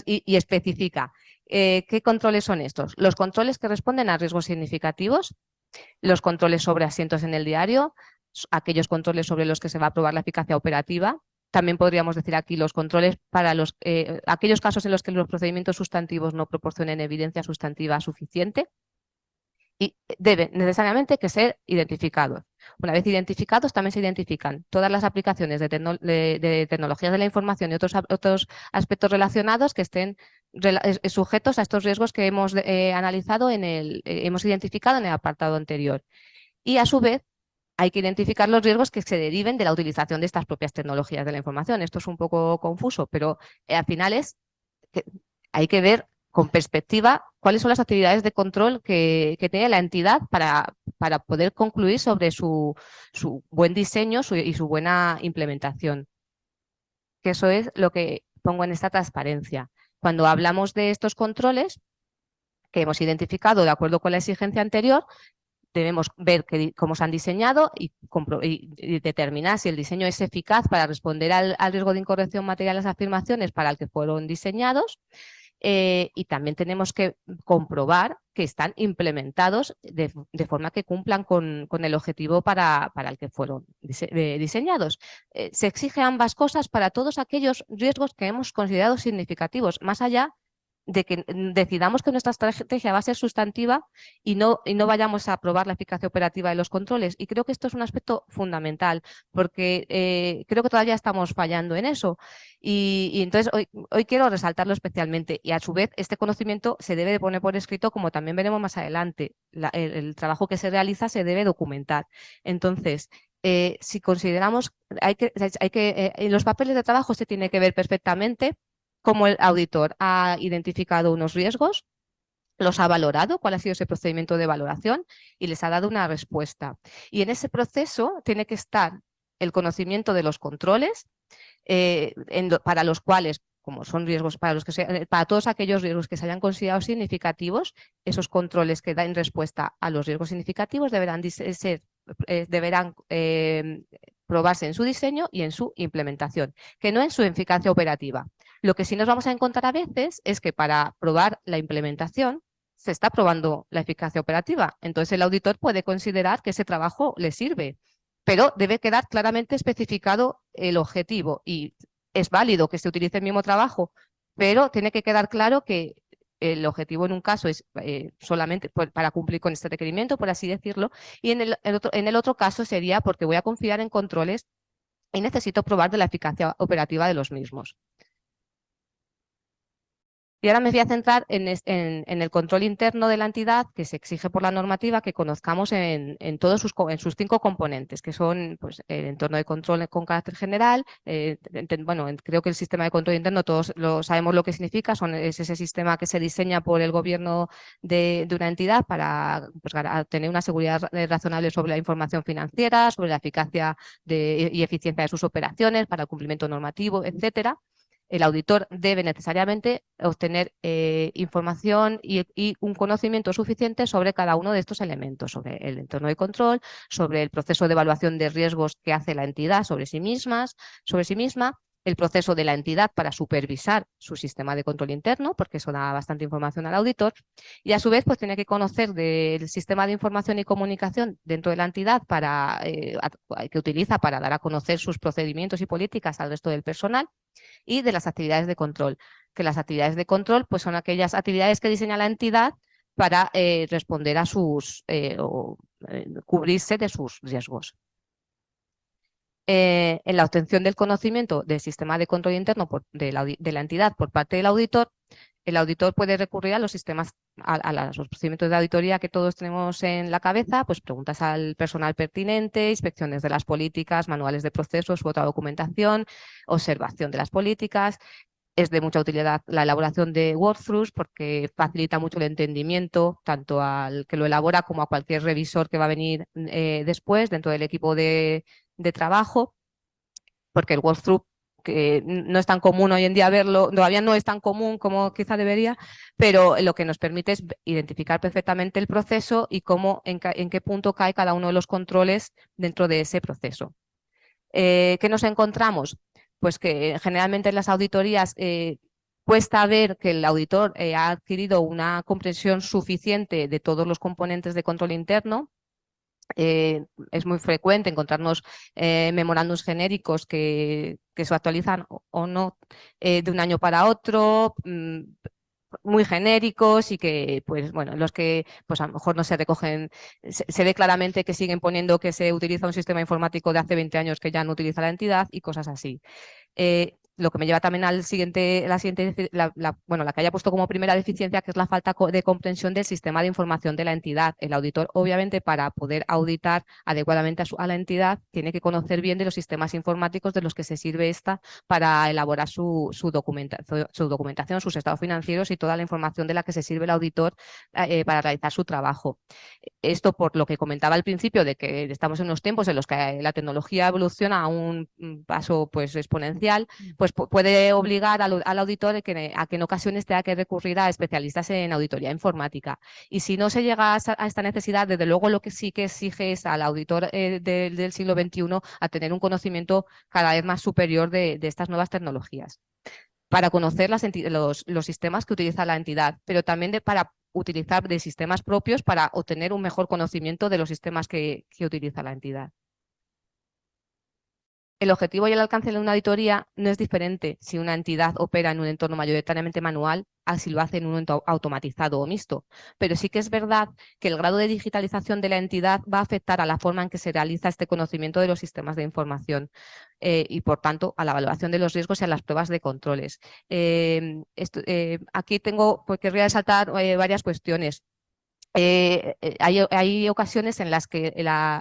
Speaker 13: Y especifica qué controles son estos. Los controles que responden a riesgos significativos, los controles sobre asientos en el diario, aquellos controles sobre los que se va a probar la eficacia operativa. También podríamos decir aquí los controles para aquellos casos en los que los procedimientos sustantivos no proporcionen evidencia sustantiva suficiente. Y deben necesariamente que ser identificados. Una vez identificados, también se identifican todas las aplicaciones de tecnologías de la información y otros aspectos relacionados que estén sujetos a estos riesgos que hemos analizado hemos identificado en el apartado anterior. Y a su vez, hay que identificar los riesgos que se deriven de la utilización de estas propias tecnologías de la información. Esto es un poco confuso, pero al final hay que ver con perspectiva cuáles son las actividades de control que tiene la entidad para poder concluir sobre su buen diseño y su buena implementación. Que eso es lo que pongo en esta transparencia. Cuando hablamos de estos controles que hemos identificado de acuerdo con la exigencia anterior, debemos ver cómo se han diseñado y determinar si el diseño es eficaz para responder al riesgo de incorrección material en las afirmaciones para el que fueron diseñados. Y también tenemos que comprobar que están implementados de forma que cumplan con el objetivo para el que fueron diseñados. Se exige ambas cosas para todos aquellos riesgos que hemos considerado significativos, más allá de que decidamos que nuestra estrategia va a ser sustantiva y no vayamos a probar la eficacia operativa de los controles. Y creo que esto es un aspecto fundamental, porque creo que todavía estamos fallando en eso. Y entonces hoy quiero resaltarlo especialmente. Y a su vez, este conocimiento se debe de poner por escrito, como también veremos más adelante. El trabajo que se realiza se debe documentar. Entonces, si consideramos, en los papeles de trabajo se tiene que ver perfectamente cómo el auditor ha identificado unos riesgos, los ha valorado, cuál ha sido ese procedimiento de valoración y les ha dado una respuesta. Y en ese proceso tiene que estar el conocimiento de los controles para los cuales, como son riesgos para todos aquellos riesgos que se hayan considerado significativos, esos controles que dan respuesta a los riesgos significativos deberán probarse en su diseño y en su implementación, que no en su eficacia operativa. Lo que sí nos vamos a encontrar a veces es que para probar la implementación se está probando la eficacia operativa. Entonces el auditor puede considerar que ese trabajo le sirve, pero debe quedar claramente especificado el objetivo y es válido que se utilice el mismo trabajo, pero tiene que quedar claro que el objetivo en un caso es solamente para cumplir con este requerimiento, por así decirlo, y en el otro caso sería porque voy a confiar en controles y necesito probar de la eficacia operativa de los mismos. Y ahora me voy a centrar en el control interno de la entidad que se exige por la normativa que conozcamos en todos sus 5 componentes, que son pues, el entorno de control con carácter general. Bueno, creo que el sistema de control interno todos sabemos lo que significa, es ese sistema que se diseña por el gobierno de una entidad para pues, tener una seguridad razonable sobre la información financiera, sobre la eficacia y eficiencia de sus operaciones, para el cumplimiento normativo, etcétera. El auditor debe necesariamente obtener información y un conocimiento suficiente sobre cada uno de estos elementos, sobre el entorno de control, sobre el proceso de evaluación de riesgos que hace la entidad sobre sí misma, el proceso de la entidad para supervisar su sistema de control interno, porque eso da bastante información al auditor, y a su vez pues tiene que conocer del sistema de información y comunicación dentro de la entidad que utiliza para dar a conocer sus procedimientos y políticas al resto del personal, y de las actividades de control, que las actividades de control pues son aquellas actividades que diseña la entidad para responder a cubrirse de sus riesgos. En la obtención del conocimiento del sistema de control interno de la entidad por parte del auditor, el auditor puede recurrir a los sistemas, a los procedimientos de auditoría que todos tenemos en la cabeza, pues preguntas al personal pertinente, inspecciones de las políticas, manuales de procesos u otra documentación, observación de las políticas. Es de mucha utilidad la elaboración de workthroughs porque facilita mucho el entendimiento tanto al que lo elabora como a cualquier revisor que va a venir después dentro del equipo de trabajo, porque el workthrough que no es tan común hoy en día verlo, todavía no es tan común como quizá debería, pero lo que nos permite es identificar perfectamente el proceso y en qué punto cae cada uno de los controles dentro de ese proceso. ¿Qué nos encontramos? Pues que generalmente en las auditorías cuesta ver que el auditor ha adquirido una comprensión suficiente de todos los componentes de control interno. Es muy frecuente encontrarnos memorándums genéricos que se actualizan o no de un año para otro, muy genéricos y que, pues bueno, los que pues a lo mejor no se recogen, se ve claramente que siguen poniendo que se utiliza un sistema informático de hace 20 años que ya no utiliza la entidad y cosas así. Lo que me lleva también al la que haya puesto como primera deficiencia, que es la falta de comprensión del sistema de información de la entidad. El auditor, obviamente, para poder auditar adecuadamente a la entidad, tiene que conocer bien de los sistemas informáticos de los que se sirve esta para elaborar su documentación, sus estados financieros y toda la información de la que se sirve el auditor para realizar su trabajo. Esto por lo que comentaba al principio, de que estamos en unos tiempos en los que la tecnología evoluciona a un paso pues exponencial, pues puede obligar al auditor a que en ocasiones tenga que recurrir a especialistas en auditoría informática. Y si no se llega a esta necesidad, desde luego lo que sí que exige es al auditor del siglo XXI a tener un conocimiento cada vez más superior de estas nuevas tecnologías, para conocer los sistemas que utiliza la entidad, pero también para utilizar de sistemas propios para obtener un mejor conocimiento de los sistemas que utiliza la entidad. El objetivo y el alcance de una auditoría no es diferente si una entidad opera en un entorno mayoritariamente manual a si lo hace en un entorno automatizado o mixto, pero sí que es verdad que el grado de digitalización de la entidad va a afectar a la forma en que se realiza este conocimiento de los sistemas de información y, por tanto, a la evaluación de los riesgos y a las pruebas de controles. Aquí querría resaltar varias cuestiones. Hay ocasiones en las que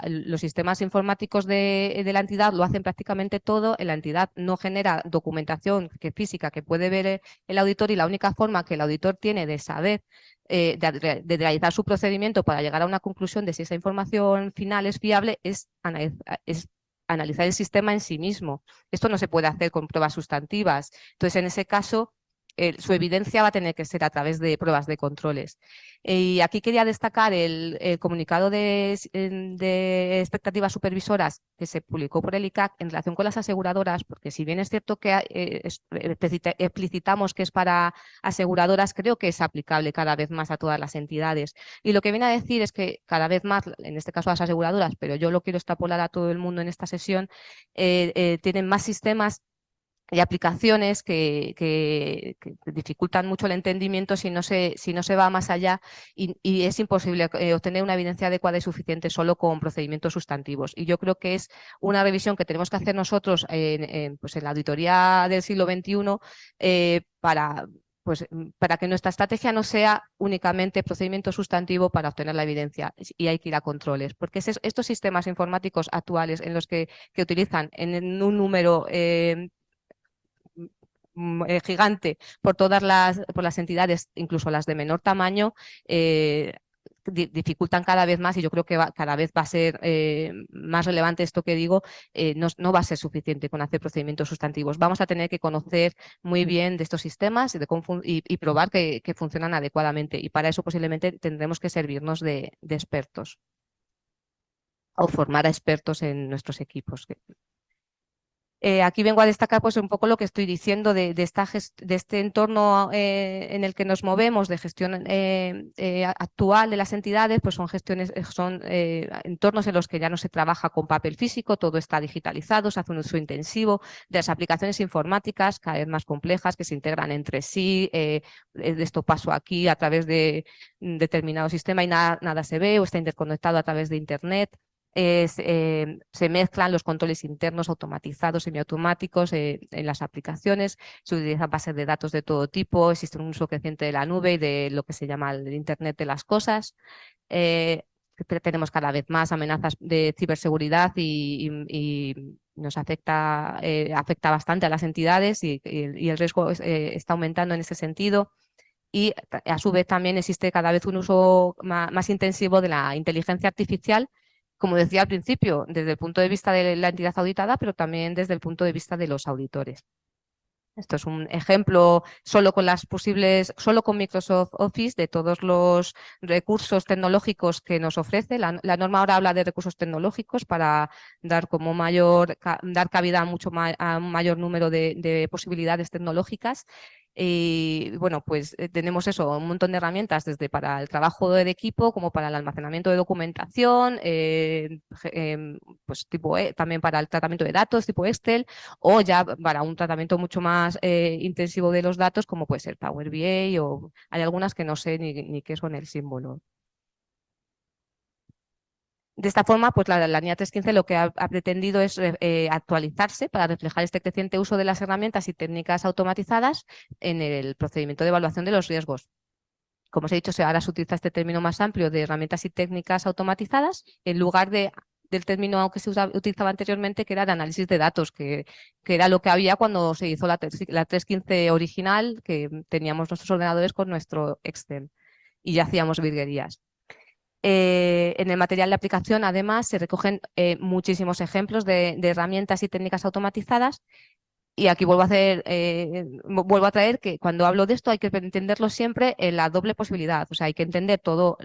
Speaker 13: los sistemas informáticos de la entidad lo hacen prácticamente todo, la entidad no genera documentación física que puede ver el auditor, y la única forma que el auditor tiene de saber, de realizar su procedimiento para llegar a una conclusión de si esa información final es fiable, es analizar el sistema en sí mismo. Esto no se puede hacer con pruebas sustantivas. Entonces, en ese caso, su evidencia va a tener que ser a través de pruebas de controles. Y aquí quería destacar el comunicado de expectativas supervisoras que se publicó por el ICAC en relación con las aseguradoras, porque si bien es cierto que explicitamos que es para aseguradoras, creo que es aplicable cada vez más a todas las entidades. Y lo que viene a decir es que cada vez más, en este caso las aseguradoras, pero yo lo quiero extrapolar a todo el mundo en esta sesión, tienen más sistemas hay aplicaciones que dificultan mucho el entendimiento si no se va más allá y es imposible obtener una evidencia adecuada y suficiente solo con procedimientos sustantivos. Y yo creo que es una revisión que tenemos que hacer nosotros pues en la auditoría del siglo XXI para que nuestra estrategia no sea únicamente procedimiento sustantivo para obtener la evidencia y hay que ir a controles, porque estos sistemas informáticos actuales en los que utilizan en un número gigante por todas las entidades, incluso las de menor tamaño, dificultan cada vez más y yo creo que cada vez va a ser más relevante esto que digo, no va a ser suficiente con hacer procedimientos sustantivos. Vamos a tener que conocer muy bien de estos sistemas y probar que funcionan adecuadamente y para eso posiblemente tendremos que servirnos de expertos o formar a expertos en nuestros equipos. Aquí vengo a destacar pues, un poco lo que estoy diciendo de este entorno en el que nos movemos, de gestión actual de las entidades, pues son entornos en los que ya no se trabaja con papel físico, todo está digitalizado, se hace un uso intensivo de las aplicaciones informáticas cada vez más complejas que se integran entre sí, de esto paso aquí a través de determinado sistema y nada se ve o está interconectado a través de Internet. Se mezclan los controles internos automatizados, semiautomáticos en las aplicaciones, se utilizan bases de datos de todo tipo, existe un uso creciente de la nube y de lo que se llama el Internet de las cosas. Tenemos cada vez más amenazas de ciberseguridad y nos afecta bastante a las entidades y el riesgo está aumentando en ese sentido. Y a su vez también existe cada vez un uso más intensivo de la inteligencia artificial, como decía al principio, desde el punto de vista de la entidad auditada, pero también desde el punto de vista de los auditores. Esto es un ejemplo solo con Microsoft Office de todos los recursos tecnológicos que nos ofrece. La norma ahora habla de recursos tecnológicos para dar cabida a un mayor número de posibilidades tecnológicas. Y bueno, pues tenemos eso, un montón de herramientas desde para el trabajo de equipo como para el almacenamiento de documentación, pues también para el tratamiento de datos tipo Excel o ya para un tratamiento mucho más intensivo de los datos como puede ser Power BI o hay algunas que no sé ni qué son el símbolo. De esta forma, pues la NIA 315 lo que ha pretendido es actualizarse para reflejar este creciente uso de las herramientas y técnicas automatizadas en el procedimiento de evaluación de los riesgos. Como os he dicho, ahora se utiliza este término más amplio de herramientas y técnicas automatizadas en lugar del término que se utilizaba anteriormente, que era de análisis de datos, que era lo que había cuando se hizo la 315 original, que teníamos nuestros ordenadores con nuestro Excel y ya hacíamos virguerías. En el material de aplicación, además, se recogen muchísimos ejemplos de herramientas y técnicas automatizadas. Y aquí vuelvo a traer que cuando hablo de esto hay que entenderlo siempre en la doble posibilidad. O sea, hay que entender todas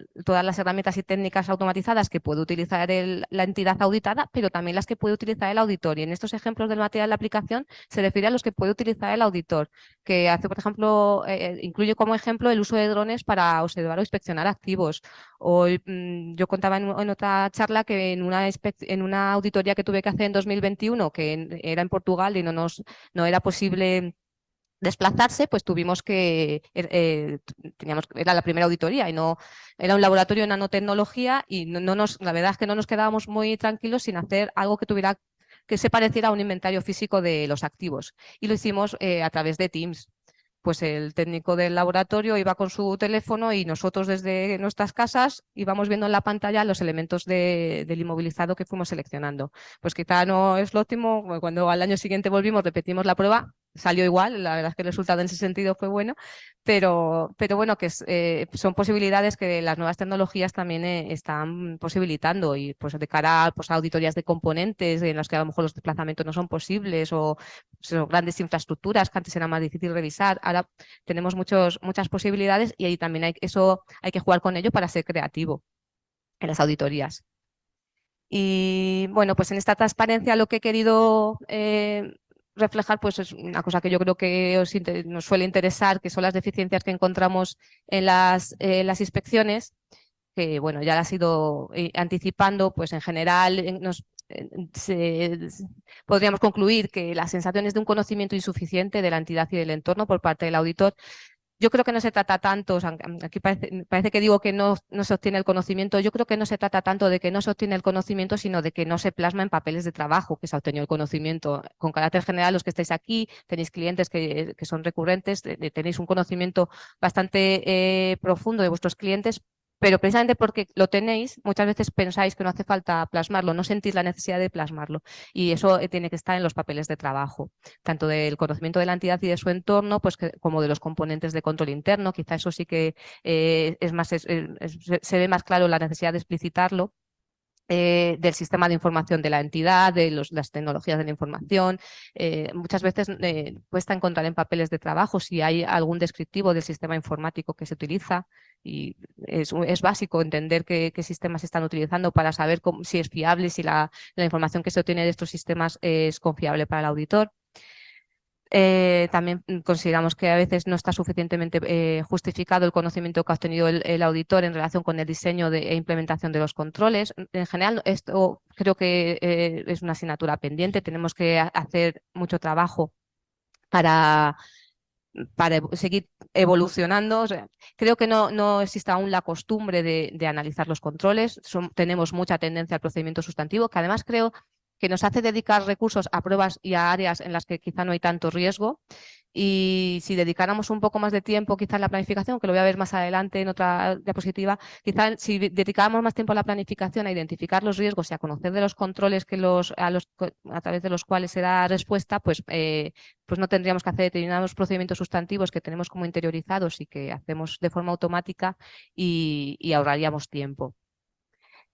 Speaker 13: las herramientas y técnicas automatizadas que puede utilizar la entidad auditada, pero también las que puede utilizar el auditor. Y en estos ejemplos del material de aplicación se refiere a los que puede utilizar el auditor, que hace, por ejemplo, incluye como ejemplo el uso de drones para observar o inspeccionar activos. O yo contaba en otra charla que en una auditoría que tuve que hacer en 2021, que era en Portugal y no era posible desplazarse, pues tuvimos que, era la primera auditoría y no era un laboratorio de nanotecnología y la verdad es que no nos quedábamos muy tranquilos sin hacer algo que se pareciera a un inventario físico de los activos y lo hicimos a través de Teams. Pues el técnico del laboratorio iba con su teléfono y nosotros desde nuestras casas íbamos viendo en la pantalla los elementos del inmovilizado que fuimos seleccionando. Pues quizá no es lo óptimo, cuando al año siguiente volvimos, repetimos la prueba, salió igual, la verdad es que el resultado en ese sentido fue bueno, pero bueno, que son posibilidades que las nuevas tecnologías también están posibilitando y pues de cara pues, a auditorías de componentes en las que a lo mejor los desplazamientos no son posibles o son grandes infraestructuras que antes era más difícil revisar, ahora tenemos muchas posibilidades y ahí también hay que jugar con ello para ser creativo en las auditorías. Y bueno, pues en esta transparencia lo que he querido reflejar pues es una cosa que yo creo que nos suele interesar, que son las deficiencias que encontramos en las inspecciones, que bueno, ya las he ido anticipando, pues en general podríamos concluir que la sensación es de un conocimiento insuficiente de la entidad y del entorno por parte del auditor. Yo creo que no se trata tanto, o sea, aquí parece que digo que no se obtiene el conocimiento, yo creo que no se trata tanto de que no se obtiene el conocimiento, sino de que no se plasma en papeles de trabajo que se ha obtenido el conocimiento. Con carácter general, los que estáis aquí, tenéis clientes que son recurrentes, tenéis un conocimiento bastante profundo de vuestros clientes, pero precisamente porque lo tenéis, muchas veces pensáis que no hace falta plasmarlo, no sentís la necesidad de plasmarlo. Y eso tiene que estar en los papeles de trabajo, tanto del conocimiento de la entidad y de su entorno, pues como de los componentes de control interno. Quizá eso sí que se ve más claro la necesidad de explicitarlo. Del sistema de información de la entidad, de las tecnologías de la información. Muchas veces cuesta encontrar en papeles de trabajo si hay algún descriptivo del sistema informático que se utiliza, y es básico entender qué sistemas se están utilizando para saber si es fiable, si la información que se obtiene de estos sistemas es confiable para el auditor. También consideramos que a veces no está suficientemente justificado el conocimiento que ha obtenido el auditor en relación con el diseño e implementación de los controles. En general, esto creo que es una asignatura pendiente. Tenemos que hacer mucho trabajo para seguir evolucionando. O sea, creo que no existe aún la costumbre de analizar los controles. Tenemos mucha tendencia al procedimiento sustantivo, que además creo que nos hace dedicar recursos a pruebas y a áreas en las que quizá no hay tanto riesgo. Y si dedicáramos un poco más de tiempo quizá en la planificación, que lo voy a ver más adelante en otra diapositiva, quizá si dedicáramos más tiempo a la planificación, a identificar los riesgos y a conocer de los controles a través de los cuales se da respuesta, pues no tendríamos que hacer determinados procedimientos sustantivos que tenemos como interiorizados y que hacemos de forma automática, y ahorraríamos tiempo.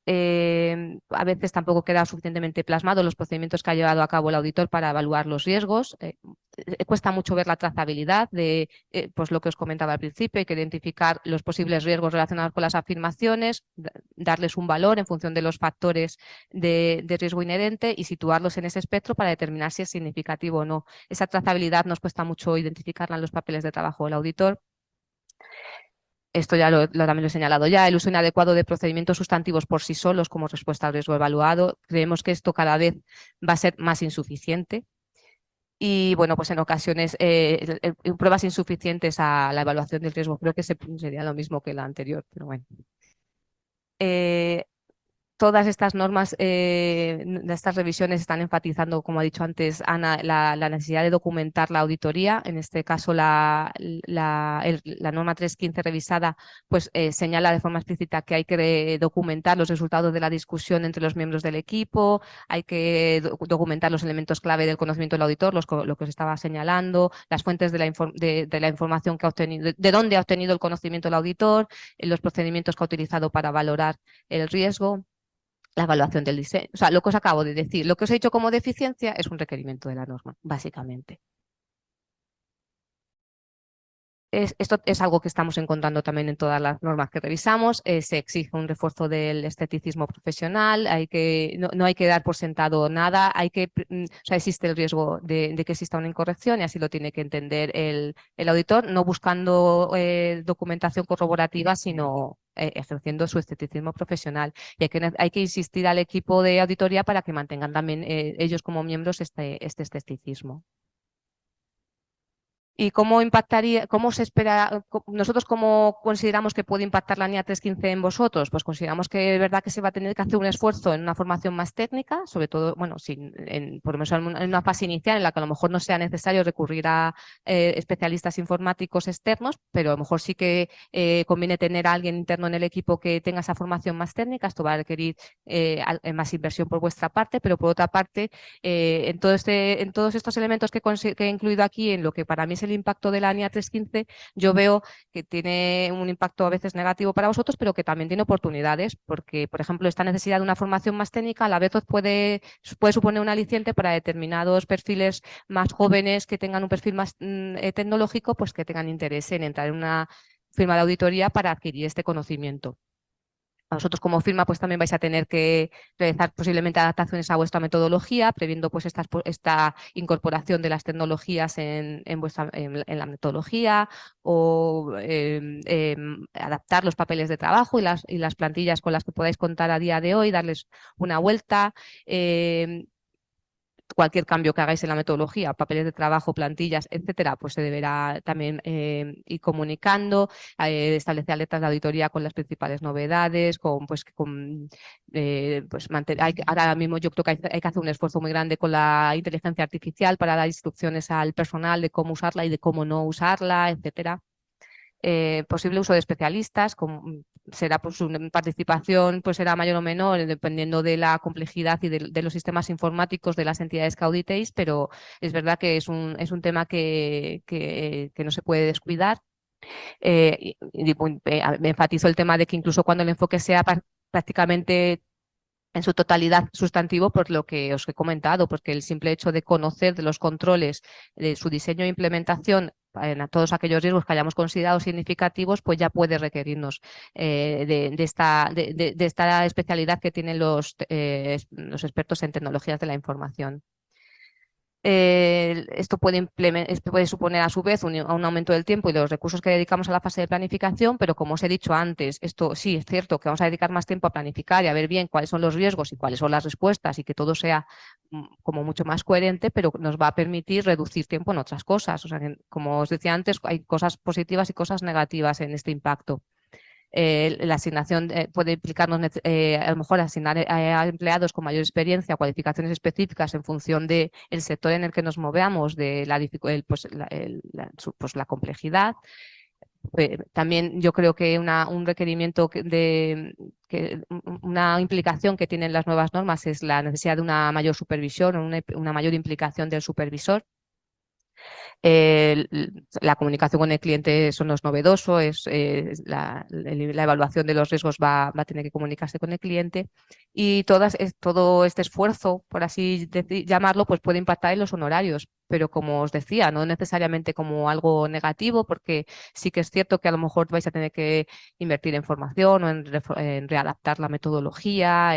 Speaker 13: A veces tampoco queda suficientemente plasmado los procedimientos que ha llevado a cabo el auditor para evaluar los riesgos. Cuesta mucho ver la trazabilidad de pues lo que os comentaba al principio. Hay que identificar los posibles riesgos relacionados con las afirmaciones, darles un valor en función de los factores de riesgo inherente y situarlos en ese espectro para determinar si es significativo o no. Esa trazabilidad nos cuesta mucho identificarla en los papeles de trabajo del auditor. Esto ya también lo he señalado ya, el uso inadecuado de procedimientos sustantivos por sí solos como respuesta al riesgo evaluado. Creemos que esto cada vez va a ser más insuficiente. Y bueno, pues en ocasiones pruebas insuficientes a la evaluación del riesgo. Creo que sería lo mismo que la anterior, pero bueno. Todas estas normas, estas revisiones están enfatizando, como ha dicho antes Ana, la necesidad de documentar la auditoría. En este caso, la norma 315 revisada pues, señala de forma explícita que hay que documentar los resultados de la discusión entre los miembros del equipo, hay que documentar los elementos clave del conocimiento del auditor, lo que os estaba señalando, las fuentes de la información que ha obtenido, de dónde ha obtenido el conocimiento del auditor, los procedimientos que ha utilizado para valorar el riesgo, la evaluación del diseño. O sea, lo que os acabo de decir, lo que os he dicho como deficiencia es un requerimiento de la norma, básicamente. Esto es algo que estamos encontrando también en todas las normas que revisamos. Se exige un refuerzo del esteticismo profesional, no hay que dar por sentado nada, o sea, existe el riesgo de que exista una incorrección y así lo tiene que entender el auditor, no buscando documentación corroborativa, sino ejerciendo su esteticismo profesional. Y hay que insistir al equipo de auditoría para que mantengan también ellos como miembros este esteticismo. ¿Y cómo impactaría, cómo se espera, nosotros cómo consideramos que puede impactar la NIA 315 en vosotros? Pues consideramos que es verdad que se va a tener que hacer un esfuerzo en una formación más técnica, sobre todo, bueno, por lo menos en una fase inicial en la que a lo mejor no sea necesario recurrir a especialistas informáticos externos, pero a lo mejor sí que conviene tener a alguien interno en el equipo que tenga esa formación más técnica. Esto va a requerir más inversión por vuestra parte, pero por otra parte, en todos estos elementos que he incluido aquí, en lo que para mí es el impacto de la NIA 315, yo veo que tiene un impacto a veces negativo para vosotros, pero que también tiene oportunidades, porque, por ejemplo, esta necesidad de una formación más técnica a la vez os puede suponer un aliciente para determinados perfiles más jóvenes que tengan un perfil más tecnológico, pues que tengan interés en entrar en una firma de auditoría para adquirir este conocimiento. vosotros como firma pues también vais a tener que realizar posiblemente adaptaciones a vuestra metodología, previendo pues esta incorporación de las tecnologías en la metodología, o adaptar los papeles de trabajo y las plantillas con las que podáis contar a día de hoy, darles una vuelta. Cualquier cambio que hagáis en la metodología, papeles de trabajo, plantillas, etcétera, pues se deberá también ir comunicando, establecer alertas de auditoría con las principales novedades, ahora mismo yo creo que hay que hacer un esfuerzo muy grande con la inteligencia artificial para dar instrucciones al personal de cómo usarla y de cómo no usarla, etcétera. Posible uso de especialistas, será pues, su participación pues, será mayor o menor dependiendo de la complejidad y de los sistemas informáticos de las entidades que auditéis, pero es verdad que es un tema que no se puede descuidar. Me enfatizo el tema de que incluso cuando el enfoque sea prácticamente en su totalidad sustantivo, por lo que os he comentado, porque el simple hecho de conocer de los controles, de su diseño e implementación en todos aquellos riesgos que hayamos considerado significativos, pues ya puede requerirnos de esta especialidad que tienen los expertos en tecnologías de la información. Esto puede suponer a su vez un aumento del tiempo y de los recursos que dedicamos a la fase de planificación, pero como os he dicho antes, esto sí es cierto que vamos a dedicar más tiempo a planificar y a ver bien cuáles son los riesgos y cuáles son las respuestas y que todo sea como mucho más coherente, pero nos va a permitir reducir tiempo en otras cosas. O sea, como os decía antes, hay cosas positivas y cosas negativas en este impacto. La asignación puede implicarnos a lo mejor asignar a empleados con mayor experiencia, cualificaciones específicas en función del sector en el que nos movamos, de la complejidad. También yo creo que un requerimiento una implicación que tienen las nuevas normas es la necesidad de una mayor supervisión o una mayor implicación del supervisor. La comunicación con el cliente, eso no es novedoso, la evaluación de los riesgos va a tener que comunicarse con el cliente y todo este esfuerzo, por así llamarlo, pues puede impactar en los honorarios, pero como os decía, no necesariamente como algo negativo, porque sí que es cierto que a lo mejor vais a tener que invertir en formación o en readaptar la metodología,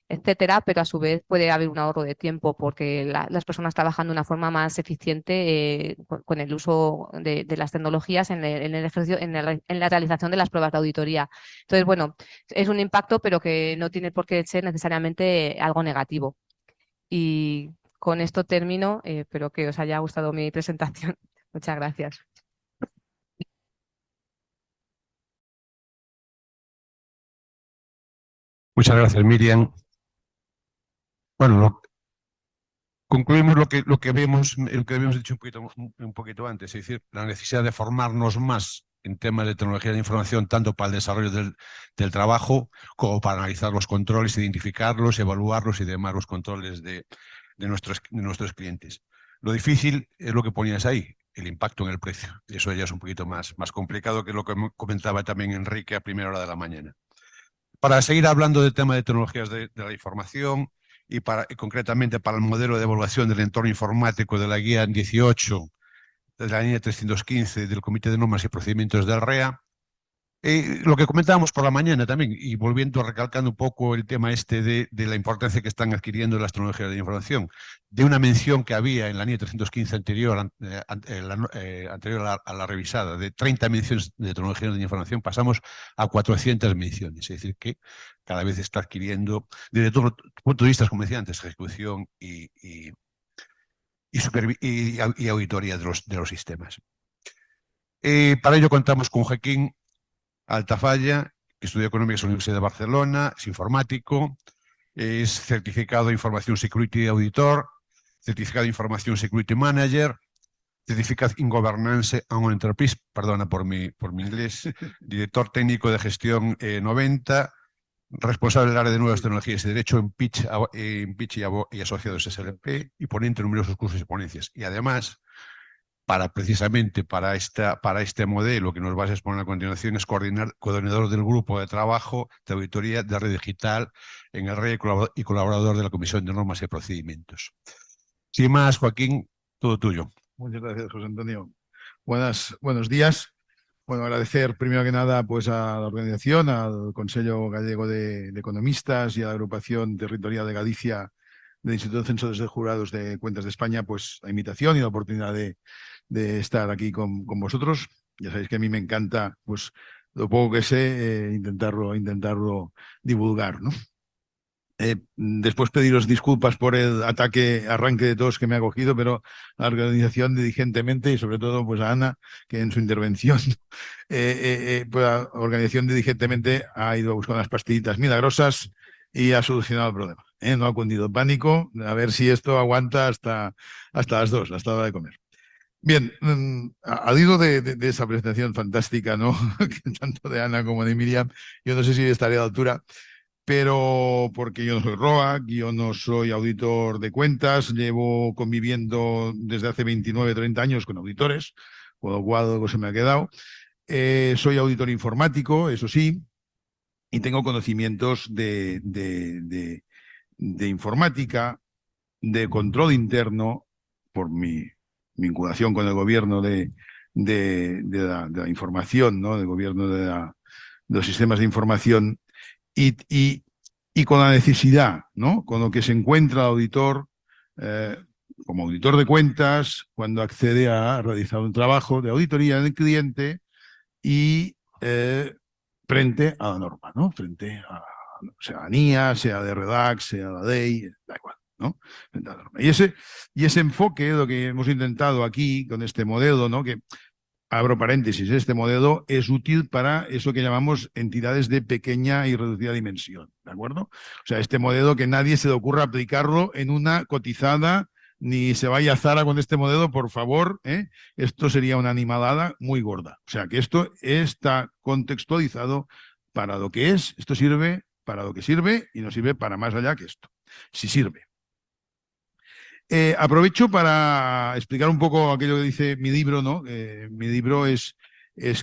Speaker 13: etcétera, pero a su vez puede haber un ahorro de tiempo porque las personas trabajan de una forma más eficiente con el uso de las tecnologías en la realización de las pruebas de auditoría. Entonces, bueno, es un impacto, pero que no tiene por qué ser necesariamente algo negativo. Y con esto termino, espero que os haya gustado mi presentación. Muchas gracias.
Speaker 11: Muchas gracias, Miriam. Bueno, concluimos lo que habíamos dicho un poquito antes, es decir, la necesidad de formarnos más en temas de tecnología de información, tanto para el desarrollo del trabajo como para analizar los controles, identificarlos, evaluarlos y demás los controles de nuestros clientes. Lo difícil es lo que ponías ahí, el impacto en el precio. Eso ya es un poquito más complicado que lo que comentaba también Enrique a primera hora de la mañana. Para seguir hablando del tema de tecnologías de la información, y concretamente para el modelo de evaluación del entorno informático de la guía 18 de la línea 315 del Comité de Normas y Procedimientos del REA. Lo que comentábamos por la mañana también, y recalcando un poco el tema de la importancia que están adquiriendo las tecnologías de información, de una mención que había en la línea 315 anterior a la revisada, de 30 menciones de tecnologías de información, pasamos a 400 menciones. Es decir, que cada vez está adquiriendo, desde todo punto de vista, como decía antes, ejecución y auditoría de los sistemas. Para ello contamos con Joaquín Altafalla, que estudia Económicas en la Universidad de Barcelona, es informático, es certificado de Información Security Auditor, certificado de Información Security Manager, certificado en Governance and Enterprise, perdona por mi inglés, director técnico de gestión 90, responsable del área de nuevas tecnologías y derecho en Pitch y asociados SLP y ponente en numerosos cursos y ponencias. Y además, precisamente para este modelo que nos vas a exponer a continuación, es coordinador del grupo de trabajo de auditoría de red digital en el REA y colaborador de la Comisión de Normas y Procedimientos. Sin más, Joaquín, todo tuyo.
Speaker 14: Muchas gracias, José Antonio. Buenos días. Bueno, agradecer primero que nada pues a la organización, al Consejo Gallego de Economistas y a la Agrupación Territorial de Galicia del Instituto de Censores de Jurados de Cuentas de España, pues la invitación y la oportunidad de estar aquí con vosotros. Ya sabéis que a mí me encanta, pues lo poco que sé, intentarlo divulgar, ¿no? Después pediros disculpas por el arranque de todos que me ha cogido, pero la organización diligentemente y sobre todo pues a Ana, que en su intervención, pues la organización diligentemente ha ido a buscar unas pastillitas milagrosas y ha solucionado el problema. No ha cundido el pánico, a ver si esto aguanta hasta las 2, hasta la hora de comer. Bien, al hilo de esa presentación fantástica, ¿no? Tanto de Ana como de Miriam, yo no sé si estaré a la altura, pero porque yo no soy ROAC, yo no soy auditor de cuentas, llevo conviviendo desde hace 29, 30 años con auditores, con lo cual algo se me ha quedado. Soy auditor informático, eso sí, y tengo conocimientos de informática, de control interno, por mi vinculación con el gobierno de la información, ¿no? Del gobierno de los sistemas de información, y con la necesidad, ¿no? Con lo que se encuentra el auditor como auditor de cuentas cuando accede a realizar un trabajo de auditoría del cliente y frente a la norma, ¿no? Frente a, sea NIA, sea de REDAC, sea la ley, da igual, ¿no? Frente a la norma. Y ese enfoque, lo que hemos intentado aquí con este modelo, ¿no? Que abro paréntesis, este modelo es útil para eso que llamamos entidades de pequeña y reducida dimensión, ¿de acuerdo? O sea, este modelo que nadie se le ocurra aplicarlo en una cotizada, ni se vaya a Zara con este modelo, por favor, ¿eh? Esto sería una animalada muy gorda. O sea, que esto está contextualizado para lo que es, esto sirve para lo que sirve y no sirve para más allá que esto, si sirve. Aprovecho para explicar un poco aquello que dice mi libro, ¿no? Mi libro es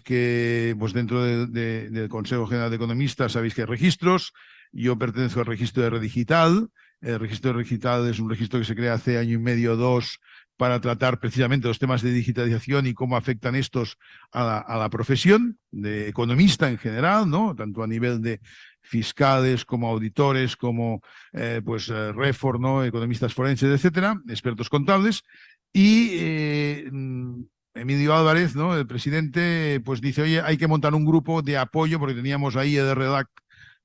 Speaker 14: que pues dentro del Consejo General de Economistas sabéis que hay registros. Yo pertenezco al registro de Redigital. El registro de Redigital es un registro que se crea hace año y medio o 2 para tratar precisamente los temas de digitalización y cómo afectan estos a la profesión de economista en general, ¿no? Tanto a nivel de fiscales como auditores, como Refor, ¿no? Economistas forenses, etcétera, expertos contables. Y Emilio Álvarez, ¿no? El presidente, pues dice, oye, hay que montar un grupo de apoyo, porque teníamos ahí el REDAC,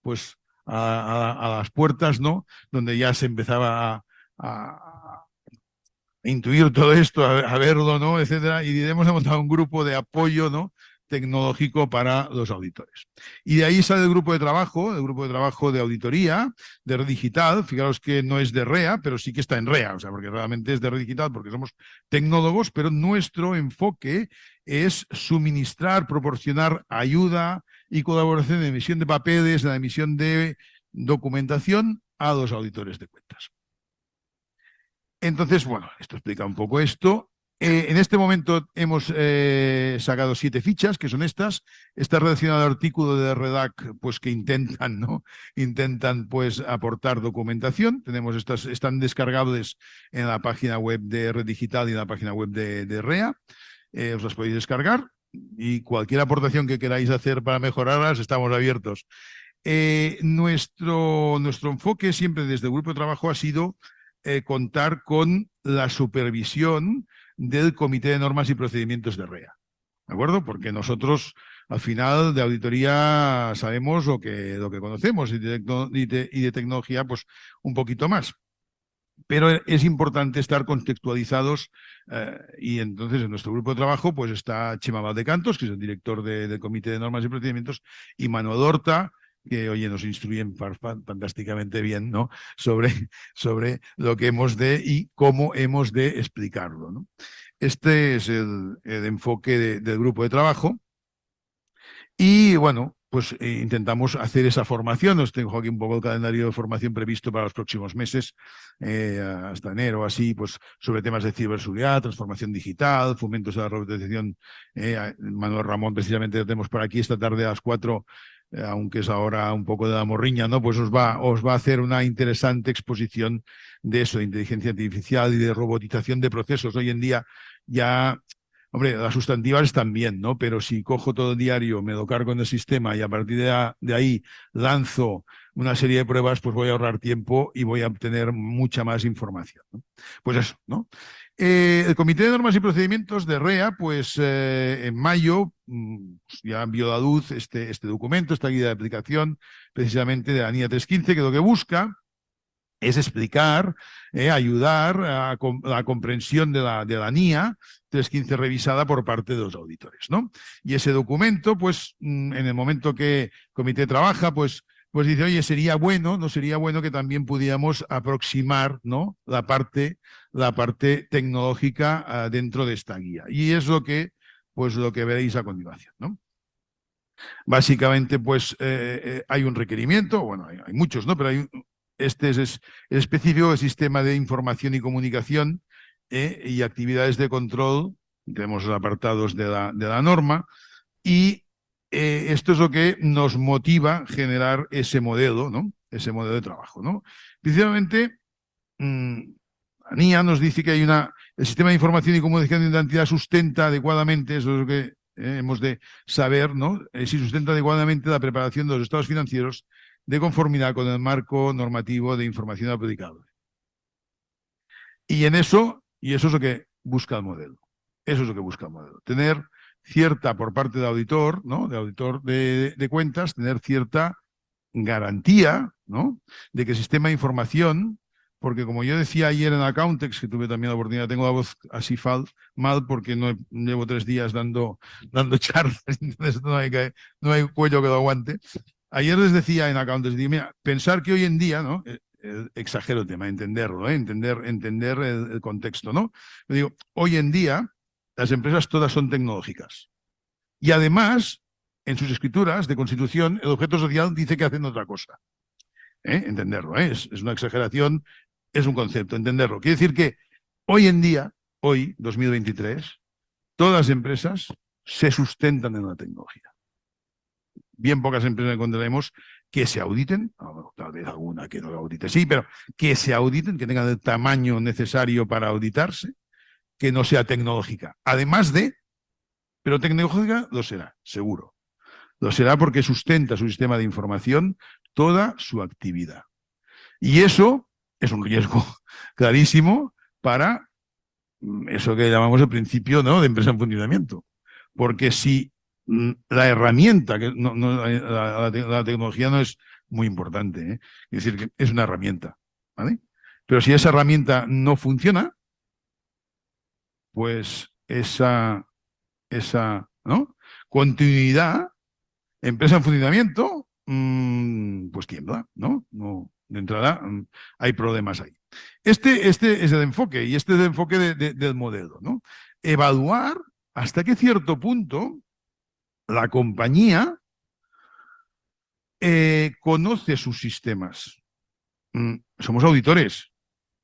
Speaker 14: pues a las puertas, ¿no? Donde ya se empezaba a intuir todo esto, a verlo, ¿no? Etcétera. Y hemos montado un grupo de apoyo, ¿no? Tecnológico para los auditores. Y de ahí sale el grupo de trabajo de auditoría, de Red Digital. Fijaros que no es de REA, pero sí que está en REA, o sea, porque realmente es de Red Digital, porque somos tecnólogos, pero nuestro enfoque es suministrar, proporcionar ayuda y colaboración en la emisión de papeles, en la emisión de documentación a los auditores de cuentas. Entonces, bueno, esto explica un poco esto. En este momento hemos sacado 7 fichas, que son estas. Está relacionado al artículo de REDAC, pues que intentan, ¿no? Intentan, pues, aportar documentación. Tenemos estas, están descargables en la página web de Red Digital y en la página web de REA. Os las podéis descargar y cualquier aportación que queráis hacer para mejorarlas, estamos abiertos. Nuestro enfoque siempre desde el grupo de trabajo ha sido contar con la supervisión del Comité de Normas y Procedimientos de REA, ¿de acuerdo? Porque nosotros, al final, de auditoría sabemos lo que conocemos y de tecnología, pues, un poquito más. Pero es importante estar contextualizados y entonces en nuestro grupo de trabajo pues está Chema Valdecantos, que es el director del Comité de Normas y Procedimientos, y Manuel Horta, que, oye, nos instruyen fantásticamente bien, ¿no? sobre lo que hemos de y cómo hemos de explicarlo, ¿no? Este es el enfoque del grupo de trabajo. Y, bueno, pues intentamos hacer esa formación. Os tengo aquí un poco el calendario de formación previsto para los próximos meses, hasta enero, así, pues sobre temas de ciberseguridad, transformación digital, fomentos de la robotización. Manuel Ramón, precisamente, lo tenemos por aquí esta tarde a las 4, aunque es ahora un poco de la morriña, ¿no? Pues os va a hacer una interesante exposición de eso, de inteligencia artificial y de robotización de procesos. Hoy en día ya, Hombre, las sustantivas también, ¿no? Pero si cojo todo el diario, me lo cargo en el sistema y a partir de ahí lanzo una serie de pruebas, pues voy a ahorrar tiempo y voy a obtener mucha más información, ¿no? Pues eso, ¿no? El Comité de Normas y Procedimientos de REA, pues en mayo ya envió a la luz este documento, esta guía de aplicación, precisamente de la NIA 315, que lo que busca es explicar, ayudar a la comprensión de la NIA 315 revisada por parte de los auditores, ¿no? Y ese documento, pues, en el momento que el comité trabaja, pues dice, oye, sería bueno, ¿no? Sería bueno que también pudiéramos aproximar, ¿no? La parte tecnológica dentro de esta guía. Y es lo que veréis a continuación, ¿no? Básicamente, pues, hay un requerimiento, bueno, hay muchos, ¿no? Pero este es específico del sistema de información y comunicación y actividades de control. Tenemos los apartados de la norma y esto es lo que nos motiva a generar ese modelo, ¿no? Ese modelo de trabajo, ¿no? Principalmente, la NIA nos dice que el sistema de información y comunicación de identidad sustenta adecuadamente, eso es lo que hemos de saber, ¿no? Si sustenta adecuadamente la preparación de los estados financieros de conformidad con el marco normativo de información aplicable. Y eso es lo que busca el modelo. Eso es lo que busca el modelo. Tener cierta, por parte del auditor, ¿no? De auditor de cuentas, tener cierta garantía, ¿no? De que el sistema de información, porque como yo decía ayer en Accountex, que tuve también la oportunidad, tengo la voz así mal porque no llevo 3 días dando charlas, entonces no hay cuello que lo aguante. Ayer les decía en Accountex, mira, pensar que hoy en día, ¿no? Exagero el tema, entenderlo, entender el contexto, ¿no? Pero digo, hoy en día las empresas todas son tecnológicas. Y además, en sus escrituras de constitución, el objeto social dice que hacen otra cosa. Entenderlo, es una exageración, es un concepto, entenderlo. Quiere decir que hoy en día, hoy, 2023, todas las empresas se sustentan en la tecnología. Bien pocas empresas encontraremos que se auditen, tal vez alguna que no lo audite, sí, pero que se auditen, que tengan el tamaño necesario para auditarse, que no sea tecnológica. Además pero tecnológica lo será, seguro. Lo será porque sustenta su sistema de información toda su actividad. Y eso es un riesgo clarísimo para eso que llamamos el principio, ¿no? De empresa en funcionamiento. Porque si la herramienta, la tecnología no es muy importante, es decir, que es una herramienta, ¿vale? Pero si esa herramienta no funciona, pues esa ¿no? Continuidad, empresa en funcionamiento, pues tiembla, ¿no? De entrada hay problemas ahí. Este es el enfoque, y este es el enfoque del modelo, ¿no? Evaluar hasta qué cierto punto la compañía conoce sus sistemas. Somos auditores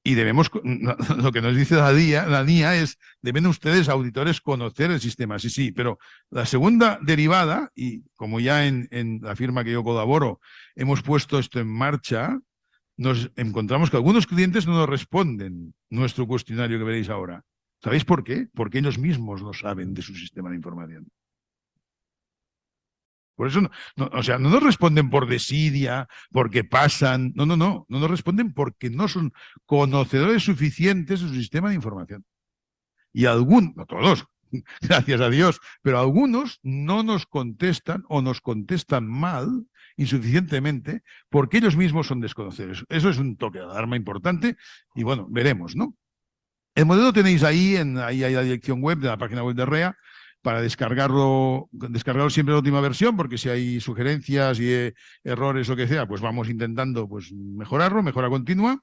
Speaker 14: y debemos, lo que nos dice la NIA es, deben ustedes, auditores, conocer el sistema. Sí, pero la segunda derivada, y como ya en la firma que yo colaboro hemos puesto esto en marcha, nos encontramos que algunos clientes no nos responden nuestro cuestionario que veréis ahora. ¿Sabéis por qué? Porque ellos mismos no saben de su sistema de información. Por eso, no nos responden por desidia, porque pasan. No nos responden porque no son conocedores suficientes de su sistema de información. Y algunos, no todos, gracias a Dios, pero algunos no nos contestan o nos contestan mal, insuficientemente, porque ellos mismos son desconocedores. Eso es un toque de alarma importante y bueno, veremos, ¿no? El modelo tenéis ahí hay la dirección web de la página web de REA, para descargarlo siempre la última versión, porque si hay sugerencias y errores o que sea, pues vamos intentando pues, mejorarlo, mejora continua.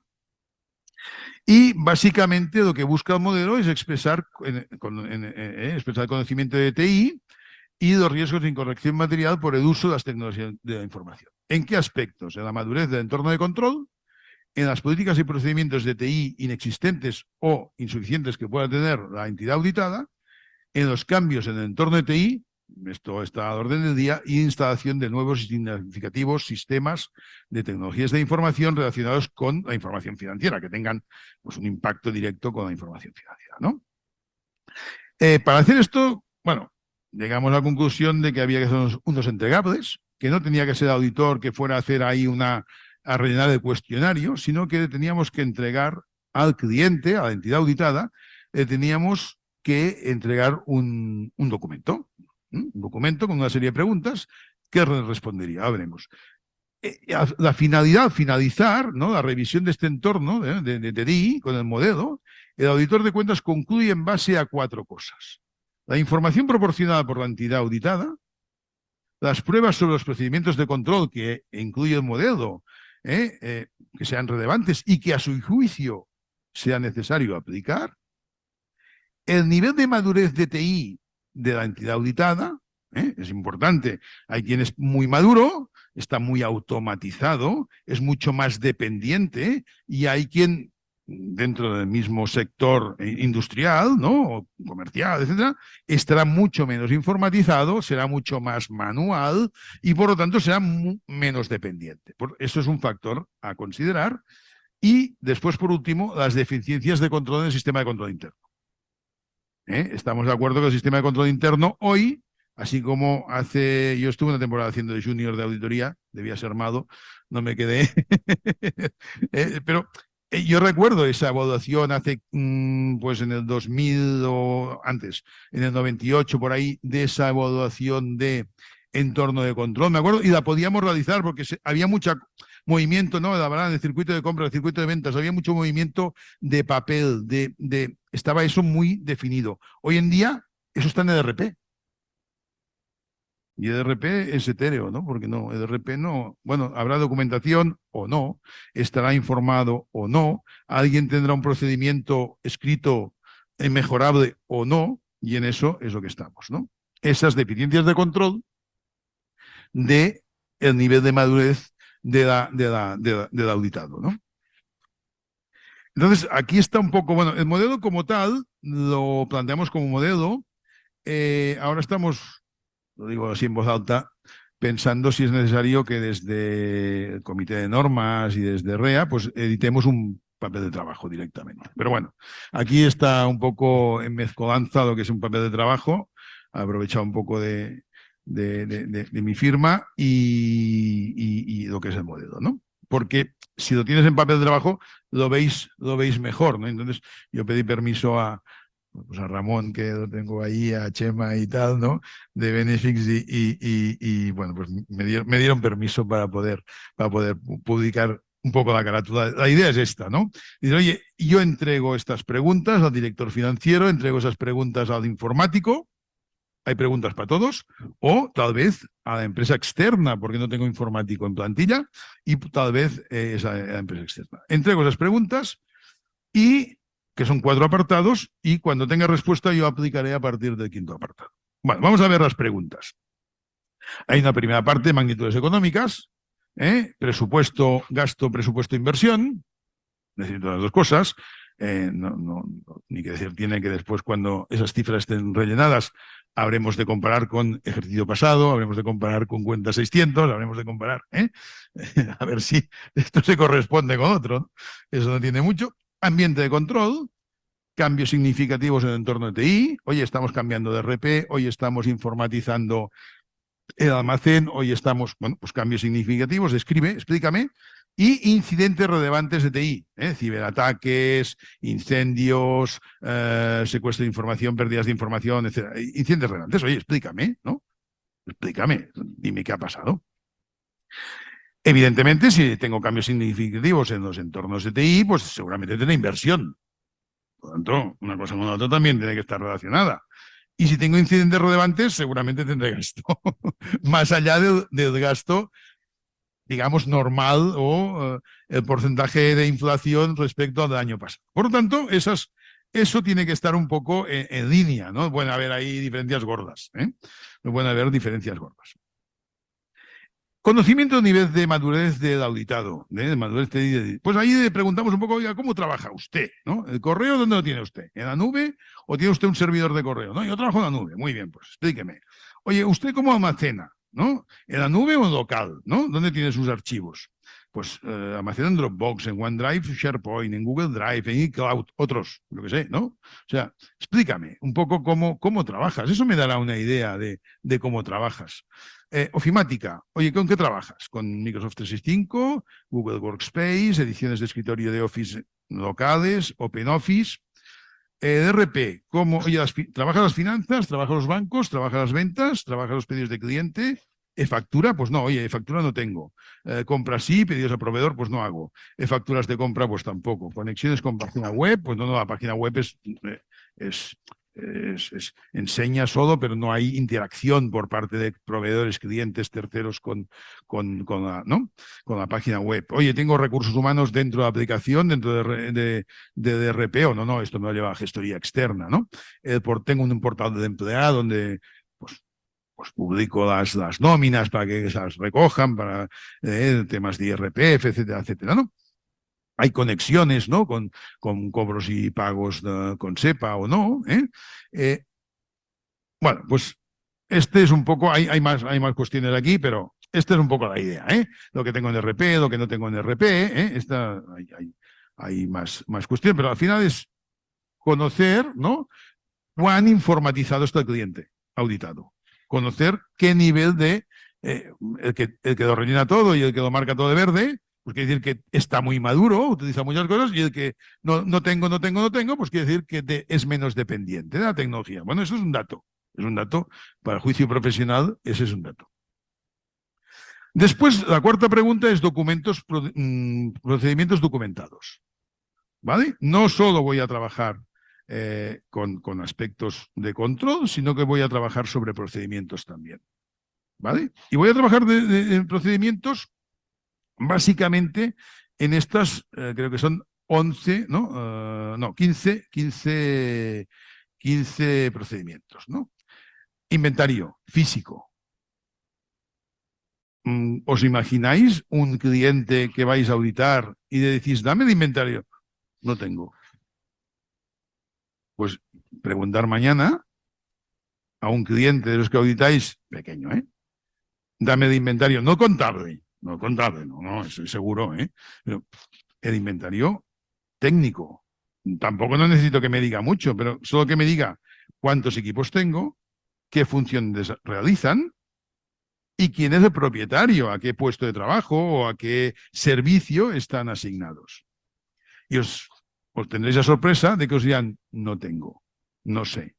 Speaker 14: Y básicamente lo que busca el modelo es expresar el conocimiento de TI y los riesgos de incorrección material por el uso de las tecnologías de la información. ¿En qué aspectos? En la madurez del entorno de control, en las políticas y procedimientos de TI inexistentes o insuficientes que pueda tener la entidad auditada, en los cambios en el entorno de TI, esto está a la orden del día, y instalación de nuevos y significativos sistemas de tecnologías de información relacionados con la información financiera, que tengan pues, un impacto directo con la información financiera, ¿no? Para hacer esto, bueno, llegamos a la conclusión de que había que hacer unos entregables, que no tenía que ser auditor que fuera a hacer ahí a rellenar el cuestionario, sino que teníamos que entregar al cliente, a la entidad auditada, teníamos que entregar un documento, un documento con una serie de preguntas que respondería. Ahora veremos. La finalidad, finalizar, ¿no?, la revisión de este entorno de TDI con el modelo, el auditor de cuentas concluye en base a 4 cosas. La información proporcionada por la entidad auditada, las pruebas sobre los procedimientos de control que incluye el modelo, que sean relevantes y que a su juicio sea necesario aplicar, el nivel de madurez de TI de la entidad auditada, es importante. Hay quien es muy maduro, está muy automatizado, es mucho más dependiente, y hay quien dentro del mismo sector industrial, ¿no?, o comercial, etcétera, estará mucho menos informatizado, será mucho más manual y por lo tanto será menos dependiente. Eso es un factor a considerar. Y después, por último, las deficiencias de control en el sistema de control interno. Estamos de acuerdo que el sistema de control interno hoy, así como yo estuve una temporada haciendo de junior de auditoría, debía ser malo, no me quedé, pero yo recuerdo esa evaluación hace, pues en el 2000 o antes, en el 98 por ahí, de esa evaluación de entorno de control, me acuerdo, y la podíamos realizar porque había mucho movimiento, ¿no?, la verdad, en el circuito de compra, el circuito de ventas, había mucho movimiento de papel, estaba eso muy definido. Hoy en día, eso está en EDRP. Y EDRP es etéreo, ¿no? Porque no, EDRP no, bueno, habrá documentación o no, estará informado o no, alguien tendrá un procedimiento escrito mejorable o no, y en eso es lo que estamos, ¿no? Esas deficiencias de control de el nivel de madurez del auditado, ¿no? Entonces, aquí está un poco, bueno, el modelo como tal, lo planteamos como modelo, ahora estamos, lo digo así en voz alta, pensando si es necesario que desde el Comité de Normas y desde REA, pues editemos un papel de trabajo directamente. Pero bueno, aquí está un poco en mezcolanza lo que es un papel de trabajo, aprovechado un poco de mi firma y lo que es el modelo, ¿no? Porque si lo tienes en papel de trabajo, lo veis mejor, ¿no? Entonces, yo pedí permiso pues a Ramón, que lo tengo ahí, a Chema y tal, ¿no?, de Benefix, y bueno, pues me dieron permiso para poder publicar un poco la carátula. La idea es esta, ¿no? Dice, oye, yo entrego estas preguntas al director financiero, entrego esas preguntas al informático, hay preguntas para todos, o tal vez a la empresa externa, porque no tengo informático en plantilla, y tal vez es a la empresa externa. Entrego esas preguntas, y que son 4 apartados, y cuando tenga respuesta yo aplicaré a partir del 5º apartado. Bueno, vamos a ver las preguntas. Hay una primera parte, magnitudes económicas, presupuesto, gasto, presupuesto, inversión. Necesito las dos cosas. Ni que decir tiene que después, cuando esas cifras estén rellenadas, habremos de comparar con ejercicio pasado, habremos de comparar con cuenta 600, habremos de comparar, a ver si esto se corresponde con otro, ¿no? Eso no tiene mucho. Ambiente de control, cambios significativos en el entorno de TI. Hoy estamos cambiando de RP, hoy estamos informatizando el almacén, hoy estamos, bueno, pues cambios significativos, explícame. Y incidentes relevantes de TI, ciberataques, incendios, secuestro de información, pérdidas de información, etc. Incidentes relevantes. Oye, explícame, ¿no? Explícame, dime qué ha pasado. Evidentemente, si tengo cambios significativos en los entornos de TI, pues seguramente tendré inversión. Por lo tanto, una cosa con la otra también tiene que estar relacionada. Y si tengo incidentes relevantes, seguramente tendré gasto. Más allá del gasto, digamos, normal, o el porcentaje de inflación respecto al año pasado. Por lo tanto, eso tiene que estar un poco en línea, ¿no? Pueden haber ahí diferencias gordas, No pueden haber diferencias gordas. Conocimiento del nivel de madurez del auditado, de madurez pues ahí le preguntamos un poco, oiga, ¿cómo trabaja usted? ¿No? ¿El correo dónde lo tiene usted? ¿En la nube o tiene usted un servidor de correo? No, yo trabajo en la nube. Muy bien, pues explíqueme. Oye, ¿usted cómo almacena? ¿No? ¿En la nube o en local? ¿No? ¿Dónde tiene sus archivos? pues almacena en Dropbox, en OneDrive, SharePoint, en Google Drive, en iCloud, otros, lo que sé, ¿no? O sea, explícame un poco cómo trabajas. Eso me dará una idea de cómo trabajas. Ofimática. Oye, ¿con qué trabajas? ¿Con Microsoft 365, Google Workspace, ediciones de escritorio de Office locales, OpenOffice? DRP, ¿cómo? Oye, ¿trabajas las finanzas? ¿Trabajas los bancos? ¿Trabajas las ventas? ¿Trabajas los pedidos de cliente? ¿E-factura? Pues no, oye, e-factura no tengo. Compras sí, pedidos a proveedor, pues no hago. E-facturas de compra, pues tampoco. Conexiones con página web, pues no, la página web enseña solo, pero no hay interacción por parte de proveedores, clientes, terceros con la página web. Oye, tengo recursos humanos dentro de la aplicación, dentro de DRP, o no, esto me lo lleva a gestoría externa, ¿no? Tengo un portal de empleado donde pues publico las nóminas para que se las recojan, para temas de IRPF, etcétera, etcétera, ¿no? Hay conexiones, ¿no? Con cobros y pagos con SEPA o no. Bueno, pues este es un poco, hay más cuestiones aquí, pero esta es un poco la idea, ¿eh? Lo que tengo en RP, lo que no tengo en RP, hay más cuestiones, pero al final es conocer, ¿no? Cuán informatizado está el cliente auditado. Conocer qué nivel de, el que lo rellena todo y el que lo marca todo de verde, pues quiere decir que está muy maduro, utiliza muchas cosas, y el que no tengo, pues quiere decir que es menos dependiente de la tecnología. Bueno, eso es un dato. Es un dato para el juicio profesional, ese es un dato. Después, la cuarta pregunta es procedimientos documentados. ¿Vale? No solo voy a trabajar con aspectos de control, sino que voy a trabajar sobre procedimientos también. ¿Vale? Y voy a trabajar en procedimientos básicamente en estas, creo que son 11, ¿no? 15 procedimientos, ¿no? Inventario físico. ¿Os imagináis un cliente que vais a auditar y le decís, dame el inventario? No tengo. Pues preguntar mañana a un cliente de los que auditáis, pequeño, dame el inventario, no contable, no, eso es seguro, pero el inventario técnico. Tampoco no necesito que me diga mucho, pero solo que me diga cuántos equipos tengo, qué funciones realizan y quién es el propietario, a qué puesto de trabajo o a qué servicio están asignados. Y os tendréis la sorpresa de que os dirán, no tengo, no sé.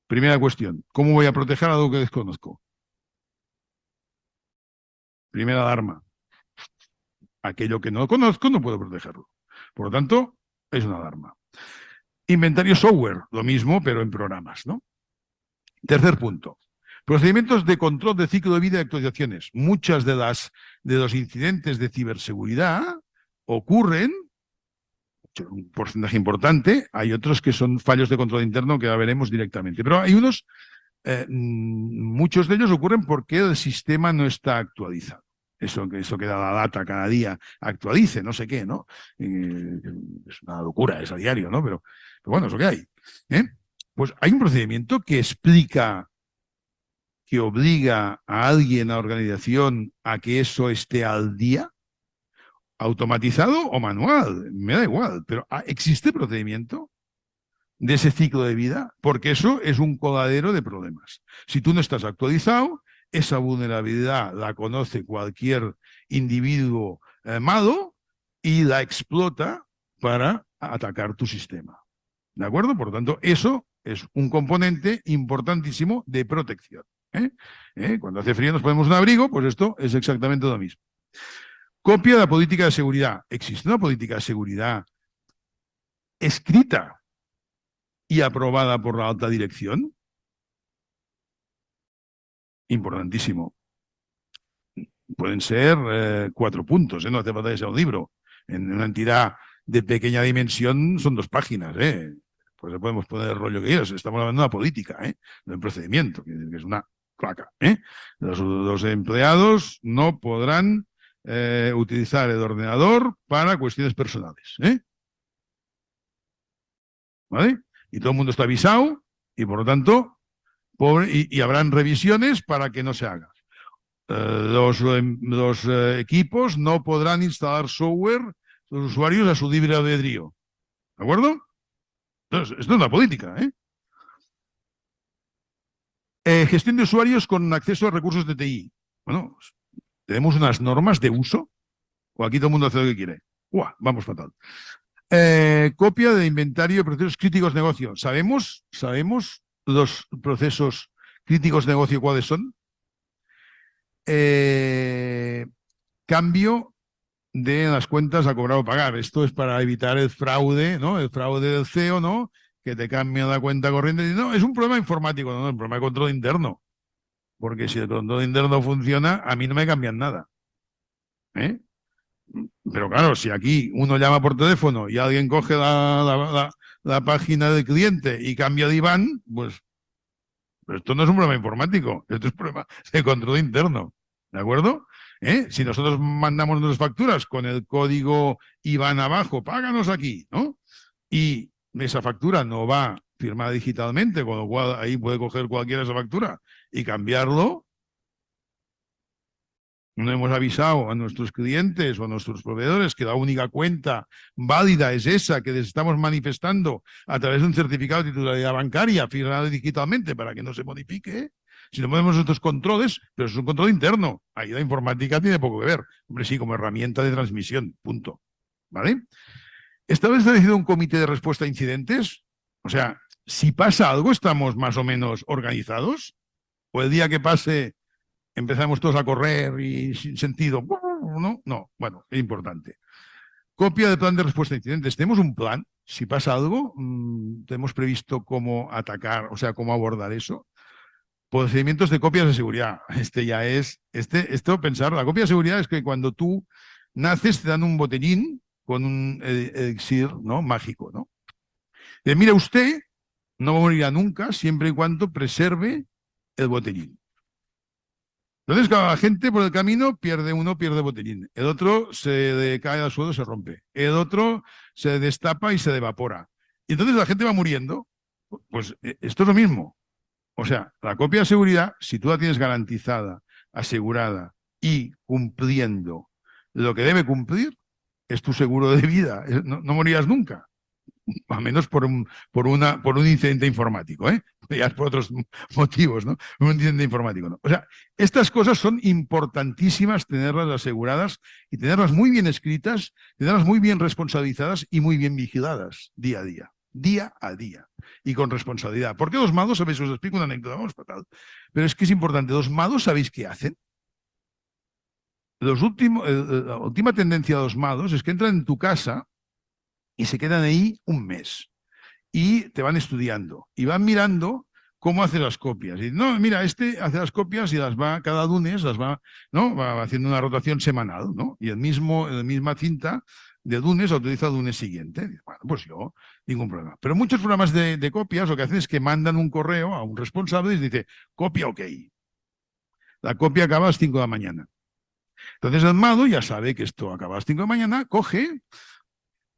Speaker 14: Primera cuestión, ¿cómo voy a proteger algo que desconozco? Primera alarma. Aquello que no conozco no puedo protegerlo. Por lo tanto, es una alarma. Inventario software, lo mismo, pero en programas, ¿no? Tercer punto. Procedimientos de control de ciclo de vida y actualizaciones. Muchas de los incidentes de ciberseguridad ocurren, un porcentaje importante, hay otros que son fallos de control interno que ya veremos directamente, pero hay unos, muchos de ellos ocurren porque el sistema no está actualizado. Eso que da la data cada día actualice, no sé qué, ¿no? Es una locura, es a diario, ¿no? Pero bueno, es lo que hay. Pues hay un procedimiento que explica, que obliga a alguien, a la organización, a que eso esté al día, automatizado o manual, me da igual, pero ¿existe procedimiento de ese ciclo de vida? Porque eso es un coladero de problemas. Si tú no estás actualizado, esa vulnerabilidad la conoce cualquier individuo malo y la explota para atacar tu sistema. ¿De acuerdo? Por lo tanto, eso es un componente importantísimo de protección. Cuando hace frío nos ponemos un abrigo, pues esto es exactamente lo mismo. Copia de la política de seguridad. ¿Existe una política de seguridad escrita y aprobada por la alta dirección? Importantísimo. Pueden ser 4 puntos, no hace falta que sea un libro. En una entidad de pequeña dimensión son 2 páginas. Pues le podemos poner el rollo que quieras. Estamos hablando de una política, de un procedimiento, que es una claca. Los empleados no podrán utilizar el ordenador para cuestiones personales. ¿Vale? Y todo el mundo está avisado y por lo tanto y habrán revisiones para que no se haga. los equipos no podrán instalar software los usuarios a su libre albedrío. ¿De acuerdo? Entonces, esto es la política, ¿eh? Gestión de usuarios con acceso a recursos de TI. Bueno, tenemos unas normas de uso, o aquí todo el mundo hace lo que quiere. ¡Uah! Vamos fatal. Copia de inventario de procesos críticos de negocio. ¿Sabemos los procesos críticos de negocio cuáles son? Cambio de las cuentas a cobrar o pagar. Esto es para evitar el fraude, ¿no? El fraude del CEO, ¿no? Que te cambian la cuenta corriente. No, es un problema informático, no, es un problema de control interno. Porque si el control interno funciona, a mí no me cambian nada. ¿Eh? Pero claro, si aquí uno llama por teléfono y alguien coge la página del cliente y cambia de IBAN, pues esto no es un problema informático, esto es un problema de control interno. ¿De acuerdo? Si nosotros mandamos nuestras facturas con el código IBAN abajo, páganos aquí, ¿no? Y esa factura no va firmada digitalmente, con lo cual ahí puede coger cualquiera esa factura y cambiarlo. No hemos avisado a nuestros clientes o a nuestros proveedores que la única cuenta válida es esa que les estamos manifestando a través de un certificado de titularidad bancaria firmado digitalmente para que no se modifique. Si no ponemos estos controles, pero es un control interno. Ahí la informática tiene poco que ver. Hombre, sí, como herramienta de transmisión, punto. ¿Vale? ¿Está establecido un comité de respuesta a incidentes? O sea, si pasa algo, ¿estamos más o menos organizados? ¿O el día que pase empezamos todos a correr y sin sentido? No, bueno, es importante. Copia del plan de respuesta a incidentes. ¿Tenemos un plan? Si pasa algo, ¿tenemos previsto cómo atacar, o sea, cómo abordar eso? Procedimientos de copias de seguridad. Esto pensar, la copia de seguridad es que cuando tú naces te dan un botellín con un elixir, ¿no? Mágico, ¿no? Mira, usted no morirá nunca siempre y cuando preserve el botellín. Entonces, cada gente por el camino pierde botellín. El otro se cae al suelo y se rompe. El otro se destapa y se evapora. Y entonces la gente va muriendo. Pues esto es lo mismo. O sea, la copia de seguridad, si tú la tienes garantizada, asegurada y cumpliendo lo que debe cumplir, es tu seguro de vida. No morirás nunca. A menos por un incidente informático, ¿eh? Ya es por otros motivos, ¿no? Un incidente informático, ¿no? O sea, estas cosas son importantísimas tenerlas aseguradas y tenerlas muy bien escritas, tenerlas muy bien responsabilizadas y muy bien vigiladas día a día, y con responsabilidad. ¿Por qué los magos? ¿Sabéis? Os explico una anécdota, vamos fatal. Pero es que es importante. Los magos, ¿sabéis qué hacen? La última tendencia de los magos es que entran en tu casa y se quedan ahí un mes. Y te van estudiando. Y van mirando cómo hace las copias. Y no, mira, este hace las copias y las va cada lunes, ¿no? Va haciendo una rotación semanal, ¿no? Y la misma cinta de lunes la utiliza el lunes siguiente. Bueno, pues yo, ningún problema. Pero muchos programas de copias lo que hacen es que mandan un correo a un responsable y dice, copia OK. La copia acaba a las 5 de la mañana. Entonces el mago ya sabe que esto acaba a las 5 de la mañana, coge,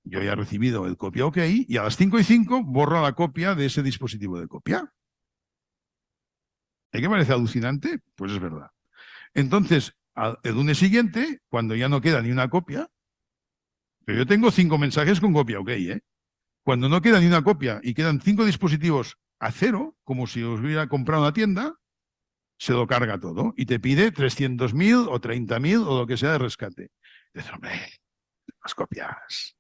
Speaker 14: yo ya he recibido el copia OK, y a las 5:05 borra la copia de ese dispositivo de copia. ¿A qué parece alucinante? Pues es verdad. Entonces, el lunes siguiente, cuando ya no queda ni una copia, pero yo tengo 5 mensajes con copia OK, ¿eh? Cuando no queda ni una copia y quedan 5 dispositivos a cero, como si os hubiera comprado una tienda, se lo carga todo y te pide 300.000 o 30.000 o lo que sea de rescate. Dices, hombre, las copias.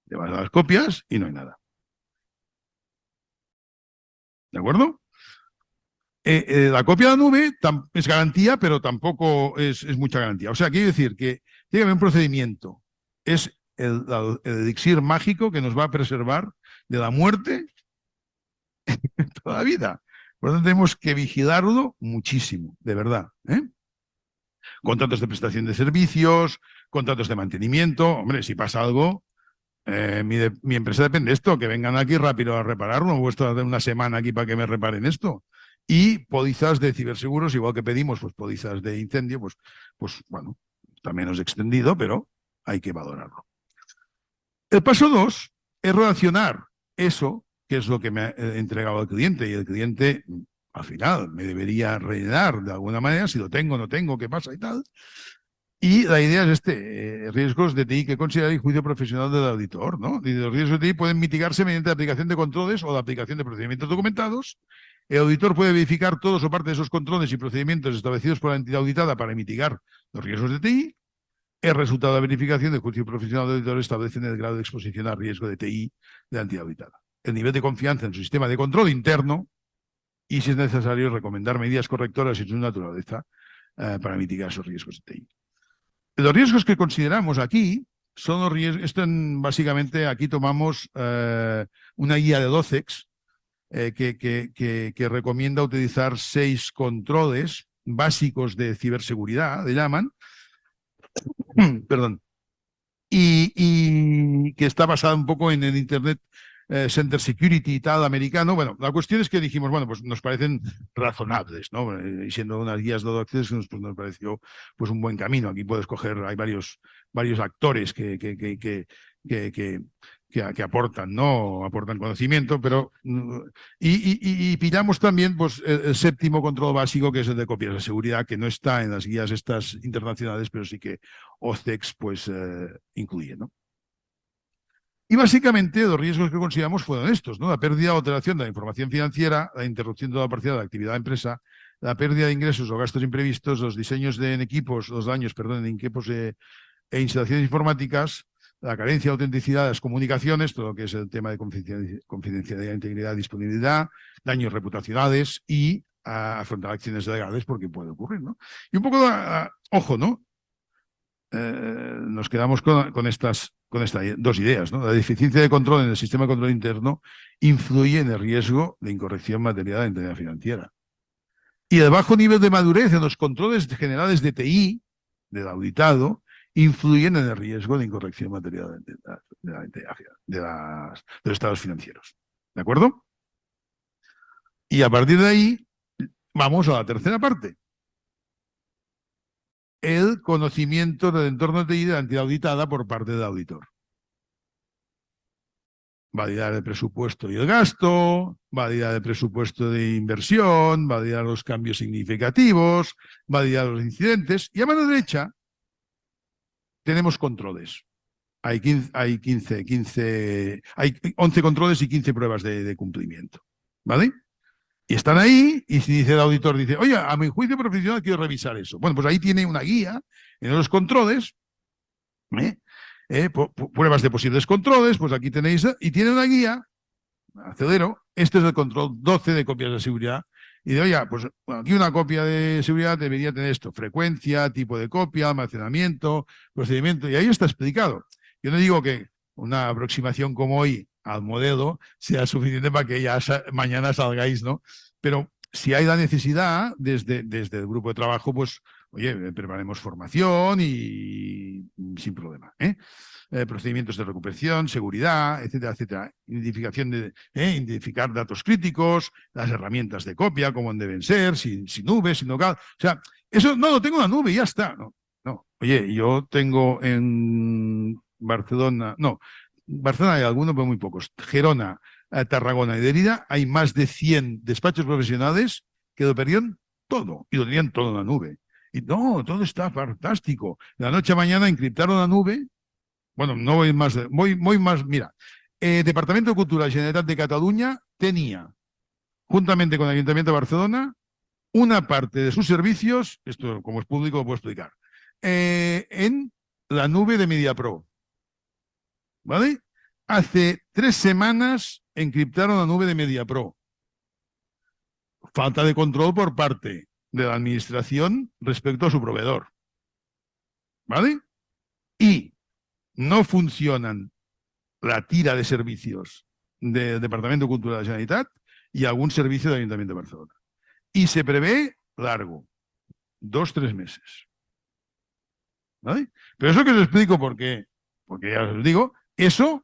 Speaker 14: Te vas a las copias y no hay nada. ¿De acuerdo? La copia de la nube es garantía, pero tampoco es mucha garantía. O sea, quiero decir que tiene que haber un procedimiento. Es el elixir mágico que nos va a preservar de la muerte toda la vida. Por lo tanto, tenemos que vigilarlo muchísimo, de verdad. Contratos de prestación de servicios, contratos de mantenimiento. Hombre, si pasa algo, mi empresa depende de esto, que vengan aquí rápido a repararlo, o esto de una semana aquí para que me reparen esto. Y pólizas de ciberseguros, igual que pedimos, pues pólizas de incendio, pues bueno, está menos extendido, pero hay que valorarlo. El paso 2 es relacionar eso, que es lo que me ha entregado el cliente, y el cliente al final me debería rellenar de alguna manera, si lo tengo, no tengo, qué pasa y tal. Y la idea es riesgos de TI que considera el juicio profesional del auditor, ¿no? Y los riesgos de TI pueden mitigarse mediante la aplicación de controles o la aplicación de procedimientos documentados. El auditor puede verificar todos o parte de esos controles y procedimientos establecidos por la entidad auditada para mitigar los riesgos de TI. El resultado de la verificación del juicio profesional del auditor establece el grado de exposición al riesgo de TI de la entidad auditada, el nivel de confianza en su sistema de control interno y, si es necesario, recomendar medidas correctoras en su naturaleza para mitigar esos riesgos de TI. Los riesgos que consideramos aquí son los riesgos, básicamente aquí tomamos una guía de DOCEX que recomienda utilizar 6 controles básicos de ciberseguridad, le llaman, perdón, y que está basada un poco en el Internet Center Security y tal americano. Bueno, la cuestión es que dijimos, bueno, pues nos parecen razonables, ¿no? Y siendo unas guías de Access, pues nos pareció pues un buen camino. Aquí puedes coger, hay varios actores que aportan, ¿no? Aportan conocimiento, pero y pillamos también pues el séptimo control básico, que es el de copias de seguridad, que no está en las guías estas internacionales, pero sí que OCEX pues incluye, ¿no? Y básicamente los riesgos que consideramos fueron estos, ¿no? La pérdida o alteración de la información financiera, la interrupción toda parcial de la actividad de empresa, la pérdida de ingresos o gastos imprevistos, los diseños en equipos, los daños, perdón, en equipos e instalaciones informáticas, la carencia de autenticidad de las comunicaciones, todo lo que es el tema de confidencialidad, integridad, disponibilidad, daños reputacionales y afrontar acciones legales porque puede ocurrir, ¿no? Y un poco, ojo, ¿no? Nos quedamos con estas 2 ideas, ¿no? La deficiencia de control en el sistema de control interno influye en el riesgo de incorrección material de la entidad financiera. Y el bajo nivel de madurez en los controles generales de TI del auditado influyen en el riesgo de incorrección material de los estados financieros. ¿De acuerdo? Y a partir de ahí vamos a la tercera parte. El conocimiento del entorno TI de la entidad auditada por parte del auditor. Validar el presupuesto y el gasto, validar el presupuesto de inversión, validar los cambios significativos, validar los incidentes. Y a mano derecha tenemos controles. Hay 11 controles y 15 pruebas de cumplimiento. ¿Vale? Y están ahí, y si dice el auditor, dice, oye, a mi juicio profesional quiero revisar eso. Bueno, pues ahí tiene una guía en los controles, pruebas de posibles controles, pues aquí tenéis, y tiene una guía, acelero, este es el control 12 de copias de seguridad, y de, oye, pues aquí una copia de seguridad debería tener esto, frecuencia, tipo de copia, almacenamiento, procedimiento, y ahí está explicado. Yo no digo que una aproximación como hoy al modelo sea suficiente para que ya mañana salgáis, ¿no? Pero si hay la necesidad, desde el grupo de trabajo, pues, oye, preparemos formación y sin problema, procedimientos de recuperación, seguridad, etcétera, etcétera. Identificar datos críticos, las herramientas de copia, cómo deben ser, sin nube, sin local. O sea, eso no lo tengo en la nube y ya está. No. Oye, yo tengo en Barcelona, Barcelona hay algunos, pero muy pocos. Gerona, Tarragona y Lérida hay más de 100 despachos profesionales que lo perdieron todo y lo tenían todo en la nube. Y no, todo está fantástico. De la noche a mañana encriptaron la nube. Bueno, no voy más, voy más. Mira, Departamento de Cultura Generalitat de Cataluña tenía, juntamente con el Ayuntamiento de Barcelona, una parte de sus servicios, esto como es público lo puedo explicar, en la nube de MediaPro. ¿Vale? Hace 3 semanas encriptaron la nube de MediaPro. Falta de control por parte de la administración respecto a su proveedor. ¿Vale? Y no funcionan la tira de servicios del Departamento de Cultura de la Generalitat y algún servicio del Ayuntamiento de Barcelona. Y se prevé largo, 2-3 meses. ¿Vale? Pero eso que os explico porque ya os digo, eso,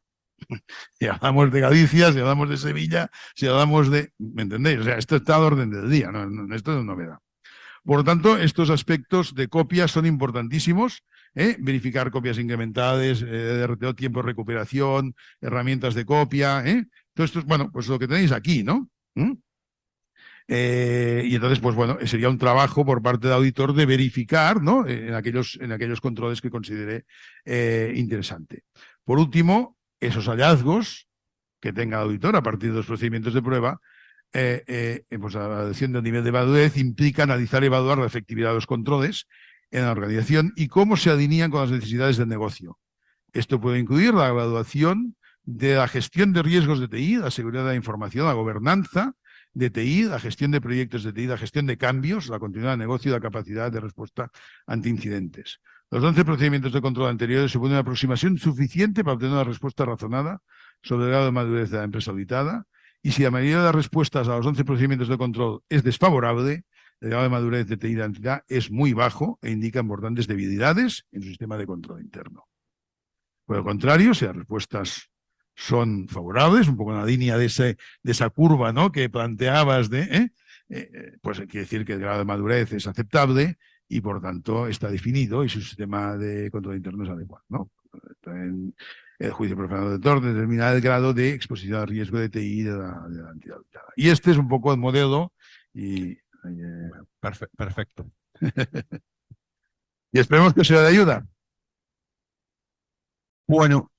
Speaker 14: si hablamos de Galicia, si hablamos de Sevilla, si hablamos de... ¿Me entendéis? O sea, esto está al orden del día, no, esto es novedad. Por lo tanto, estos aspectos de copias son importantísimos. Verificar copias incrementales, RTO, tiempo de recuperación, herramientas de copia. Todo esto es, bueno, pues lo que tenéis aquí, ¿no? Y entonces, pues bueno, sería un trabajo por parte del auditor de verificar, ¿no? En aquellos controles que considere interesante. Por último, esos hallazgos que tenga el auditor a partir de los procedimientos de prueba, pues la evaluación del nivel de madurez implica analizar y evaluar la efectividad de los controles en la organización y cómo se alinean con las necesidades del negocio. Esto puede incluir la evaluación de la gestión de riesgos de TI, la seguridad de la información, la gobernanza de TI, la gestión de proyectos de TI, la gestión de cambios, la continuidad del negocio y la capacidad de respuesta ante incidentes. Los 11 procedimientos de control anteriores suponen una aproximación suficiente para obtener una respuesta razonada sobre el grado de madurez de la empresa auditada, y si la mayoría de las respuestas a los 11 procedimientos de control es desfavorable, el grado de madurez de TI de la entidad es muy bajo e indica importantes debilidades en su sistema de control interno. Por el contrario, si las respuestas son favorables, un poco en la línea de esa curva, ¿no?, que planteabas, pues quiere decir que el grado de madurez es aceptable y, por tanto, está definido y su sistema de control interno es adecuado, ¿no? En el juicio profesional del auditor determina el grado de exposición al riesgo de TI de la entidad auditada. Y este es un poco el modelo y...
Speaker 11: Perfecto.
Speaker 14: Y esperemos que sea de ayuda.
Speaker 11: Bueno,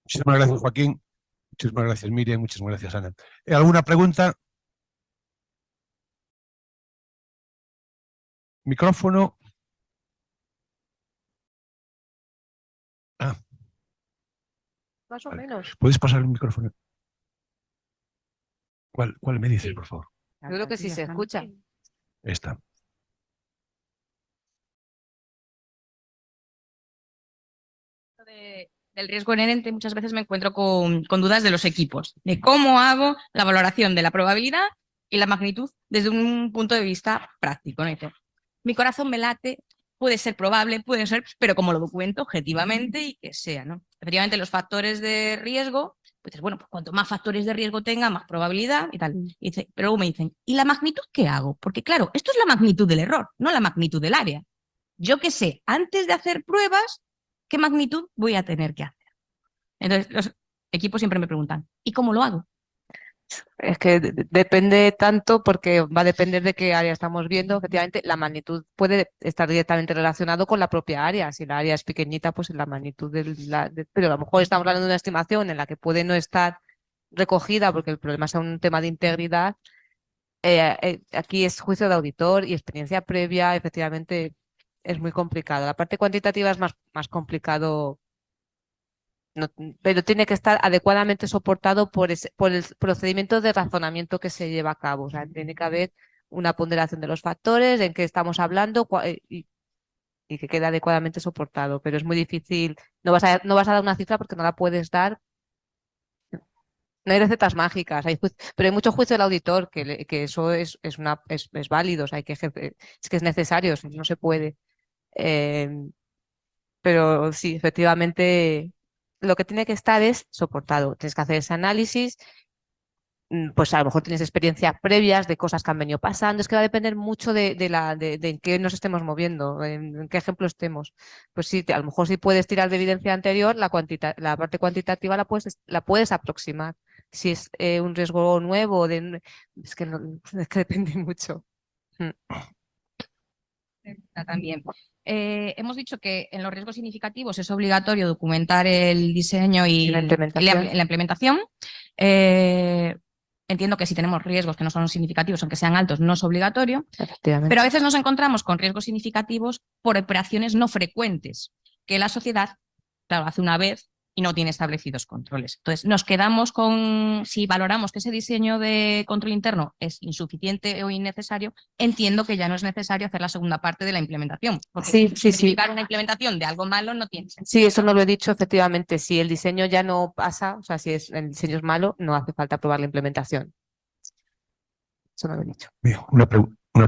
Speaker 11: muchísimas gracias, Joaquín. Muchísimas gracias, Miriam. Muchísimas gracias, Ana. ¿Alguna pregunta? Micrófono.
Speaker 13: Más o menos.
Speaker 11: ¿Puedes pasar el micrófono? ¿Cuál me dices, por favor?
Speaker 13: Yo creo que sí se escucha.
Speaker 11: Esta.
Speaker 15: Del riesgo inherente, muchas veces me encuentro con dudas de los equipos, de cómo hago la valoración de la probabilidad y la magnitud desde un punto de vista práctico, ¿no? Dice, mi corazón me late, puede ser probable, puede ser, pero como lo documento objetivamente y que sea, ¿no? Efectivamente, los factores de riesgo, pues bueno, pues cuanto más factores de riesgo tenga, más probabilidad y tal. Y dice, pero luego me dicen, ¿y la magnitud qué hago? Porque claro, esto es la magnitud del error, no la magnitud del área. Yo qué sé, antes de hacer pruebas, ¿qué magnitud voy a tener que hacer? Entonces, los equipos siempre me preguntan, ¿y cómo lo hago?
Speaker 13: Es que depende tanto porque va a depender de qué área estamos viendo. Efectivamente, la magnitud puede estar directamente relacionado con la propia área. Si la área es pequeñita, pues la magnitud pero a lo mejor estamos hablando de una estimación en la que puede no estar recogida porque el problema sea un tema de integridad. Aquí es juicio de auditor y experiencia previa, efectivamente es muy complicado. La parte cuantitativa es más complicado. No, pero tiene que estar adecuadamente soportado por el procedimiento de razonamiento que se lleva a cabo. O sea, tiene que haber una ponderación de los factores, en qué estamos hablando y que quede adecuadamente soportado. Pero es muy difícil. No vas a dar una cifra porque no la puedes dar. No hay recetas mágicas, pero hay mucho juicio del auditor, que eso es válido, o sea, es que es necesario, no se puede. Pero sí, efectivamente, lo que tiene que estar es soportado. Tienes que hacer ese análisis, pues a lo mejor tienes experiencias previas de cosas que han venido pasando. Es que va a depender mucho de en qué nos estemos moviendo, en qué ejemplo estemos. Pues sí, a lo mejor si puedes tirar de evidencia anterior, la parte cuantitativa la puedes aproximar. Si es un riesgo nuevo, es que depende mucho.
Speaker 15: También. Hemos dicho que en los riesgos significativos es obligatorio documentar el diseño y
Speaker 13: la
Speaker 15: implementación. Entiendo que si tenemos riesgos que no son significativos, aunque sean altos, no es obligatorio. Pero a veces nos encontramos con riesgos significativos por operaciones no frecuentes, que la sociedad, claro, hace una vez y no tiene establecidos controles. Entonces, nos quedamos con, si valoramos que ese diseño de control interno es insuficiente o innecesario, entiendo que ya no es necesario hacer la segunda parte de la implementación. Porque justificar una implementación de algo malo no tiene sentido.
Speaker 13: Sí, eso no lo he dicho, efectivamente. Si el diseño ya no pasa, o sea, si el diseño es malo, no hace falta probar la implementación. Eso no lo he dicho.
Speaker 11: Bien, una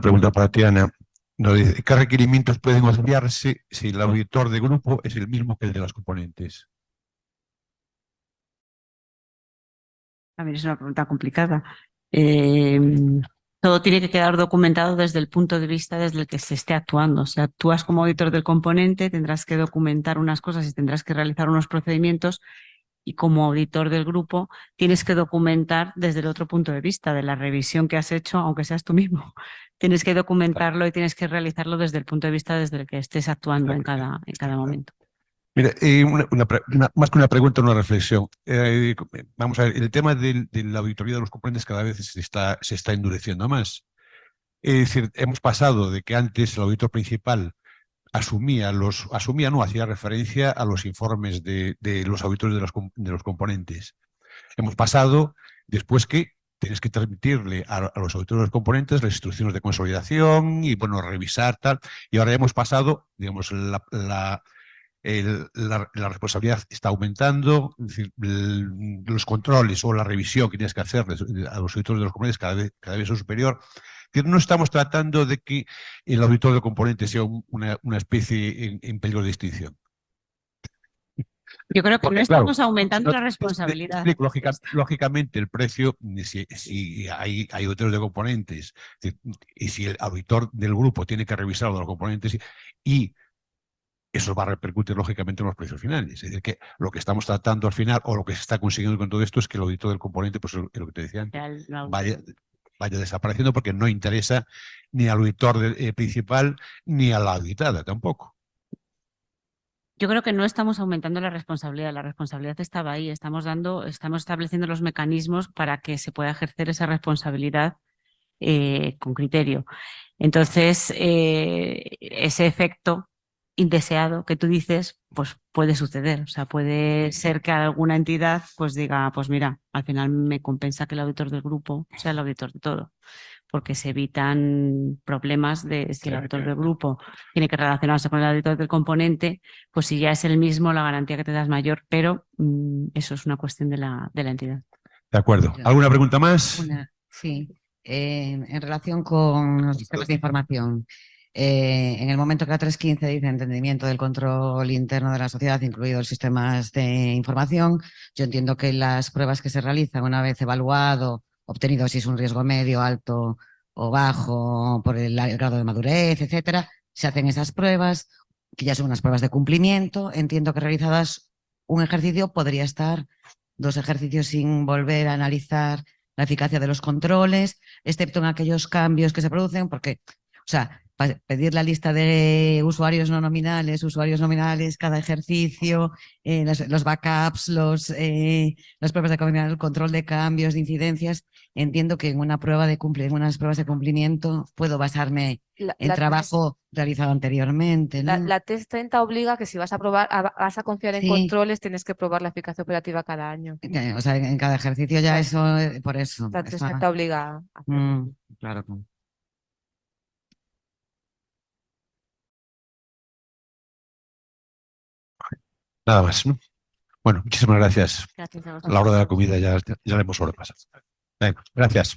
Speaker 11: pregunta para ti, Ana. Nos dice, ¿qué requerimientos pueden obviarse si el auditor de grupo es el mismo que el de las componentes?
Speaker 12: A ver, es una pregunta complicada. Todo tiene que quedar documentado desde el punto de vista desde el que se esté actuando. O sea, actúas como auditor del componente, tendrás que documentar unas cosas y tendrás que realizar unos procedimientos y como auditor del grupo tienes que documentar desde el otro punto de vista, de la revisión que has hecho, aunque seas tú mismo. Tienes que documentarlo y tienes que realizarlo desde el punto de vista desde el que estés actuando en cada momento.
Speaker 11: Mira, más que una pregunta, una reflexión. Vamos a ver, el tema de la auditoría de los componentes cada vez se está endureciendo más. Es decir, hemos pasado de que antes el auditor principal hacía referencia a los informes de los auditores de los componentes. Hemos pasado después que tienes que transmitirle a los auditores de los componentes las instrucciones de consolidación y, bueno, revisar tal. Y ahora hemos pasado, digamos, la responsabilidad está aumentando, es decir, los controles o la revisión que tienes que hacer a los auditores de los componentes cada vez es superior. Es decir, no estamos tratando de que el auditor de componentes sea una especie en peligro de extinción.
Speaker 12: Yo creo que
Speaker 11: Porque,
Speaker 12: no estamos
Speaker 11: claro,
Speaker 12: aumentando la
Speaker 11: te
Speaker 12: responsabilidad.
Speaker 11: explico, lógicamente el precio, si hay auditores de componentes, y si el auditor del grupo tiene que revisar los componentes y eso va a repercutir lógicamente en los precios finales. Es decir, que lo que estamos tratando al final, o lo que se está consiguiendo con todo esto, es que el auditor del componente, pues lo que te decía antes, vaya desapareciendo, porque no interesa ni al auditor principal ni a la auditada tampoco.
Speaker 12: Yo creo que no estamos aumentando la responsabilidad estaba ahí, estamos estableciendo los mecanismos para que se pueda ejercer esa responsabilidad con criterio. Entonces, ese efecto indeseado que tú dices, pues puede suceder. O sea, puede ser que alguna entidad pues diga, pues mira, al final me compensa que el auditor del grupo sea el auditor de todo, porque se evitan problemas de si el auditor del grupo tiene que relacionarse con el auditor del componente, pues si ya es el mismo, la garantía que te das mayor, pero eso es una cuestión de la entidad.
Speaker 11: De acuerdo. ¿Alguna pregunta más?
Speaker 16: Sí, en relación con los sistemas de información. En el momento que la 315 dice entendimiento del control interno de la sociedad, incluidos los sistemas de información, yo entiendo que las pruebas que se realizan una vez evaluado, obtenido si es un riesgo medio, alto o bajo por el grado de madurez, etcétera, se hacen esas pruebas, que ya son unas pruebas de cumplimiento. Entiendo que realizadas un ejercicio podría estar 2 ejercicios sin volver a analizar la eficacia de los controles, excepto en aquellos cambios que se producen, porque, o sea, pedir la lista de usuarios nominales cada ejercicio, los backups, las pruebas de combinación, el control de cambios, de incidencias. Entiendo que en una prueba de en unas pruebas de cumplimiento puedo basarme en trabajo realizado anteriormente, ¿no?
Speaker 13: La TES 30 obliga que si vas a probar, vas a confiar en controles, tienes que probar la eficacia operativa cada año.
Speaker 16: O sea, en cada ejercicio ya eso, por eso.
Speaker 13: La TES 30 obliga a hacerlo.
Speaker 16: Claro.
Speaker 11: Nada más, ¿no? Bueno, muchísimas gracias.
Speaker 12: Gracias a
Speaker 11: A
Speaker 12: vosotros.
Speaker 11: la hora de la comida ya la hemos sobrepasado. Venga, gracias.